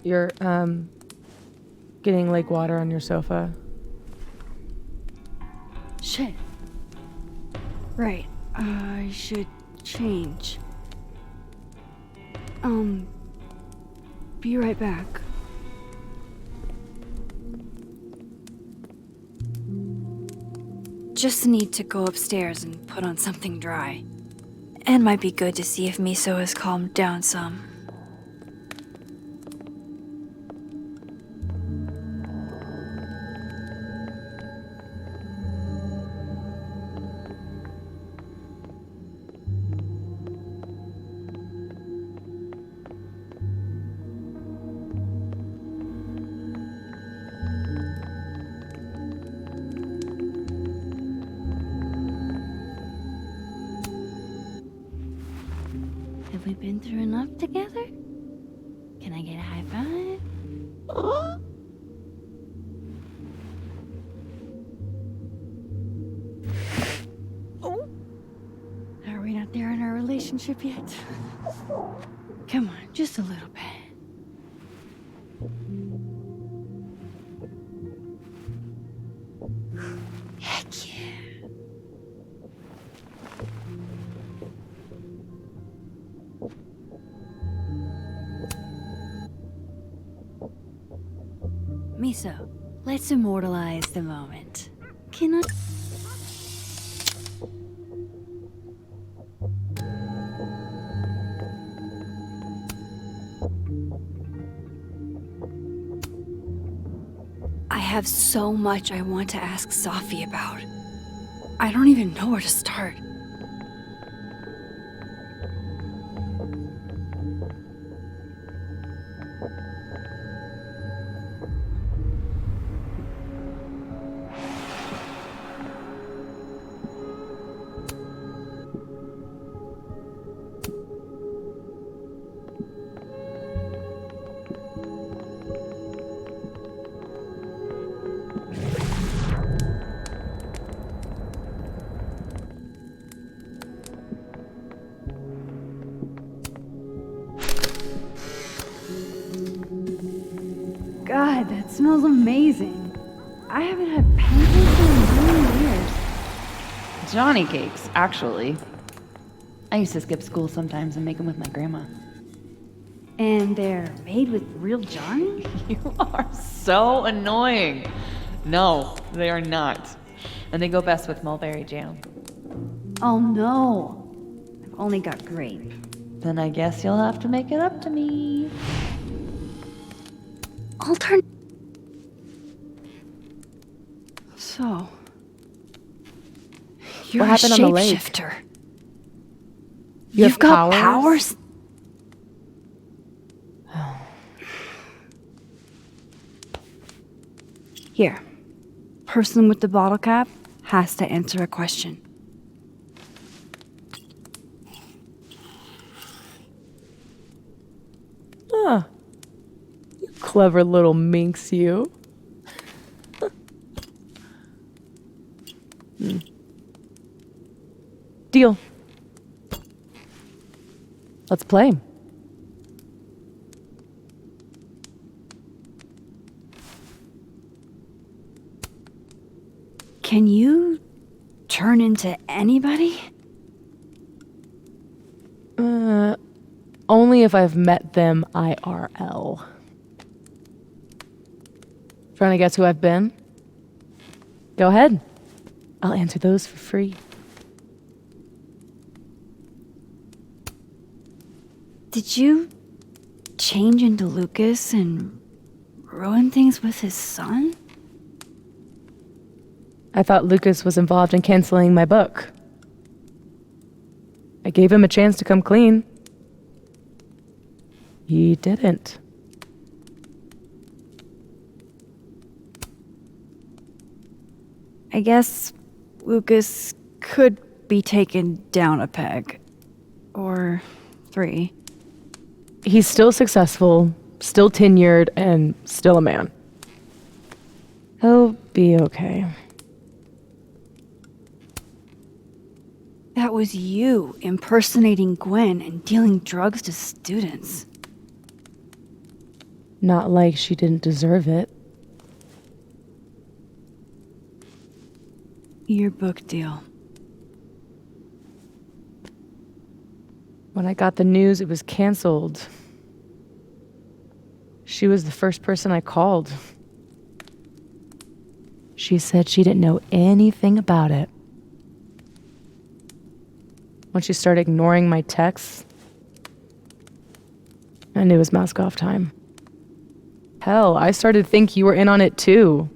You're, getting lake water on your sofa. Shit. Right. I should change. Be right back. Just need to go upstairs and put on something dry. And might be good to see if Miso has calmed down some. Have we been through enough together? Can I get a high five? Are we not there in our relationship yet? Come on, just a little bit. Heck yeah. Miso, let's immortalize the moment. Can I? I have so much I want to ask Safi about. I don't even know where to start. God, that smells amazing. I haven't had pancakes in a million years. Johnny cakes, actually. I used to skip school sometimes and make them with my grandma. And they're made with real Johnny? You are so annoying. No, they are not. And they go best with mulberry jam. Oh no. I've only got grape. Then I guess you'll have to make it up to me. I'll turn. So. You're What happened a on the lake? shapeshifter. You've You've got powers? Here. Person with the bottle cap has to answer a question. Ah. You clever little minx, you. Deal. Let's play. Can you turn into anybody? Only if I've met them IRL. Trying to guess who I've been? Go ahead. I'll answer those for free. Did you change into Lucas and ruin things with his son? I thought Lucas was involved in canceling my book. I gave him a chance to come clean. He didn't. I guess Lucas could be taken down a peg. Or 3. He's still successful, still tenured, and still a man. He'll be okay. That was you impersonating Gwen and dealing drugs to students. Not like she didn't deserve it. Your book deal. When I got the news it was canceled, she was the first person I called. She said she didn't know anything about it. When she started ignoring my texts, I knew it was mask off time. Hell, I started to think you were in on it too.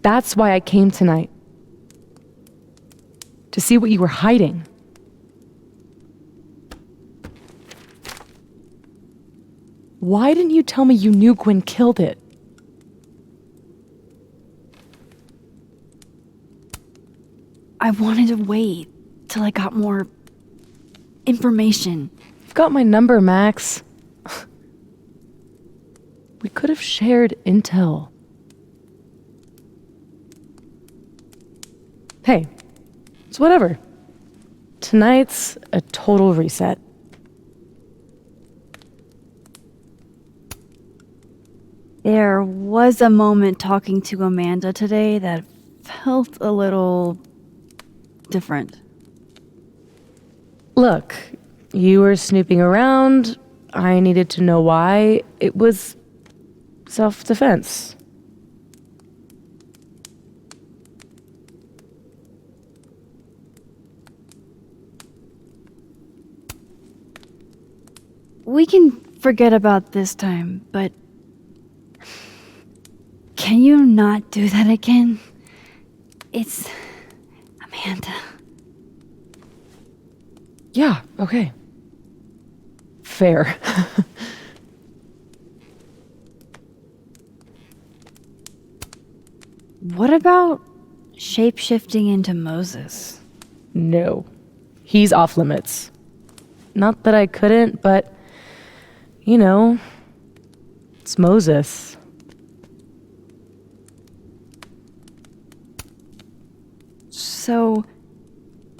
That's why I came tonight. To see what you were hiding. Why didn't you tell me you knew Gwen killed it? I wanted to wait till I got more information. You've got my number, Max. We could have shared intel. Hey, it's whatever. Tonight's a total reset. There was a moment talking to Amanda today that felt a little different. Look, you were snooping around. I needed to know why. It was self-defense. We can forget about this time, but can you not do that again? It's Amanda. Yeah, okay. Fair. What about shape-shifting into Moses? No. He's off limits. Not that I couldn't, but, you know, it's Moses. So,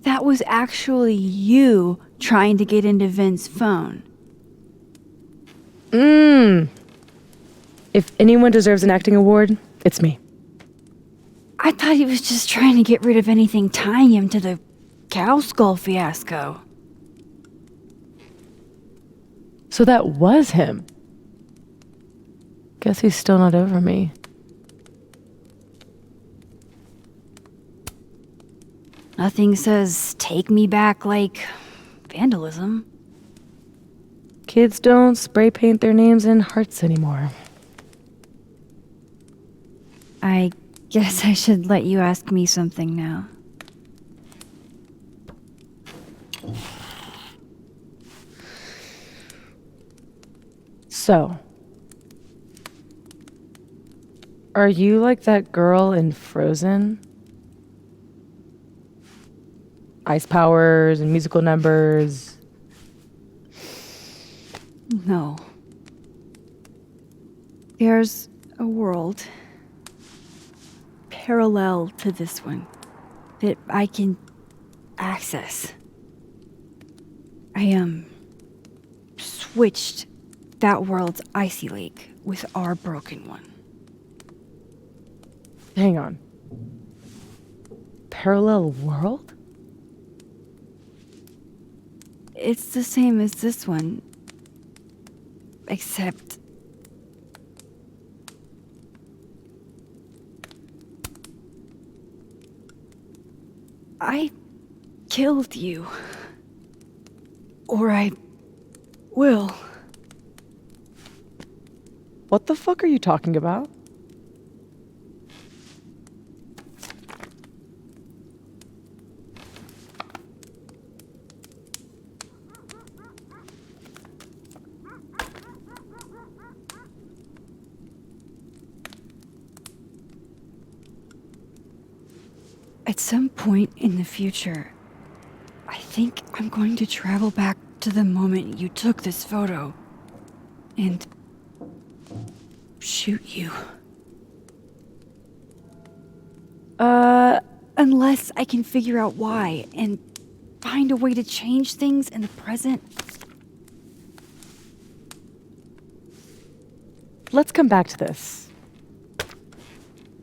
that was actually you trying to get into Vin's phone. If anyone deserves an acting award, it's me. I thought he was just trying to get rid of anything tying him to the cow skull fiasco. So that was him. Guess he's still not over me. Nothing says take me back like vandalism. Kids don't spray paint their names in hearts anymore. I guess I should let you ask me something now. So, are you like that girl in Frozen? Ice powers and musical numbers. No. There's a world parallel to this one that I can access. I switched that world's icy lake with our broken one. Hang on. Parallel world? It's the same as this one, except I killed you. Or I will. What the fuck are you talking about? At some point in the future, I think I'm going to travel back to the moment you took this photo and shoot you. Unless I can figure out why and find a way to change things in the present. Let's come back to this.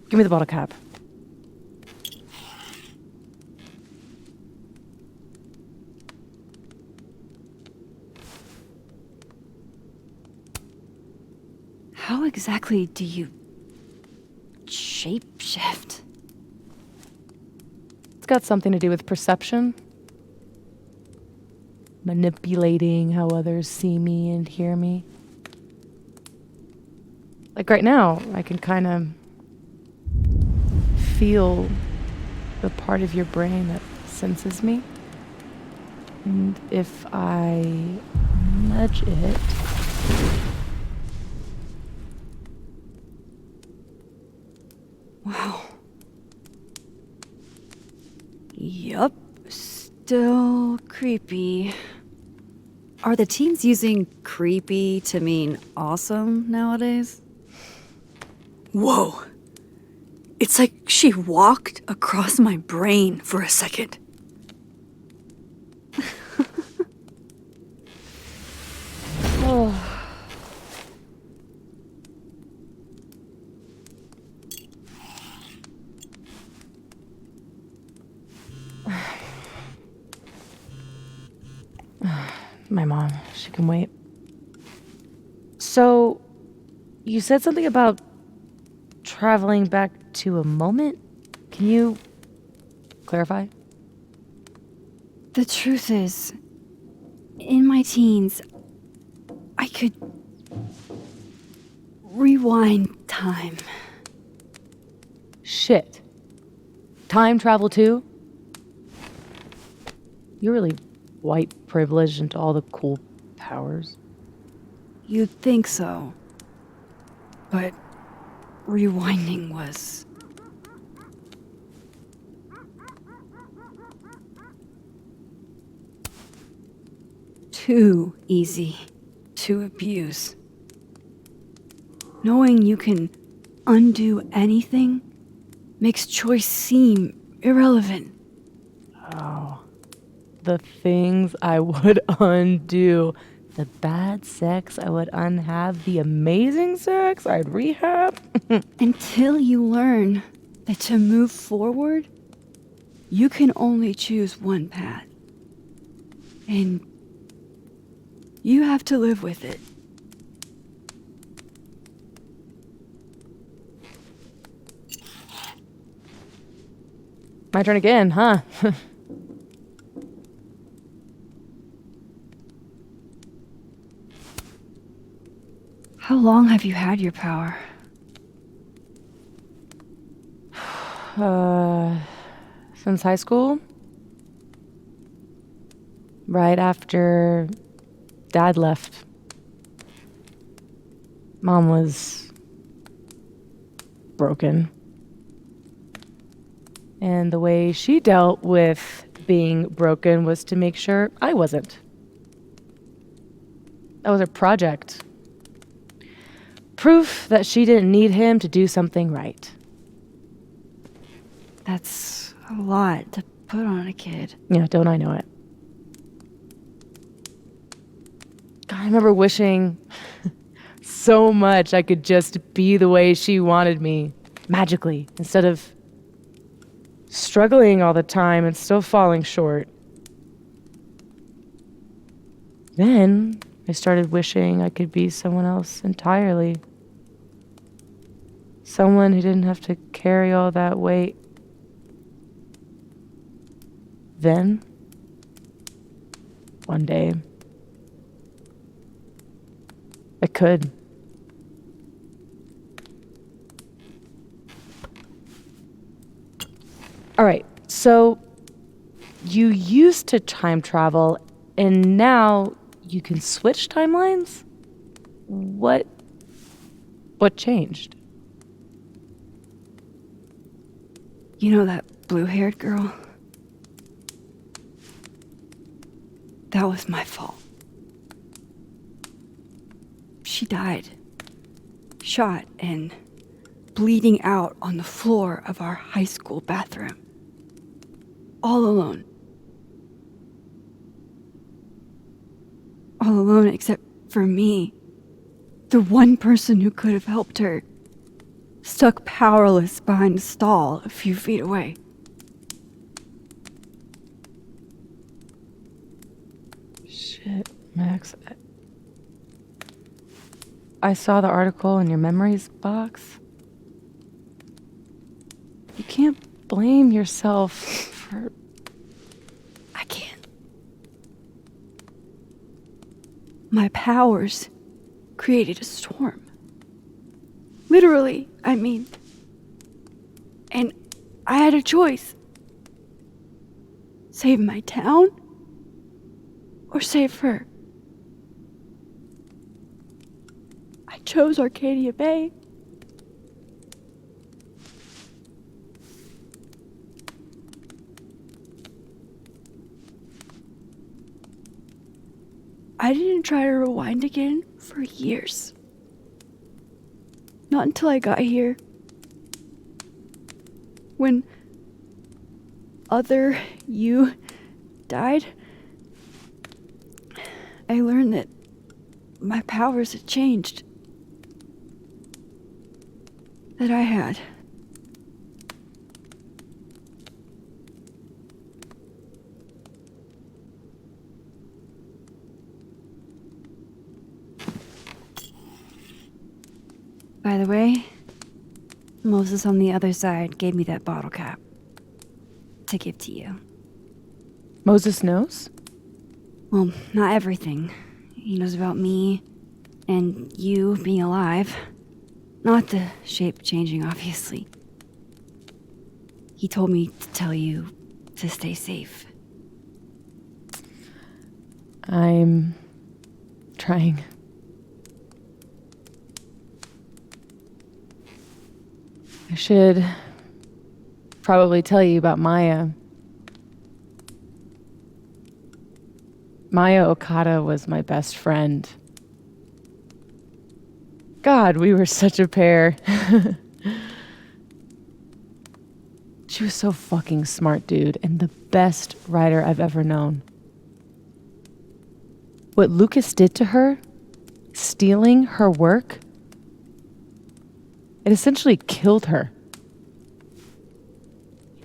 Give me the bottle cap. How exactly do you shapeshift? It's got something to do with perception. Manipulating how others see me and hear me. Like right now, I can kind of feel the part of your brain that senses me. And if I nudge it, wow. Yup, still creepy. Are the teens using creepy to mean awesome nowadays? Whoa. It's like she walked across my brain for a second. oh. My mom, she can wait. So, you said something about traveling back to a moment? Can you clarify? The truth is, in my teens, I could rewind time. Shit. Time travel too? You're really white privileged into all the cool powers. You'd think so. But rewinding was... too easy to abuse. Knowing you can undo anything makes choice seem irrelevant. Oh. The things I would undo. The bad sex I would unhave. The amazing sex I'd rehab. Until you learn that to move forward, you can only choose one path. And you have to live with it. My turn again, huh? How long have you had your power? Since high school. Right after Dad left. Mom was broken. And the way she dealt with being broken was to make sure I wasn't. That was her project. Proof that she didn't need him to do something right. That's a lot to put on a kid. Yeah, don't I know it? God, I remember wishing so much I could just be the way she wanted me, magically, instead of struggling all the time and still falling short. Then I started wishing I could be someone else entirely. Someone who didn't have to carry all that weight. Then, one day, I could. All right, so you used to time travel, and now you can switch timelines? What changed? You know that blue-haired girl? That was my fault. She died. Shot and bleeding out on the floor of our high school bathroom. All alone. All alone except for me. The one person who could have helped her. Stuck powerless behind a stall a few feet away. Shit, Max. I saw the article in your memories box. You can't blame yourself for... I can't. My powers created a storm. Literally, I mean. And I had a choice. Save my town or save her. I chose Arcadia Bay. I didn't try to rewind again for years. Not until I got here. When other you died, I learned that my powers had changed. That I had. By the way, Moses on the other side gave me that bottle cap to give to you. Moses knows? Well, not everything. He knows about me and you being alive. Not the shape changing, obviously. He told me to tell you to stay safe. I'm trying. I should probably tell you about Maya. Maya Okada was my best friend. God, we were such a pair. She was so fucking smart, dude, and the best writer I've ever known. What Lucas did to her, stealing her work, it essentially killed her.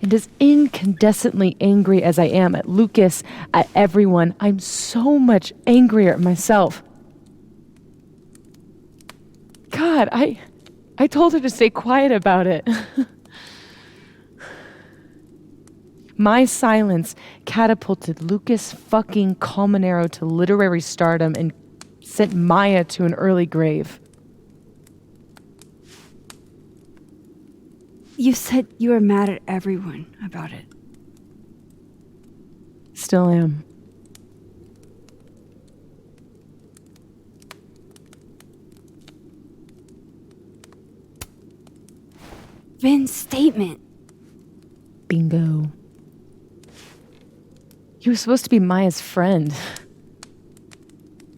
And as incandescently angry as I am at Lucas, at everyone, I'm so much angrier at myself. God, I told her to stay quiet about it. My silence catapulted Lucas fucking Colmenero to literary stardom and sent Maya to an early grave. You said you were mad at everyone about it. Still am. Vin's statement. Bingo. He was supposed to be Maya's friend.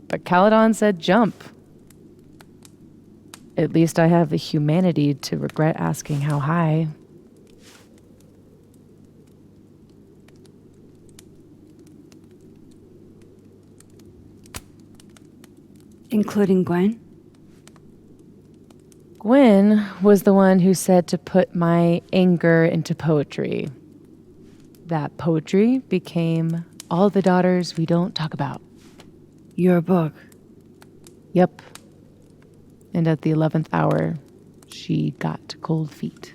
But Caledon said jump. At least I have the humanity to regret asking how high. Including Gwen? Gwen was the one who said to put my anger into poetry. That poetry became All the Daughters We Don't Talk About. Your book? Yep. And at the 11th hour, she got cold feet.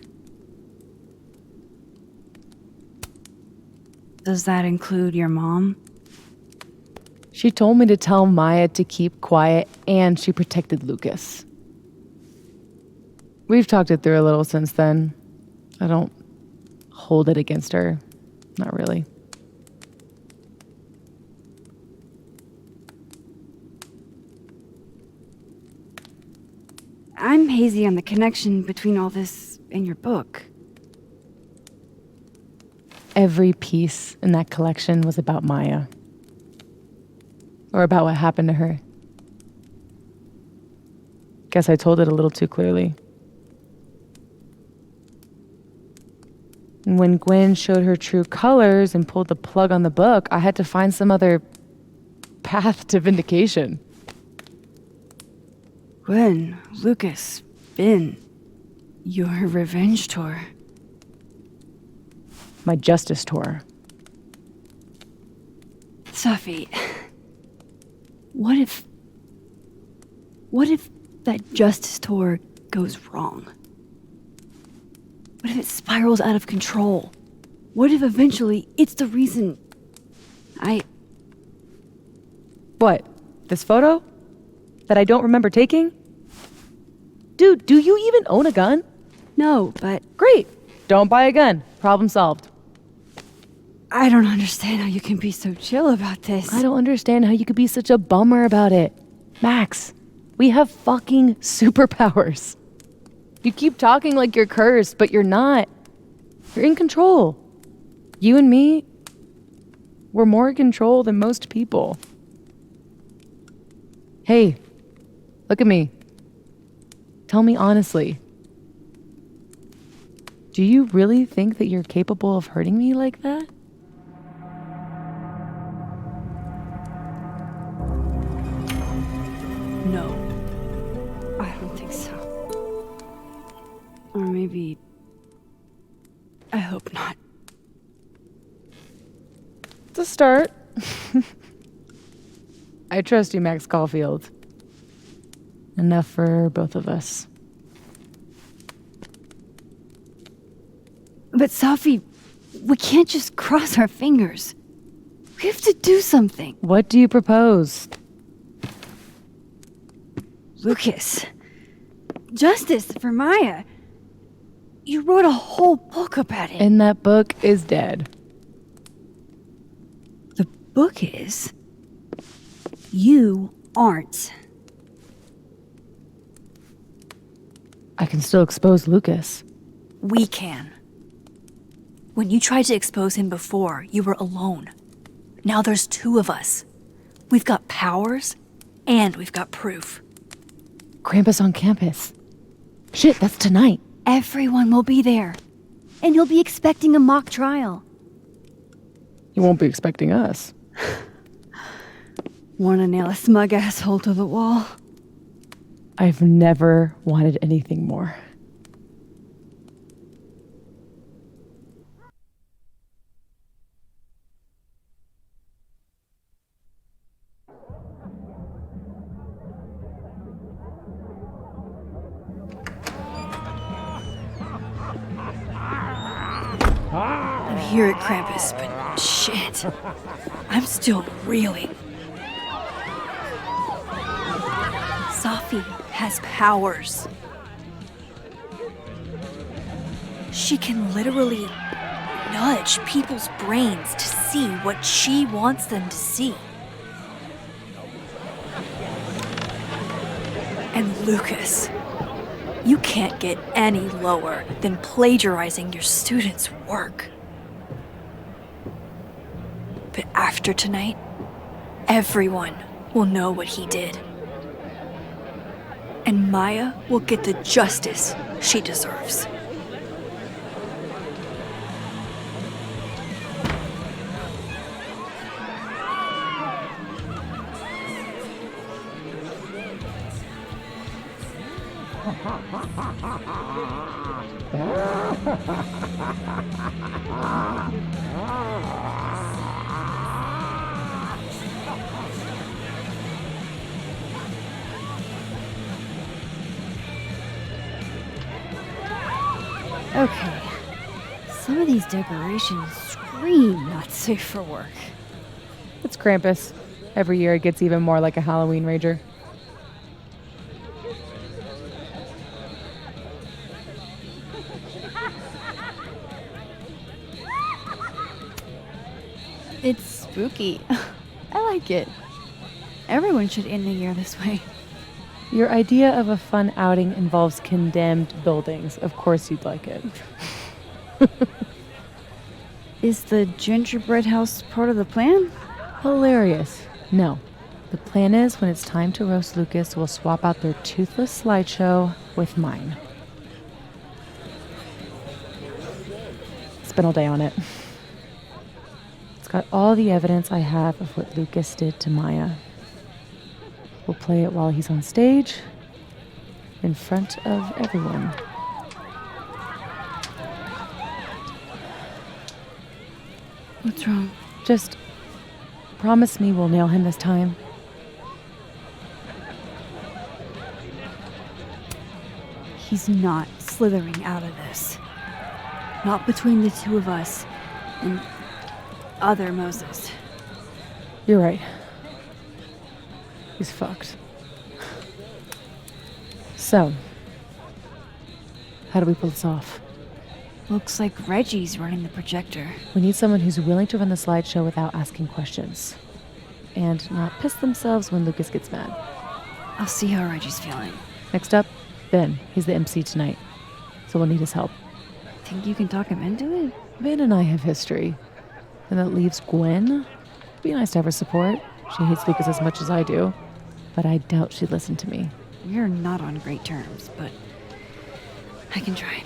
Does that include your mom? She told me to tell Maya to keep quiet, and she protected Lucas. We've talked it through a little since then. I don't hold it against her. Not really. I'm hazy on the connection between all this and your book. Every piece in that collection was about Maya. Or about what happened to her. Guess I told it a little too clearly. And when Gwen showed her true colors and pulled the plug on the book, I had to find some other path to vindication. Gwen, Lucas, Ben, your revenge tour. My justice tour. Safi, what if that justice tour goes wrong? What if it spirals out of control? What if eventually it's the reason What? This photo? That I don't remember taking? Dude, do you even own a gun? No, but... Great! Don't buy a gun. Problem solved. I don't understand how you can be so chill about this. I don't understand how you could be such a bummer about it. Max, we have fucking superpowers. You keep talking like you're cursed, but you're not. You're in control. You and me, we're more in control than most people. Hey, look at me. Tell me honestly. Do you really think that you're capable of hurting me like that? No. I don't think so. Or maybe... I hope not. It's a start. I trust you, Max Caulfield. Enough for both of us. But Safi, we can't just cross our fingers. We have to do something. What do you propose? Lucas. Justice for Maya. You wrote a whole book about it. And that book is dead. The book is... You aren't. I can still expose Lucas. We can. When you tried to expose him before, you were alone. Now there's two of us. We've got powers, and we've got proof. Krampus on campus. Shit, that's tonight. Everyone will be there. And you'll be expecting a mock trial. You won't be expecting us. Wanna nail a smug asshole to the wall? I've never wanted anything more. I'm here at Krampus, but shit. I'm still reeling. Safi has powers. She can literally nudge people's brains to see what she wants them to see. And Lucas, you can't get any lower than plagiarizing your students' work. But after tonight, everyone will know what he did. And Maya will get the justice she deserves. Okay, some of these decorations scream not safe for work. It's Krampus. Every year it gets even more like a Halloween rager. It's spooky. I like it. Everyone should end the year this way. Your idea of a fun outing involves condemned buildings. Of course you'd like it. Is the gingerbread house part of the plan? Hilarious. No. The plan is when it's time to roast Lucas, we'll swap out their toothless slideshow with mine. Spent all day on it. It's got all the evidence I have of what Lucas did to Maya. We'll play it while he's on stage, in front of everyone. What's wrong? Just promise me we'll nail him this time. He's not slithering out of this. Not between the two of us and other Moses. You're right. He's fucked. So, how do we pull this off? Looks like Reggie's running the projector. We need someone who's willing to run the slideshow without asking questions. And not piss themselves when Lucas gets mad. I'll see how Reggie's feeling. Next up, Ben. He's the MC tonight. So we'll need his help. Think you can talk him into it? Ben and I have history. And that leaves Gwen. It'd be nice to have her support. She hates Lucas as much as I do. But I doubt she'd listen to me. We're not on great terms, but I can try.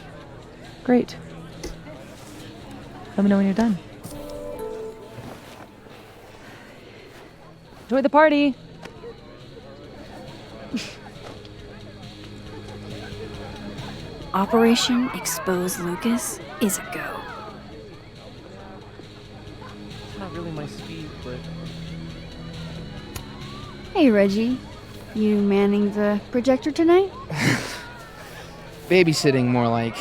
Great. Let me know when you're done. Enjoy the party! Operation Expose Lucas is a go. It's not really my speed, but... Hey, Reggie. You manning the projector tonight? Babysitting, more like.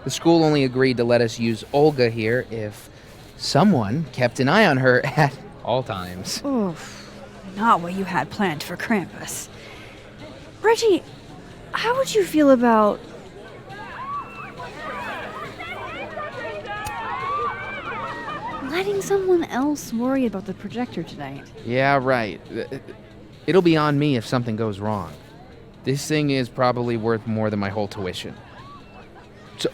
The school only agreed to let us use Olga here if someone kept an eye on her at all times. Oof. Not what you had planned for Krampus. Reggie, how would you feel about... letting someone else worry about the projector tonight? Yeah, right. It'll be on me if something goes wrong. This thing is probably worth more than my whole tuition.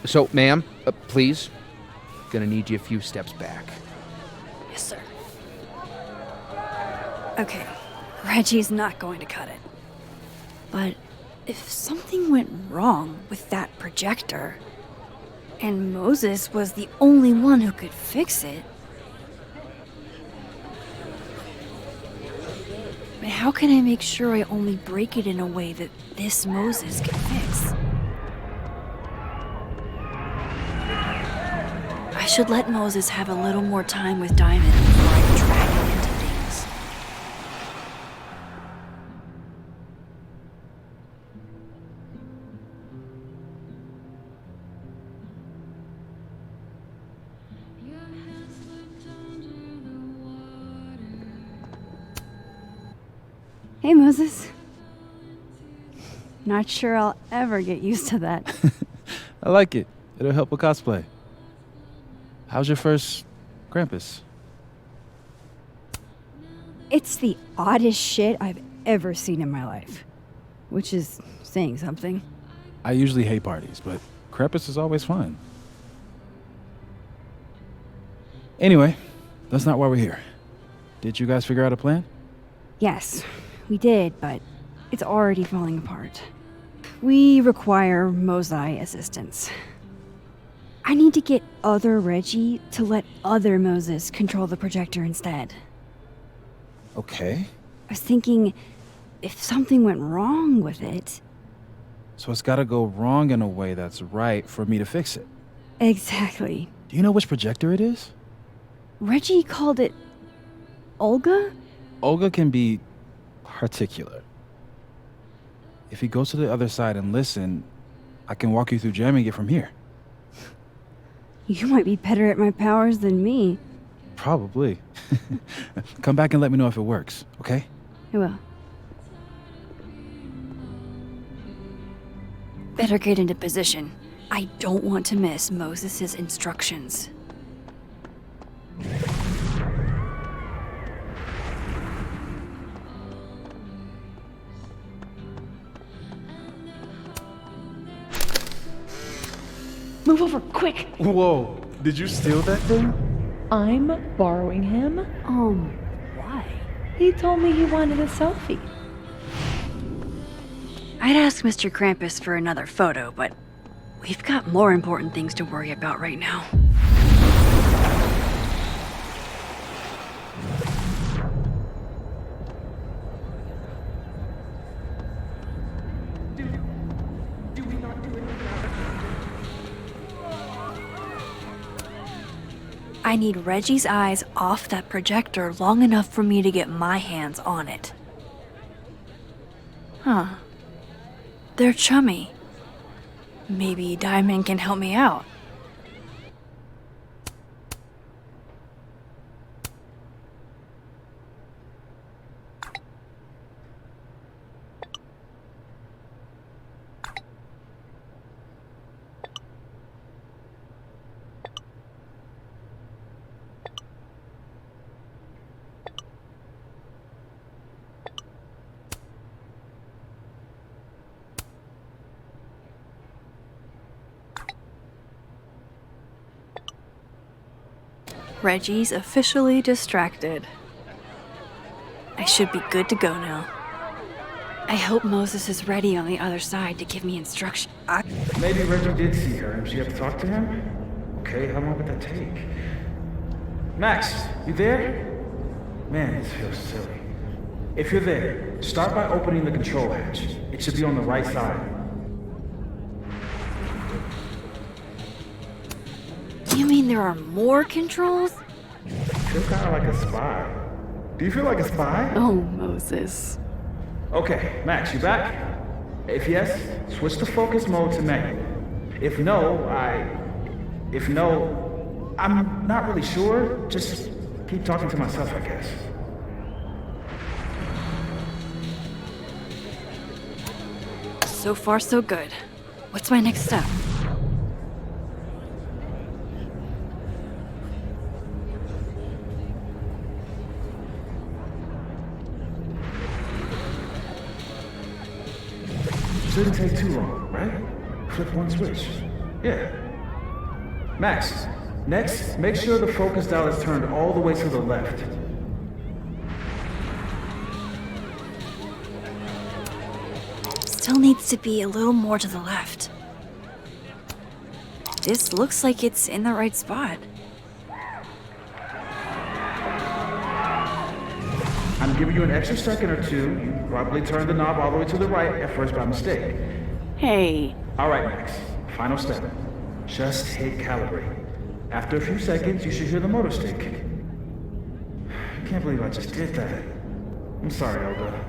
So ma'am, please. Gonna need you a few steps back. Yes, sir. Okay, Reggie's not going to cut it. But if something went wrong with that projector, and Moses was the only one who could fix it, how can I make sure I only break it in a way that this Moses can fix? I should let Moses have a little more time with Diamond before I drag him into things. Hey, Moses. Not sure I'll ever get used to that. I like it. It'll help with cosplay. How's your first Krampus? It's the oddest shit I've ever seen in my life. Which is saying something. I usually hate parties, but Krampus is always fun. Anyway, that's not why we're here. Did you guys figure out a plan? Yes, we did, but it's already falling apart. We require Mosai assistance. I need to get other Reggie to let other Moses control the projector instead. Okay. I was thinking, if something went wrong with it... So it's gotta go wrong in a way that's right for me to fix it. Exactly. Do you know which projector it is? Reggie called it... Olga? Olga can be particular. If he goes to the other side and listen, I can walk you through jamming it from here. You might be better at my powers than me. Probably. Come back and let me know if it works, okay? I will. Better get into position. I don't want to miss Moses' instructions. Move over, quick! Whoa, did you steal that thing? I'm borrowing him. Why? He told me he wanted a selfie. I'd ask Mr. Krampus for another photo, but we've got more important things to worry about right now. I need Reggie's eyes off that projector long enough for me to get my hands on it. Huh. They're chummy. Maybe Diamond can help me out. Reggie's officially distracted. I should be good to go now. I hope Moses is ready on the other side to give me instruction. Maybe Reggie did see her and she had to talk to him? Okay, how long would that take? Max, you there? Man, this feels silly. If you're there, start by opening the control hatch. It should be on the right side. You mean there are more controls? I feel kind of like a spy. Do you feel like a spy? Oh, Moses. Okay, Max, you back? If yes, switch to focus mode to manual. If no, I'm not really sure. Just keep talking to myself, I guess. So far, so good. What's my next step? Shouldn't take too long, right? Flip one switch. Yeah. Max, next, make sure the focus dial is turned all the way to the left. Still needs to be a little more to the left. This looks like it's in the right spot. I'm giving you an extra second or two. You probably turned the knob all the way to the right at first by mistake. Hey. All right, Max. Final step. Just hit calibrate. After a few seconds, you should hear the motor stick kick. I can't believe I just did that. I'm sorry, Elda.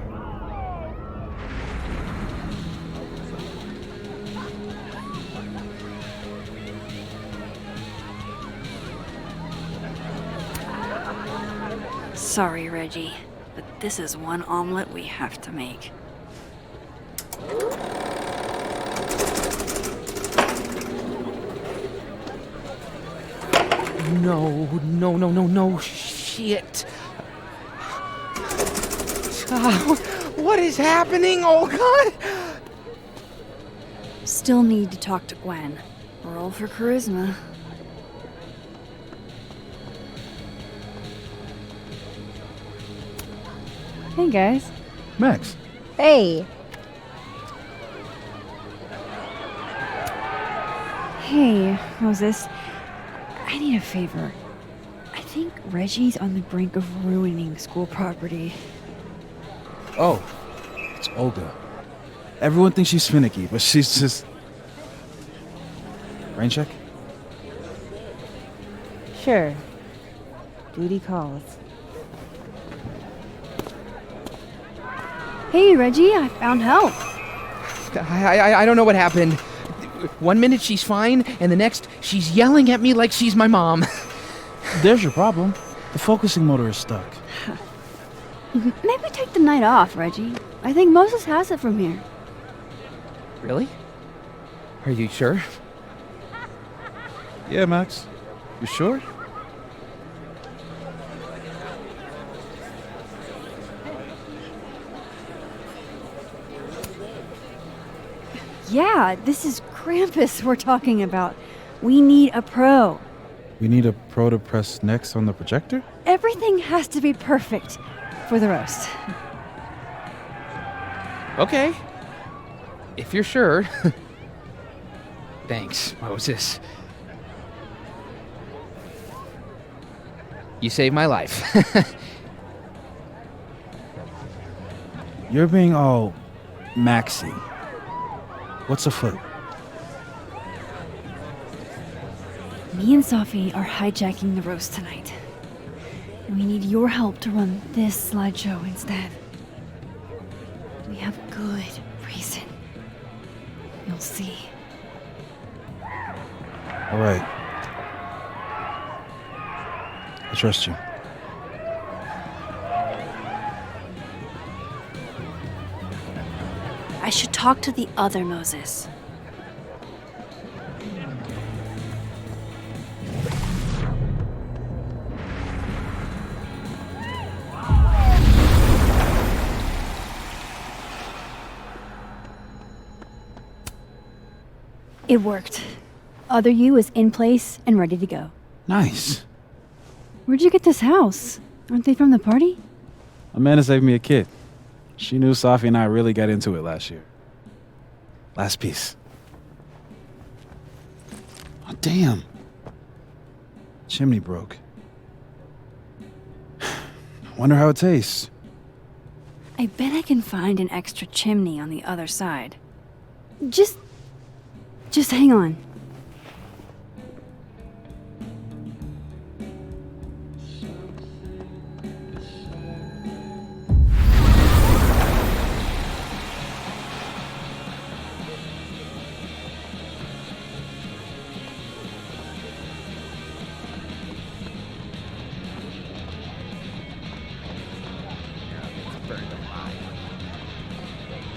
Sorry, Reggie, but this is one omelet we have to make. No, shit. What is happening? Oh, God! Still need to talk to Gwen. Roll for charisma. Hey, guys. Max. Hey. Hey, Moses. I need a favor. I think Reggie's on the brink of ruining school property. Oh, it's Olga. Everyone thinks she's finicky, but she's just... Rain check? Sure. Duty calls. Hey, Reggie, I found help. I don't know what happened. 1 minute she's fine, and the next she's yelling at me like she's my mom. There's your problem. The focusing motor is stuck. Maybe take the night off, Reggie. I think Moses has it from here. Really? Are you sure? Yeah, Max. You sure? Yeah, this is Krampus we're talking about. We need a pro. We need a pro to press next on the projector? Everything has to be perfect for the roast. Okay. If you're sure. Thanks, Moses. You saved my life. You're being all Maxy. What's afoot? Me and Safi are hijacking the roast tonight. And we need your help to run this slideshow instead. We have good reason. You'll see. All right. I trust you. I should talk to the other Moses. It worked. Other you is in place and ready to go. Nice. Where'd you get this house? Aren't they from the party? Amanda saved me a kid. She knew Safi and I really got into it last year. Last piece. Oh, damn. Chimney broke. Wonder how it tastes. I bet I can find an extra chimney on the other side. Just hang on.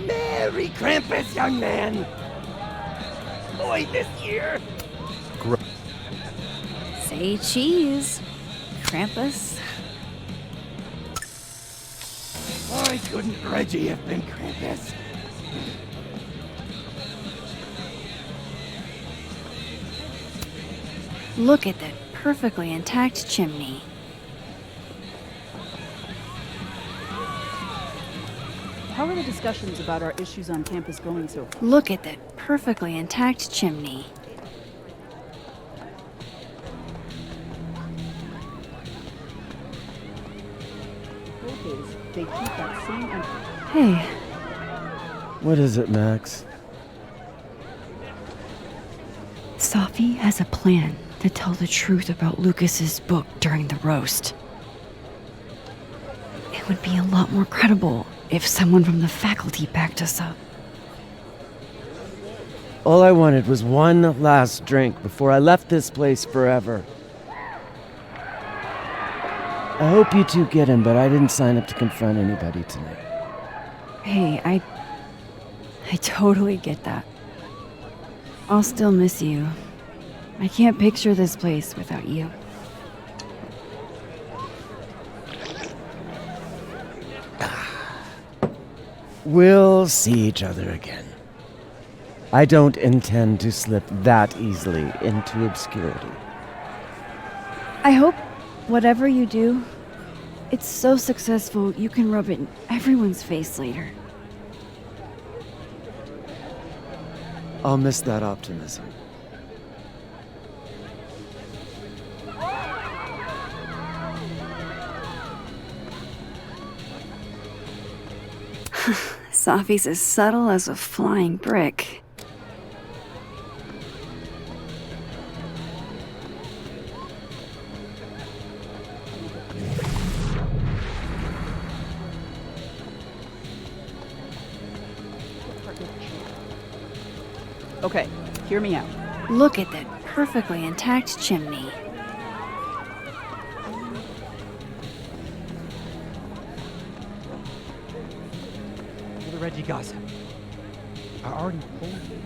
Merry Krampus, young man! Boy, this year! Say cheese, Krampus. Why couldn't Reggie have been Krampus? Look at that perfectly intact chimney. How are the discussions about our issues on campus going so far? Look at that perfectly intact chimney. They keep that same energy. Hey. What is it, Max? Safi has a plan to tell the truth about Lucas's book during the roast. It would be a lot more credible if someone from the faculty backed us up. All I wanted was one last drink before I left this place forever. I hope you two get him, but I didn't sign up to confront anybody tonight. Hey, I totally get that. I'll still miss you. I can't picture this place without you. We'll see each other again. I don't intend to slip that easily into obscurity. I hope whatever you do, it's so successful you can rub it in everyone's face later. I'll miss that optimism. Safi's as subtle as a flying brick. Okay, hear me out. Look at that perfectly intact chimney. You're the Reggie gossip. I already told you.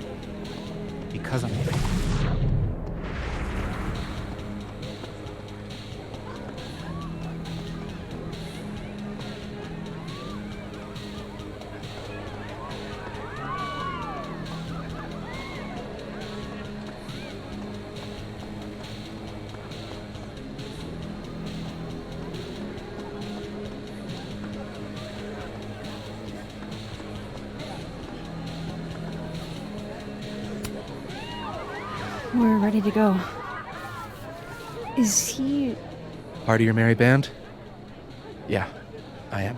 Because I'm here. We're ready to go. Is he... Part of your merry band? Yeah, I am.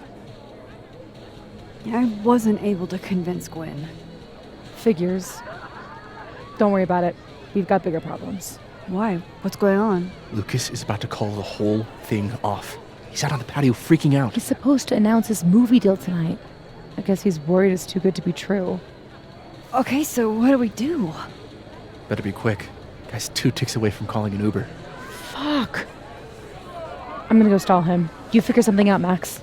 I wasn't able to convince Gwen. Figures. Don't worry about it. We've got bigger problems. Why? What's going on? Lucas is about to call the whole thing off. He's out on the patio freaking out. He's supposed to announce his movie deal tonight. I guess he's worried it's too good to be true. Okay, so what do we do? Better be quick. Guy's 2 ticks away from calling an Uber. Fuck. I'm gonna go stall him. You figure something out, Max.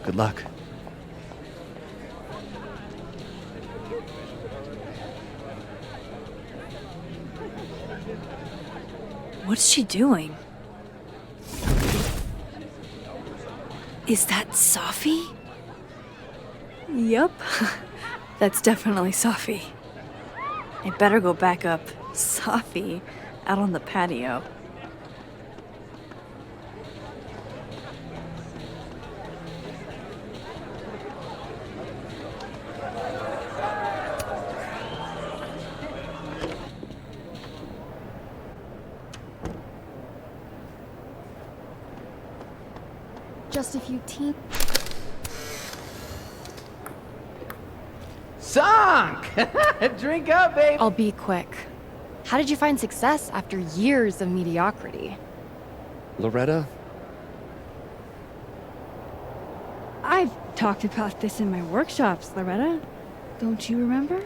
Good luck. What's she doing? Is that Safi? Yup. That's definitely Safi. I better go back up Safi out on the patio. Just a few teen. Sunk! Drink up, babe! I'll be quick. How did you find success after years of mediocrity? Loretta? I've talked about this in my workshops, Loretta. Don't you remember?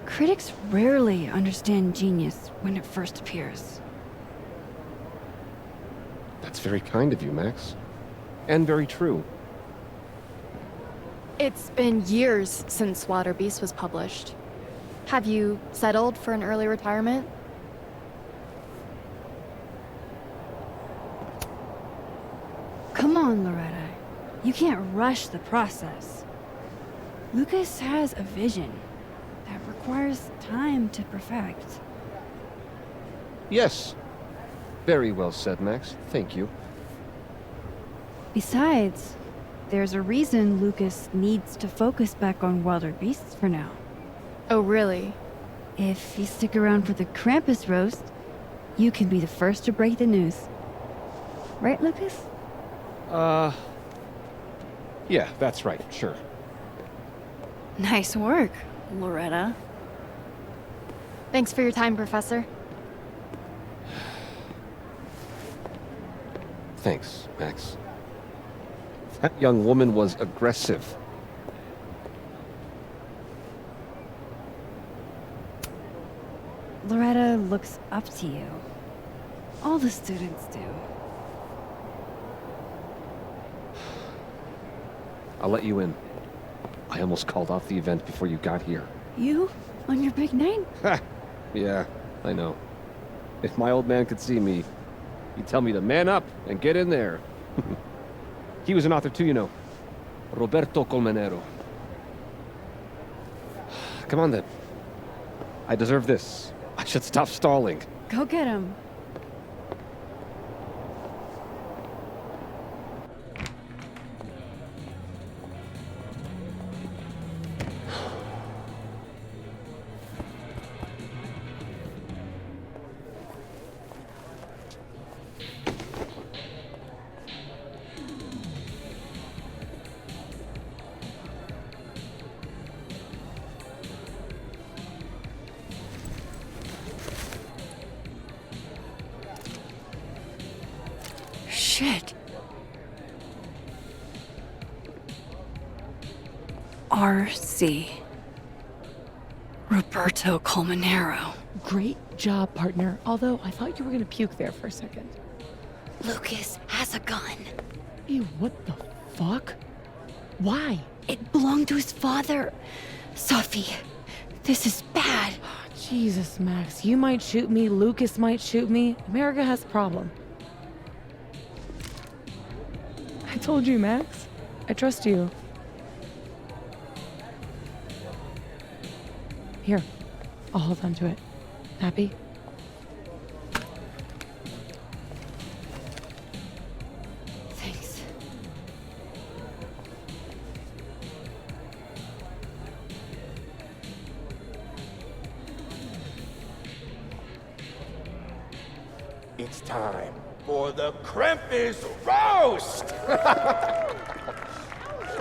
Critics rarely understand genius when it first appears. That's very kind of you, Max. And very true. It's been years since Water Beast was published. Have you settled for an early retirement? Come on, Loretta. You can't rush the process. Lucas has a vision that requires time to perfect. Yes. Very well said, Max. Thank you. Besides, there's a reason Lucas needs to focus back on Wilder Beasts for now. Oh, really? If you stick around for the Krampus roast, you can be the first to break the news. Right, Lucas? Yeah, that's right. Sure. Nice work, Loretta. Thanks for your time, Professor. Thanks, Max. That young woman was aggressive. Loretta looks up to you. All the students do. I'll let you in. I almost called off the event before you got here. You? On your big night? Ha! Yeah, I know. If my old man could see me, he'd tell me to man up and get in there. He was an author too, you know. Roberto Colmenero. Come on then. I deserve this. I should stop stalling. Go get him. Shit. RC. Roberto Colmenero. Great job, partner. Although I thought you were gonna puke there for a second. Lucas has a gun. Ew, what the fuck? Why? It belonged to his father. Safi, this is bad. Jesus, Max. You might shoot me, Lucas might shoot me. America has a problem. I told you, Max. I trust you. Here, I'll hold on to it. Happy? Thanks. It's time for the Krampus roast!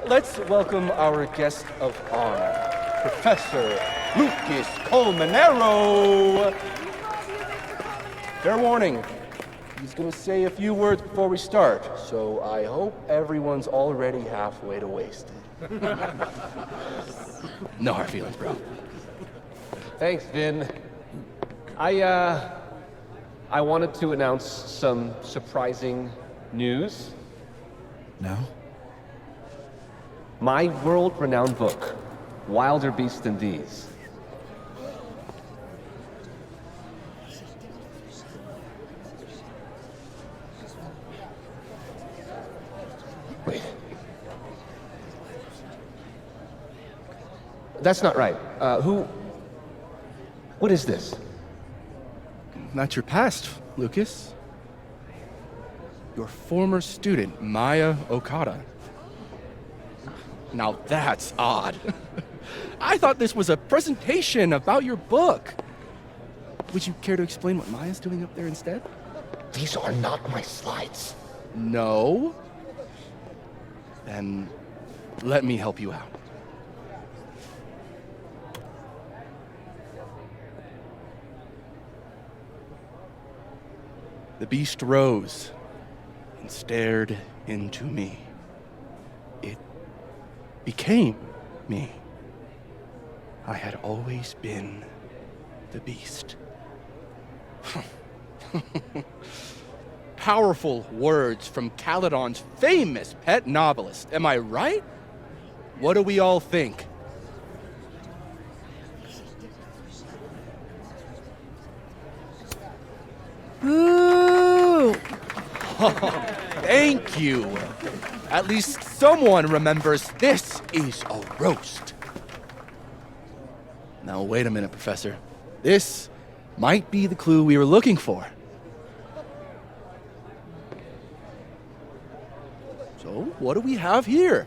Let's welcome our guest of honor, Professor Lucas Colmenero. Fair warning, he's gonna say a few words before we start, so I hope everyone's already halfway to wasted. No hard feelings, bro. Thanks, Vin. I wanted to announce some surprising news. No? My world-renowned book, Wilder Beasts Than These. Wait. That's not right. What is this? That's your past, Lucas. Your former student, Maya Okada. Now that's odd. I thought this was a presentation about your book. Would you care to explain what Maya's doing up there instead? These are not my slides. No? Then let me help you out. The beast rose and stared into me. It became me. I had always been the beast. Powerful words from Caledon's famous pet novelist. Am I right? What do we all think? Boo! Thank you. At least someone remembers this is a roast. Now, wait a minute, Professor. This might be the clue we were looking for. So, what do we have here?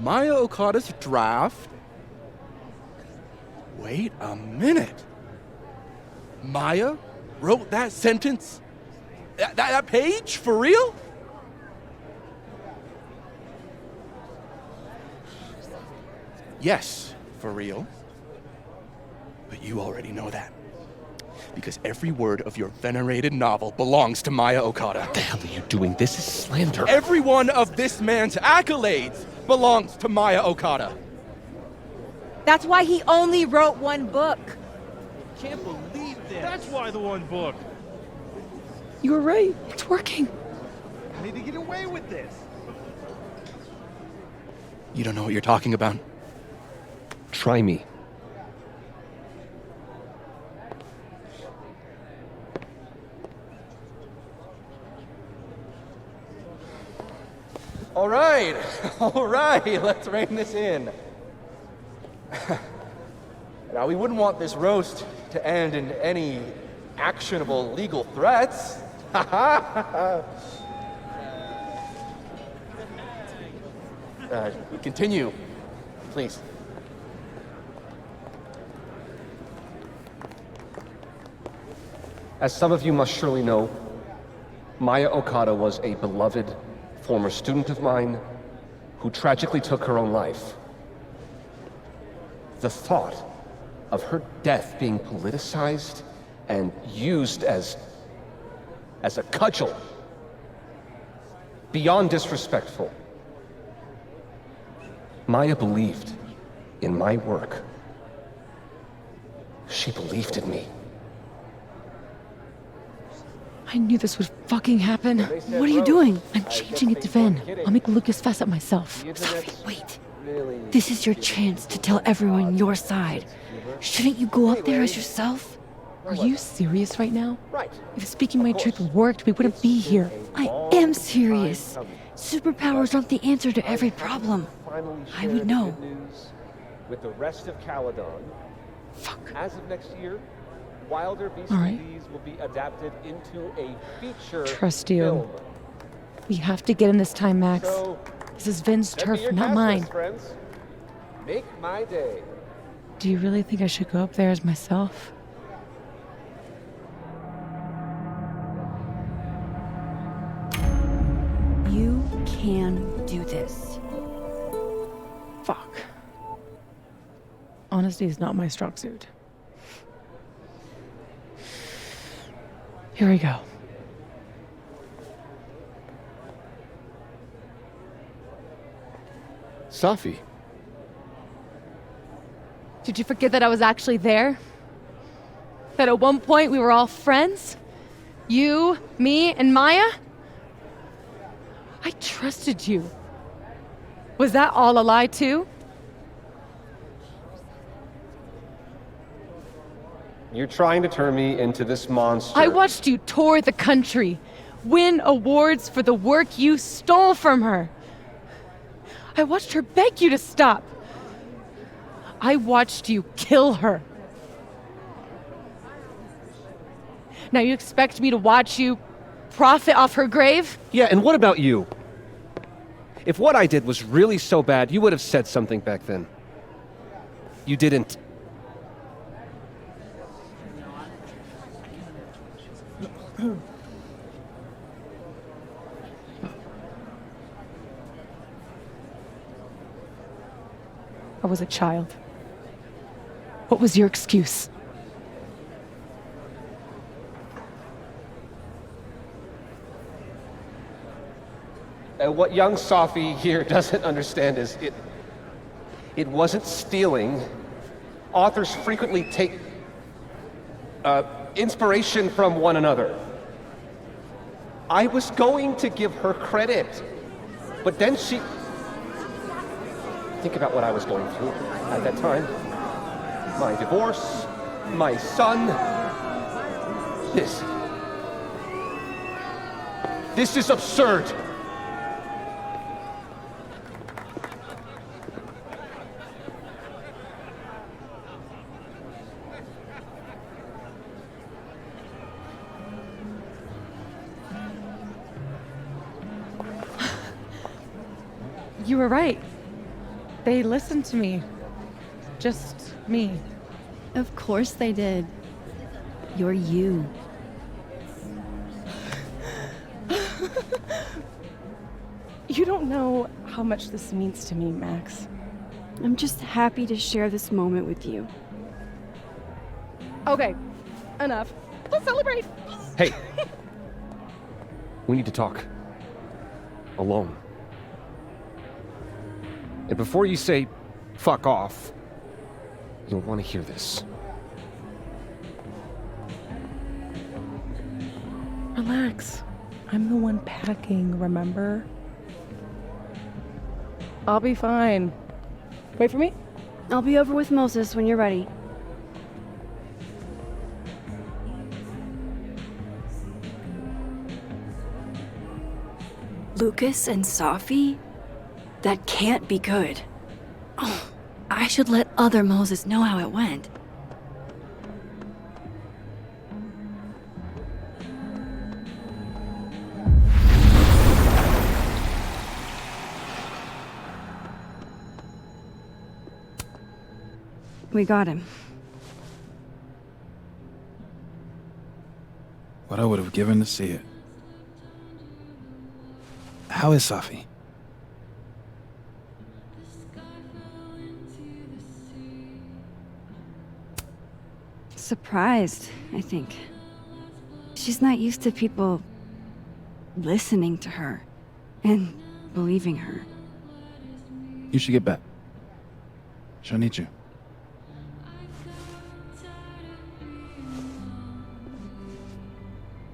Maya Okada's draft. Wait a minute. Maya wrote that sentence? That page? For real? Yes, for real. But you already know that. Because every word of your venerated novel belongs to Maya Okada. What the hell are you doing? This is slander. Every one of this man's accolades belongs to Maya Okada. That's why he only wrote one book. Can't believe this. That's why the one book. You were right. It's working. I need to get away with this. You don't know what you're talking about. Try me. All right, let's rein this in. Now, we wouldn't want this roast to end in any actionable legal threats. Continue, please. As some of you must surely know, Maya Okada was a beloved former student of mine who tragically took her own life. The thought of her death being politicized and used as a cudgel, beyond disrespectful. Maya believed in my work. She believed in me. I knew this would fucking happen. What are you doing? I'm changing it to Vin. I'll make Lucas fess up myself. Safi, wait. This is your chance to tell everyone your side. Shouldn't you go up there as yourself? Are you serious right now? If speaking my truth worked, we wouldn't be here. I am serious. Superpowers aren't the answer to every problem. I would know. With the rest of Caledon. Fuck. As of next year, Wilder Beasts All right. Than These will be adapted into a feature Trust you. film. We have to get in this time, Max. So, This is Vin's send me turf, your not cast mine. list, friends. Make my day. Do you really think I should go up there as myself? You can do this. Fuck. Honesty is not my strong suit. Here we go. Safi. Did you forget that I was actually there? That at one point we were all friends? You, me, and Maya? I trusted you. Was that all a lie too? You're trying to turn me into this monster. I watched you tour the country, win awards for the work you stole from her. I watched her beg you to stop. I watched you kill her. Now you expect me to watch you profit off her grave? Yeah, and what about you? If what I did was really so bad, you would have said something back then. You didn't. I was a child. What was your excuse? What young Safi here doesn't understand is it wasn't stealing. Authors frequently take inspiration from one another. I was going to give her credit, but then she... Think about what I was going through at that time. My divorce, my son. This is absurd. You were right. They listened to me. Just me. Of course they did. You're you. You don't know how much this means to me, Max. I'm just happy to share this moment with you. Okay, enough. Let's celebrate. Hey. We need to talk. Alone. And before you say, fuck off, you'll want to hear this. Relax. I'm the one packing, remember? I'll be fine. Wait for me? I'll be over with Moses when you're ready. Lucas and Safi? That can't be good. Oh, I should let other Moses know how it went. We got him. What I would have given to see it. How is Safi? Surprised, I think. She's not used to people listening to her and believing her. You should get back. She'll need you.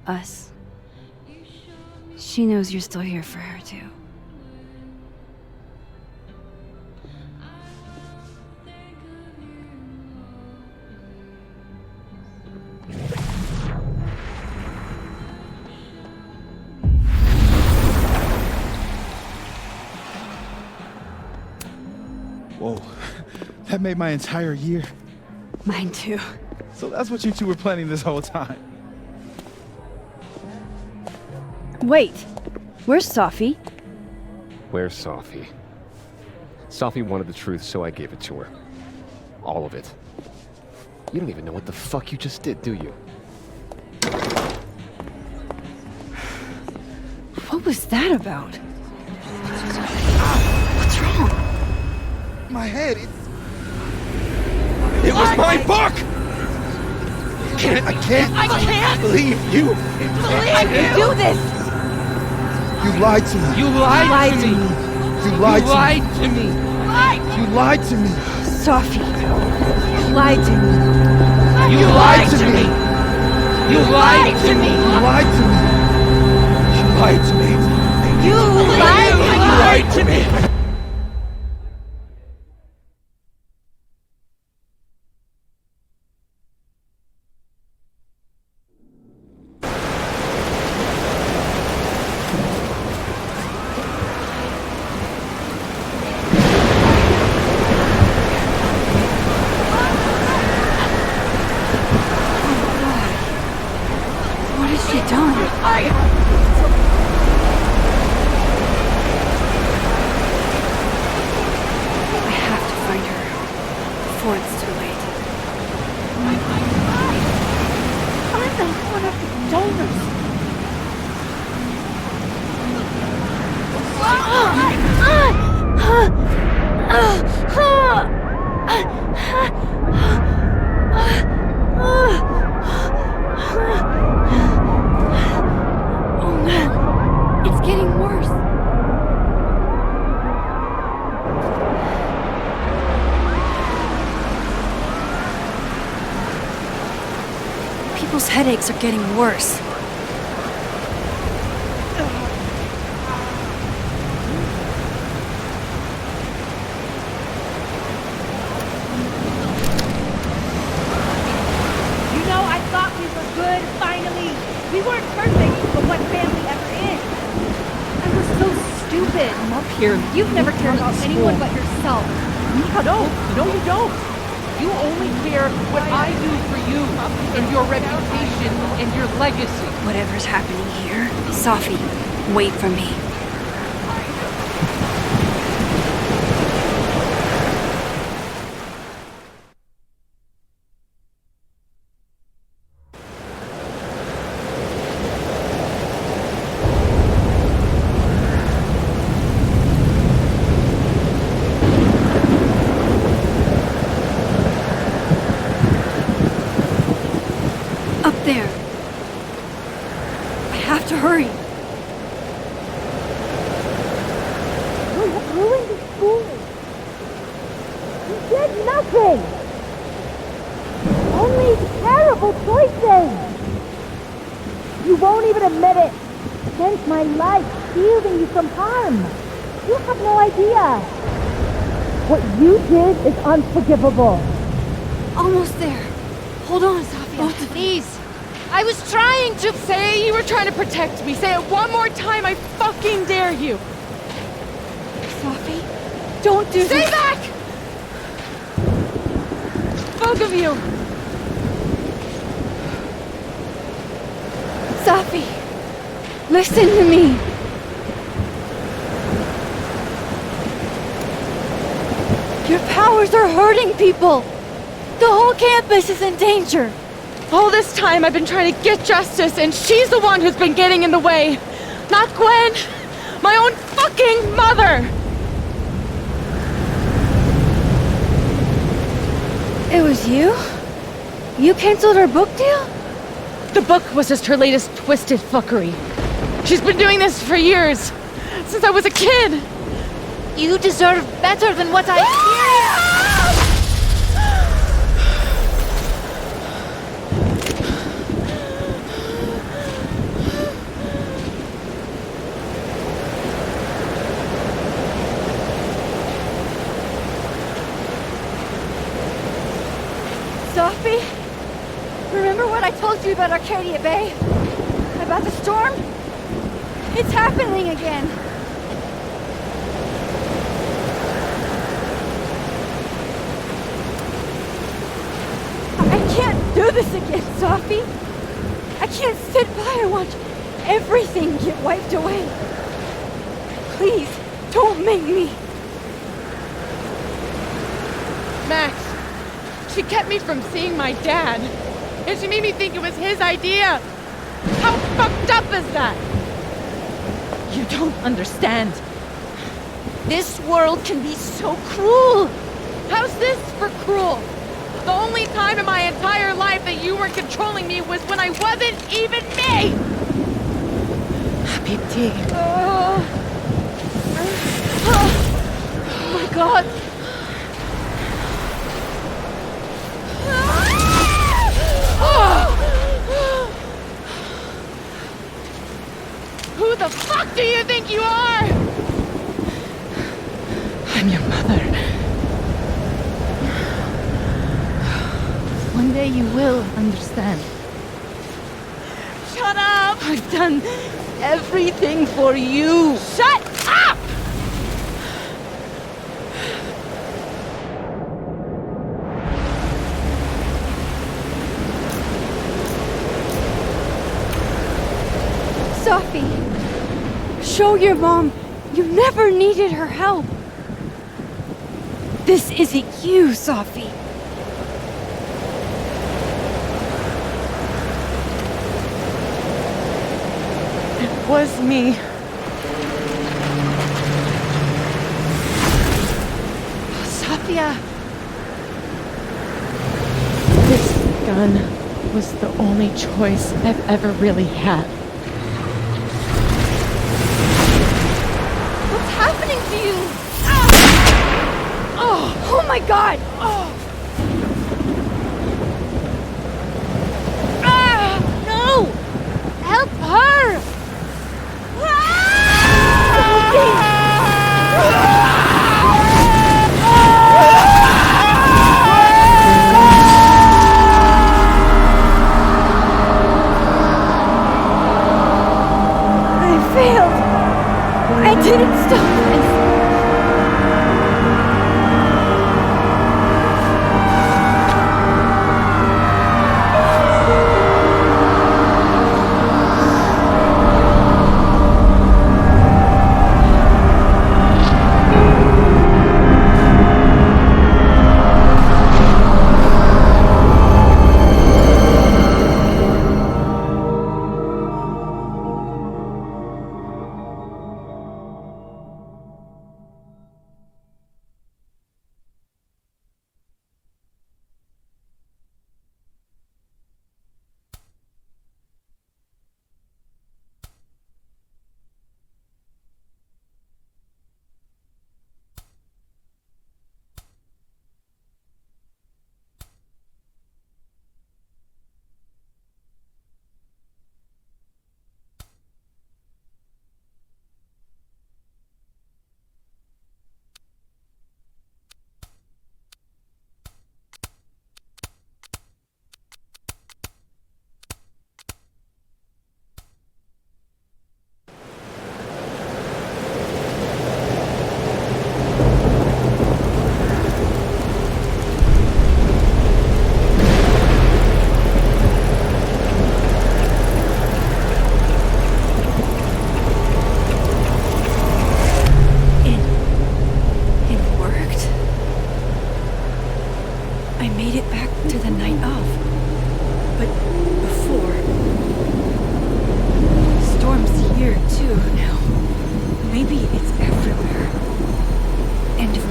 Us. She knows you're still here for her, too. Whoa, that made my entire year. Mine too. So that's what you two were planning this whole time. Wait, where's Safi? Where's Safi? Safi wanted the truth, so I gave it to her. All of it. You don't even know what the fuck you just did, do you? What was that about? What's wrong? My head, it was my book! I can't believe you! I can do this! You lied to me. You lied to me. You lied to me. to me. You lied to me. Safi. lied to me. You lied to me! You lied to me! You lied to me! You lied to me! You lied to me! What has she done? I have to find her before it's too late. I'm not one of the donors. Oh man, it's getting worse. People's headaches are getting worse. You know, I thought we were good, finally. We weren't perfect, but what family ever is? I was so stupid. I'm up here. You've never cared about anyone but yourself. No, you don't. You only care what I do for you and your reputation and your legacy. Whatever's happening here, Safi, wait for me. Up there. I have to hurry. You ruined the school. You did nothing. Only terrible choices. You won't even admit it. Spent my life shielding you from harm. You have no idea. What you did is unforgivable. Almost there. Hold on, Safi. Please. I was trying to say you were trying to protect me. Say it one more time. I fucking dare you. Safi, don't do Stay this. back! Both of you. Safi, listen to me. Your powers are hurting people. The whole campus is in danger. All this time I've been trying to get justice, and she's the one who's been getting in the way. Not Gwen. My own fucking mother. It was you? You canceled our book deal? The book was just her latest twisted fuckery. She's been doing this for years. Since I was a kid. You deserve better than what I experienced. Safi, remember what I told you about Arcadia Bay? About the storm? It's happening again. I can't do this again, Safi. I can't sit by and watch everything get wiped away. Please, don't make me. Max, she kept me from seeing my dad. And she made me think it was his idea. How fucked up is that? You don't understand. This world can be so cruel. How's this for cruel? The only time in my entire life that you were controlling me was when I wasn't even me! Habibti. Oh my God. the fuck do you think you are? I'm your mother. One day you will understand. Shut up! I've done everything for you. Shut up! Safi, show your mom you never needed her help. This isn't you, Safi. It was me. Safia. This gun was the only choice I've ever really had. What's happening to you? Ah! Oh my god! Ah! No! Help her! I failed. I didn't stop this.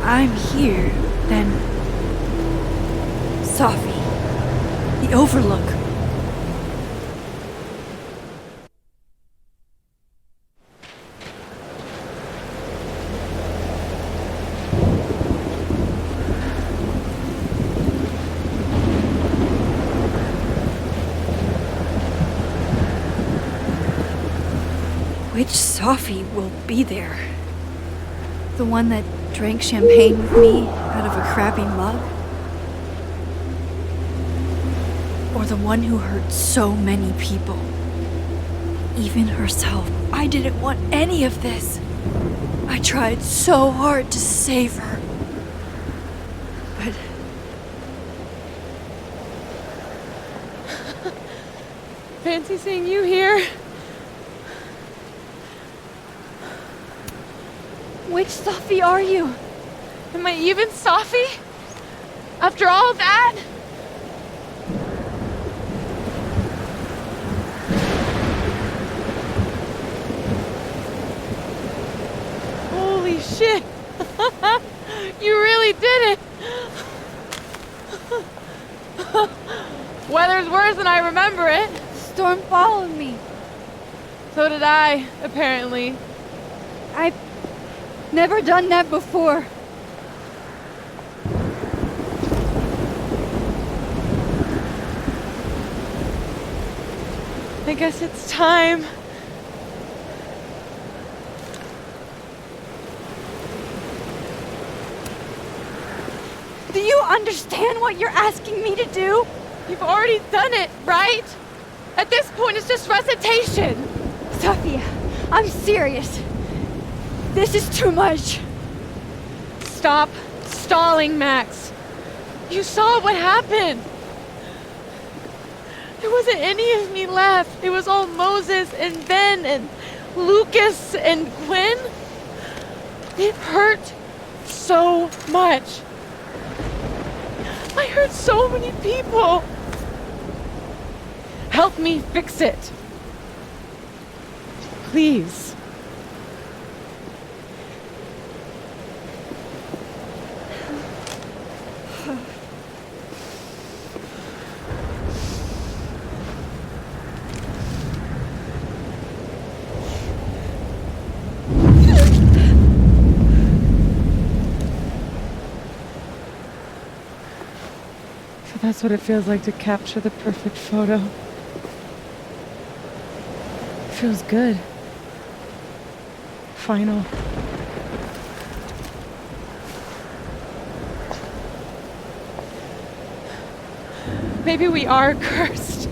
I'm here, then Safi, the Overlook. Which Safi will be there? The one that drank champagne with me out of a crappy mug? Or the one who hurt so many people? Even herself. I didn't want any of this. I tried so hard to save her. But... Fancy seeing you here. Which Safi are you? Am I even Safi? After all that? Holy shit! You really did it! Weather's worse than I remember it. Storm followed me. So did I, apparently. I've never done that before. I guess it's time. understand what you're asking me to do? You've already done it, right? At this point, it's just recitation. Sophia, I'm serious. This is too much. Stop stalling, Max. You saw what happened. There wasn't any of me left. It was all Moses and Ben and Lucas and Gwen. It hurt so much. I hurt so many people. Help me fix it. Please. So that's what it feels like to capture the perfect photo. It feels good. Final. Maybe we are cursed.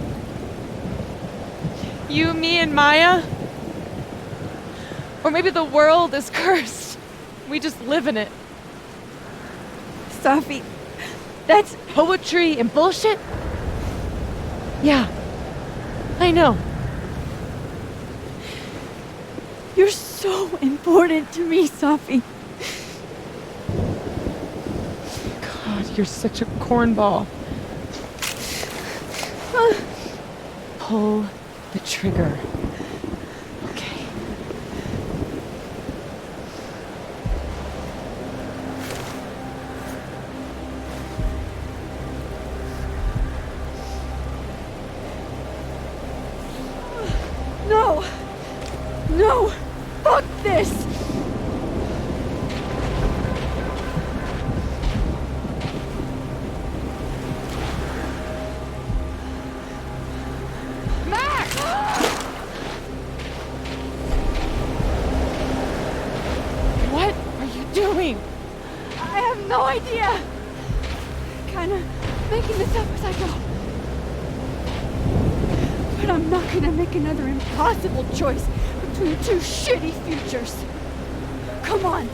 You, me, and Maya. Or maybe the world is cursed. We just live in it. Safi, that's poetry and bullshit? Yeah. I know. You're so important to me, Safi. God, you're such a cornball. Pull the trigger. Okay. No! No! Fuck this! What are you doing? I have no idea. Kinda making this up as I go. But I'm not gonna make another impossible choice between two shitty futures. Come on.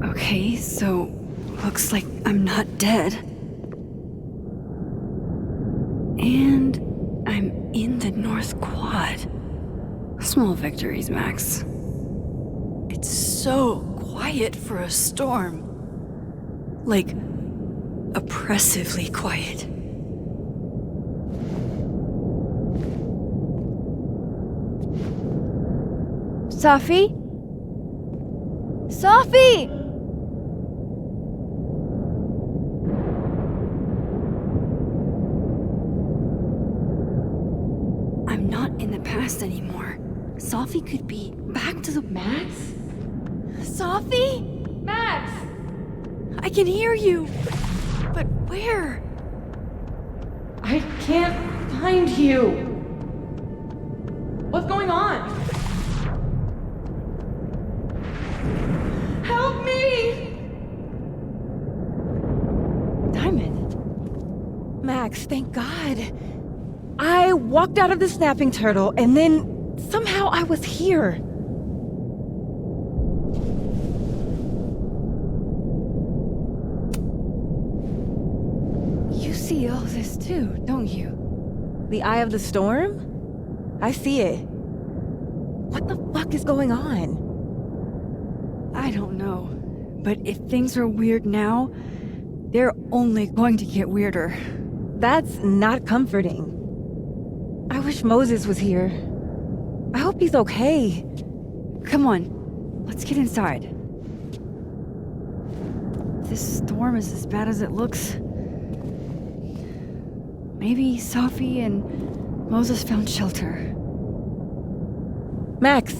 Okay, so looks like I'm not dead. And I'm in the North Quad. Small victories, Max. It's so quiet for a storm. Like, oppressively quiet. Safi? Safi! I'm not in the past anymore. Safi could be back to the... Max? Safi? Max! I can hear you! But where? I can't find you. What's going on? Help me! Diamond. Max, thank God. I walked out of the snapping turtle, and then somehow I was here. too, don't you? The eye of the storm? I see it. What the fuck is going on? I don't know. But if things are weird now, they're only going to get weirder. That's not comforting. I wish Moses was here. I hope he's okay. Come on, let's get inside. This storm is as bad as it looks. Maybe Safi and Moses found shelter. Max!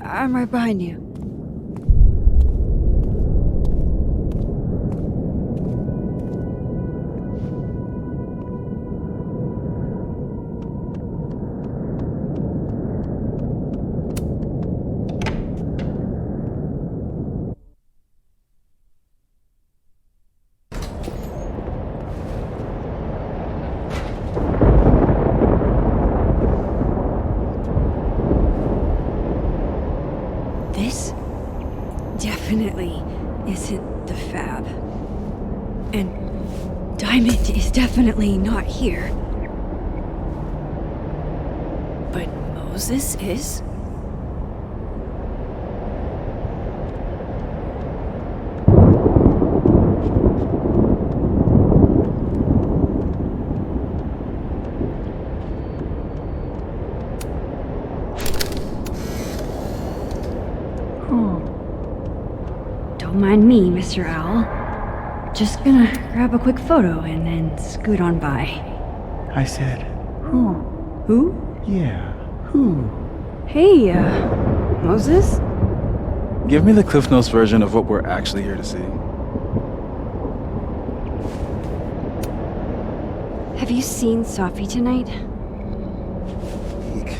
I'm right behind you. This definitely isn't the Fab. And Diamond is definitely not here. But Moses is? Don't mind me, Mr. Owl. Just gonna grab a quick photo and then scoot on by. I said, Who? Who? yeah, who? Hey, Moses? Give me the Cliff Notes version of what we're actually here to see. Have you seen Safi tonight? Eek.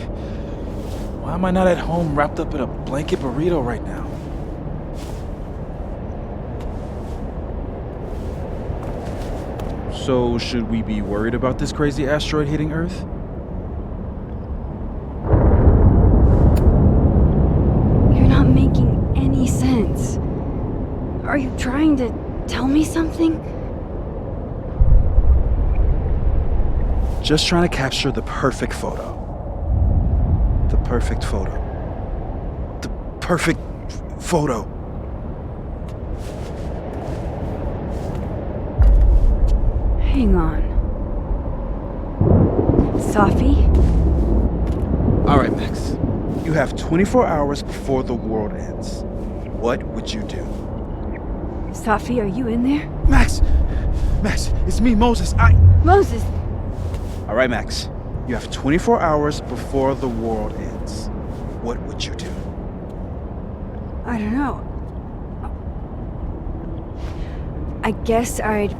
Why am I not at home wrapped up in a blanket burrito right now? So, should we be worried about this crazy asteroid hitting Earth? You're not making any sense. Are you trying to tell me something? Just trying to capture the perfect photo. The perfect photo. The perfect photo. Hang on. Safi? All right, Max. You have 24 hours before the world ends. What would you do? Safi, are you in there? Max! Max, it's me, Moses. Moses! All right, Max. You have 24 hours before the world ends. What would you do? I don't know. I guess I'd...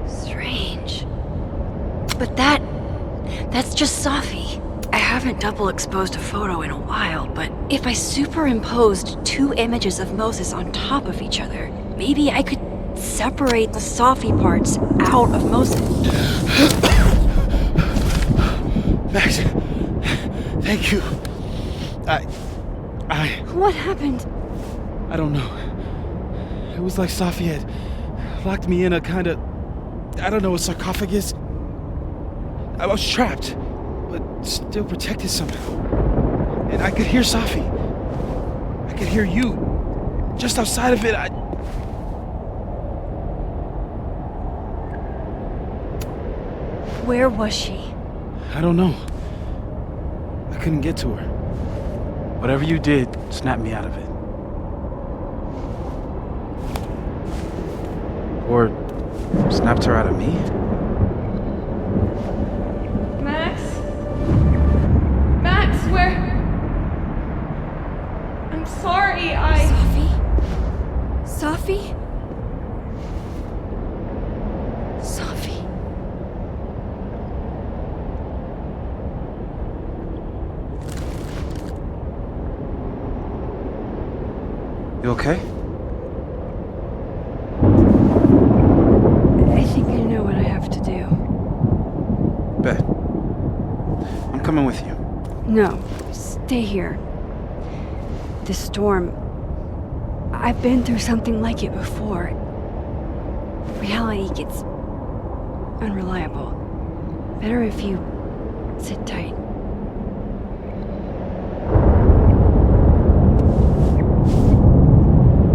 Strange. But that's just Safi. I haven't double exposed a photo in a while, but if I superimposed two images of Moses on top of each other, maybe I could separate the Safi parts out of Moses. Max, thank you. What happened? I don't know. It was like Safi had locked me in a kind of, I don't know, a sarcophagus. I was trapped, but still protected somehow. And I could hear Safi. I could hear you. Just outside of it, Where was she? I don't know. I couldn't get to her. Whatever you did snapped me out of it. Or snapped her out of me? Max? Max, where? I'm sorry, Safi? Safi? Safi? You okay? I think I know what I have to coming with you. No, stay here. This storm... I've been through something like it before. Reality gets unreliable. Better if you sit tight.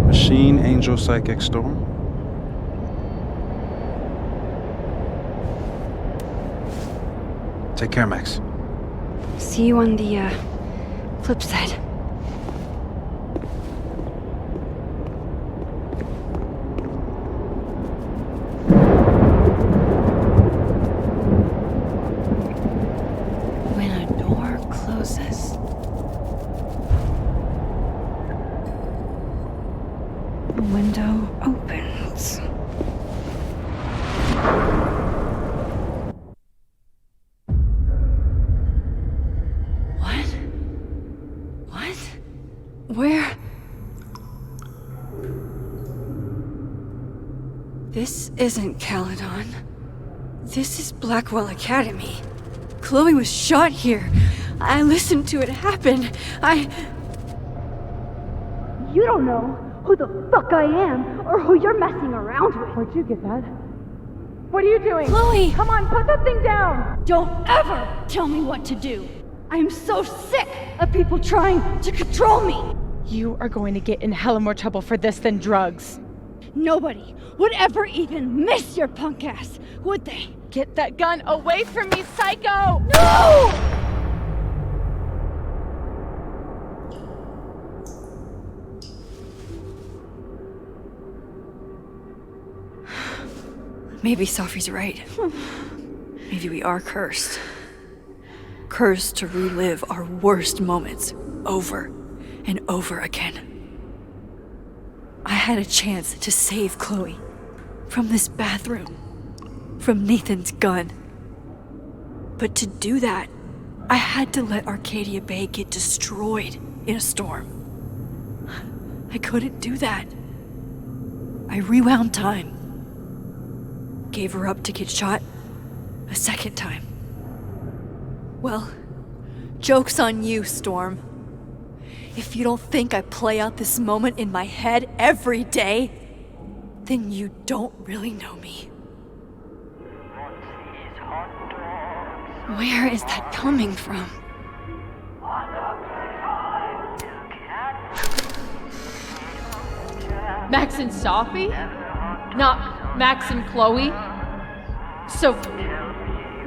Machine, Angel, Psychic, Storm. Take care, Max. See you on the, flip side. When a door closes, a window opens. Where? This isn't Caledon. This is Blackwell Academy. Chloe was shot here. I listened to it happen. You don't know who the fuck I am or who you're messing around with. Where'd you get that? What are you doing? Chloe! Come on, put that thing down! Don't ever tell me what to do. I am so sick of people trying to control me. You are going to get in hella more trouble for this than drugs. Nobody would ever even miss your punk ass, would they? Get that gun away from me, psycho! No! Maybe Safi's right. Maybe we are cursed. Cursed to relive our worst moments over and over again. I had a chance to save Chloe from this bathroom, from Nathan's gun. But to do that, I had to let Arcadia Bay get destroyed in a storm. I couldn't do that. I rewound time. Gave her up to get shot a second time. Well, joke's on you, Storm. If you don't think I play out this moment in my head every day, then you don't really know me. Where is that coming from? Max and Safi? Not Max and Chloe? So...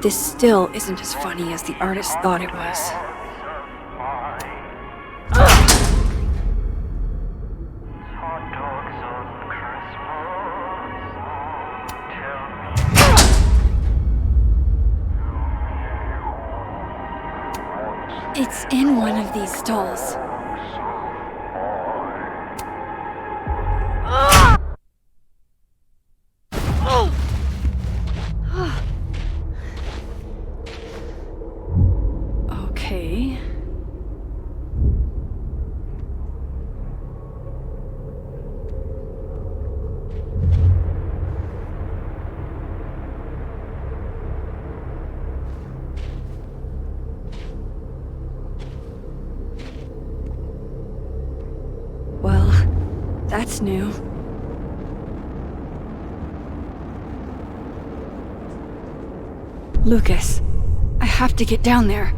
This still isn't as funny as the artist thought it was. It's in one of these stalls. Okay. Well, that's new. Lucas, I have to get down there.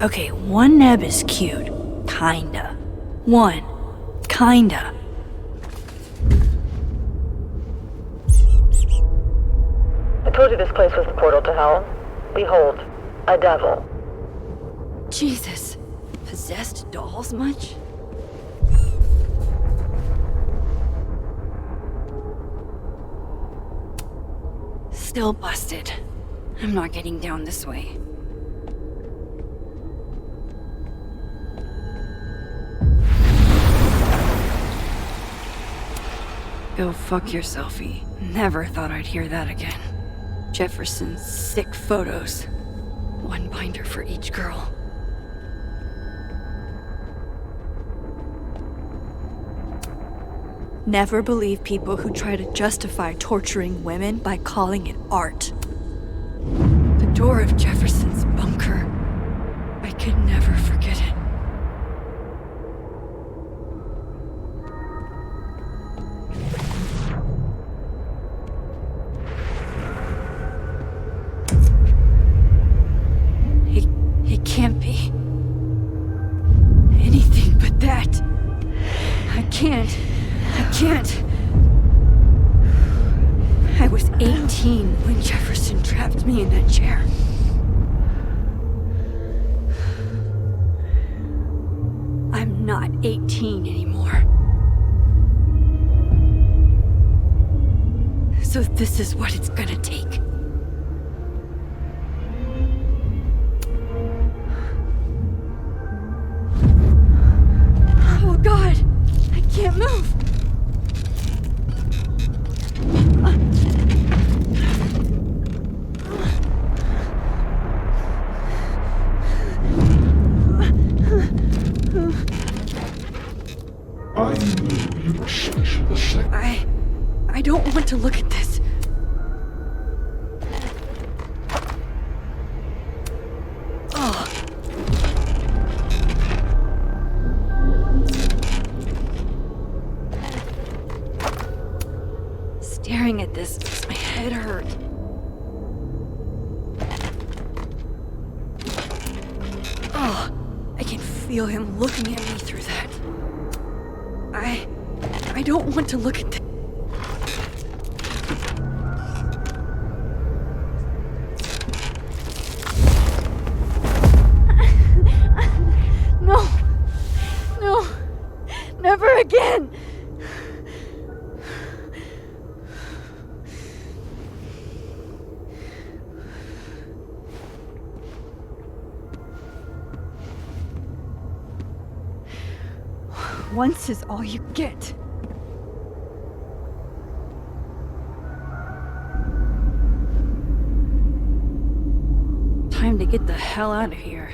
Okay, one neb is cute. Kinda. One. Kinda. The told you this place was the portal to hell. Behold, a devil. Jesus. Possessed dolls much? Still busted. I'm not getting down this way. Go fuck yourselfie. Never thought I'd hear that again. Jefferson's sick photos. One binder for each girl. Never believe people who try to justify torturing women by calling it art. The door of Jefferson's bunker. I could never forget it. It can't be anything but that. I can't. I was 18 when Jefferson trapped me in that chair. I'm not 18 anymore. So this is what it's gonna take. Oh God, I can't move. I don't want to look at this. Oh. Staring at this makes my head hurt. Oh, I can feel him looking at me through that. I don't want to look at this. No, never again. Once is all you get. Time to get the hell out of here.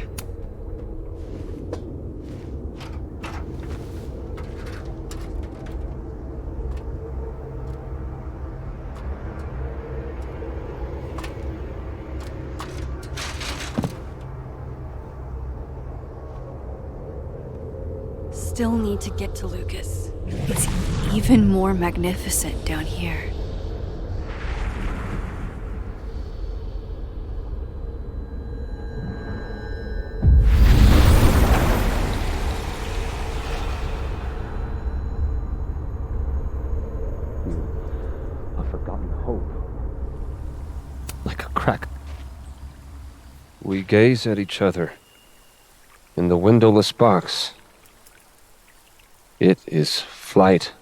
Still need to get to Lucas. It's even more magnificent down here. A forgotten hope. Like a crack. We gaze at each other in the windowless box. It is flight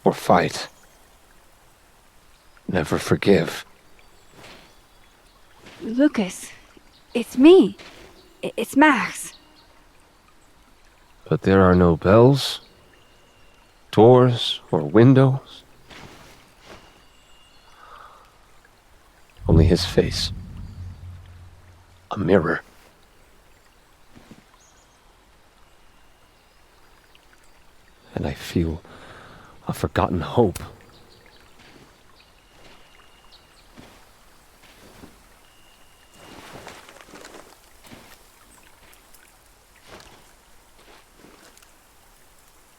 or fight. Never forgive. Lucas, it's me. It's Max. But there are no bells, doors, or windows. Only his face. A mirror. And I feel a forgotten hope.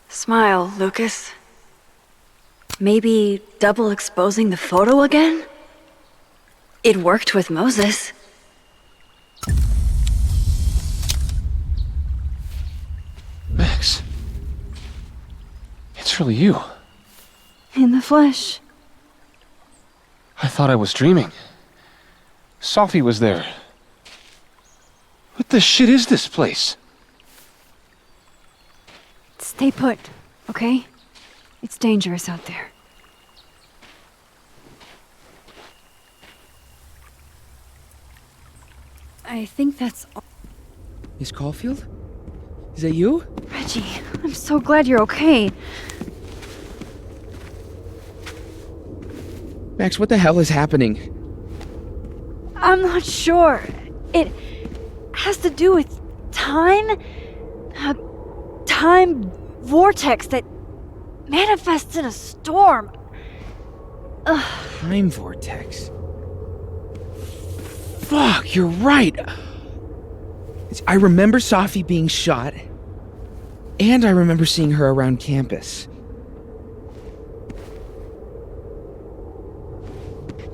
Smile, Lucas. Maybe double exposing the photo again? It worked with Moses. Max. It's really you. In the flesh. I thought I was dreaming. Safi was there. What the shit is this place? Stay put, okay? It's dangerous out there. I think that's all. Miss Caulfield? Is that you? Reggie, I'm so glad you're okay. Max, what the hell is happening? I'm not sure. It has to do with time? A time vortex that manifests in a storm. Ugh. Time vortex. Fuck, you're right. I remember Safi being shot, and I remember seeing her around campus.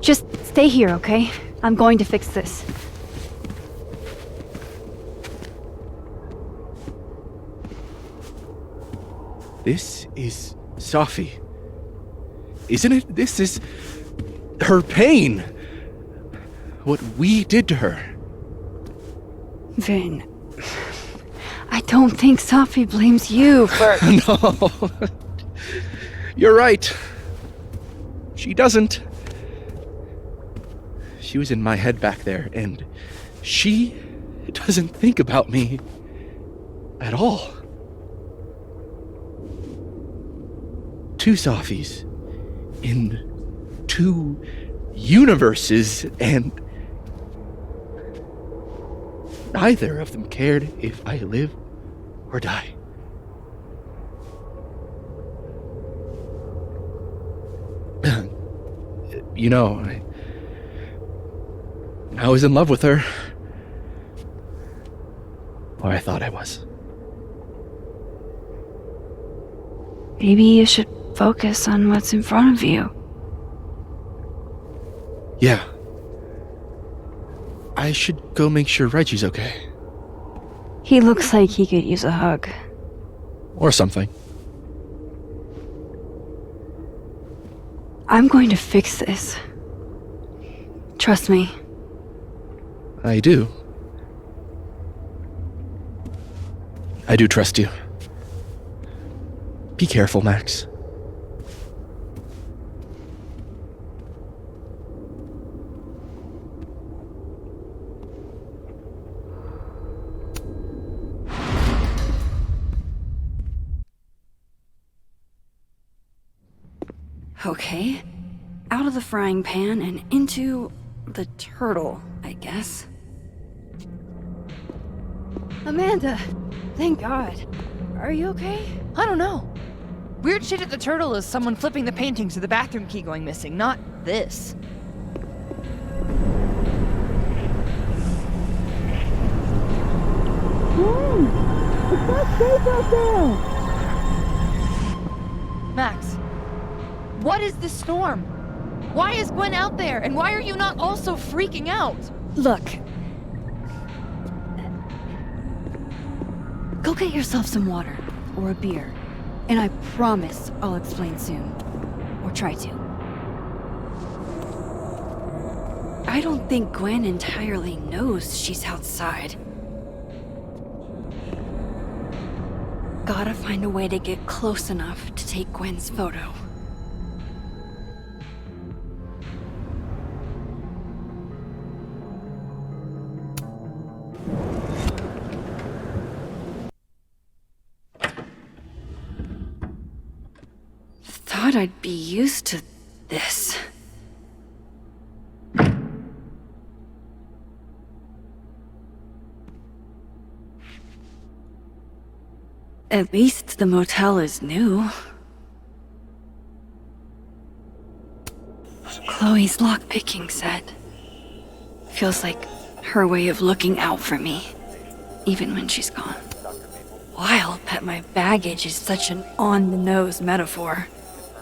Just stay here, okay? I'm going to fix this. This is Safi. Isn't it? This is her pain. What we did to her. Vin, I don't think Safi blames you for... No. You're right. She doesn't. She was in my head back there, and she doesn't think about me at all. Two Safis in two universes, and neither of them cared if I live or die. You know, I was in love with her. Or I thought I was. Maybe you should focus on what's in front of you. Yeah. I should go make sure Reggie's okay. He looks like he could use a hug. Or something. I'm going to fix this. Trust me. I do. I do trust you. Be careful, Max. Okay. Out of the frying pan and into the turtle, I guess. Amanda! Thank God. Are you okay? I don't know. Weird shit at the turtle is someone flipping the paintings to the bathroom key going missing, not this. It's not safe out there! Max, what is this storm? Why is Gwen out there, and why are you not also freaking out? Look. Go get yourself some water, or a beer, and I promise I'll explain soon. Or try to. I don't think Gwen entirely knows she's outside. Gotta find a way to get close enough to take Gwen's photo. Thought I'd be used to this. At least the motel is new. Chloe's lockpicking set. Feels like her way of looking out for me, even when she's gone. Wild that my baggage is such an on-the-nose metaphor.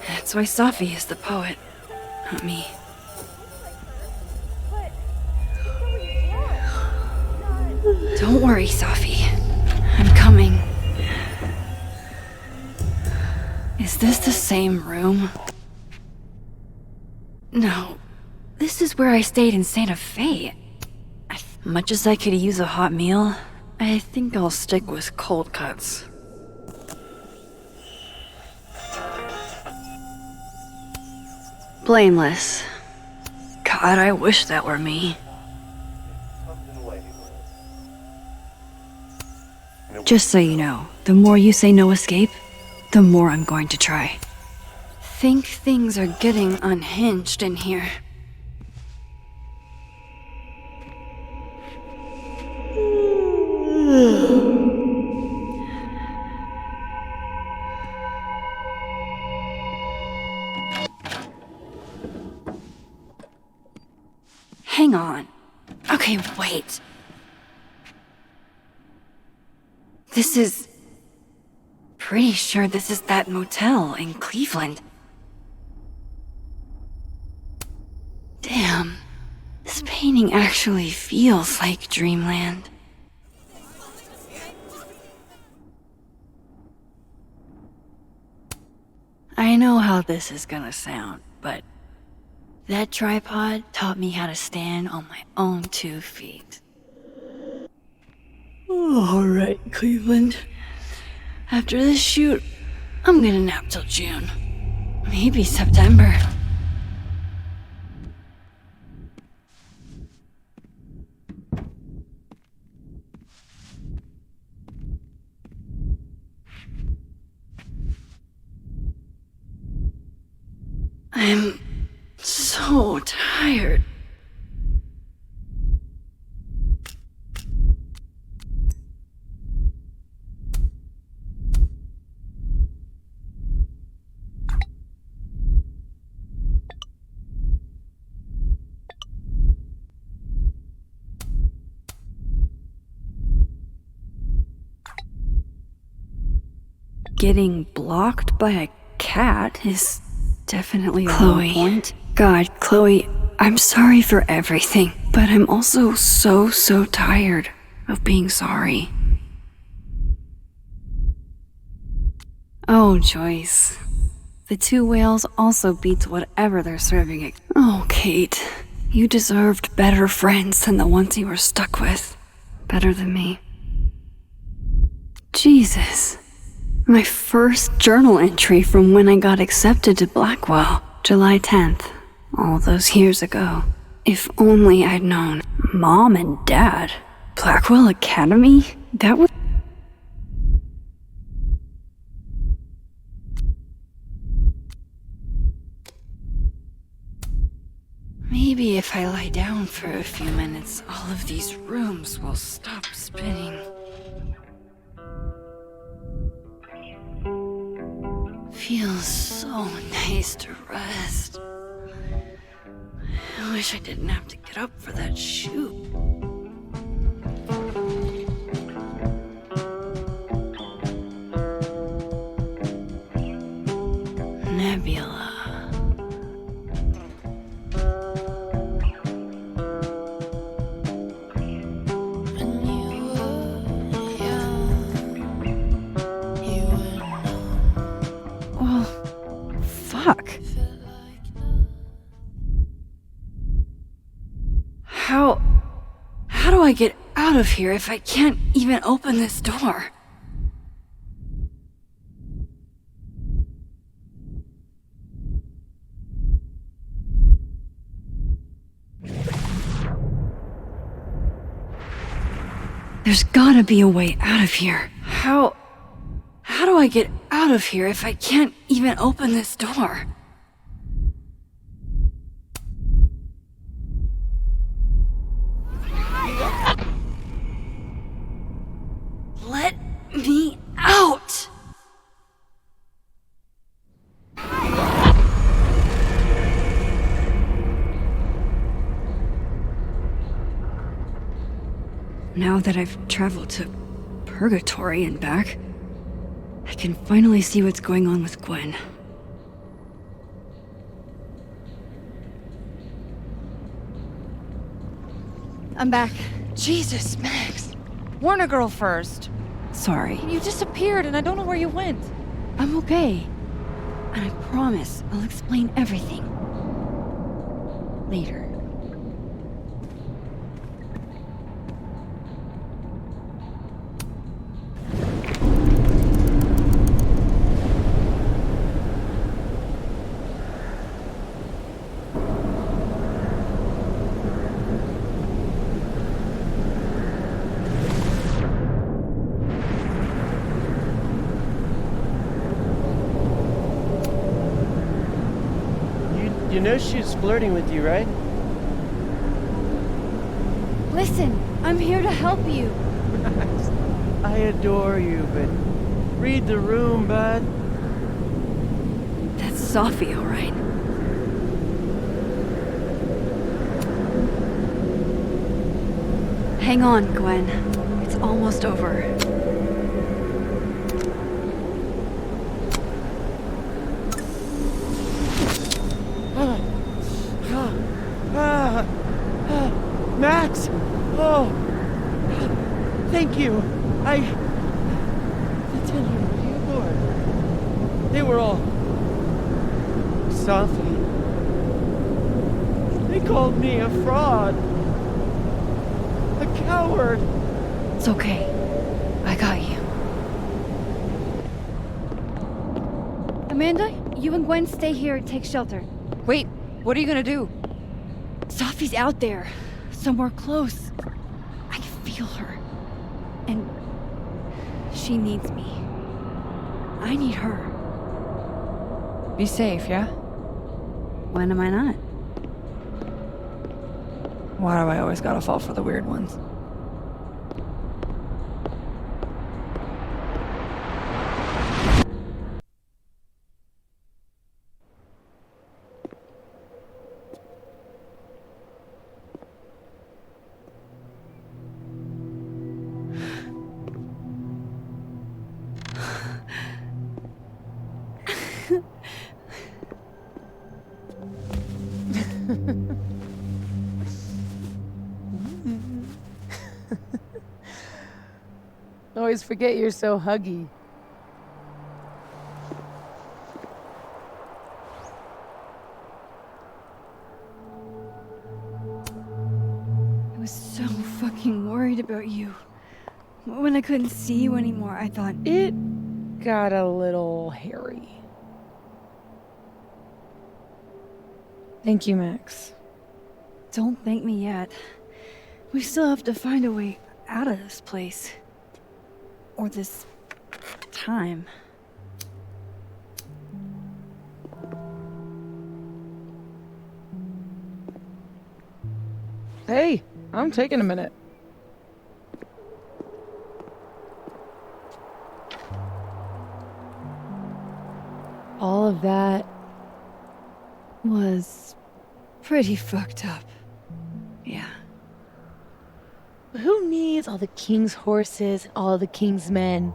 That's why Safi is the poet, not me. Don't worry, Safi. I'm coming. Is this the same room? No, where I stayed in Santa Fe. Much as I could use a hot meal, I think I'll stick with cold cuts. Blameless. God, I wish that were me. Just so you know, the more you say no escape, the more I'm going to try. Think things are getting unhinged in here. Hang on. Okay, wait. This is... Pretty sure this is that motel in Cleveland. Damn. This painting actually feels like dreamland. I know how this is gonna sound, but that tripod taught me how to stand on my own 2 feet. Alright, Cleveland. After this shoot, I'm gonna nap till June. Maybe September. I'm so tired. Getting blocked by a cat is definitely a low point. God, Chloe, I'm sorry for everything, but I'm also so tired of being sorry. Oh, Joyce. The 2 whales also beats whatever they're serving it. Oh, Kate. You deserved better friends than the ones you were stuck with. Better than me. Jesus. My first journal entry from when I got accepted to Blackwell, July 10th, all those years ago. If only I'd known. Mom and Dad? Blackwell Academy? That would... Maybe if I lie down for a few minutes, all of these rooms will stop spinning. Feels so nice to rest. I wish I didn't have to get up for that shoot. Nebula. Fuck. How do I get out of here if I can't even open this door? There's gotta be a way out of here. How do I get out of here if I can't even open this door? Let me out! Now that I've traveled to Purgatory and back, I can finally see what's going on with Gwen. I'm back. Jesus, Max. Warn a girl first. Sorry. You disappeared and I don't know where you went. I'm okay. And I promise I'll explain everything. Later. You know she was flirting with you, right? Listen, I'm here to help you. I adore you, but read the room, bud. That's Safi, all right. Hang on, Gwen. It's almost over. Max! Oh! Thank you! The tender newborn. They were all... Safi. They called me a fraud. A coward. It's okay. I got you. Amanda, you and Gwen stay here and take shelter. Wait, what are you gonna do? Safi's out there. Somewhere close. I can feel her. And she needs me. I need her. Be safe, yeah? When am I not? Why do I always gotta fall for the weird ones? Always forget you're so huggy. I was so fucking worried about you. When I couldn't see you anymore, I thought... It got a little hairy. Thank you, Max. Don't thank me yet. We still have to find a way out of this place. Or this... time. Hey, I'm taking a minute. All of that was pretty fucked up. Yeah. Who needs all the king's horses and all the king's men?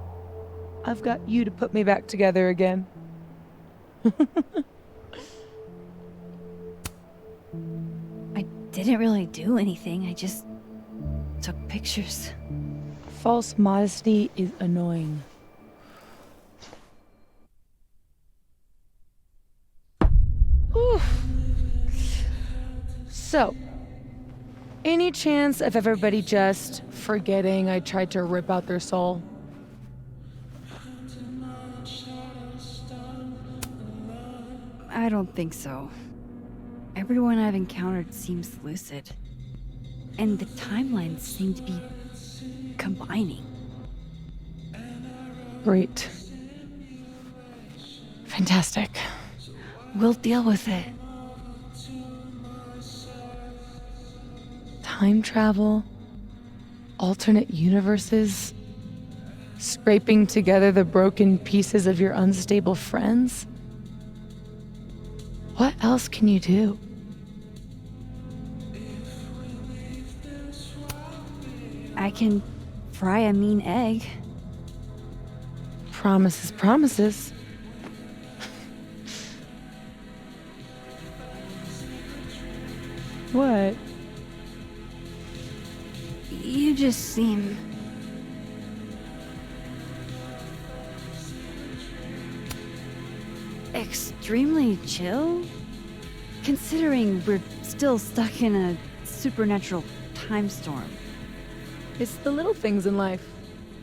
I've got you to put me back together again. I didn't really do anything. I just took pictures. False modesty is annoying. Oof. So, any chance of everybody just forgetting I tried to rip out their soul? I don't think so. Everyone I've encountered seems lucid. And the timelines seem to be combining. Great. Fantastic. We'll deal with it. Time travel, alternate universes, scraping together the broken pieces of your unstable friends. What else can you do? I can fry a mean egg. Promises, promises. What? You just seem... extremely chill? Considering we're still stuck in a supernatural time storm. It's the little things in life.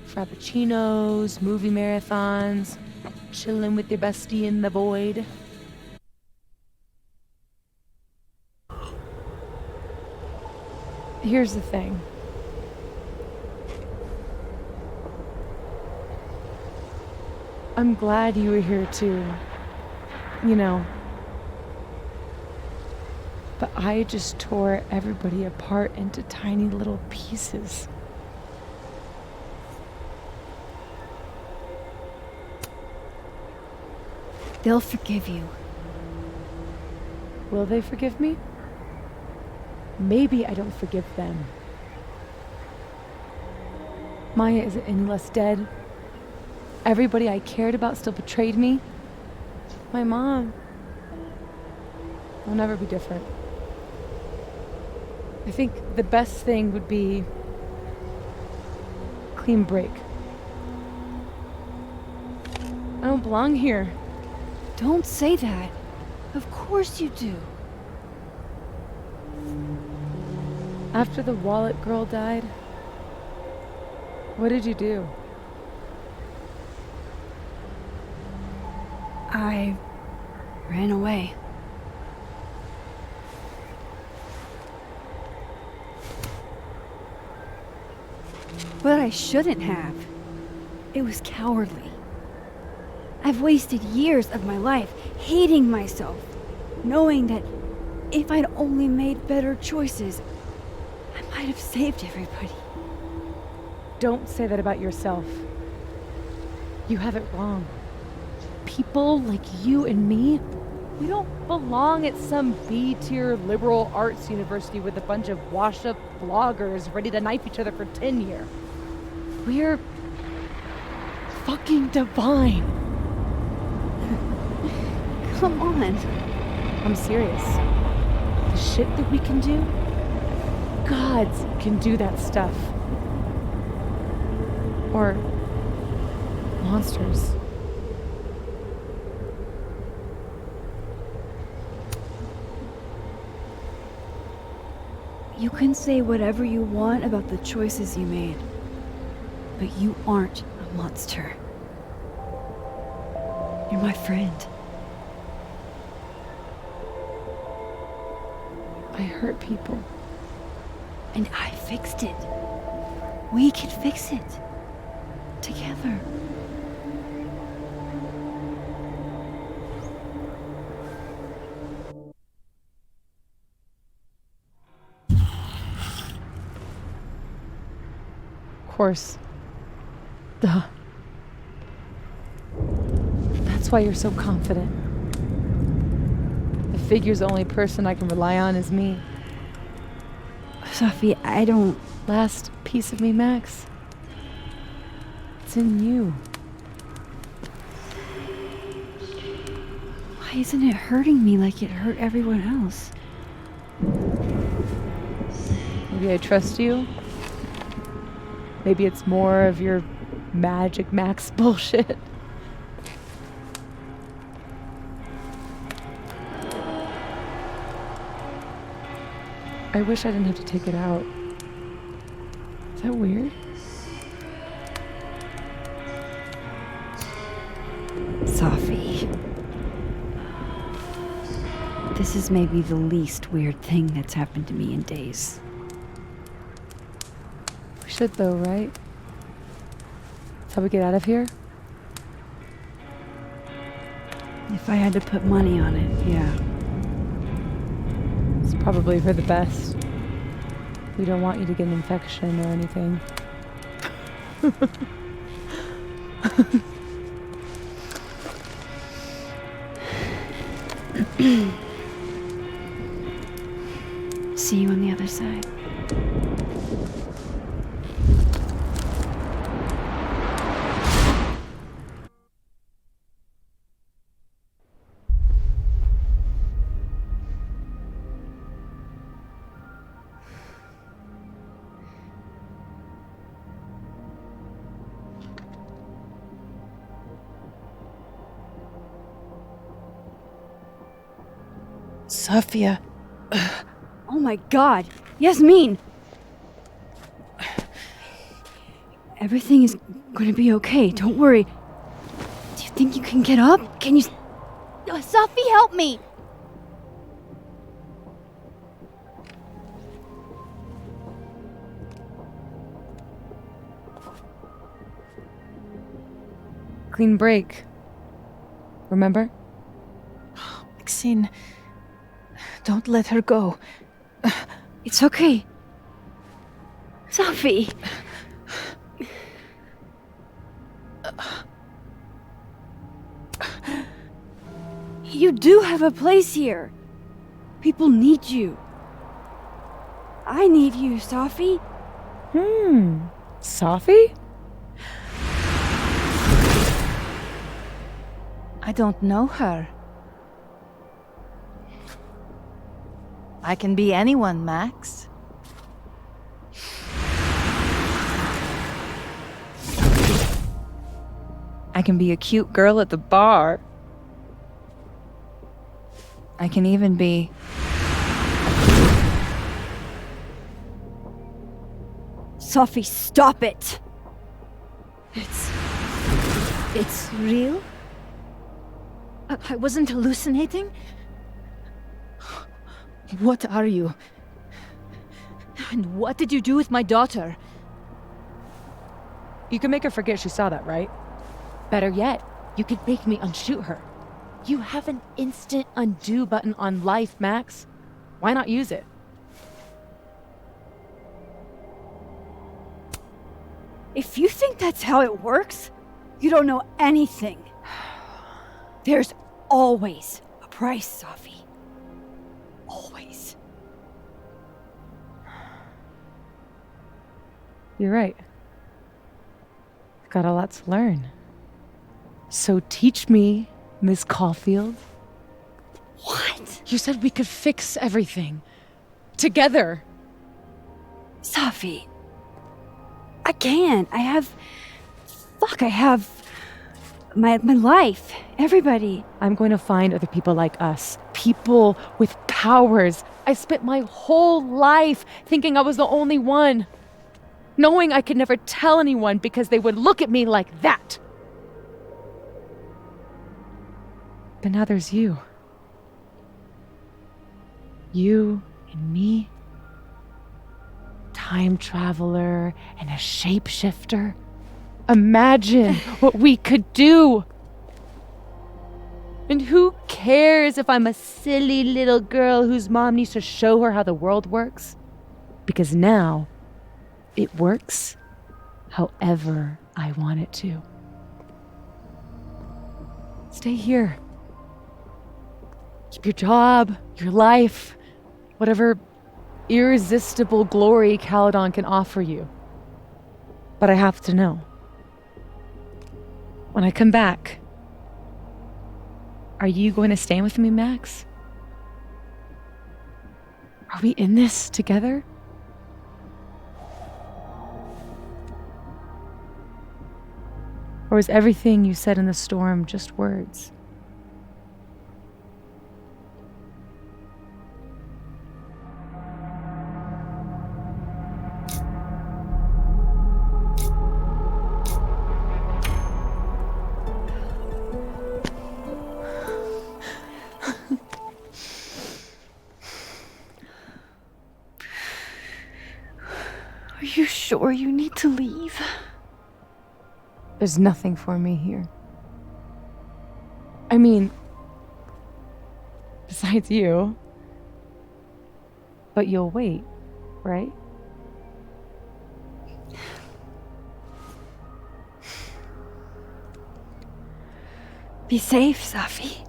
Frappuccinos, movie marathons, chilling with your bestie in the void. Here's the thing. I'm glad you were here too. You know, But I just tore everybody apart into tiny little pieces. They'll forgive you. Will they forgive me? Maybe I don't forgive them. Maya isn't any less dead. Everybody I cared about still betrayed me. My mom. I'll never be different. I think the best thing would be clean break. I don't belong here. Don't say that. Of course you do. After the wallet girl died, what did you do? I ran away. But I shouldn't have. It was cowardly. I've wasted years of my life hating myself, knowing that if I'd only made better choices, I might have saved everybody. Don't say that about yourself. You have it wrong. People like you and me, we don't belong at some B-tier liberal arts university with a bunch of washed-up bloggers ready to knife each other for tenure. We're fucking divine. Come on. I'm serious. The shit that we can do, gods can do that stuff. Or monsters. You can say whatever you want about the choices you made, but you aren't a monster. You're my friend. I hurt people. And I fixed it. We can fix it. Together. Of course. Duh. That's why you're so confident. The figure's the only person I can rely on is me. Safi, I don't... Last piece of me, Max. It's in you. Why isn't it hurting me like it hurt everyone else? Maybe I trust you. Maybe it's more of your Magic Max bullshit. I wish I didn't have to take it out. Is that weird? Safi. This is maybe the least weird thing that's happened to me in days. We should though, right? That's how we get out of here? If I had to put money on it, yeah. It's probably for the best. We don't want you to get an infection or anything. See you on the other side. Safia. Oh my god! Yasmin! Everything is gonna be okay, don't worry. Do you think you can get up? Can you... Safi, help me! Clean break. Remember? Maxine, Don't let her go. It's okay. Safi! You do have a place here. People need you. I need you, Safi. Safi? I don't know her. I can be anyone, Max. I can be a cute girl at the bar. I can even be... Safi, stop it! It's real? I wasn't hallucinating? What are you? And what did you do with my daughter? You can make her forget she saw that, right? Better yet, you could make me unshoot her. You have an instant undo button on life, Max. Why not use it? If you think that's how it works, you don't know anything. There's always a price, Safi. Always. You're right. I've got a lot to learn. So teach me, Miss Caulfield. What? You said we could fix everything. Together. Safi. I can't. I have my life. Everybody. I'm going to find other people like us. People with powers. I spent my whole life thinking I was the only one. Knowing I could never tell anyone because they would look at me like that. But now there's you. You and me. Time traveler and a shapeshifter. Imagine what we could do. And who cares if I'm a silly little girl whose mom needs to show her how the world works? Because now, it works however I want it to. Stay here. Keep your job, your life, whatever irresistible glory Caledon can offer you. But I have to know. When I come back, are you going to stand with me, Max? Are we in this together? Or is everything you said in the storm just words? Are you sure you need to leave? There's nothing for me here. I mean, besides you. But you'll wait, right? Be safe, Safi.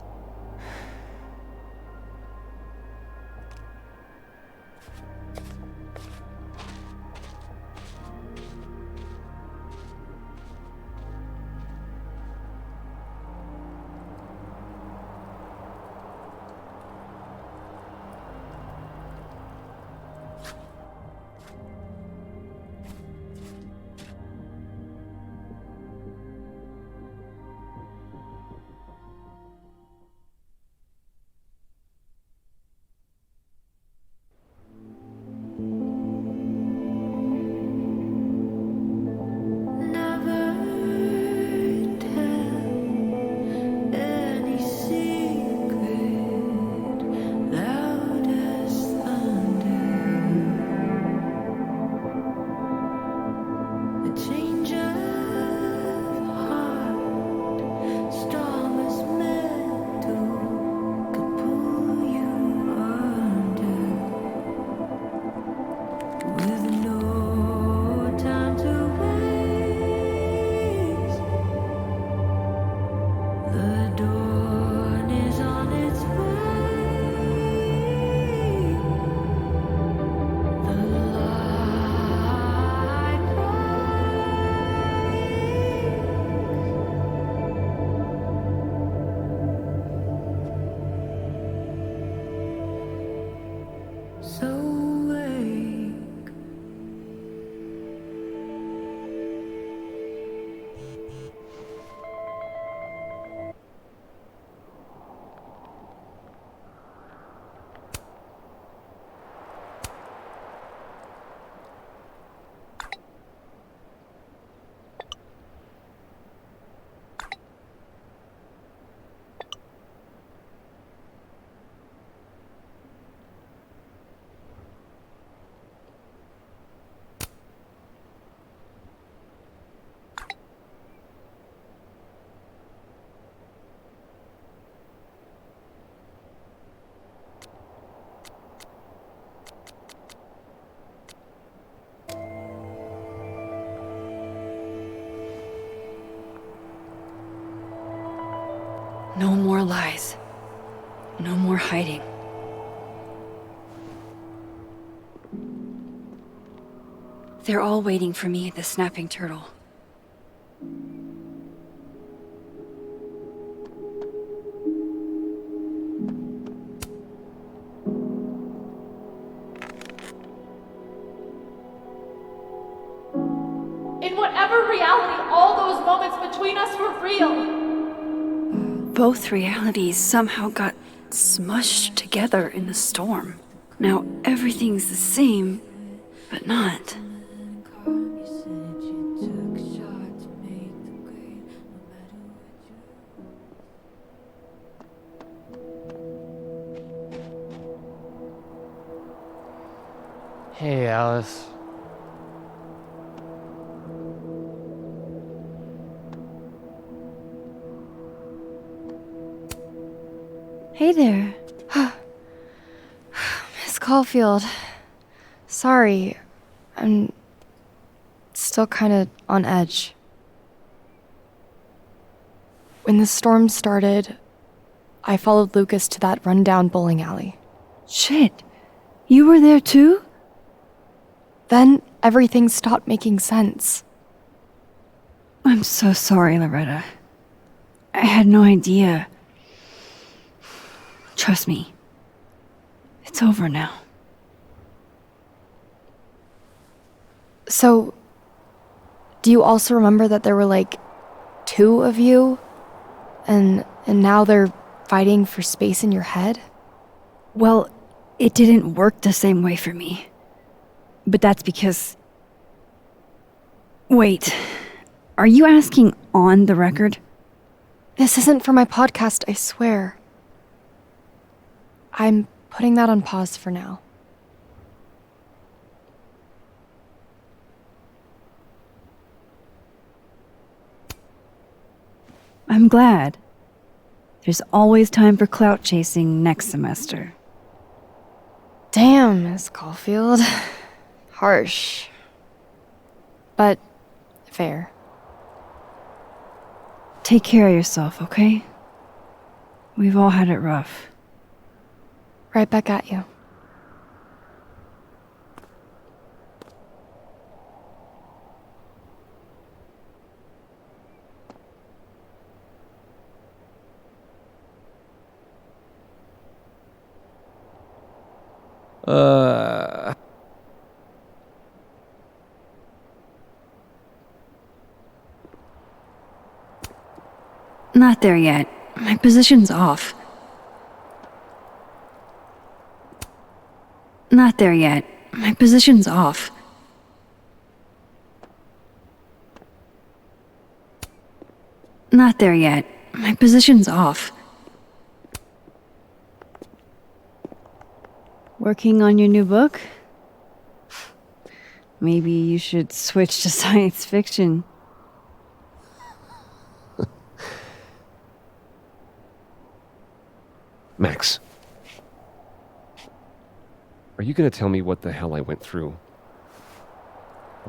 No more lies. No more hiding. They're all waiting for me at the Snapping Turtle. In whatever reality all those moments between us were real. Both realities somehow got smushed together in the storm. Now everything's the same, but not. Hey, Alice. Hey there. Miss Caulfield. Sorry. I'm still kind of on edge. When the storm started, I followed Lucas to that rundown bowling alley. Shit. You were there too? Then everything stopped making sense. I'm so sorry, Loretta. I had no idea. Trust me. It's over now. So, do you also remember that there were like 2 of you? And now they're fighting for space in your head? Well, it didn't work the same way for me. But that's because... Wait, are you asking on the record? This isn't for my podcast, I swear. I'm putting that on pause for now. I'm glad. There's always time for clout chasing next semester. Damn, Miss Caulfield. Harsh. But fair. Take care of yourself, okay? We've all had it rough. Right back at you. Not there yet. My position's off. Not there yet. My position's off. Not there yet. My position's off. Working on your new book? Maybe you should switch to science fiction. Max. Are you going to tell me what the hell I went through?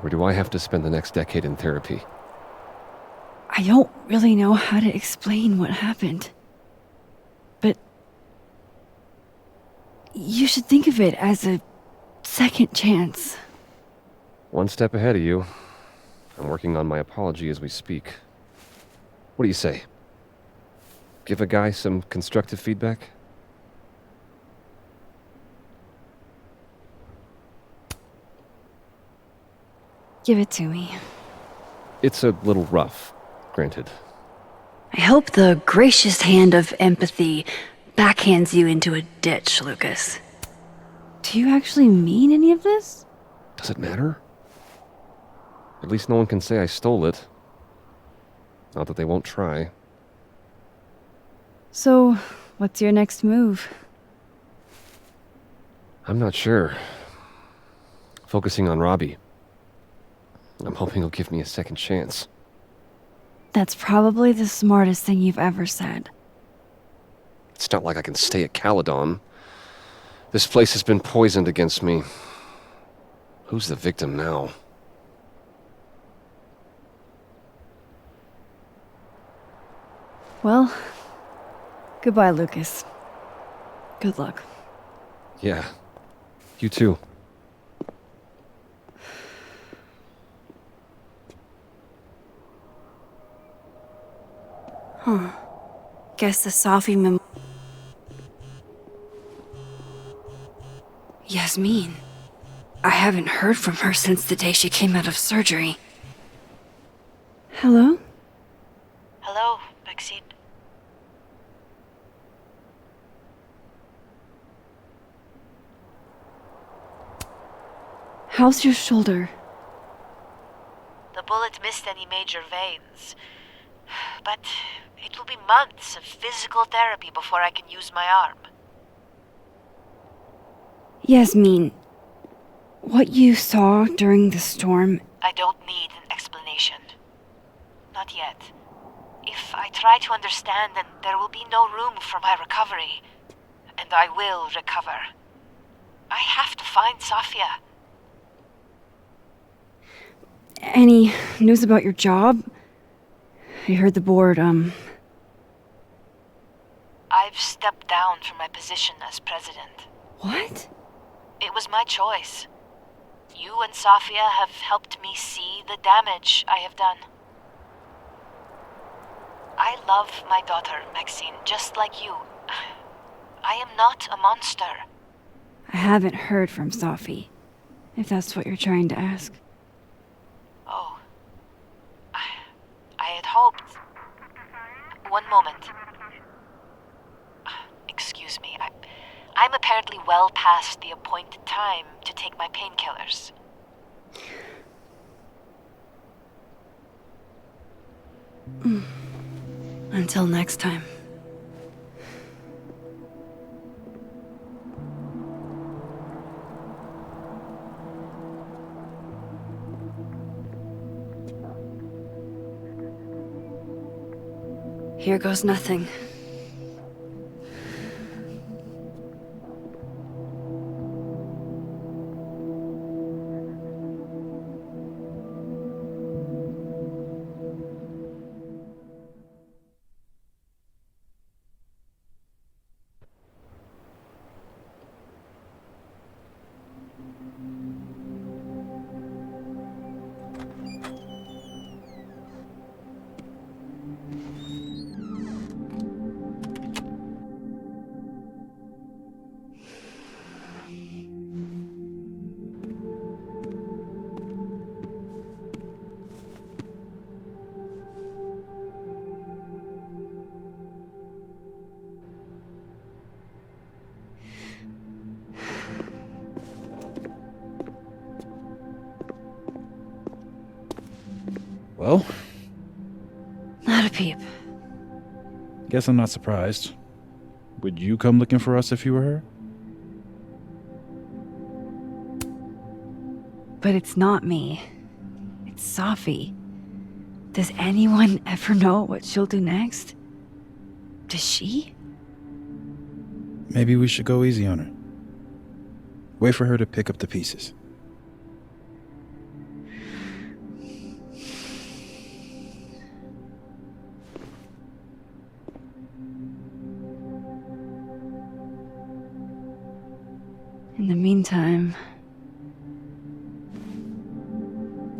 Or do I have to spend the next decade in therapy? I don't really know how to explain what happened. But you should think of it as a second chance. One step ahead of you. I'm working on my apology as we speak. What do you say? Give a guy some constructive feedback? Give it to me. It's a little rough, granted. I hope the gracious hand of empathy backhands you into a ditch, Lucas. Do you actually mean any of this? Does it matter? At least no one can say I stole it. Not that they won't try. So, what's your next move? I'm not sure. Focusing on Robbie. I'm hoping he'll give me a second chance. That's probably the smartest thing you've ever said. It's not like I can stay at Caledon. This place has been poisoned against me. Who's the victim now? Well, Goodbye, Lucas. Good luck. Yeah. You too. Huh. Guess the Safi Yasmin. I haven't heard from her since the day she came out of surgery. Hello? Hello, Maxine. How's your shoulder? The bullet missed any major veins. But it will be months of physical therapy before I can use my arm. Yasmin, what you saw during the storm... I don't need an explanation. Not yet. If I try to understand, then there will be no room for my recovery. And I will recover. I have to find Safia. Any news about your job? I heard the board, I've stepped down from my position as president. What? It was my choice. You and Safia have helped me see the damage I have done. I love my daughter, Maxine, just like you. I am not a monster. I haven't heard from Safi, if that's what you're trying to ask. Oh. I had hoped... One moment. Excuse me. I'm apparently well past the appointed time to take my painkillers. Until next time. Here goes nothing. Well? Not a peep. Guess I'm not surprised. Would you come looking for us if you were her? But it's not me. It's Safi. Does anyone ever know what she'll do next? Does she? Maybe we should go easy on her. Wait for her to pick up the pieces. In the meantime...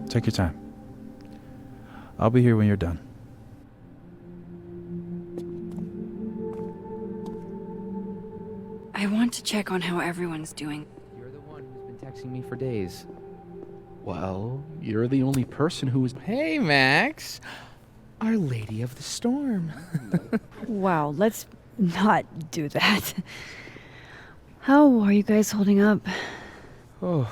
Take your time. I'll be here when you're done. I want to check on how everyone's doing. You're the one who's been texting me for days. Well, you're the only person who is... Hey, Max. Our Lady of the Storm. Wow, let's not do that. How are you guys holding up? Oh,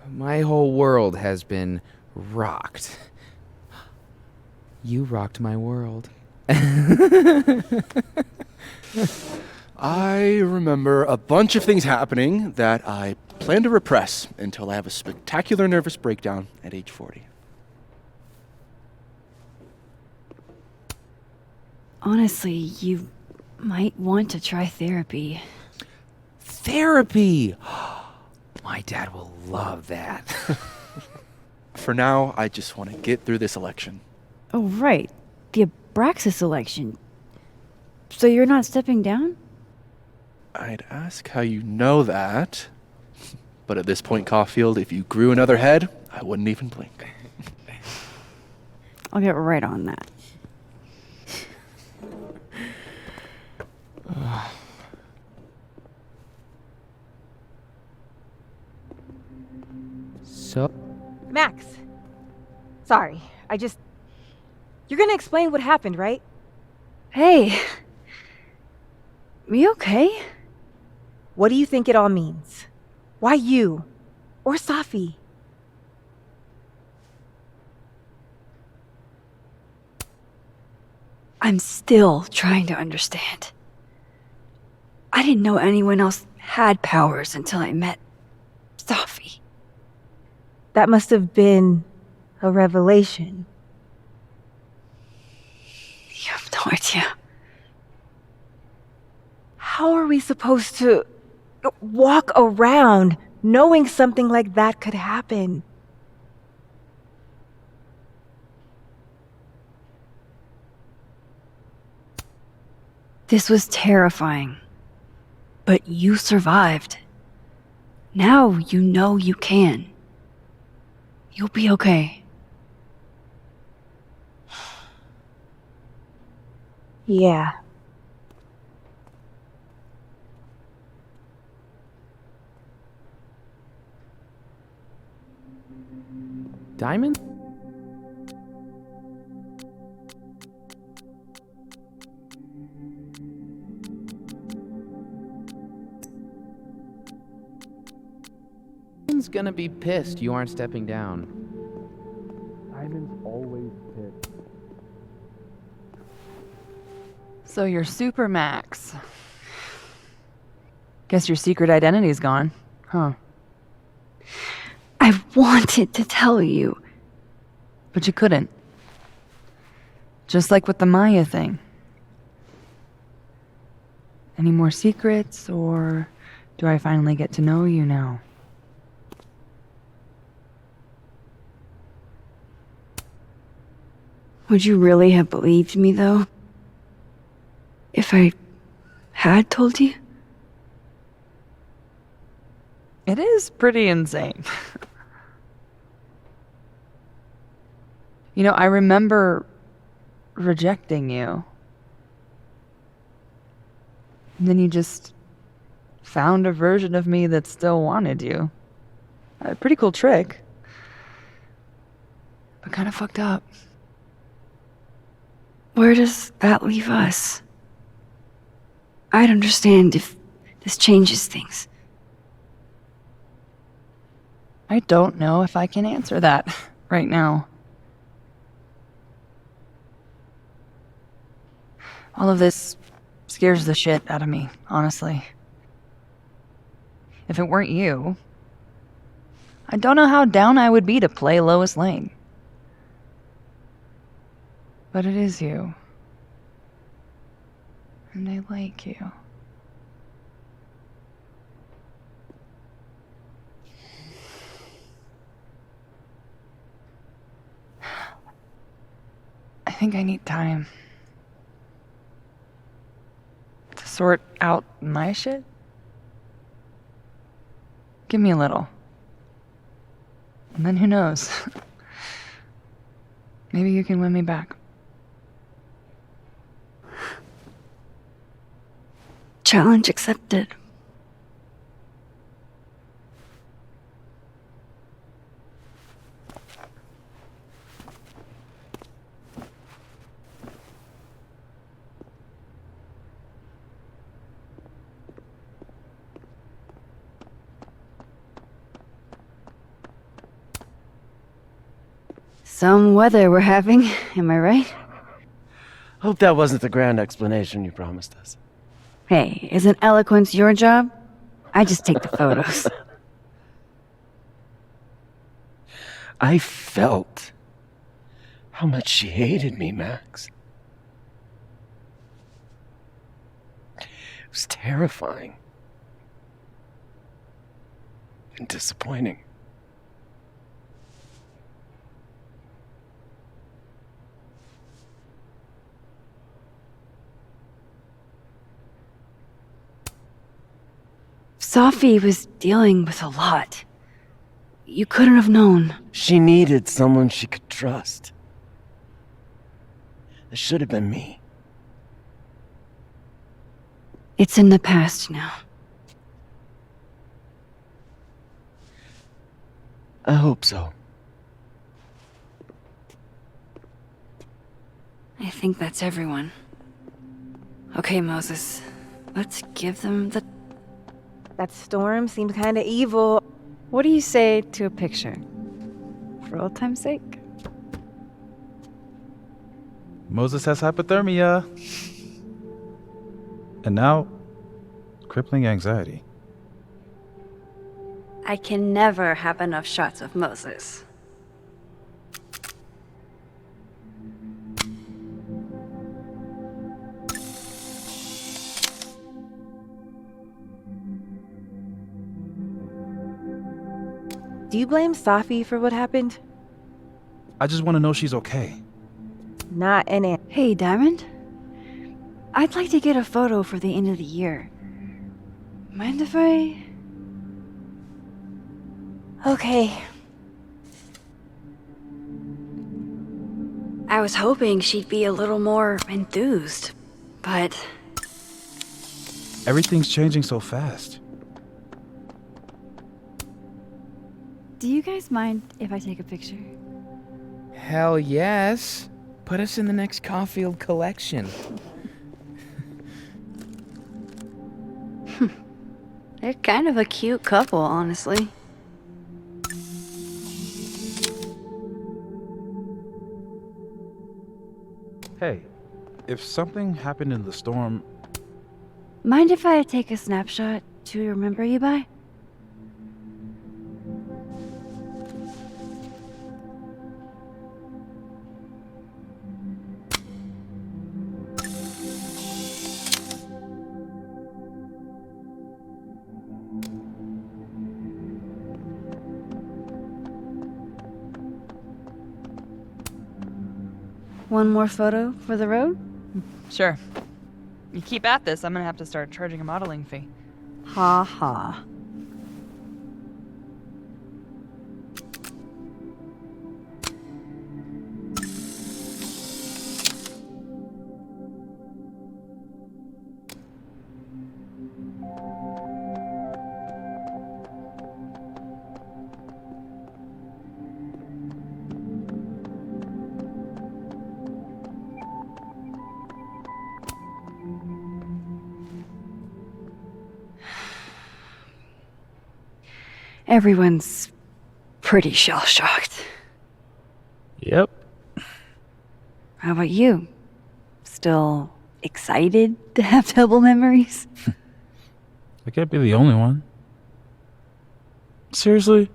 my whole world has been rocked. You rocked my world. I remember a bunch of things happening that I plan to repress until I have a spectacular nervous breakdown at age 40. Honestly, you might want to try therapy. Therapy! My dad will love that. For now, I just want to get through this election. Oh, right. The Abraxas election. So you're not stepping down? I'd ask how you know that. But at this point, Caulfield, if you grew another head, I wouldn't even blink. I'll get right on that. So? Max. Sorry, You're gonna explain what happened, right? Hey. We okay? What do you think it all means? Why you? Or Safi? I'm still trying to understand. I didn't know anyone else had powers until I met Safi. That must have been a revelation. You have no idea. How are we supposed to walk around knowing something like that could happen? This was terrifying. But you survived. Now you know you can. You'll be okay. Yeah. Diamond? Diamond's gonna be pissed you aren't stepping down. Diamond's always pissed. So you're Super Max. Guess your secret identity's gone, huh? I wanted to tell you. But you couldn't. Just like with the Maya thing. Any more secrets, or do I finally get to know you now? Would you really have believed me, though? If I had told you? It is pretty insane. You know, I remember rejecting you. And then you just found a version of me that still wanted you. A pretty cool trick. But kind of fucked up. Where does that leave us? I'd understand if this changes things. I don't know if I can answer that right now. All of this scares the shit out of me, honestly. If it weren't you, I don't know how down I would be to play Lois Lane. But it is you. And I like you. I think I need time to sort out my shit. Give me a little. And then who knows? Maybe you can win me back. Challenge accepted. Some weather we're having, am I right? Hope that wasn't the grand explanation you promised us. Hey, isn't eloquence your job? I just take the photos. I felt how much she hated me, Max. It was terrifying. And disappointing. Safi was dealing with a lot. You couldn't have known. She needed someone she could trust. It should have been me. It's in the past now. I hope so. I think that's everyone. Okay, Moses. Let's give them the... That storm seemed kinda evil. What do you say to a picture? For old time's sake? Moses has hypothermia. And now, crippling anxiety. I can never have enough shots of Moses. Do you blame Safi for what happened? I just want to know she's okay. Not an answer. Hey, Diamond? I'd like to get a photo for the end of the year. Mind if I... Okay. I was hoping she'd be a little more enthused, but... Everything's changing so fast. Do you guys mind if I take a picture? Hell yes. Put us in the next Caulfield collection. They're kind of a cute couple, honestly. Hey, if something happened in the storm... Mind if I take a snapshot to remember you by? One more photo for the road? Sure. You keep at this, I'm gonna have to start charging a modeling fee. Ha ha. Everyone's pretty shell-shocked. Yep. How about you? Still excited to have double memories? I can't be the only one. Seriously?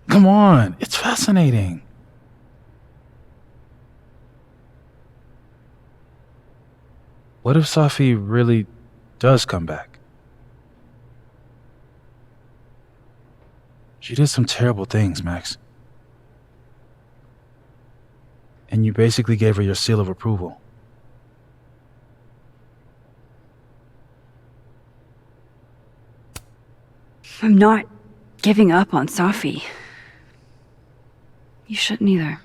Come on, it's fascinating. What if Safi really does come back? She did some terrible things, Max. And you basically gave her your seal of approval. I'm not giving up on Safi. You shouldn't either.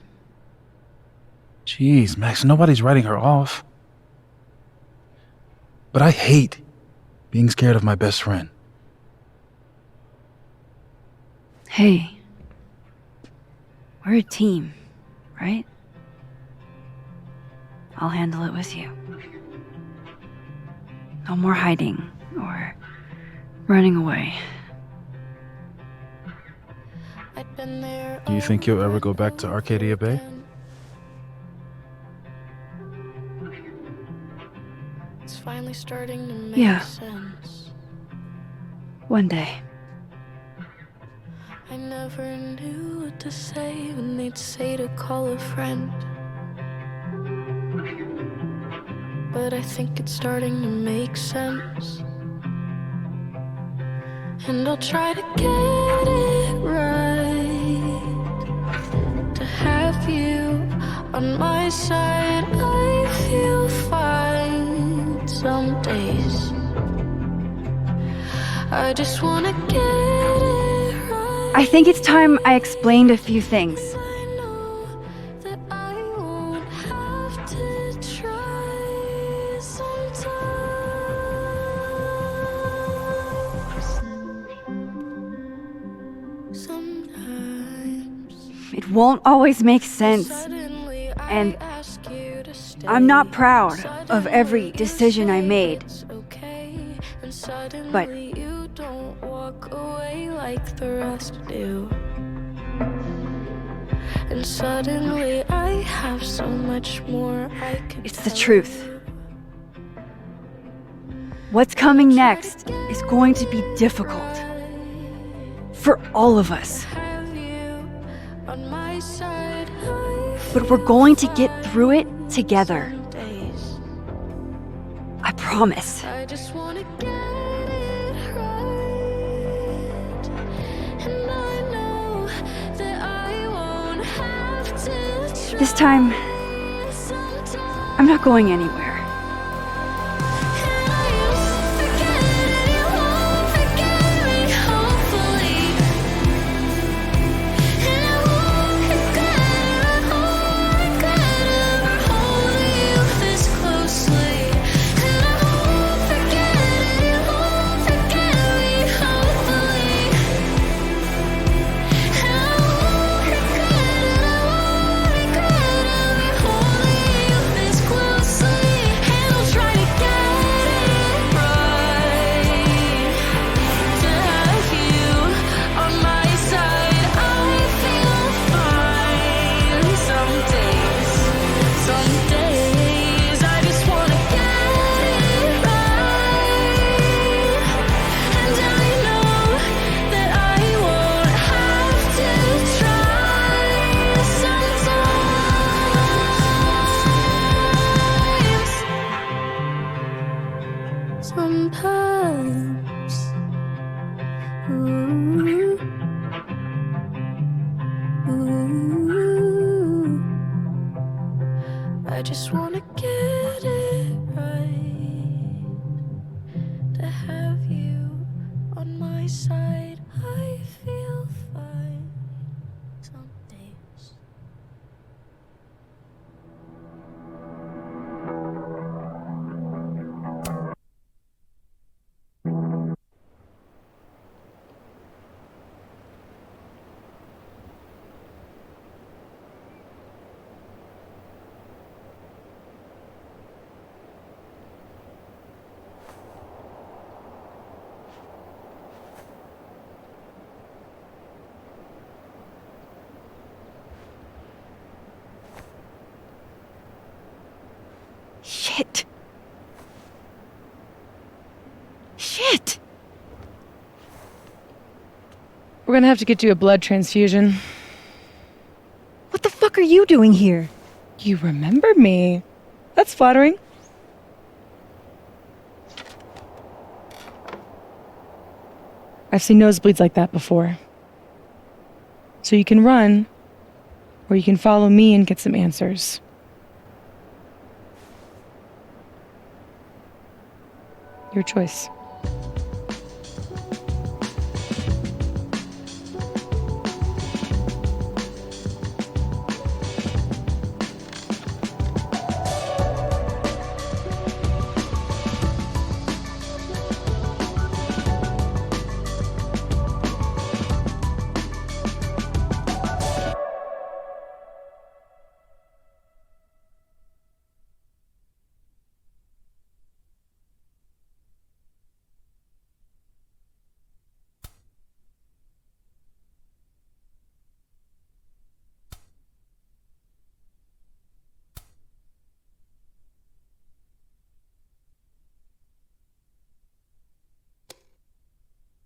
Jeez, Max, nobody's writing her off. But I hate being scared of my best friend. Hey, we're a team, right? I'll handle it with you. No more hiding or running away. Do you think you'll ever go back to Arcadia Bay? It's finally starting to make Yeah. sense. One day. I never knew what to say when they'd say to call a friend. But I think it's starting to make sense. And I'll try to get it right. To have you on my side, I feel fine some days. I just wanna get it right. I think it's time I explained a few things. That I won't have to try sometimes. It won't always make sense. And I'm not proud of every decision I made. But you don't walk away like the rest do. And suddenly I have so much more I could it's the truth. What's coming next is going to be difficult. For all of us. on my side. But we're going to get through it together. I promise. I just wanna get it right. And I know that I won't have to try. This time, I'm not going anywhere. Sometimes, ooh, ooh, I just wanna get it right. To have you on my side, I feel fine some days. Shit. Shit. We're gonna have to get you a blood transfusion. What the fuck are you doing here? You remember me. That's flattering. I've seen nosebleeds like that before. So you can run, or you can follow me and get some answers. Your choice.